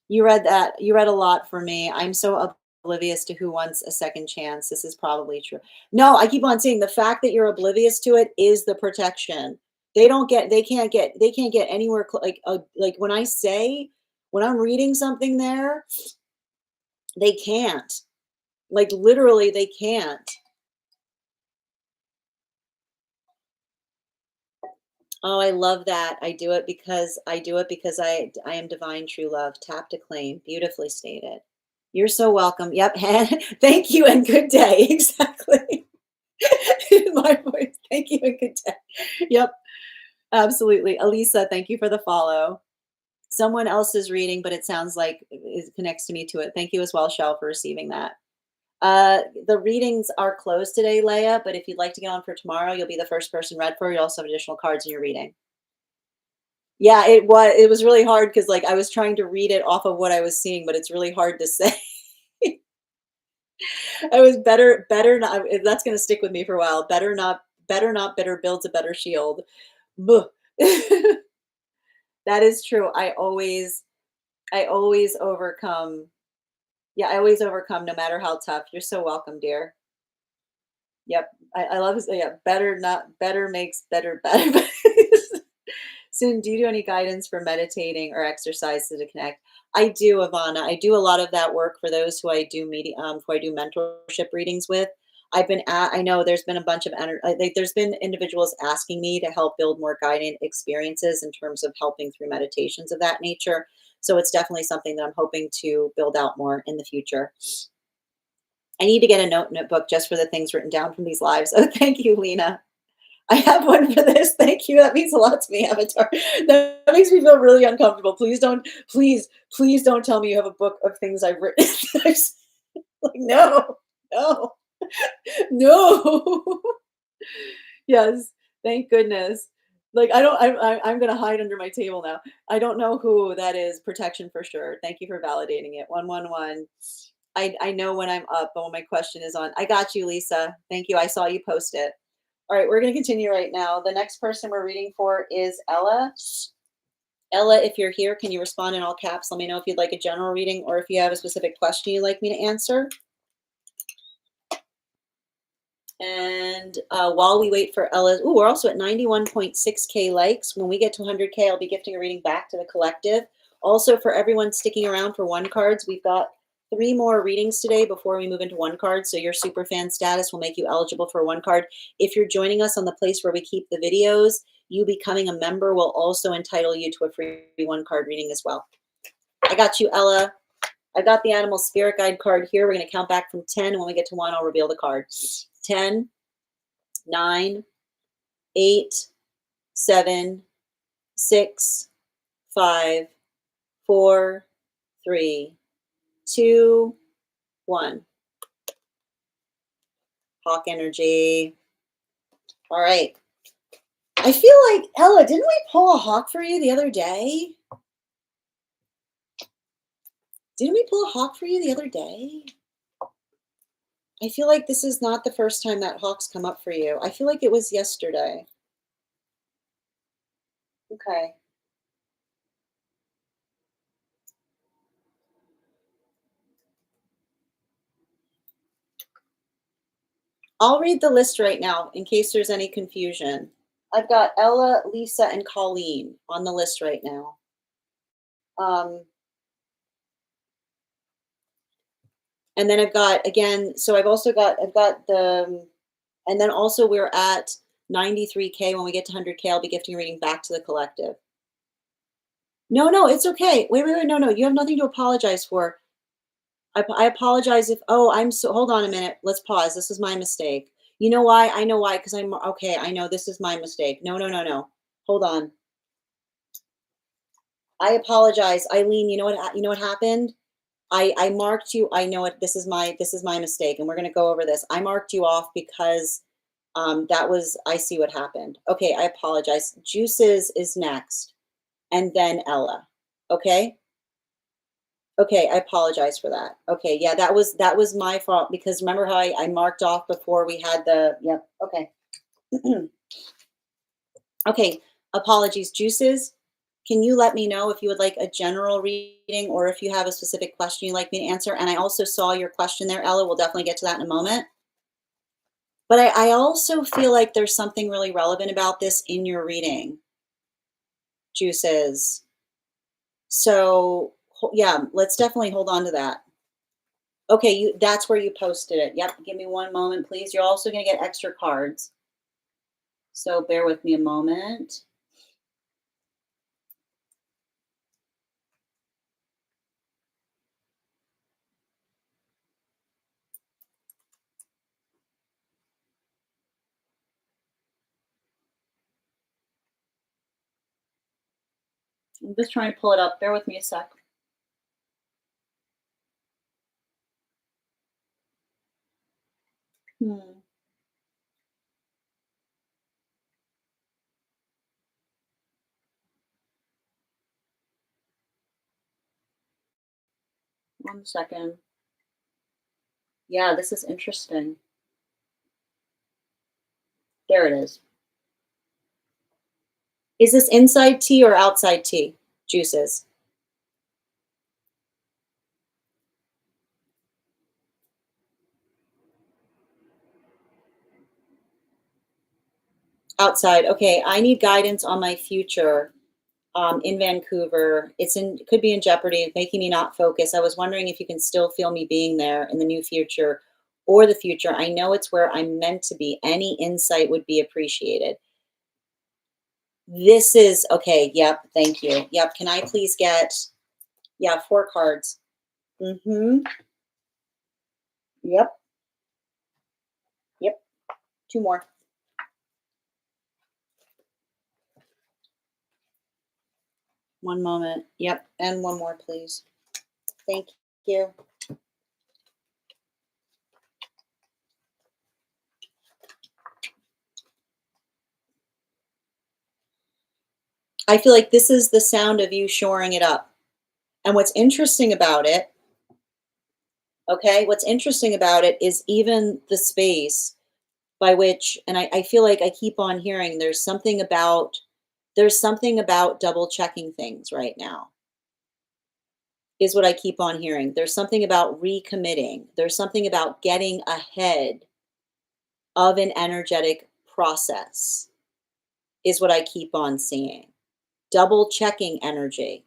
A: You read that. You read a lot for me. I'm so oblivious to who wants a second chance. This is probably true. No, I keep on saying the fact that you're oblivious to it is the protection. They can't get anywhere like when I say, when I'm reading something there, they can't. Like literally they can't. Oh, I love that. I do it because I am divine true love. Tap to claim. Beautifully stated. You're so welcome. Yep. Thank you and good day. Exactly. My voice. Thank you and good day. Yep. Absolutely. Elisa, thank you for the follow. Someone else is reading, but it sounds like it connects to me to it. Thank you as well, Shell, for receiving that. The readings are closed today, Leah, but if you'd like to get on for tomorrow, you'll be the first person read for. You'll also have additional cards in your reading. Yeah, it was really hard because like I was trying to read it off of what I was seeing, but it's really hard to say. I was better not. That's going to stick with me for a while. Better not bitter builds a better shield. Buh. That is true. I always overcome. Yeah, I always overcome no matter how tough. You're so welcome, dear. Yep. I love this. Yeah. Better makes better. Soon, do you do any guidance for meditating or exercise to connect? I do, Ivana. I do a lot of that work for those who I do mentorship readings with. I know there's been a bunch of like there's been individuals asking me to help build more guided experiences in terms of helping through meditations of that nature. So it's definitely something that I'm hoping to build out more in the future. I need to get a notebook just for the things written down from these lives. Oh, thank you, Lena. I have one for this. Thank you. That means a lot to me, Avatar. That makes me feel really uncomfortable. Please don't tell me you have a book of things I've written. Like, no, no, no. Yes, thank goodness. Like, I'm gonna hide under my table now. I don't know who that is. Protection for sure. Thank you for validating it. 111. I know when I'm up, but when my question is on, I got you, Lisa. Thank you. I saw you post it. All right, we're going to continue right now. The next person we're reading for is Ella. Ella, if you're here, can you respond in all caps? Let me know if you'd like a general reading or if you have a specific question you'd like me to answer. And while we wait for Ella, ooh, we're also at 91.6K likes. When we get to 100K, I'll be gifting a reading back to the collective. Also, for everyone sticking around for one cards, we've got 3 more readings today before we move into one card. So your super fan status will make you eligible for one card. If you're joining us on the place where we keep the videos, you becoming a member will also entitle you to a free one card reading as well. I got you, Ella. I got the animal spirit guide card here. We're going to count back from 10. And when we get to 1, I'll reveal the card. 10, 9, 8, 7, 6, 5, 4, 3, 2, 1. Hawk energy. All right. I feel like, Ella, didn't we pull a hawk for you the other day? Didn't we pull a hawk for you the other day? I feel like this is not the first time that hawk's come up for you. I feel like it was yesterday. Okay. I'll read the list right now in case there's any confusion. I've got Ella, Lisa, and Colleen on the list right now. And then I've got, again, so I've got the, and then also we're at 93K. When we get to 100K, I'll be gifting a reading back to the collective. No, it's okay. Wait, no. You have nothing to apologize for. I apologize if, hold on a minute. Let's pause. This is my mistake. You know why? I know why, because okay, I know this is my mistake. No. Hold on. I apologize. Eileen, you know what happened? I marked you. I know it. This is my mistake, and we're going to go over this. I marked you off because I see what happened. Okay, I apologize. Juices is next, and then Ella. Okay. Okay, I apologize for that. Okay, yeah, that was my fault because remember how I marked off before we had the, yep, okay. Okay, apologies. Juices, can you let me know if you would like a general reading or if you have a specific question you'd like me to answer? And I also saw your question there, Ella. We'll definitely get to that in a moment. But I also feel like there's something really relevant about this in your reading, Juices. So yeah, let's definitely hold on to that. Okay, that's where you posted it. Yep, give me one moment, please. You're also going to get extra cards. So bear with me a moment. I'm just trying to pull it up. Bear with me a sec. Hmm. One second. Yeah, this is interesting. There it is. Is this inside tea or outside tea? Juices. Outside. Okay, I need guidance on my future in Vancouver. Could be in jeopardy, making me not focus. I was wondering if you can still feel me being there in the new future or the future. I know it's where I'm meant to be. Any insight would be appreciated. This is okay. Yep. Thank you. Yep. Can I please get, 4 cards? Mm-hmm. Yep. Yep. 2 more. One moment. Yep. And 1 more, please. Thank you. I feel like this is the sound of you shoring it up. And what's interesting about it, okay, what's interesting about it is even the space by which, and I feel like I keep on hearing there's something about double checking things right now, is what I keep on hearing. There's something about recommitting. There's something about getting ahead of an energetic process, is what I keep on seeing. Double checking energy.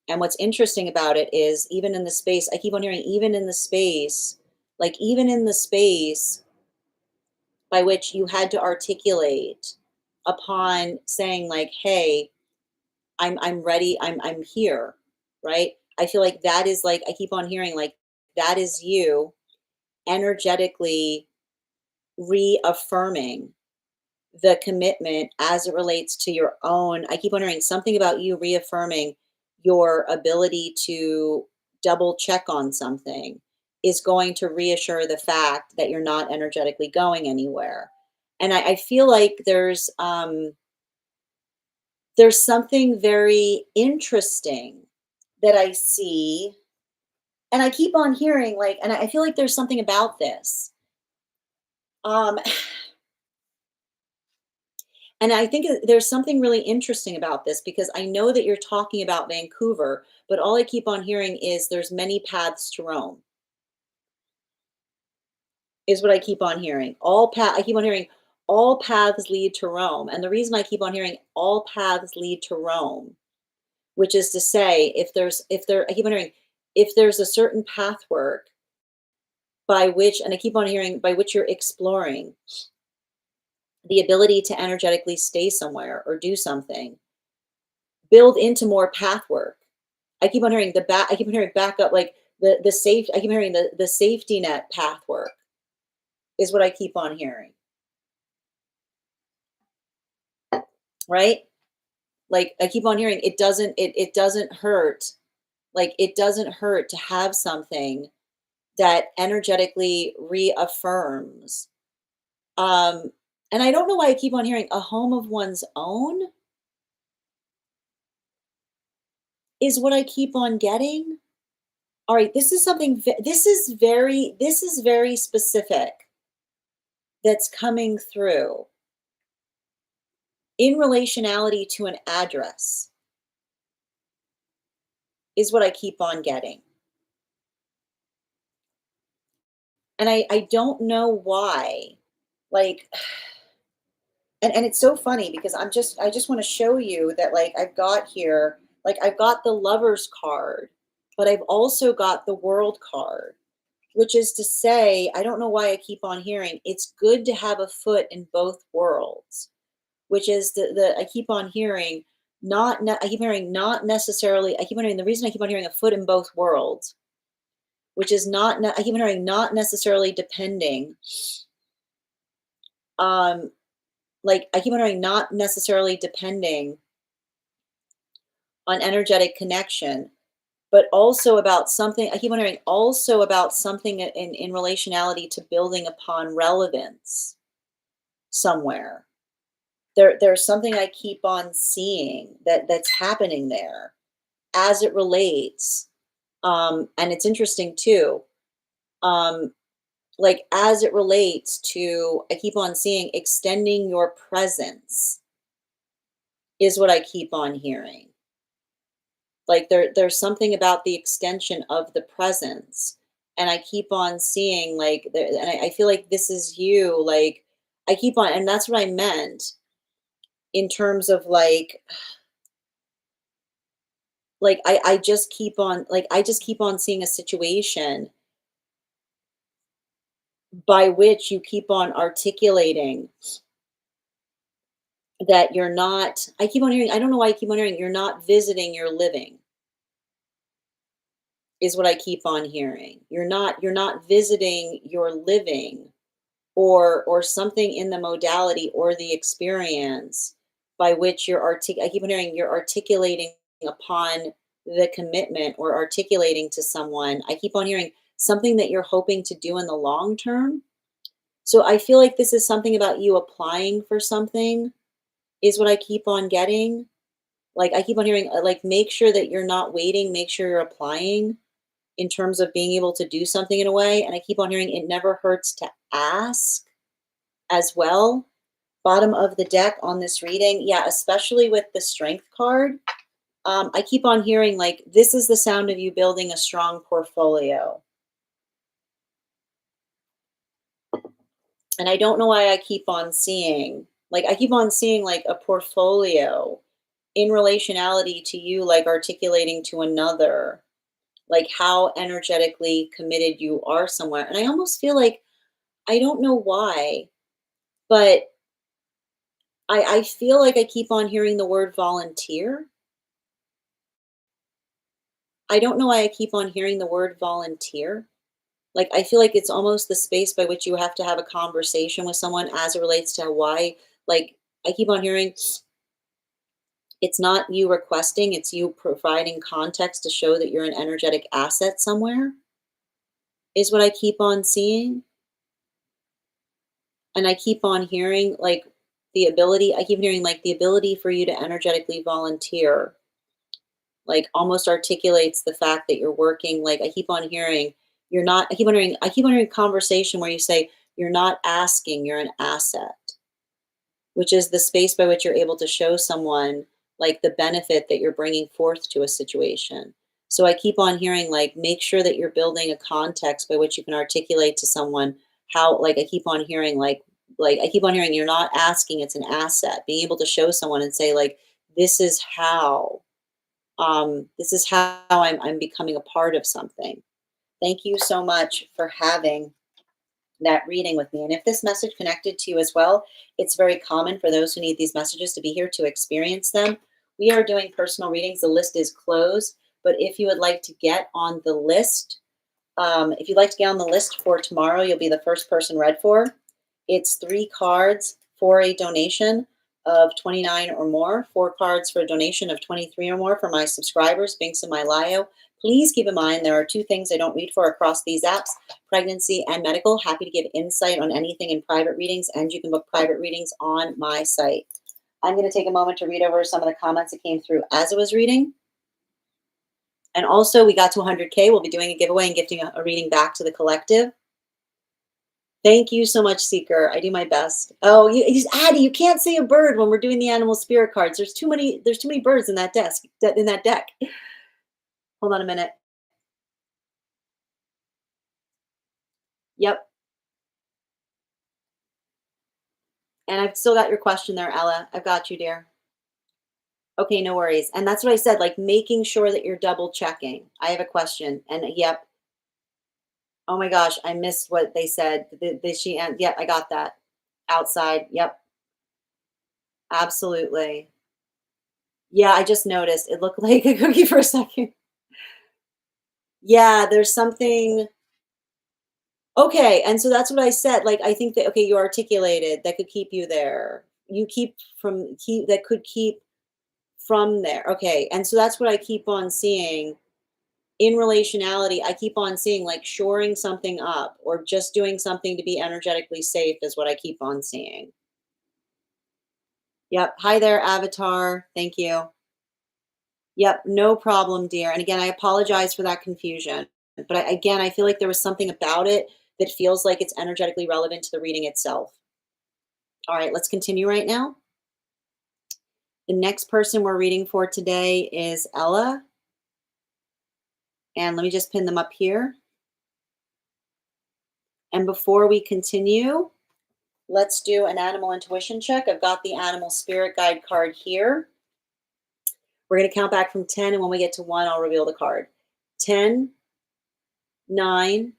A: And what's interesting about it is, even in the space, I keep on hearing, even in the space, like even in the space by which you had to articulate upon saying like, hey, I'm ready, I'm here, right? I feel like that is like, I keep on hearing like that is you energetically reaffirming the commitment as it relates to your own. I keep wondering something about you reaffirming your ability to double check on something is going to reassure the fact that you're not energetically going anywhere. And I feel like there's something very interesting that I see, and I keep on hearing like, and I feel like there's something about this. Um, And I think there's something really interesting about this, because I know that you're talking about Vancouver, but all I keep on hearing is there's many paths to Rome, is what I keep on hearing. I keep on hearing all paths lead to Rome. And the reason I keep on hearing all paths lead to Rome, which is to say, I keep on hearing, if there's a certain pathwork by which, and I keep on hearing by which you're exploring the ability to energetically stay somewhere or do something, build into more path work. I keep on hearing I keep on hearing backup, like the safe. I keep hearing the safety net path work, is what I keep on hearing. Right? Like I keep on hearing it doesn't hurt. Like it doesn't hurt to have something that energetically reaffirms. Um, and I don't know why I keep on hearing a home of one's own, is what I keep on getting. All right, this is this is very specific that's coming through in relationality to an address, is what I keep on getting. And I don't know why. Like, and it's so funny because I just want to show you that like I've got here, like I've got the lover's card, but I've also got the world card, which is to say, I don't know why I keep on hearing it's good to have a foot in both worlds, which is I keep on hearing I keep hearing not necessarily, I keep on hearing the reason I keep on hearing a foot in both worlds, which is I keep on hearing not necessarily depending, um, like I keep on hearing not necessarily depending on energetic connection, but also about something. I keep on hearing also about something in relationality to building upon relevance somewhere. There's something I keep on seeing that's happening there as it relates. And it's interesting too. Um, like as it relates to, I keep on seeing extending your presence, is what I keep on hearing. Like there's something about the extension of the presence. And I keep on seeing like and I feel like this is you, like I keep on, and that's what I meant in terms of like I just keep on, like I just keep on seeing a situation by which you keep on articulating that you're not, I keep on hearing, I don't know why I keep on hearing you're not visiting, you're living, is what I keep on hearing. You're not visiting, you're living, or something in the modality or the experience by which I keep on hearing you're articulating upon the commitment or articulating to someone. I keep on hearing something that you're hoping to do in the long term. So I feel like this is something about you applying for something, is what I keep on getting. Like I keep on hearing like make sure that you're not waiting, make sure you're applying in terms of being able to do something in a way. And I keep on hearing it never hurts to ask. as well. Bottom of the deck on this reading, yeah, especially with the Strength card. I keep on hearing like, this is the sound of you building a strong portfolio. And I don't know why I keep on seeing, like, I keep on seeing like a portfolio in relationality to you, like articulating to another, like how energetically committed you are somewhere. And I almost feel like, I don't know why, but I feel like I keep on hearing the word volunteer. I don't know why I keep on hearing the word volunteer. Like, I feel like it's almost the space by which you have to have a conversation with someone as it relates to why, like, I keep on hearing it's not you requesting, it's you providing context to show that you're an energetic asset somewhere, is what I keep on seeing. And I keep on hearing like I keep hearing like the ability for you to energetically volunteer, like almost articulates the fact that you're working. Like, I keep on hearing, I keep on hearing conversation where you say, you're not asking, you're an asset, which is the space by which you're able to show someone like the benefit that you're bringing forth to a situation. So I keep on hearing like, make sure that you're building a context by which you can articulate to someone how, like, I keep on hearing like I keep on hearing you're not asking, it's an asset. Being able to show someone and say like, this is how this is how I'm becoming a part of something. Thank you so much for having that reading with me. And if this message connected to you as well, it's very common for those who need these messages to be here to experience them. We are doing personal readings. The list is closed. But if you would like to get on the list, if you'd like to get on the list for tomorrow, you'll be the first person read for. It's 3 cards for a donation of 29 or more, 4 cards for a donation of 23 or more for my subscribers, Binks and Mylio. Please keep in mind there are 2 things I don't read for across these apps, pregnancy and medical. Happy to give insight on anything in private readings, and you can book private readings on my site. I'm going to take a moment to read over some of the comments that came through as I was reading. And also, we got to 100K. We'll be doing a giveaway and gifting a reading back to the collective. Thank you so much, Seeker. I do my best. Oh, Addie, you can't say a bird when we're doing the animal spirit cards. There's too many birds in that deck. Hold on a minute. Yep. And I've still got your question there, Ella. I've got you, dear. Okay, no worries. And that's what I said, like making sure that you're double checking. I have a question. And yep. Oh my gosh, I missed what they said. Yep, I got that. Outside. Yep. Absolutely. Yeah, I just noticed it looked like a cookie for a second. Yeah, there's something. Okay, and so that's what I said. Like, I think that, okay, you articulated that could keep you there. You keep that could keep from there. Okay, and so that's what I keep on seeing in relationality. I keep on seeing like shoring something up or just doing something to be energetically safe is what I keep on seeing. Yep. Hi there, Avatar. Thank you. Yep, no problem, dear. And again, I apologize for that confusion. But again, I feel like there was something about it that feels like it's energetically relevant to the reading itself. All right, let's continue right now. The next person we're reading for today is Ella. And let me just pin them up here. And before we continue, let's do an animal intuition check. I've got the animal spirit guide card here. We're going to count back from 10, and when we get to 1, I'll reveal the card. 10, 9,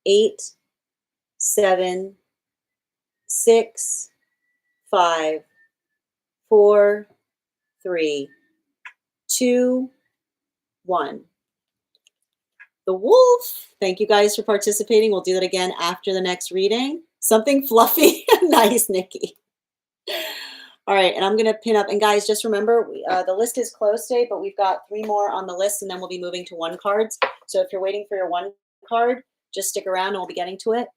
A: 8, 7, 6, 5, 4, 3, 2, 1. The wolf. Thank you guys for participating. We'll do that again after the next reading. Something fluffy. Nice, Nikki. All right, and I'm going to pin up. And guys, just remember, the list is closed today, but we've got 3 more on the list, and then we'll be moving to 1 cards. So if you're waiting for your 1 card, just stick around, and we'll be getting to it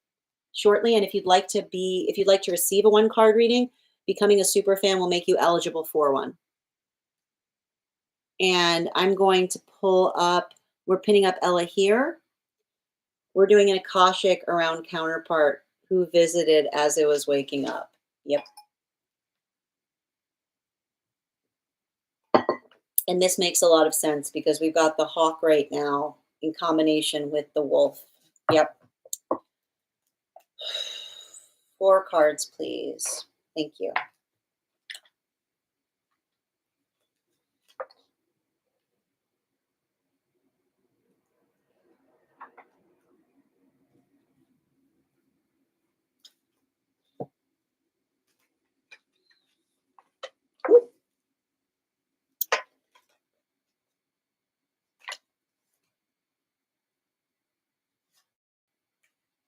A: shortly. And if you'd like to receive a 1 card reading, becoming a super fan will make you eligible for one. And I'm going to pull up. We're pinning up Ella here. We're doing an Akashic around counterpart who visited as it was waking up. Yep. And this makes a lot of sense because we've got the hawk right now in combination with the wolf. Yep. 4 cards, please. Thank you.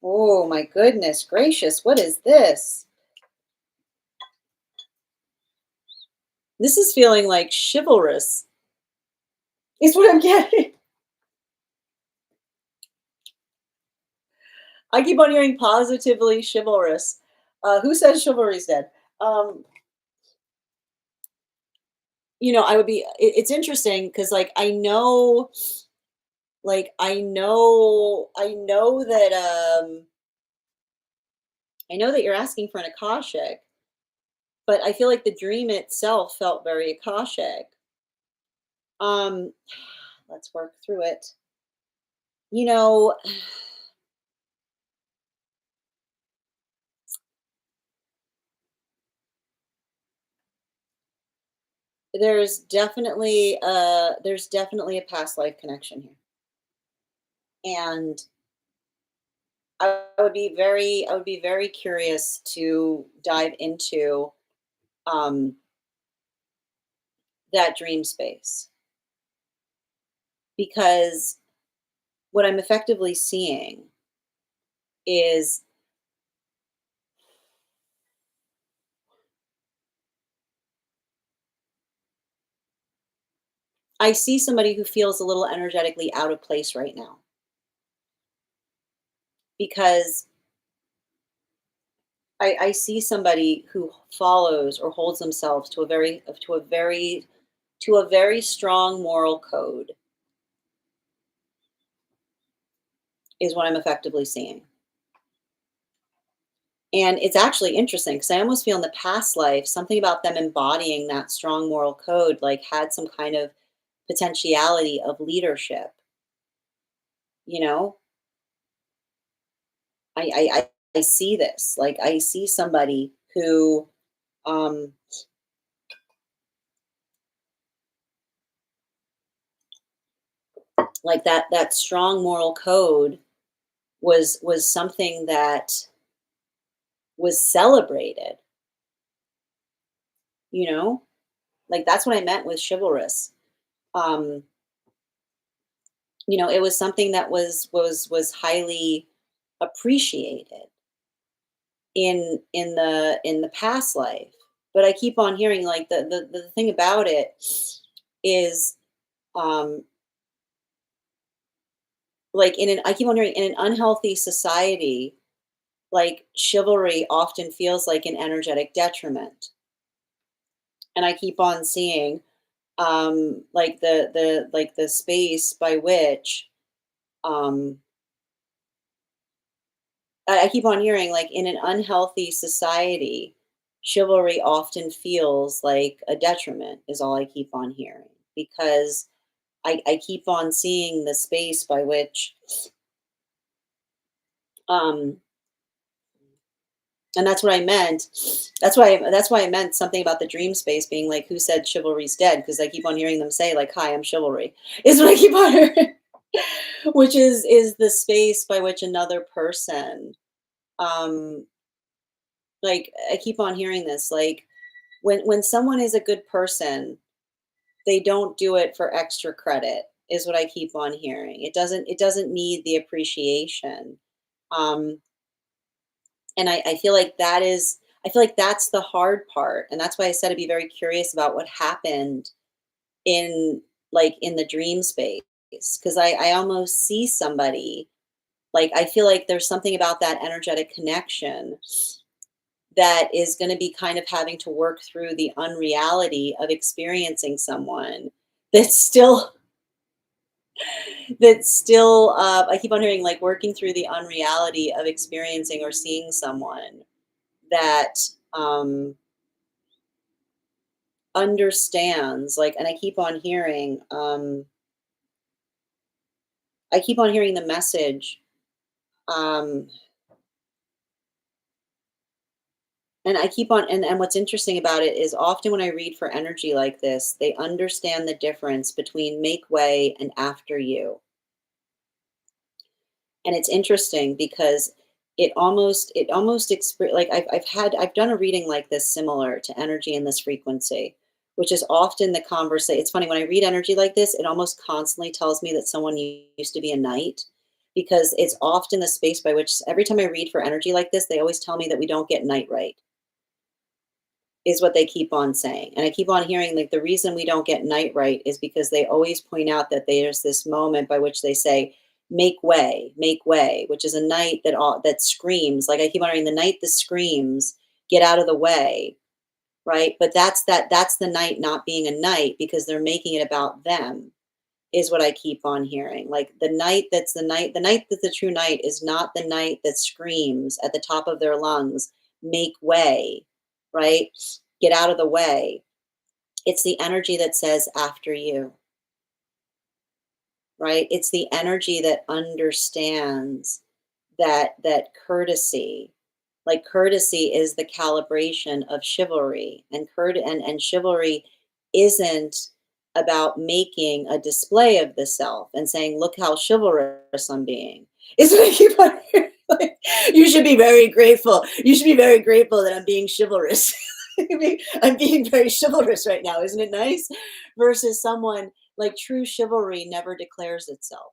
A: Oh my goodness gracious, what is this? This is feeling like chivalrous. Is what I'm getting. I keep on hearing positively chivalrous. Who says chivalry's dead? Um, I would be. It's interesting because, like, I know that I know that you're asking for an akashic, but I feel like the dream itself felt very akashic. Um, let's work through it. You know, there's definitely a past life connection here, and I would be very curious to dive into um, that dream space because what I'm effectively seeing is I see somebody who feels a little energetically out of place right now because I see somebody who follows or holds themselves to a very strong moral code is what I'm effectively seeing. And it's actually interesting because I almost feel in the past life, something about them embodying that strong moral code, like had some kind of potentiality of leadership. You know, I see this. Like I see somebody who, um, like that strong moral code was something that was celebrated. You know, like that's what I meant with chivalrous. Um, it was something that was highly appreciated in the past life. But I keep on hearing like the thing about it is um like I keep on hearing in an unhealthy society, like chivalry often feels like an energetic detriment. And I keep on seeing like the space by which um I keep on hearing like in an unhealthy society, chivalry often feels like a detriment, is all I keep on hearing. Because I keep on seeing the space by which, um, and that's what I meant. That's why I meant something about the dream space being like, who said chivalry's dead? Because I keep on hearing them say like, "Hi, I'm chivalry," is what I keep on hearing, which is the space by which another person, um, like I keep on hearing this, like when someone is a good person, they don't do it for extra credit, is what I keep on hearing. It doesn't need the appreciation. Um, and I feel like that's the hard part. And that's why I said I'd be very curious about what happened in in the dream space. Because I almost see somebody, like I feel like there's something about that energetic connection that is going to be kind of having to work through the unreality of experiencing someone that's still that still, I keep on hearing like working through the unreality of experiencing or seeing someone that um, understands, like, and I keep on hearing the message. Um, and I keep on, and what's interesting about it is often when I read for energy like this, they understand the difference between make way and after you. And it's interesting because like I've done a reading like this similar to energy in this frequency, which is often the conversation. It's funny when I read energy like this, it almost constantly tells me that someone used to be a knight, because it's often the space by which every time I read for energy like this, they always tell me that we don't get night right, is what they keep on saying. And I keep on hearing like the reason we don't get night right is because they always point out that there's this moment by which they say, make way, which is a night that screams. Like I keep on hearing the night that screams, get out of the way, right? But that's the night not being a night because they're making it about them, is what I keep on hearing. Like the night that's the true night is not the night that screams at the top of their lungs, make way, right? Get out of the way. It's the energy that says after you, right? It's the energy that understands that courtesy, like courtesy is the calibration of chivalry, and chivalry isn't about making a display of the self and saying, look how chivalrous I'm being. Is what I keep on hearing. Like, you should be very grateful. You should be very grateful that I'm being chivalrous. I'm being very chivalrous right now. Isn't it nice? Versus someone like true chivalry never declares itself.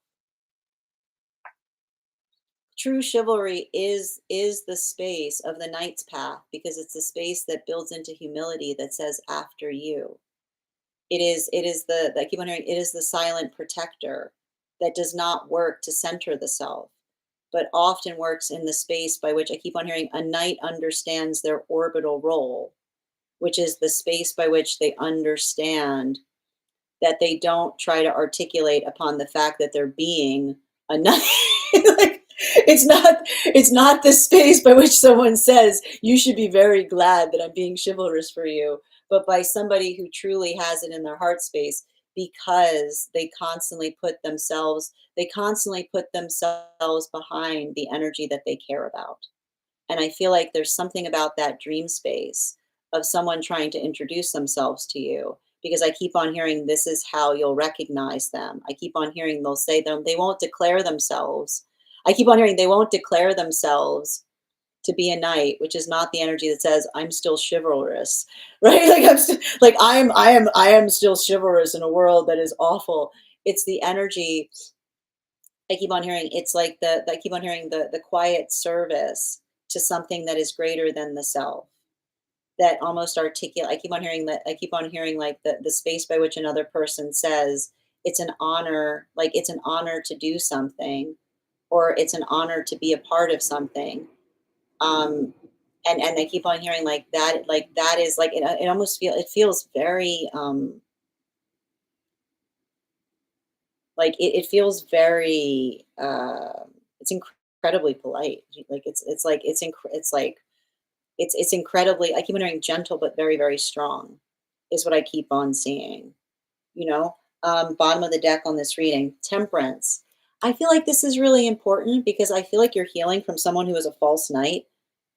A: True chivalry is the space of the knight's path because it's the space that builds into humility that says after you. It is the I keep on hearing it is the silent protector that does not work to center the self, but often works in the space by which I keep on hearing a knight understands their orbital role, which is the space by which they understand that they don't try to articulate upon the fact that they're being a knight. Like, it's not the space by which someone says you should be very glad that I'm being chivalrous for you, but by somebody who truly has it in their heart space, because they constantly put themselves behind the energy that they care about. And I feel like there's something about that dream space of someone trying to introduce themselves to you, because I keep on hearing this is how you'll recognize them. I keep on hearing they'll say them, they won't declare themselves. I keep on hearing they won't declare themselves to be a knight, which is not the energy that says I'm still chivalrous, right? Like I am still chivalrous in a world that is awful. It's the energy I keep on hearing. It's like I keep on hearing the quiet service to something that is greater than the self. That almost articulate. I keep on hearing like the space by which another person says it's an honor, like it's an honor to do something, or it's an honor to be a part of something. Um, and I keep on hearing like that is like it almost it feels very like it feels very it's incredibly polite. Like it's incredibly, I keep on hearing gentle but very, very strong is what I keep on seeing, you know? Bottom of the deck on this reading, temperance. I feel like this is really important because I feel like you're healing from someone who is a false knight,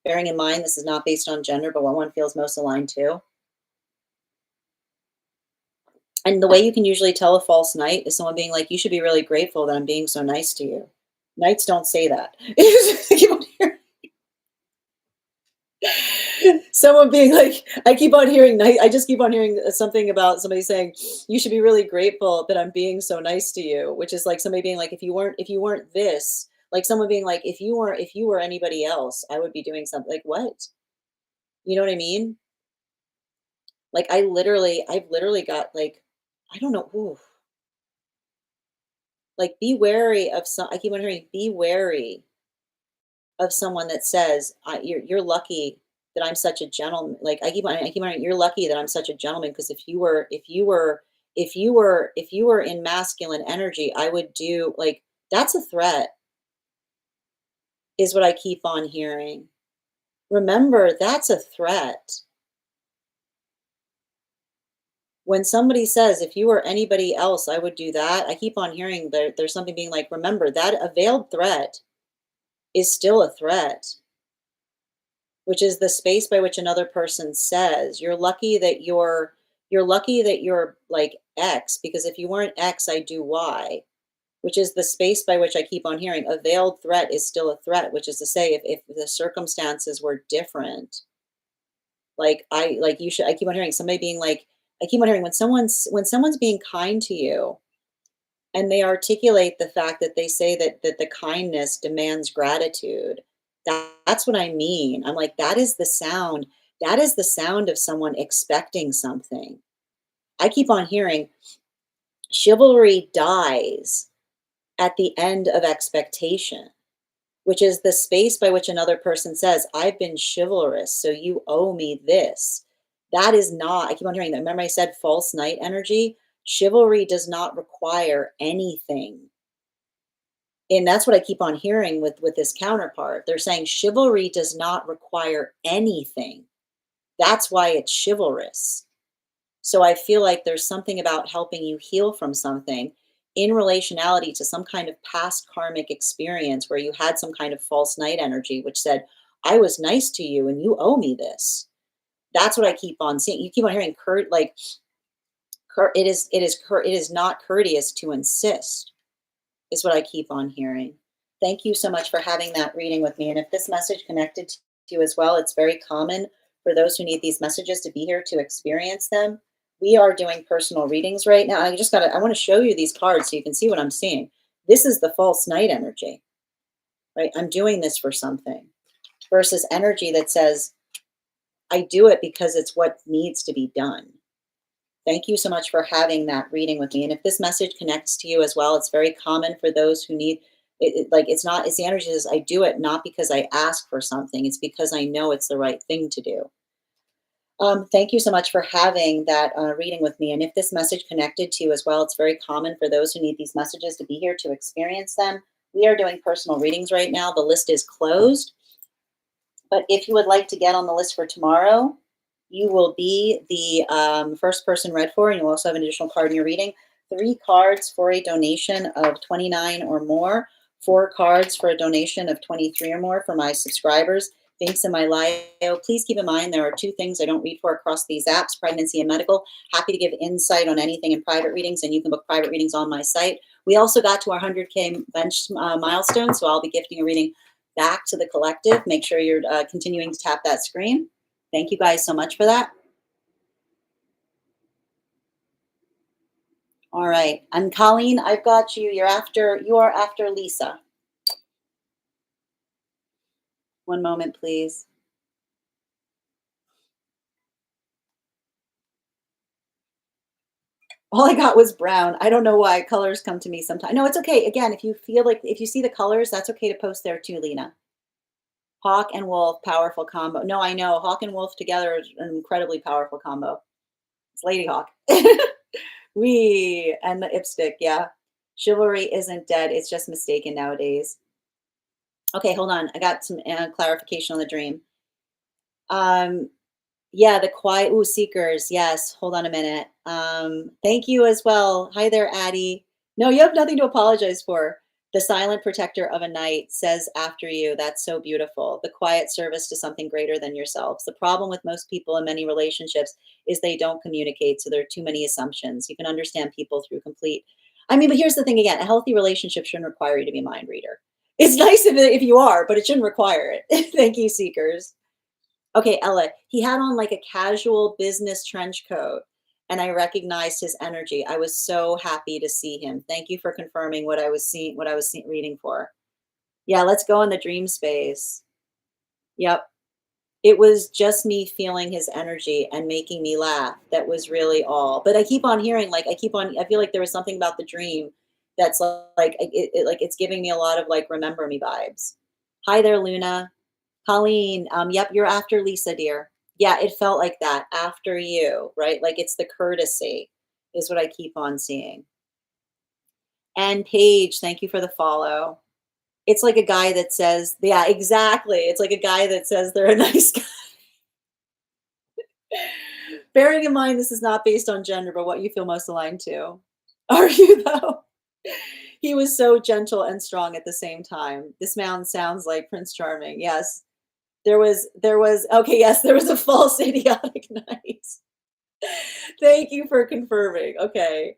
A: bearing in mind this is not based on gender, but what one feels most aligned to. And the way you can usually tell a false knight is someone being like, you should be really grateful that I'm being so nice to you. Knights don't say that. Someone being like, I just keep on hearing something about somebody saying, you should be really grateful that I'm being so nice to you, which is like somebody being like, if you weren't this, like someone being like, if you were anybody else, I would be doing something. Like what? You know what I mean? Like I've literally got like, I don't know. Ooh, like be wary of some, I keep on hearing, be wary of someone that says, you're lucky that I'm such a gentleman." Like I keep on, you're lucky that I'm such a gentleman because if you were in masculine energy, I would do like that's a threat, is what I keep on hearing. Remember, that's a threat. When somebody says, if you were anybody else, I would do that. I keep on hearing there's something being like, remember that a veiled threat is still a threat, which is the space by which another person says, you're lucky that you're like X, because if you weren't X, I do Y, which is the space by which I keep on hearing a veiled threat is still a threat, which is to say, if the circumstances were different, like you should, I keep on hearing somebody being like, I keep on hearing when someone's being kind to you and they articulate the fact that they say that the kindness demands gratitude. That's what I mean. I'm like, that is the sound. That is the sound of someone expecting something. I keep on hearing chivalry dies at the end of expectation, which is the space by which another person says, I've been chivalrous, so you owe me this. That is not, I keep on hearing that. Remember, I said false knight energy? Chivalry does not require anything. And that's what I keep on hearing with this counterpart. They're saying chivalry does not require anything. That's why it's chivalrous. So I feel like there's something about helping you heal from something in relationality to some kind of past karmic experience where you had some kind of false knight energy, which said, I was nice to you and you owe me this. That's what I keep on seeing. You keep on hearing it is not courteous to insist, is what I keep on hearing. Thank you so much for having that reading with me. And if this message connected to you as well, it's very common for those who need these messages to be here to experience them. We are doing personal readings right now. I want to show you these cards so you can see what I'm seeing. This is the false knight energy, right? I'm doing this for something versus energy that says, I do it because it's what needs to be done. Thank you so much for having that reading with me. And if this message connects to you as well, it's very common for those who need like it's the energy says, I do it not because I ask for something, it's because I know it's the right thing to do. Thank you so much for having that reading with me. And if this message connected to you as well, it's very common for those who need these messages to be here to experience them. We are doing personal readings right now. The list is closed. But if you would like to get on the list for tomorrow, you will be the first person read for, and you'll also have an additional card in your reading. 3 cards for a donation of 29 or more. 4 cards for a donation of 23 or more for my subscribers. Links in my bio. Please keep in mind there are 2 things I don't read for across these apps, pregnancy and medical. Happy to give insight on anything in private readings, and you can book private readings on my site. We also got to our 100K bench milestone, so I'll be gifting a reading back to the collective. Make sure you're continuing to tap that screen. Thank you guys so much for that. All right. And Colleen, I've got you. You are after Lisa. One moment, please. All I got was brown. I don't know why colors come to me sometimes. No, it's okay. Again, if you see the colors, that's okay to post there too, Lena. Hawk and wolf, powerful combo. No, I know. Hawk and wolf together is an incredibly powerful combo. It's Lady Hawk. We and the ipstick, yeah. Chivalry isn't dead. It's just mistaken nowadays. Okay, hold on. I got some clarification on the dream. Yeah, the quiet, ooh, seekers. Yes, hold on a minute. Thank you as well. Hi there, Addie. No, you have nothing to apologize for. The silent protector of a night says after you. That's so beautiful. The quiet service to something greater than yourselves. The problem with most people in many relationships is they don't communicate, so there are too many assumptions. You can understand people through complete. I mean, but here's the thing again, a healthy relationship shouldn't require you to be a mind reader. It's nice if you are, but it shouldn't require it. Thank you, seekers. Okay, Ella, he had on like a casual business trench coat and I recognized his energy. I was so happy to see him. Thank you for confirming what I was reading for. Yeah, let's go in the dream space. Yep. It was just me feeling his energy and making me laugh. That was really all. But I keep on hearing, I feel like there was something about the dream that's like it's giving me a lot of like remember me vibes. Hi there, Luna. Colleen, yep, you're after Lisa, dear. Yeah, it felt like that after you, right? Like it's the courtesy. is what I keep on seeing. And Paige, thank you for the follow. It's like a guy that says, yeah, exactly. It's like a guy that says they're a nice guy. Bearing in mind, this is not based on gender, but what you feel most aligned to. Are you though? He was so gentle and strong at the same time. This man sounds like Prince Charming. Yes. Okay, yes, there was a false idiotic night. Thank you for confirming. Okay.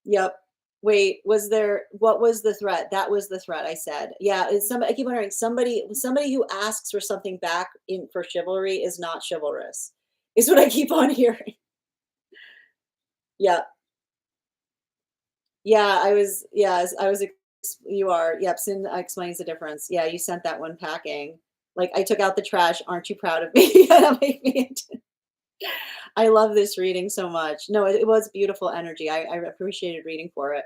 A: Yep. Wait, what was the threat? That was the threat I said. Yeah, I keep wondering, somebody who asks for something back in for chivalry is not chivalrous. Is what I keep on hearing. Yeah. Yeah, I was you are. Yep, Sin explains the difference. Yeah, you sent that one packing. Like I took out the trash. Aren't you proud of me? That'll make me I love this reading so much. No, it was beautiful energy. I appreciated reading for it.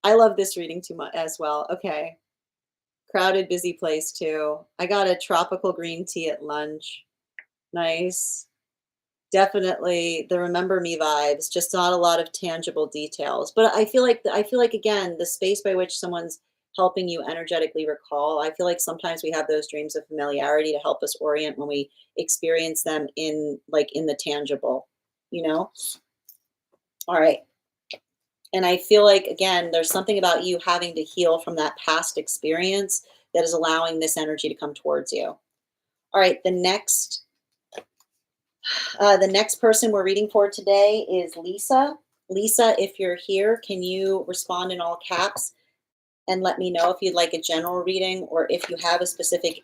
A: I love this reading too much as well. Okay. Crowded, busy place too. I got a tropical green tea at lunch. Nice. Definitely the remember me vibes, just not a lot of tangible details. But I feel like again, the space by which someone's helping you energetically recall, I feel like sometimes we have those dreams of familiarity to help us orient when we experience them in the tangible, you know? All right. And I feel like again, there's something about you having to heal from that past experience that is allowing this energy to come towards you. All right, the next person we're reading for today is Lisa. Lisa, if you're here, can you respond in all caps and let me know if you'd like a general reading or if you have a specific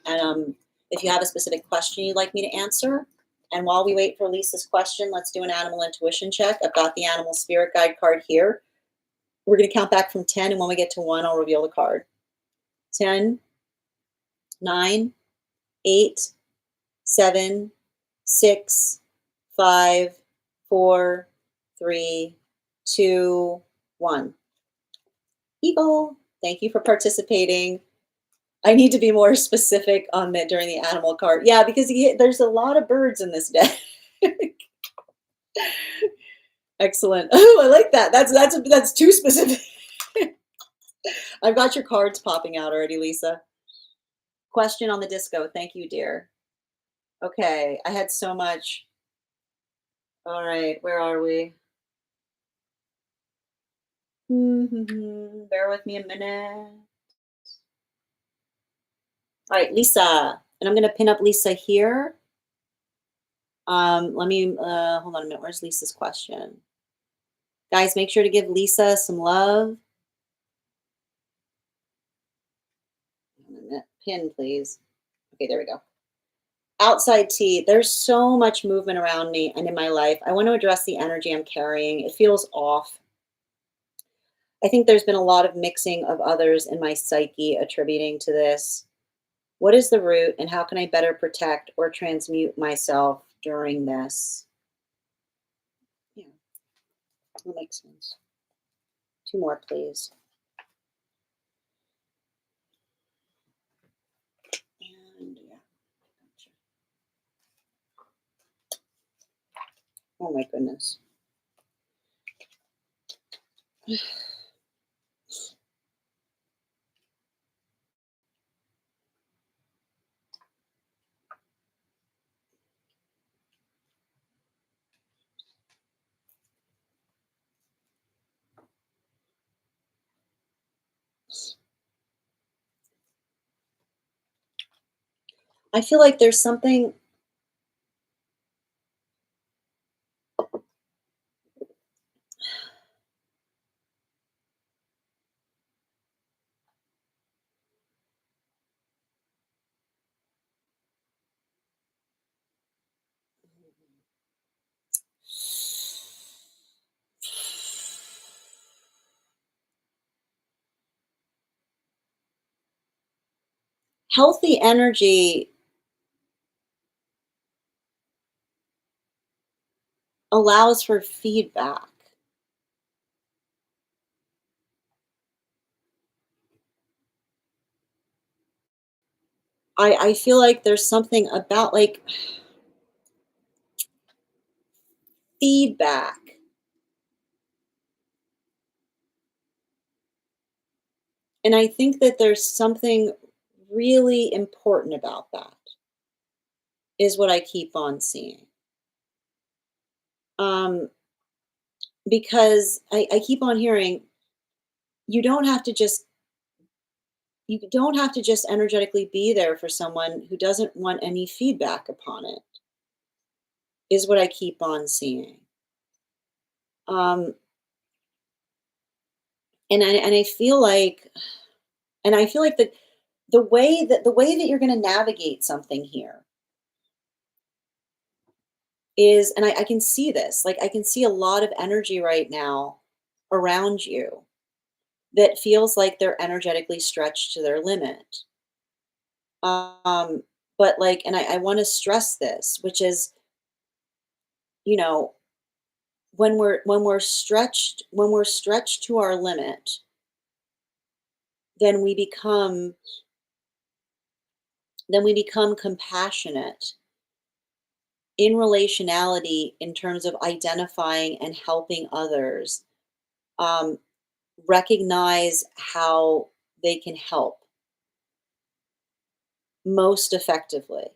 A: question you'd like me to answer? And while we wait for Lisa's question, let's do an animal intuition check. I've got the animal spirit guide card here. We're going to count back from 10, and when we get to 1, I'll reveal the card. 10, 9, 8, 7, 6, 5, 4, 3, 2, 1. Eagle. Thank you for participating. I need to be more specific on that during the animal card. Yeah, because there's a lot of birds in this deck. Excellent. Oh, I like that. That's too specific. I've got your cards popping out already, Lisa. Question on the disco. Thank you, dear. Okay, I had so much. All right, where are we? Bear with me a minute. All right, Lisa, and I'm going to pin up Lisa here. Let me hold on a minute. Where's Lisa's question? Guys, make sure to give Lisa some love. Pin, please. Okay, there we go. Outside tea. There's so much movement around me and in my life. I want to address the energy I'm carrying. It feels off. I think there's been a lot of mixing of others in my psyche attributing to this. What is the root and how can I better protect or transmute myself during this? Yeah, that makes sense. 2 more, please. And yeah, gotcha. Oh my goodness. I feel like there's something healthy energy allows for feedback. I feel like there's something about like feedback And I think that there's something really important about that, is what I keep on seeing. Um, because I keep on hearing you don't have to just you don't have to just energetically be there for someone who doesn't want any feedback upon it, is what I keep on seeing. Um, and I feel like the way that you're going to navigate something here is, and I can see this, like I can see a lot of energy right now around you that feels like they're energetically stretched to their limit. Um, but like, and I want to stress this, which is, you know, when we're stretched to our limit, then we become compassionate in relationality in terms of identifying and helping others um, recognize how they can help most effectively.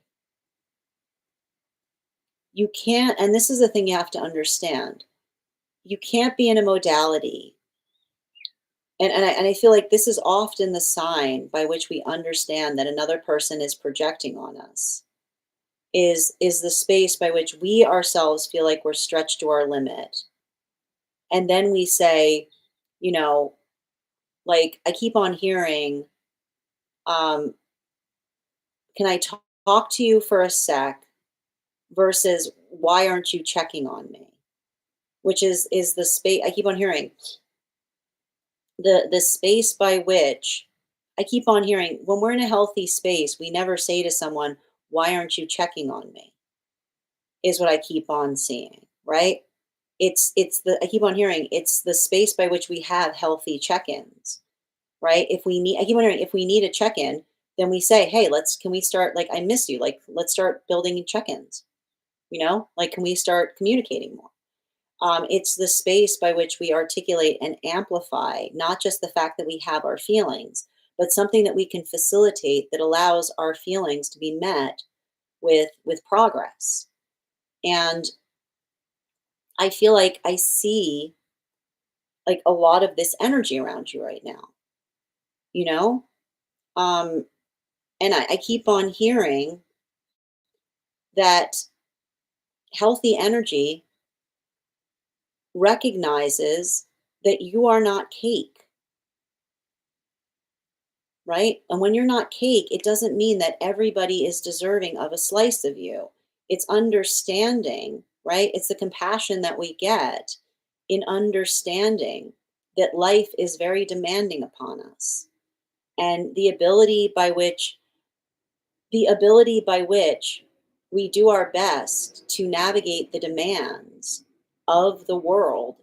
A: You can't, and this is the thing you have to understand, you can't be in a modality. And I feel like this is often the sign by which we understand that another person is projecting on us, is the space by which we ourselves feel like we're stretched to our limit. And then we say, you know, like I keep on hearing, um, can I talk to you for a sec versus why aren't you checking on me? Which is the space I keep on hearing, the space by which I keep on hearing when we're in a healthy space, we never say to someone, why aren't you checking on me? Is what I keep on seeing, right? It's the I keep on hearing it's the space by which we have healthy check-ins, right? If we need I keep wondering if we need a check-in, then we say, hey, let's can we start, like, I miss you, like let's start building check-ins, like can we start communicating more? It's the space by which we articulate and amplify not just the fact that we have our feelings, but something that we can facilitate that allows our feelings to be met with progress. And I feel like I see like a lot of this energy around you right now, you know? Um, and I keep on hearing that healthy energy recognizes that you are not cake, right? And when you're not cake, it doesn't mean that everybody is deserving of a slice of you. It's understanding, right? It's the compassion that we get in understanding that life is very demanding upon us. And the ability by which we do our best to navigate the demands of the world,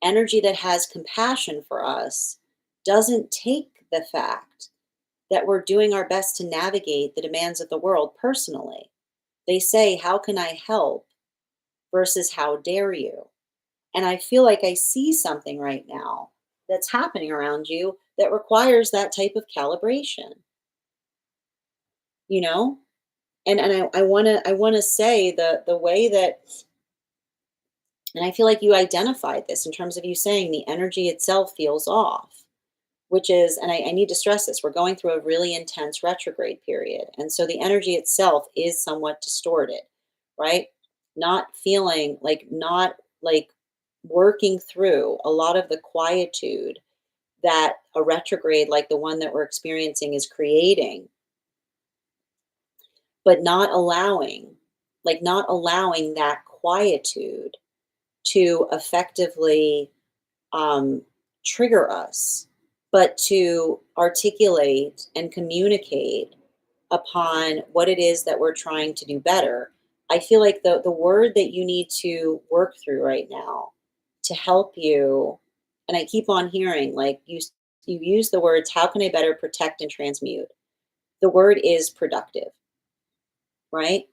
A: energy that has compassion for us doesn't take the fact that we're doing our best to navigate the demands of the world personally. They say, how can I help versus how dare you? And I feel like I see something right now that's happening around you that requires that type of calibration, you know? And I wanna say the way that, and I feel like you identified this in terms of you saying the energy itself feels off, which is, and I need to stress this, we're going through a really intense retrograde period. And so the energy itself is somewhat distorted, right? Not working through a lot of the quietude that a retrograde like the one that we're experiencing is creating, but not allowing that quietude to effectively um, trigger us, but to articulate and communicate upon what it is that we're trying to do better. I feel like the word that you need to work through right now to help you, and I keep on hearing like you use the words, how can I better protect and transmute? The word is productive, right?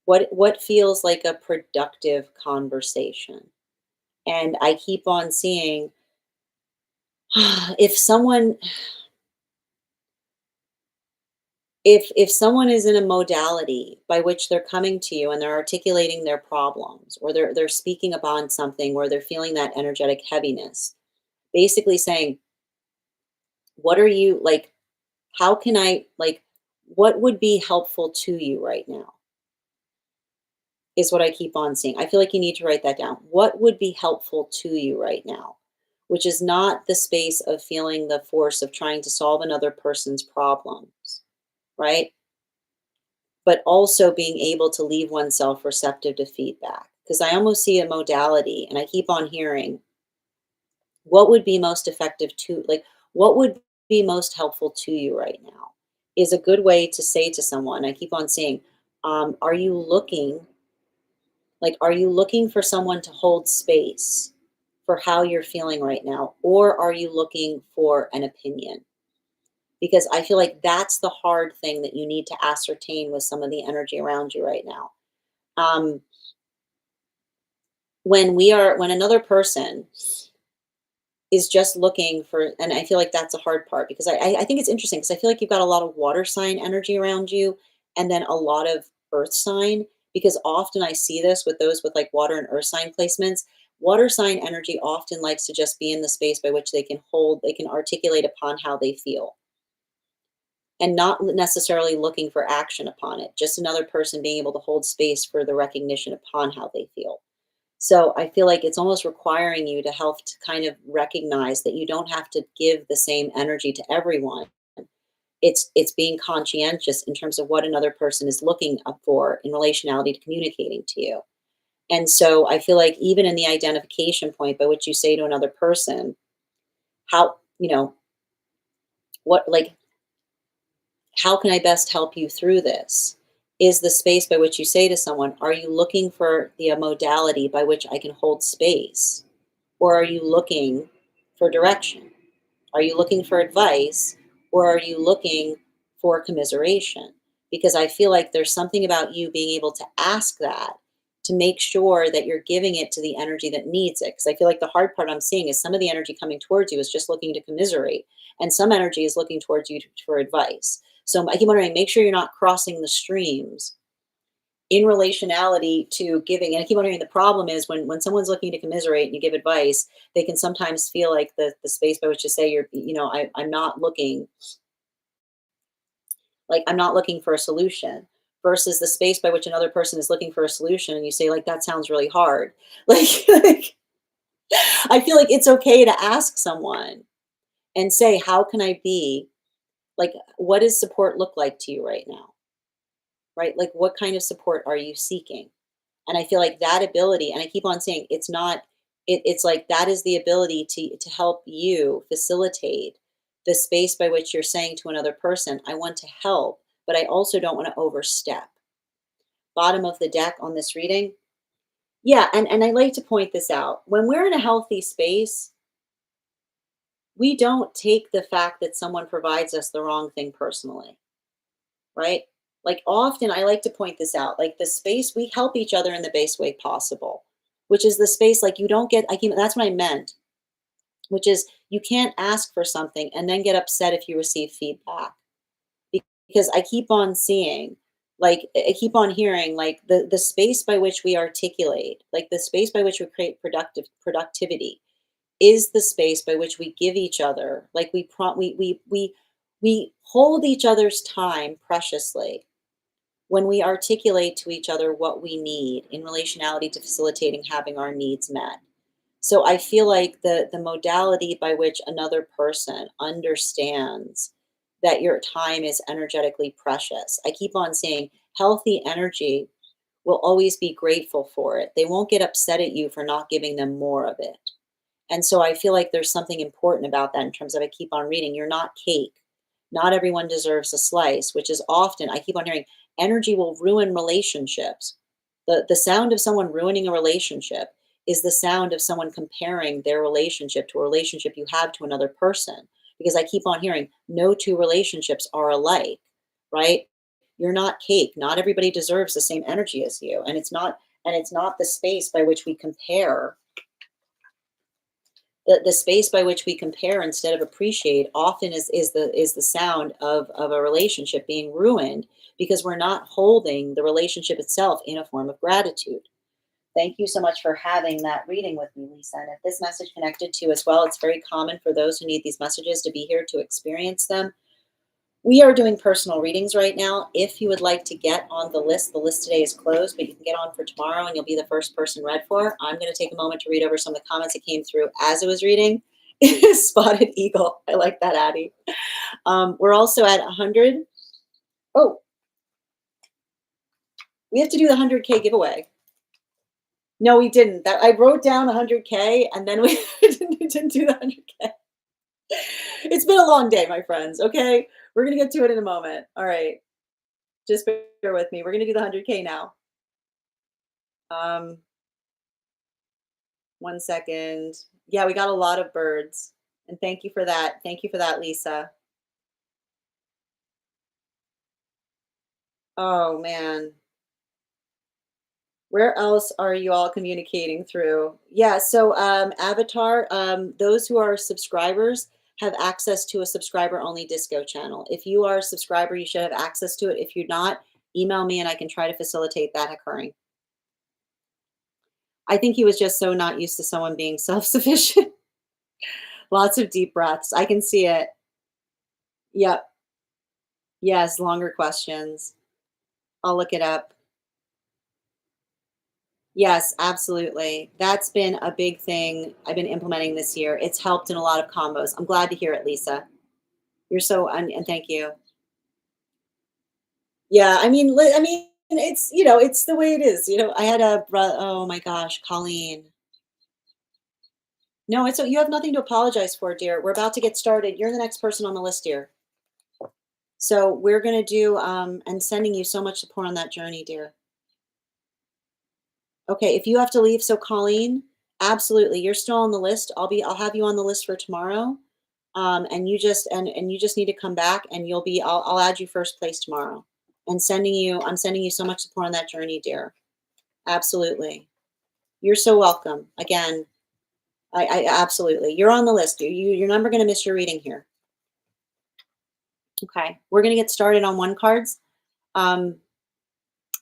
A: What feels like a productive conversation? And I keep on seeing if someone if someone is in a modality by which they're coming to you and they're articulating their problems, or they're speaking upon something where they're feeling that energetic heaviness, basically saying, what are you like, how can I like, what would be helpful to you right now, is what I keep on seeing. I feel like you need to write that down. What would be helpful to you right now? Which is not the space of feeling the force of trying to solve another person's problems, right? But also being able to leave oneself receptive to feedback. Because I almost see a modality, and I keep on hearing, what would be most effective to, like, what would be most helpful to you right now, is a good way to say to someone. I keep on saying, are you looking, like, are you looking for someone to hold space for how you're feeling right now? Or are you looking for an opinion? Because I feel like that's the hard thing that you need to ascertain with some of the energy around you right now. Um, when another person is just looking for, and I feel like that's a hard part, because I think it's interesting, because I feel like you've got a lot of water sign energy around you, and then a lot of earth sign, because often I see this with those with like water and earth sign placements. Water sign energy often likes to just be in the space by which they can articulate upon how they feel, and not necessarily looking for action upon it, just another person being able to hold space for the recognition upon how they feel. So I feel like it's almost requiring you to help to kind of recognize that you don't have to give the same energy to everyone. It's being conscientious in terms of what another person is looking up for in relationality to communicating to you. And so I feel like even in the identification point by which you say to another person, how, what, like, how can I best help you through this? Is the space by which you say to someone, are you looking for the modality by which I can hold space? Or are you looking for direction? Are you looking for advice? Or are you looking for commiseration? Because I feel like there's something about you being able to ask that, to make sure that you're giving it to the energy that needs it. Because I feel like the hard part I'm seeing is some of the energy coming towards you is just looking to commiserate, and some energy is looking towards you for advice. So I keep wondering, make sure you're not crossing the streams in relationality to giving. And I keep wondering, the problem is when someone's looking to commiserate and you give advice, they can sometimes feel like the space by which to say, I'm not looking, like, I'm not looking for a solution, versus the space by which another person is looking for a solution, and you say, like, that sounds really hard. Like, like, I feel like it's okay to ask someone and say, how can I be, like, what does support look like to you right now? Right? Like, what kind of support are you seeking? And I feel like that ability, and I keep on saying, it's not, it's like that is the ability to help you facilitate the space by which you're saying to another person, I want to help, but I also don't want to overstep. Bottom of the deck on this reading. Yeah, and I like to point this out. When we're in a healthy space, we don't take the fact that someone provides us the wrong thing personally, right? Like, often I like to point this out, like, the space we help each other in the best way possible, which is the space, like, you don't get, I keep, that's what I meant, which is you can't ask for something and then get upset if you receive feedback. Because I keep on seeing, like, I keep on hearing, like, the space by which we articulate, like, the space by which we create productivity is the space by which we give each other, like, we hold each other's time preciously when we articulate to each other what we need in relationality to facilitating having our needs met. So I feel like the modality by which another person understands that your time is energetically precious. I keep on saying healthy energy will always be grateful for it. They won't get upset at you for not giving them more of it. And so I feel like there's something important about that in terms of, I keep on reading, you're not cake. Not everyone deserves a slice, which is often, I keep on hearing, energy will ruin relationships. The sound of someone ruining a relationship is the sound of someone comparing their relationship to a relationship you have to another person. Because I keep on hearing, no two relationships are alike, right? You're not cake. Not everybody deserves the same energy as you. And it's not the space by which we compare The space by which we compare instead of appreciate often is the sound of a relationship being ruined because we're not holding the relationship itself in a form of gratitude. Thank you so much for having that reading with me, Lisa. And if this message connected to you as well, it's very common for those who need these messages to be here to experience them. We are doing personal readings right now. If you would like to get on the list today is closed, but you can get on for tomorrow and you'll be the first person read for. I'm going to take a moment to read over some of the comments that came through as it was reading. Spotted eagle. I like that, Addie. We're also at 100. Oh, we have to do the 100K giveaway. No, we didn't. That I wrote down 100K and then we didn't do the 100K. It's been a long day, my friends. Okay, we're gonna get to it in a moment. All right, just bear with me. We're gonna do the 100K now. Um, 1 second. Yeah, we got a lot of birds, and thank you for that. Thank you for that, Lisa. Oh man, where else are you all communicating through? Yeah, so Avatar, those who are subscribers have access to a subscriber only disco channel. If you are a subscriber, you should have access to it. If you're not, email me and I can try to facilitate that occurring. I think he was just so not used to someone being self-sufficient. Lots of deep breaths. I can see it. Yep. Yes, longer questions. I'll look it up. Yes, absolutely. That's been a big thing I've been implementing this year. It's helped in a lot of combos. I'm glad to hear it, Lisa. You're so and thank you. Yeah, I mean, it's it's the way it is. I had a oh my gosh, Colleen. No, it's you have nothing to apologize for, dear. We're about to get started. You're the next person on the list here. So we're gonna do and sending you so much support on that journey, dear. Okay, if you have to leave, so Colleen, absolutely, you're still on the list. I'll have you on the list for tomorrow. And you just need to come back and I'll add you first place tomorrow. And I'm sending you so much support on that journey, dear. Absolutely. You're so welcome. Again, I absolutely. You're on the list. You're never gonna miss your reading here. Okay. We're gonna get started on one cards. Um,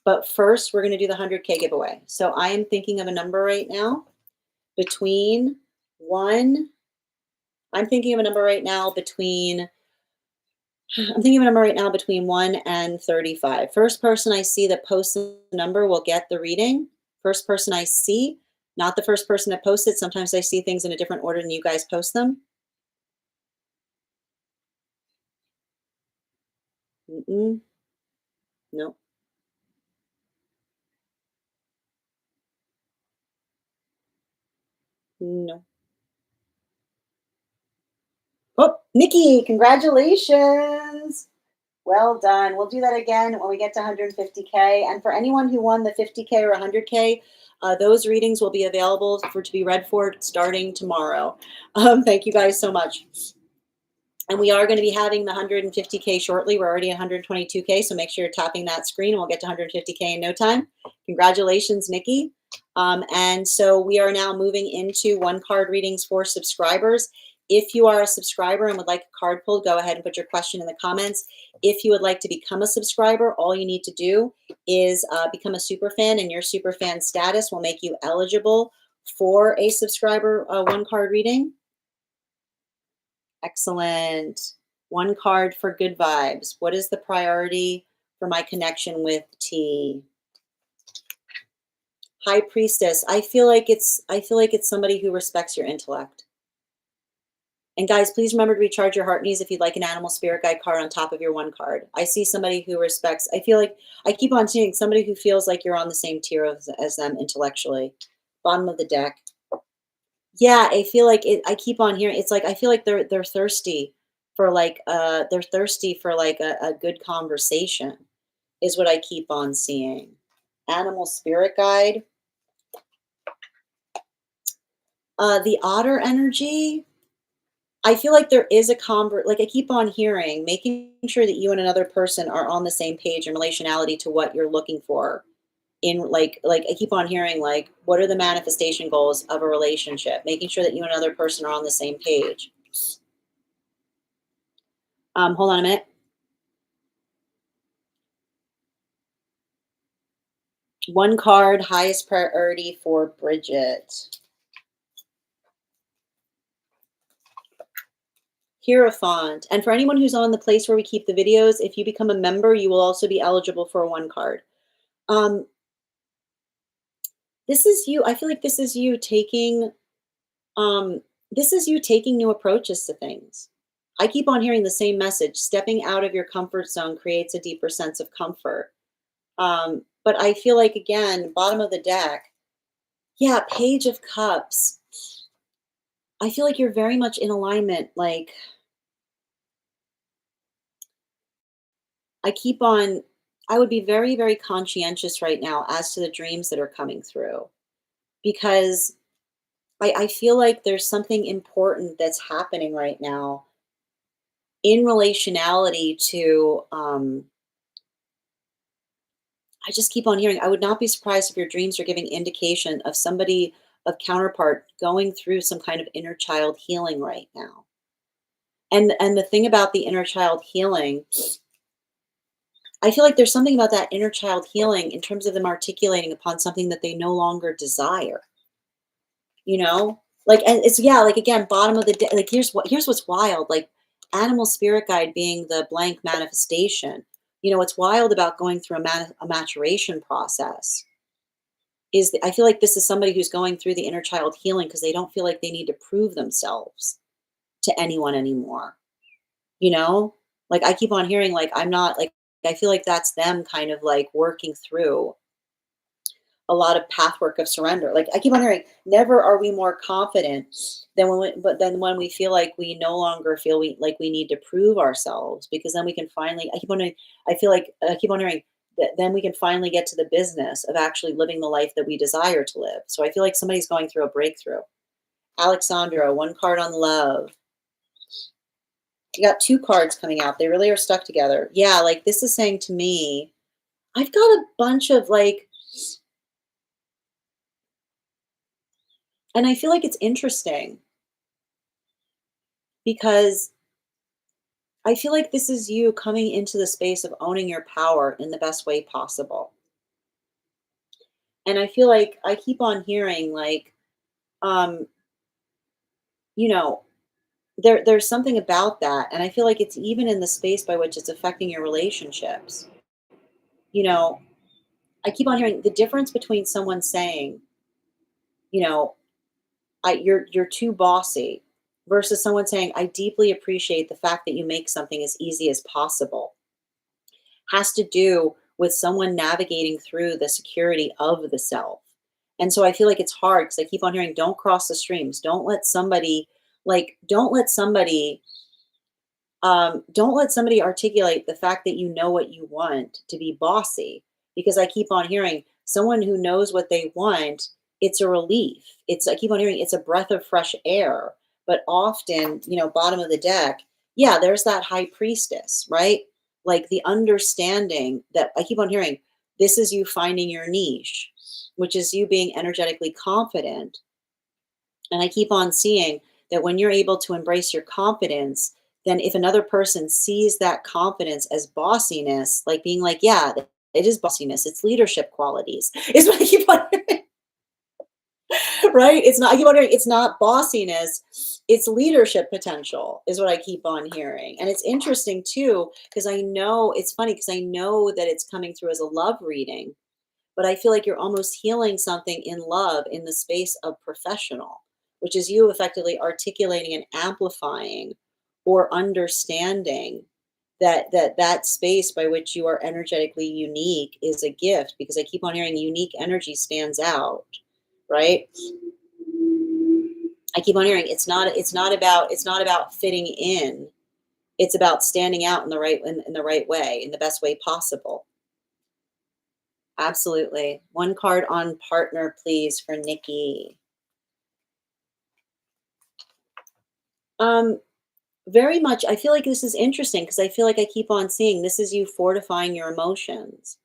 A: but first we're gonna do the 100K giveaway. So I am thinking of a number right now between one. I'm thinking of a number right now between I'm thinking of a number right now between 1 and 35. First person I see that posts the number will get the reading. First person I see, not the first person that posts it. Sometimes I see things in a different order than you guys post them. Mm-mm. No, no. Oh, Nikki, congratulations. Well done. We'll do that again when we get to 150K. And for anyone who won the 50K or 100K, those readings will be available to be read for starting tomorrow. Thank you guys so much. And we are going to be having the 150K shortly. We're already at 122K, so make sure you're tapping that screen and we'll get to 150K in no time. Congratulations, Nikki. And so we are now moving into one card readings for subscribers. If you are a subscriber and would like a card pulled, go ahead and put your question in the comments. If you would like to become a subscriber, all you need to do is become a super fan, and your super fan status will make you eligible for a subscriber one card reading. Excellent. One card for good vibes. What is the priority for my connection with T? High Priestess. I feel like it's somebody who respects your intellect. And guys, please remember to recharge your heart needs if you'd like an animal spirit guide card on top of your one card. I see somebody who respects, I feel like I keep on seeing somebody who feels like you're on the same tier as them intellectually. Bottom of the deck. Yeah, I feel like I keep on hearing it's like I feel like they're thirsty for like a good conversation is what I keep on seeing. Animal spirit guide. The otter energy. I feel like there is like I keep on hearing, making sure that you and another person are on the same page in relationality to what you're looking for. in like I keep on hearing like, what are the manifestation goals of a relationship? Making sure that you and another person are on the same page. Hold on a minute. One card, highest priority for Bridget. Hierophant. And for anyone who's on the place where we keep the videos, if you become a member, you will also be eligible for a one card. Um, this is you. I feel like um, this is you taking new approaches to things. I keep on hearing the same message. Stepping out of your comfort zone creates a deeper sense of comfort. But I feel like, again, bottom of the deck, yeah, Page of Cups. I feel like you're very much in alignment. Like, I keep on, I would be very, very conscientious right now as to the dreams that are coming through because I feel like there's something important that's happening right now in relationality to, I just keep on hearing, I would not be surprised if your dreams are giving indication of somebody of counterpart going through some kind of inner child healing right now. And the thing about the inner child healing, I feel like there's something about that inner child healing in terms of them articulating upon something that they no longer desire, you know? Like, and it's, yeah, like again, bottom of the day, like here's what's wild, like animal spirit guide being the blank manifestation. You know, what's wild about going through a maturation process is I feel like this is somebody who's going through the inner child healing because they don't feel like they need to prove themselves to anyone anymore, you know? Like I keep on hearing like I'm not like I feel like that's them kind of like working through a lot of pathwork of surrender. Like I keep on hearing, never are we more confident than but then when we feel like we no longer feel we need to prove ourselves because then we can finally. I feel like I keep on hearing that then we can finally get to the business of actually living the life that we desire to live. So I feel like somebody's going through a breakthrough. Alexandra, one card on love. You got two cards coming out. They really are stuck together. Yeah, like this is saying to me, I've got a bunch of like. And I feel like it's interesting because I feel like this is you coming into the space of owning your power in the best way possible. And I feel like I keep on hearing like, um, you know, there's something about that. And I feel like it's even in the space by which it's affecting your relationships. You know, I keep on hearing the difference between someone saying, you know, you're too bossy versus someone saying, I deeply appreciate the fact that you make something as easy as possible has to do with someone navigating through the security of the self. And so I feel like it's hard because I keep on hearing, don't cross the streams. Don't let somebody, don't let somebody articulate the fact that you know what you want to be bossy. Because I keep on hearing someone who knows what they want, it's a relief. I keep on hearing it's a breath of fresh air. But often, bottom of the deck, yeah, there's that high priestess, right? Like the understanding that I keep on hearing, this is you finding your niche, which is you being energetically confident. And I keep on seeing that when you're able to embrace your confidence, then if another person sees that confidence as bossiness, like being like, yeah, it is bossiness, it's leadership qualities, is what I keep on hearing, right? It's not, I keep on hearing, it's not bossiness, it's leadership potential, is what I keep on hearing. And it's interesting too, because I know it's funny because I know that it's coming through as a love reading, but I feel like you're almost healing something in love in the space of professional, which is you effectively articulating and amplifying or understanding that space by which you are energetically unique is a gift because I keep on hearing unique energy stands out, right? I keep on hearing it's not about fitting in. It's about standing out in the right way, in the best way possible. Absolutely. One card on partner, please, for Nikki. Um, Very much. I feel like this is interesting because I feel like I keep on seeing this is you fortifying your emotions.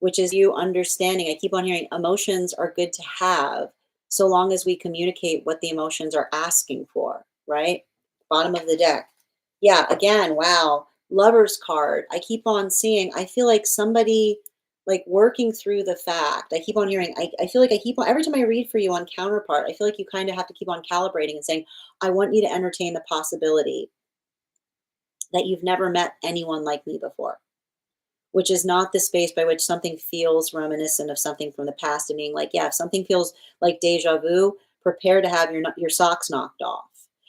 A: which is you understanding. I keep on hearing emotions are good to have so long as we communicate what the emotions are asking for, right? Bottom of the deck. Yeah, again, wow. Lover's card. I keep on seeing, I feel like somebody like working through the fact. I keep on hearing, I feel like I keep on, every time I read for you on counterpart, I feel like you kind of have to keep on calibrating and saying, I want you to entertain the possibility that you've never met anyone like me before, which is not the space by which something feels reminiscent of something from the past and being like, yeah, if something feels like deja vu, prepare to have your socks knocked off.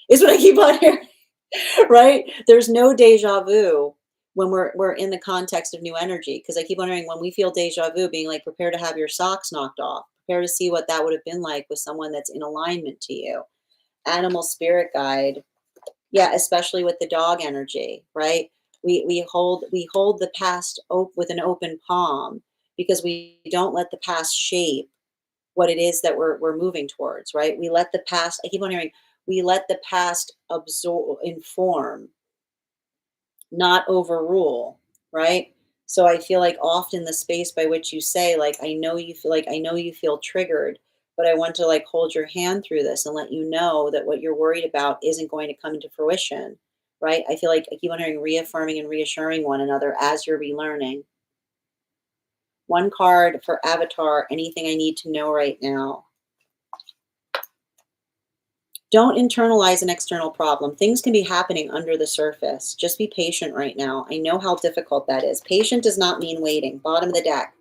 A: Is what I keep on hearing, right? There's no deja vu when we're in the context of new energy because I keep wondering when we feel deja vu, being like, prepare to have your socks knocked off. Prepare to see what that would have been like with someone that's in alignment to you. Animal spirit guide. Yeah, especially with the dog energy, right? We hold the past with an open palm because we don't let the past shape what it is that we're moving towards, right? We let the past, I keep on hearing, we let the past absorb, inform, not overrule, right? So I feel like often the space by which you say, like, I know you feel triggered, but I want to like hold your hand through this and let you know that what you're worried about isn't going to come into fruition, right? I feel like I keep on hearing reaffirming and reassuring one another as you're relearning. One card for Avatar, anything I need to know right now. Don't internalize an external problem. Things can be happening under the surface. Just be patient right now. I know how difficult that is. Patient does not mean waiting. Bottom of the deck,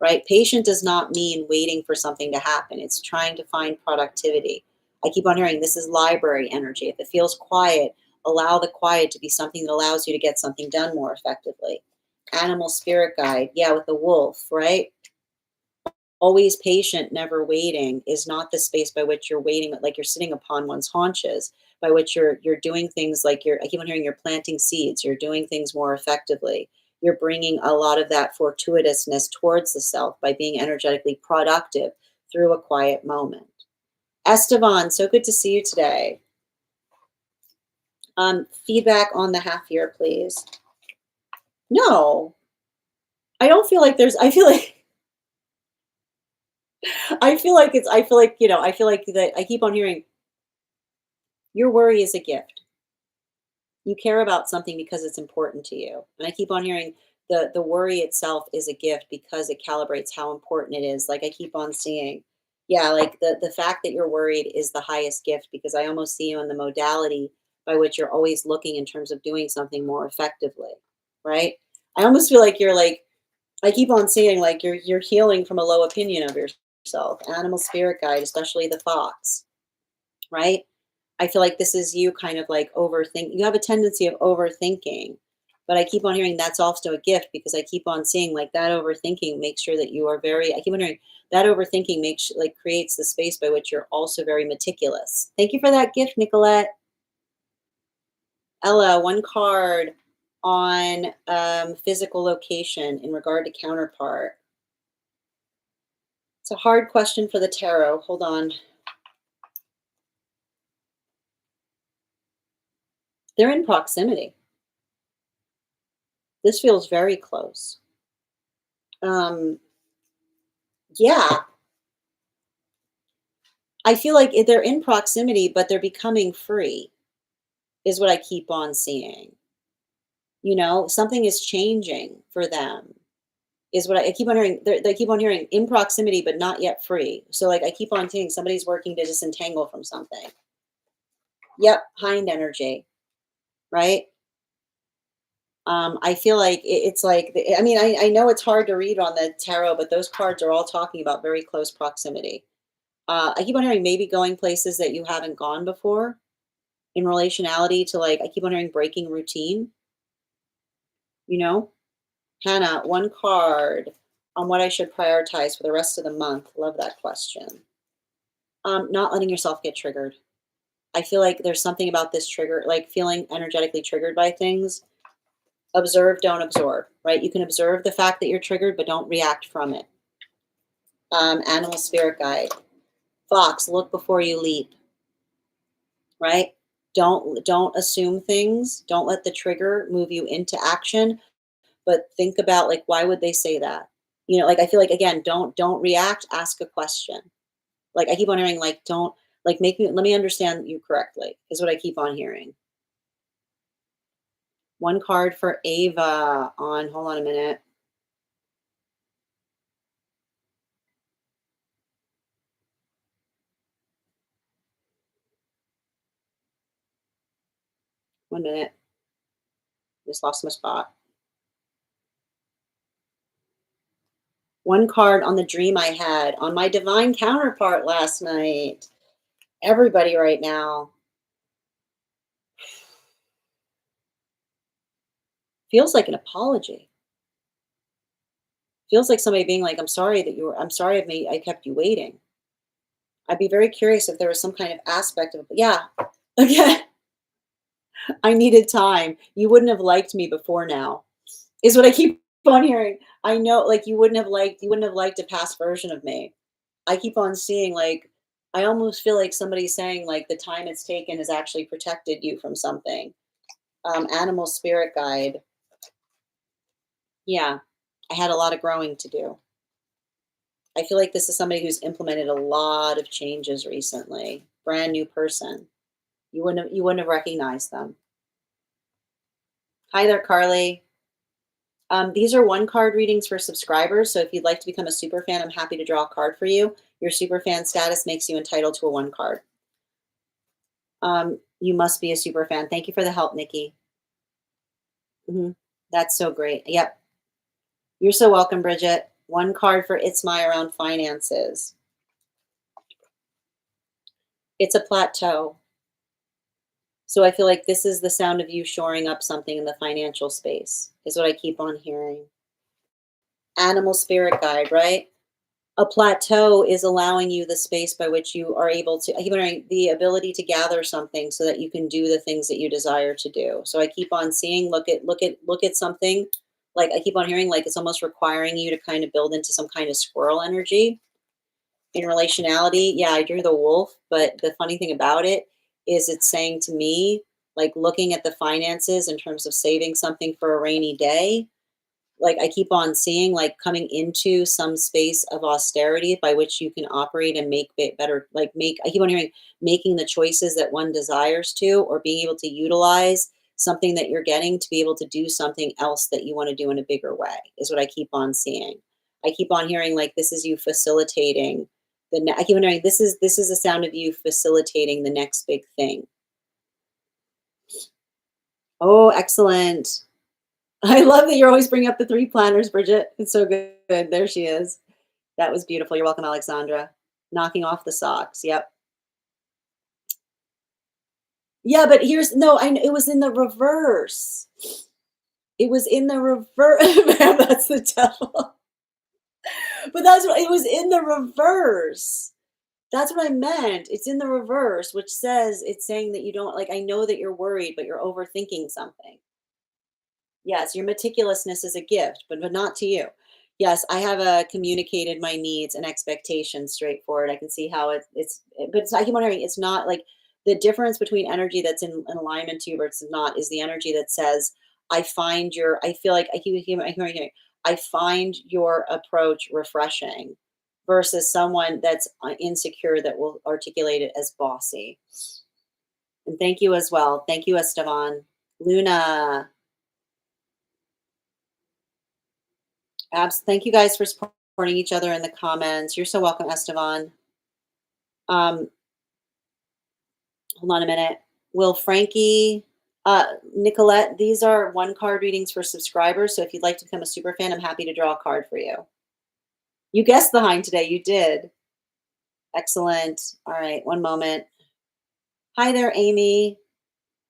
A: right? Patient does not mean waiting for something to happen. It's trying to find productivity. I keep on hearing this is library energy. If it feels quiet, allow the quiet to be something that allows you to get something done more effectively. Animal spirit guide. Yeah, with the wolf, right? Always patient, never waiting is not the space by which you're waiting, like you're sitting upon one's haunches, by which you're doing things like I keep on hearing you're planting seeds, you're doing things more effectively. You're bringing a lot of that fortuitousness towards the self by being energetically productive through a quiet moment. Estevan, so good to see you today. Feedback on the half year, please. No, I don't feel like there's, I feel like, I feel like, I feel like that I keep on hearing your worry is a gift. You care about something because it's important to you. And I keep on hearing the worry itself is a gift because it calibrates how important it is. Like I keep on seeing, yeah, like the fact that you're worried is the highest gift because I almost see you in the modality by which you're always looking in terms of doing something more effectively, right? I almost feel like you're like I keep on seeing like you're healing from a low opinion of yourself. Animal spirit guide, especially the fox, right? I feel like this is you kind of like overthink. You have a tendency of overthinking, but I keep on hearing that's also a gift because I keep on seeing like that overthinking makes sure that you are very. I keep on hearing that overthinking makes like creates the space by which you're also very meticulous. Thank you for that gift, Nicolette. Ella, one card on physical location in regard to counterpart. It's a hard question for the tarot. Hold on. They're in proximity. This feels very close. Yeah, I feel like they're in proximity, but they're becoming free, is what I keep on seeing. Something is changing for them, is what I keep on hearing. They keep on hearing in proximity, but not yet free. So, like, I keep on seeing somebody's working to disentangle from something. Yep, hind energy, right? I feel like it's like, I mean, I know it's hard to read on the tarot, but those cards are all talking about very close proximity. I keep on hearing maybe going places that you haven't gone before in relationality to like, I keep on hearing breaking routine, you know? Hannah, one card on what I should prioritize for the rest of the month. Love that question. Not letting yourself get triggered. I feel like there's something about this trigger, like feeling energetically triggered by things. Observe, don't absorb, right? You can observe the fact that you're triggered, but don't react from it. Animal spirit guide. Fox, look before you leap, right? Don't assume things. Don't let the trigger move you into action, but think about like why would they say that? You know, like, I feel like, again, don't react, ask a question. Like, I keep on hearing, like, don't like, let me understand you correctly, is what I keep on hearing. One card for Ava on hold on a minute. One minute. Just lost my spot. One card on the dream I had on my divine counterpart last night. Everybody right now feels like an apology. Feels like somebody being like, I'm sorry I kept you waiting. I'd be very curious if there was some kind of aspect of, yeah, again, I needed time. You wouldn't have liked me before now, is what I keep on hearing. I know, like, you wouldn't have liked a past version of me. I keep on seeing, like, I almost feel like somebody's saying, like, the time it's taken has actually protected you from something. Animal spirit guide. Yeah, I had a lot of growing to do. I feel like this is somebody who's implemented a lot of changes recently. Brand new person. You wouldn't have recognized them. Hi there, Carly. These are one card readings for subscribers. So if you'd like to become a super fan, I'm happy to draw a card for you. Your super fan status makes you entitled to a one card. You must be a super fan. Thank you for the help, Nikki. That's so great. Yep. You're so welcome, Bridget. One card for It's My around finances. It's a plateau. So I feel like this is the sound of you shoring up something in the financial space, is what I keep on hearing. Animal spirit guide, right? A plateau is allowing you the space by which you are able to, I keep on hearing the ability to gather something so that you can do the things that you desire to do. So I keep on seeing, look at something, like I keep on hearing, like it's almost requiring you to kind of build into some kind of squirrel energy in relationality. Yeah, I drew the wolf, but the funny thing about it is it's saying to me, like looking at the finances in terms of saving something for a rainy day, like I keep on seeing like coming into some space of austerity by which you can operate and make better, like make, I keep on hearing making the choices that one desires to, or being able to utilize something that you're getting to be able to do something else that you want to do in a bigger way, is what I keep on seeing. I keep on hearing like this is you facilitating I keep on hearing this is the sound of you facilitating the next big thing. Oh, excellent. I love that you're always bringing up the three planners, Bridget. It's so good. There she is. That was beautiful. You're welcome, Alexandra. Knocking off the socks. Yep. Yeah, but here's no, it was in the reverse. It was in the reverse. Man, that's the devil. But that's what it was in the reverse. That's what I meant. It's in the reverse, which says it's saying that you don't like, I know that you're worried, but you're overthinking something. Yes, your meticulousness is a gift, but not to you. Yes, I have communicated my needs and expectations straightforward. I can see how but I keep wondering, it's not like the difference between energy that's in alignment to you versus not is the energy that says, I feel like I keep hearing, I find your approach refreshing versus someone that's insecure that will articulate it as bossy. And thank you as well. Thank you, Esteban. Luna. Thank you guys for supporting each other in the comments. You're so welcome, Esteban. Um, hold on a minute. Will Frankie, Nicolette, these are one card readings for subscribers. So if you'd like to become a super fan, I'm happy to draw a card for you. You guessed behind today. You did. Excellent. All right. One moment. Hi there, Amy.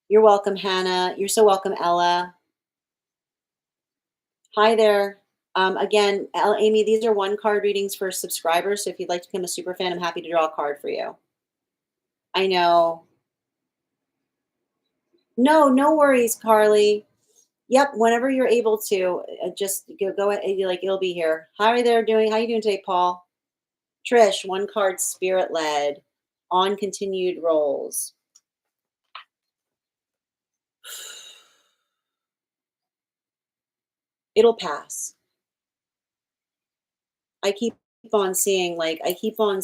A: You're welcome, Hannah. You're so welcome, Ella. Hi there. Again, Amy, these are one card readings for subscribers. So if you'd like to become a super fan, I'm happy to draw a card for you. I know. No, no worries, Carly. Yep, whenever you're able to, just go ahead. Like it'll be here. How there doing? How you doing today, Paul? Trish, one card, spirit led, on continued rolls. It'll pass. I keep on seeing, I keep on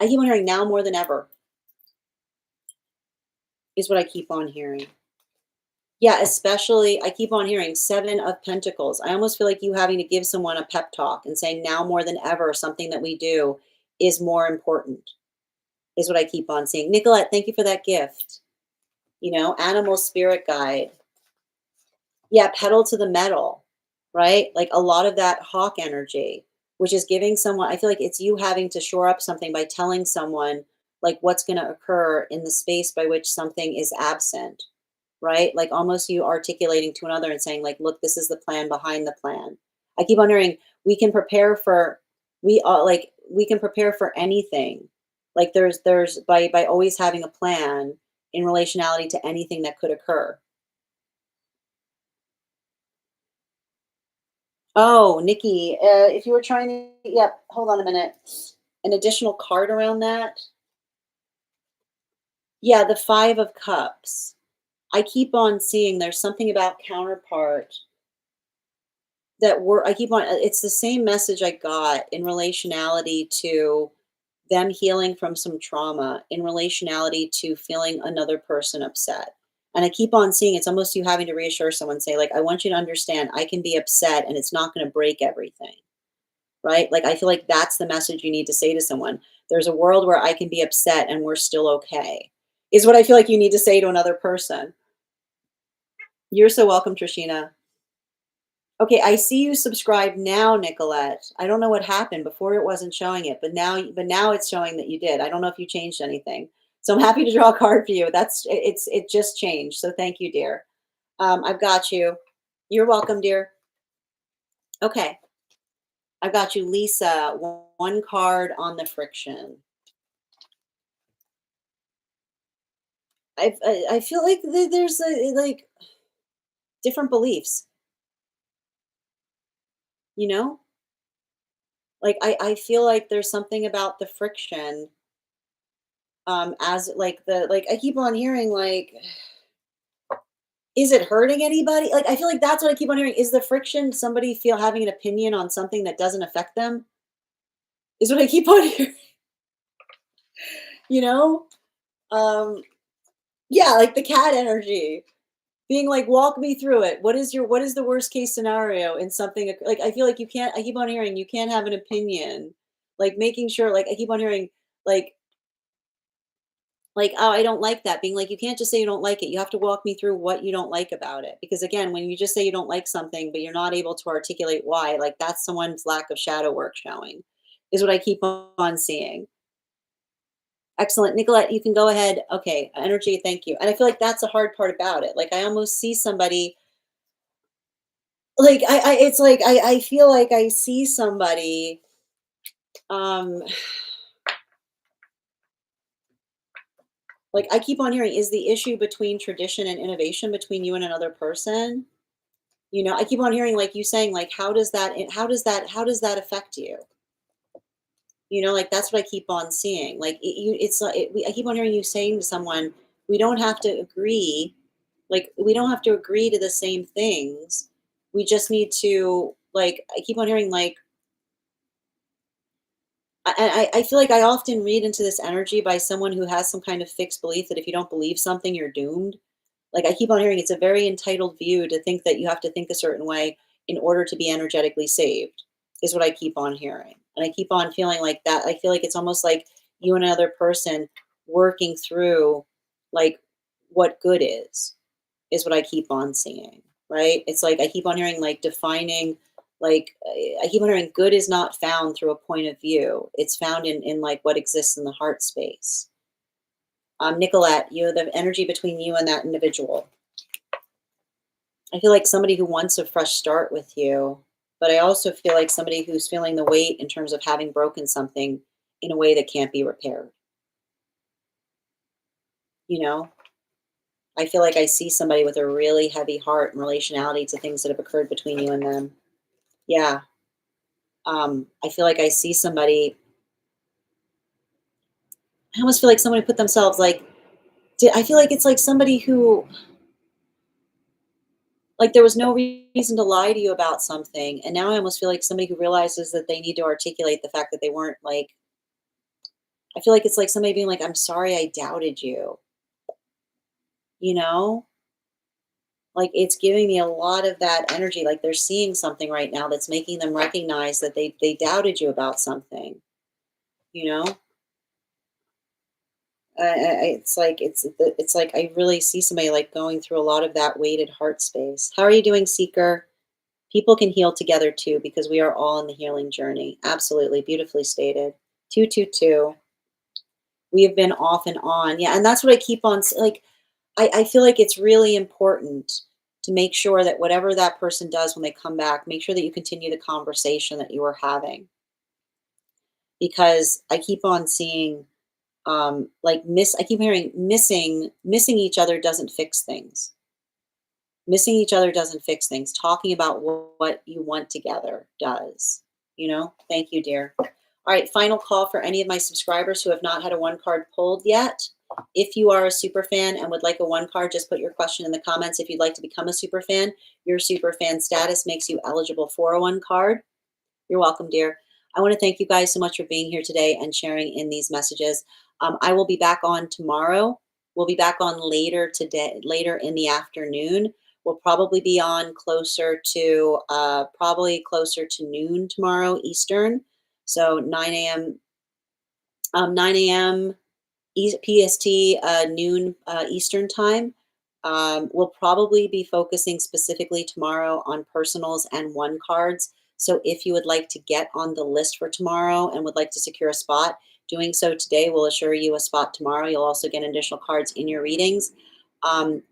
A: hearing now more than ever is what I keep on hearing. Yeah, especially I keep on hearing 7 of Pentacles. I almost feel like you having to give someone a pep talk and saying now more than ever, something that we do is more important, is what I keep on seeing. Nicolette, thank you for that gift. Animal spirit guide. Yeah, pedal to the metal, right? Like a lot of that hawk energy, which is giving someone, I feel like it's you having to shore up something by telling someone like what's going to occur in the space by which something is absent, right? Like almost you articulating to another and saying, like, look, this is the plan behind the plan. I keep wondering, we can prepare for, we can prepare for anything. Like there's by always having a plan in relationality to anything that could occur. Oh, Nikki, if you were trying to, yep, hold on a minute. An additional card around that. Yeah, the 5 of Cups. I keep on seeing there's something about counterpart I keep on, it's the same message I got in relationality to them healing from some trauma, in relationality to feeling another person upset. And I keep on seeing it's almost you having to reassure someone, say, like, I want you to understand I can be upset and it's not going to break everything. Right? Like, I feel like that's the message you need to say to someone. There's a world where I can be upset and we're still okay, is what I feel like you need to say to another person. You're so welcome, Trishina. Okay, I see you subscribed now, Nicolette. I don't know what happened. Before it wasn't showing it, but now it's showing that you did. I don't know if you changed anything. So I'm happy to draw a card for you. It just changed. So thank you, dear. I've got you. You're welcome, dear. Okay. I've got you, Lisa. One card on the friction. I feel like there's like different beliefs, you know? Like I feel like there's something about the friction, as like I keep on hearing, like, is it hurting anybody? Like I feel like that's what I keep on hearing. Is the friction somebody feel having an opinion on something that doesn't affect them? Is what I keep on hearing, you know? Um yeah, like the cat energy. Being like, walk me through it. What is the worst case scenario in something like, I feel like you can't, I keep on hearing you can't have an opinion. Like making sure, like I keep on hearing, like oh, I don't like that. Being like, you can't just say you don't like it. You have to walk me through what you don't like about it. Because again, when you just say you don't like something, but you're not able to articulate why, like that's someone's lack of shadow work showing, is what I keep on seeing. Excellent. Nicolette, you can go ahead. Okay, energy, thank you. And I feel like that's the hard part about it. Like I almost see somebody, like it's like I feel like I see somebody, um like I keep on hearing, is the issue between tradition and innovation between you and another person? I keep on hearing like you saying, like, how does that affect you? Like that's what I keep on seeing. Like it's like I keep on hearing you saying to someone, we don't have to agree, like we don't have to agree to the same things. We just need to, like, I keep on hearing, like, I feel like I often read into this energy by someone who has some kind of fixed belief that if you don't believe something, you're doomed. Like I keep on hearing it's a very entitled view to think that you have to think a certain way in order to be energetically saved, is what I keep on hearing. And I keep on feeling like that. I feel like it's almost like you and another person working through, like, what good is what I keep on seeing, right? It's like I keep on hearing, like, defining, like, I keep on hearing good is not found through a point of view. It's found in like what exists in the heart space. Nicolette, the energy between you and that individual. I feel like somebody who wants a fresh start with you, but I also feel like somebody who's feeling the weight in terms of having broken something in a way that can't be repaired. You know, I feel like I see somebody with a really heavy heart and relationality to things that have occurred between you and them. Yeah. I feel like I see somebody, I almost feel like someone who put themselves like, I feel like it's like somebody who, Like there was no reason to lie to you about something. And now I almost feel like somebody who realizes that they need to articulate the fact that they weren't like, I feel like it's like somebody being like, I'm sorry I doubted you, you know? Like it's giving me a lot of that energy. Like they're seeing something right now that's making them recognize that they doubted you about something, you know? It's like it's like I really see somebody like going through a lot of that weighted heart space. How are you doing, Seeker? People can heal together too because we are all in the healing journey. Absolutely, beautifully stated. 222. We have been off and on. Yeah, and that's what I keep on like. I feel like it's really important to make sure that whatever that person does when they come back, make sure that you continue the conversation that you were having because I keep on seeing like miss I keep hearing missing each other doesn't fix things. Missing each other doesn't fix things. Talking about what you want together does. You know? Thank you, dear. All right, final call for any of my subscribers who have not had a one card pulled yet. If you are a super fan and would like a one card, just put your question in the comments. If you'd like to become a super fan, your super fan status makes you eligible for a one card. You're welcome, dear. I want to thank you guys so much for being here today and sharing in these messages. I will be back on tomorrow. We'll be back on later today, later in the afternoon. We'll probably be on probably closer to noon tomorrow Eastern. So 9 a.m. 9 a.m. PST, noon Eastern time. We'll probably be focusing specifically tomorrow on personals and one cards. So if you would like to get on the list for tomorrow and would like to secure a spot, doing so today will assure you a spot tomorrow. You'll also get additional cards in your readings.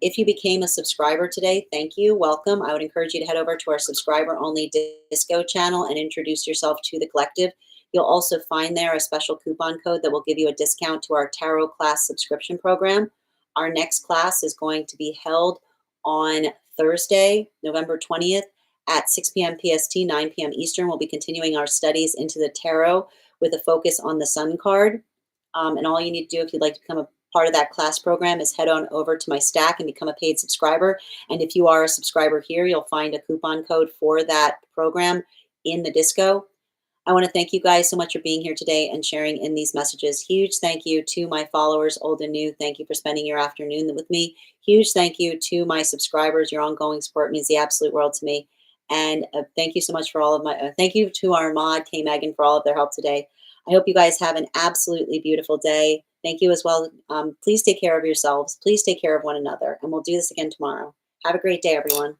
A: If you became a subscriber today, thank you. Welcome. I would encourage you to head over to our subscriber only disco channel and introduce yourself to the collective. You'll also find there a special coupon code that will give you a discount to our tarot class subscription program. Our next class is going to be held on Thursday, November 20th at 6 p.m. PST, 9 p.m. Eastern. We'll be continuing our studies into the tarot with a focus on the Sun card. And all you need to do if you'd like to become a part of that class program is head on over to my stack and become a paid subscriber. And if you are a subscriber here, you'll find a coupon code for that program in the disco. I want to thank you guys so much for being here today and sharing in these messages. Huge thank you to my followers, old and new. Thank you for spending your afternoon with me. Huge thank you to my subscribers. Your ongoing support means the absolute world to me. And thank you so much for all of thank you to our mod, K. Megan, for all of their help today. I hope you guys have an absolutely beautiful day. Thank you as well. Please take care of yourselves. Please take care of one another. And we'll do this again tomorrow. Have a great day, everyone.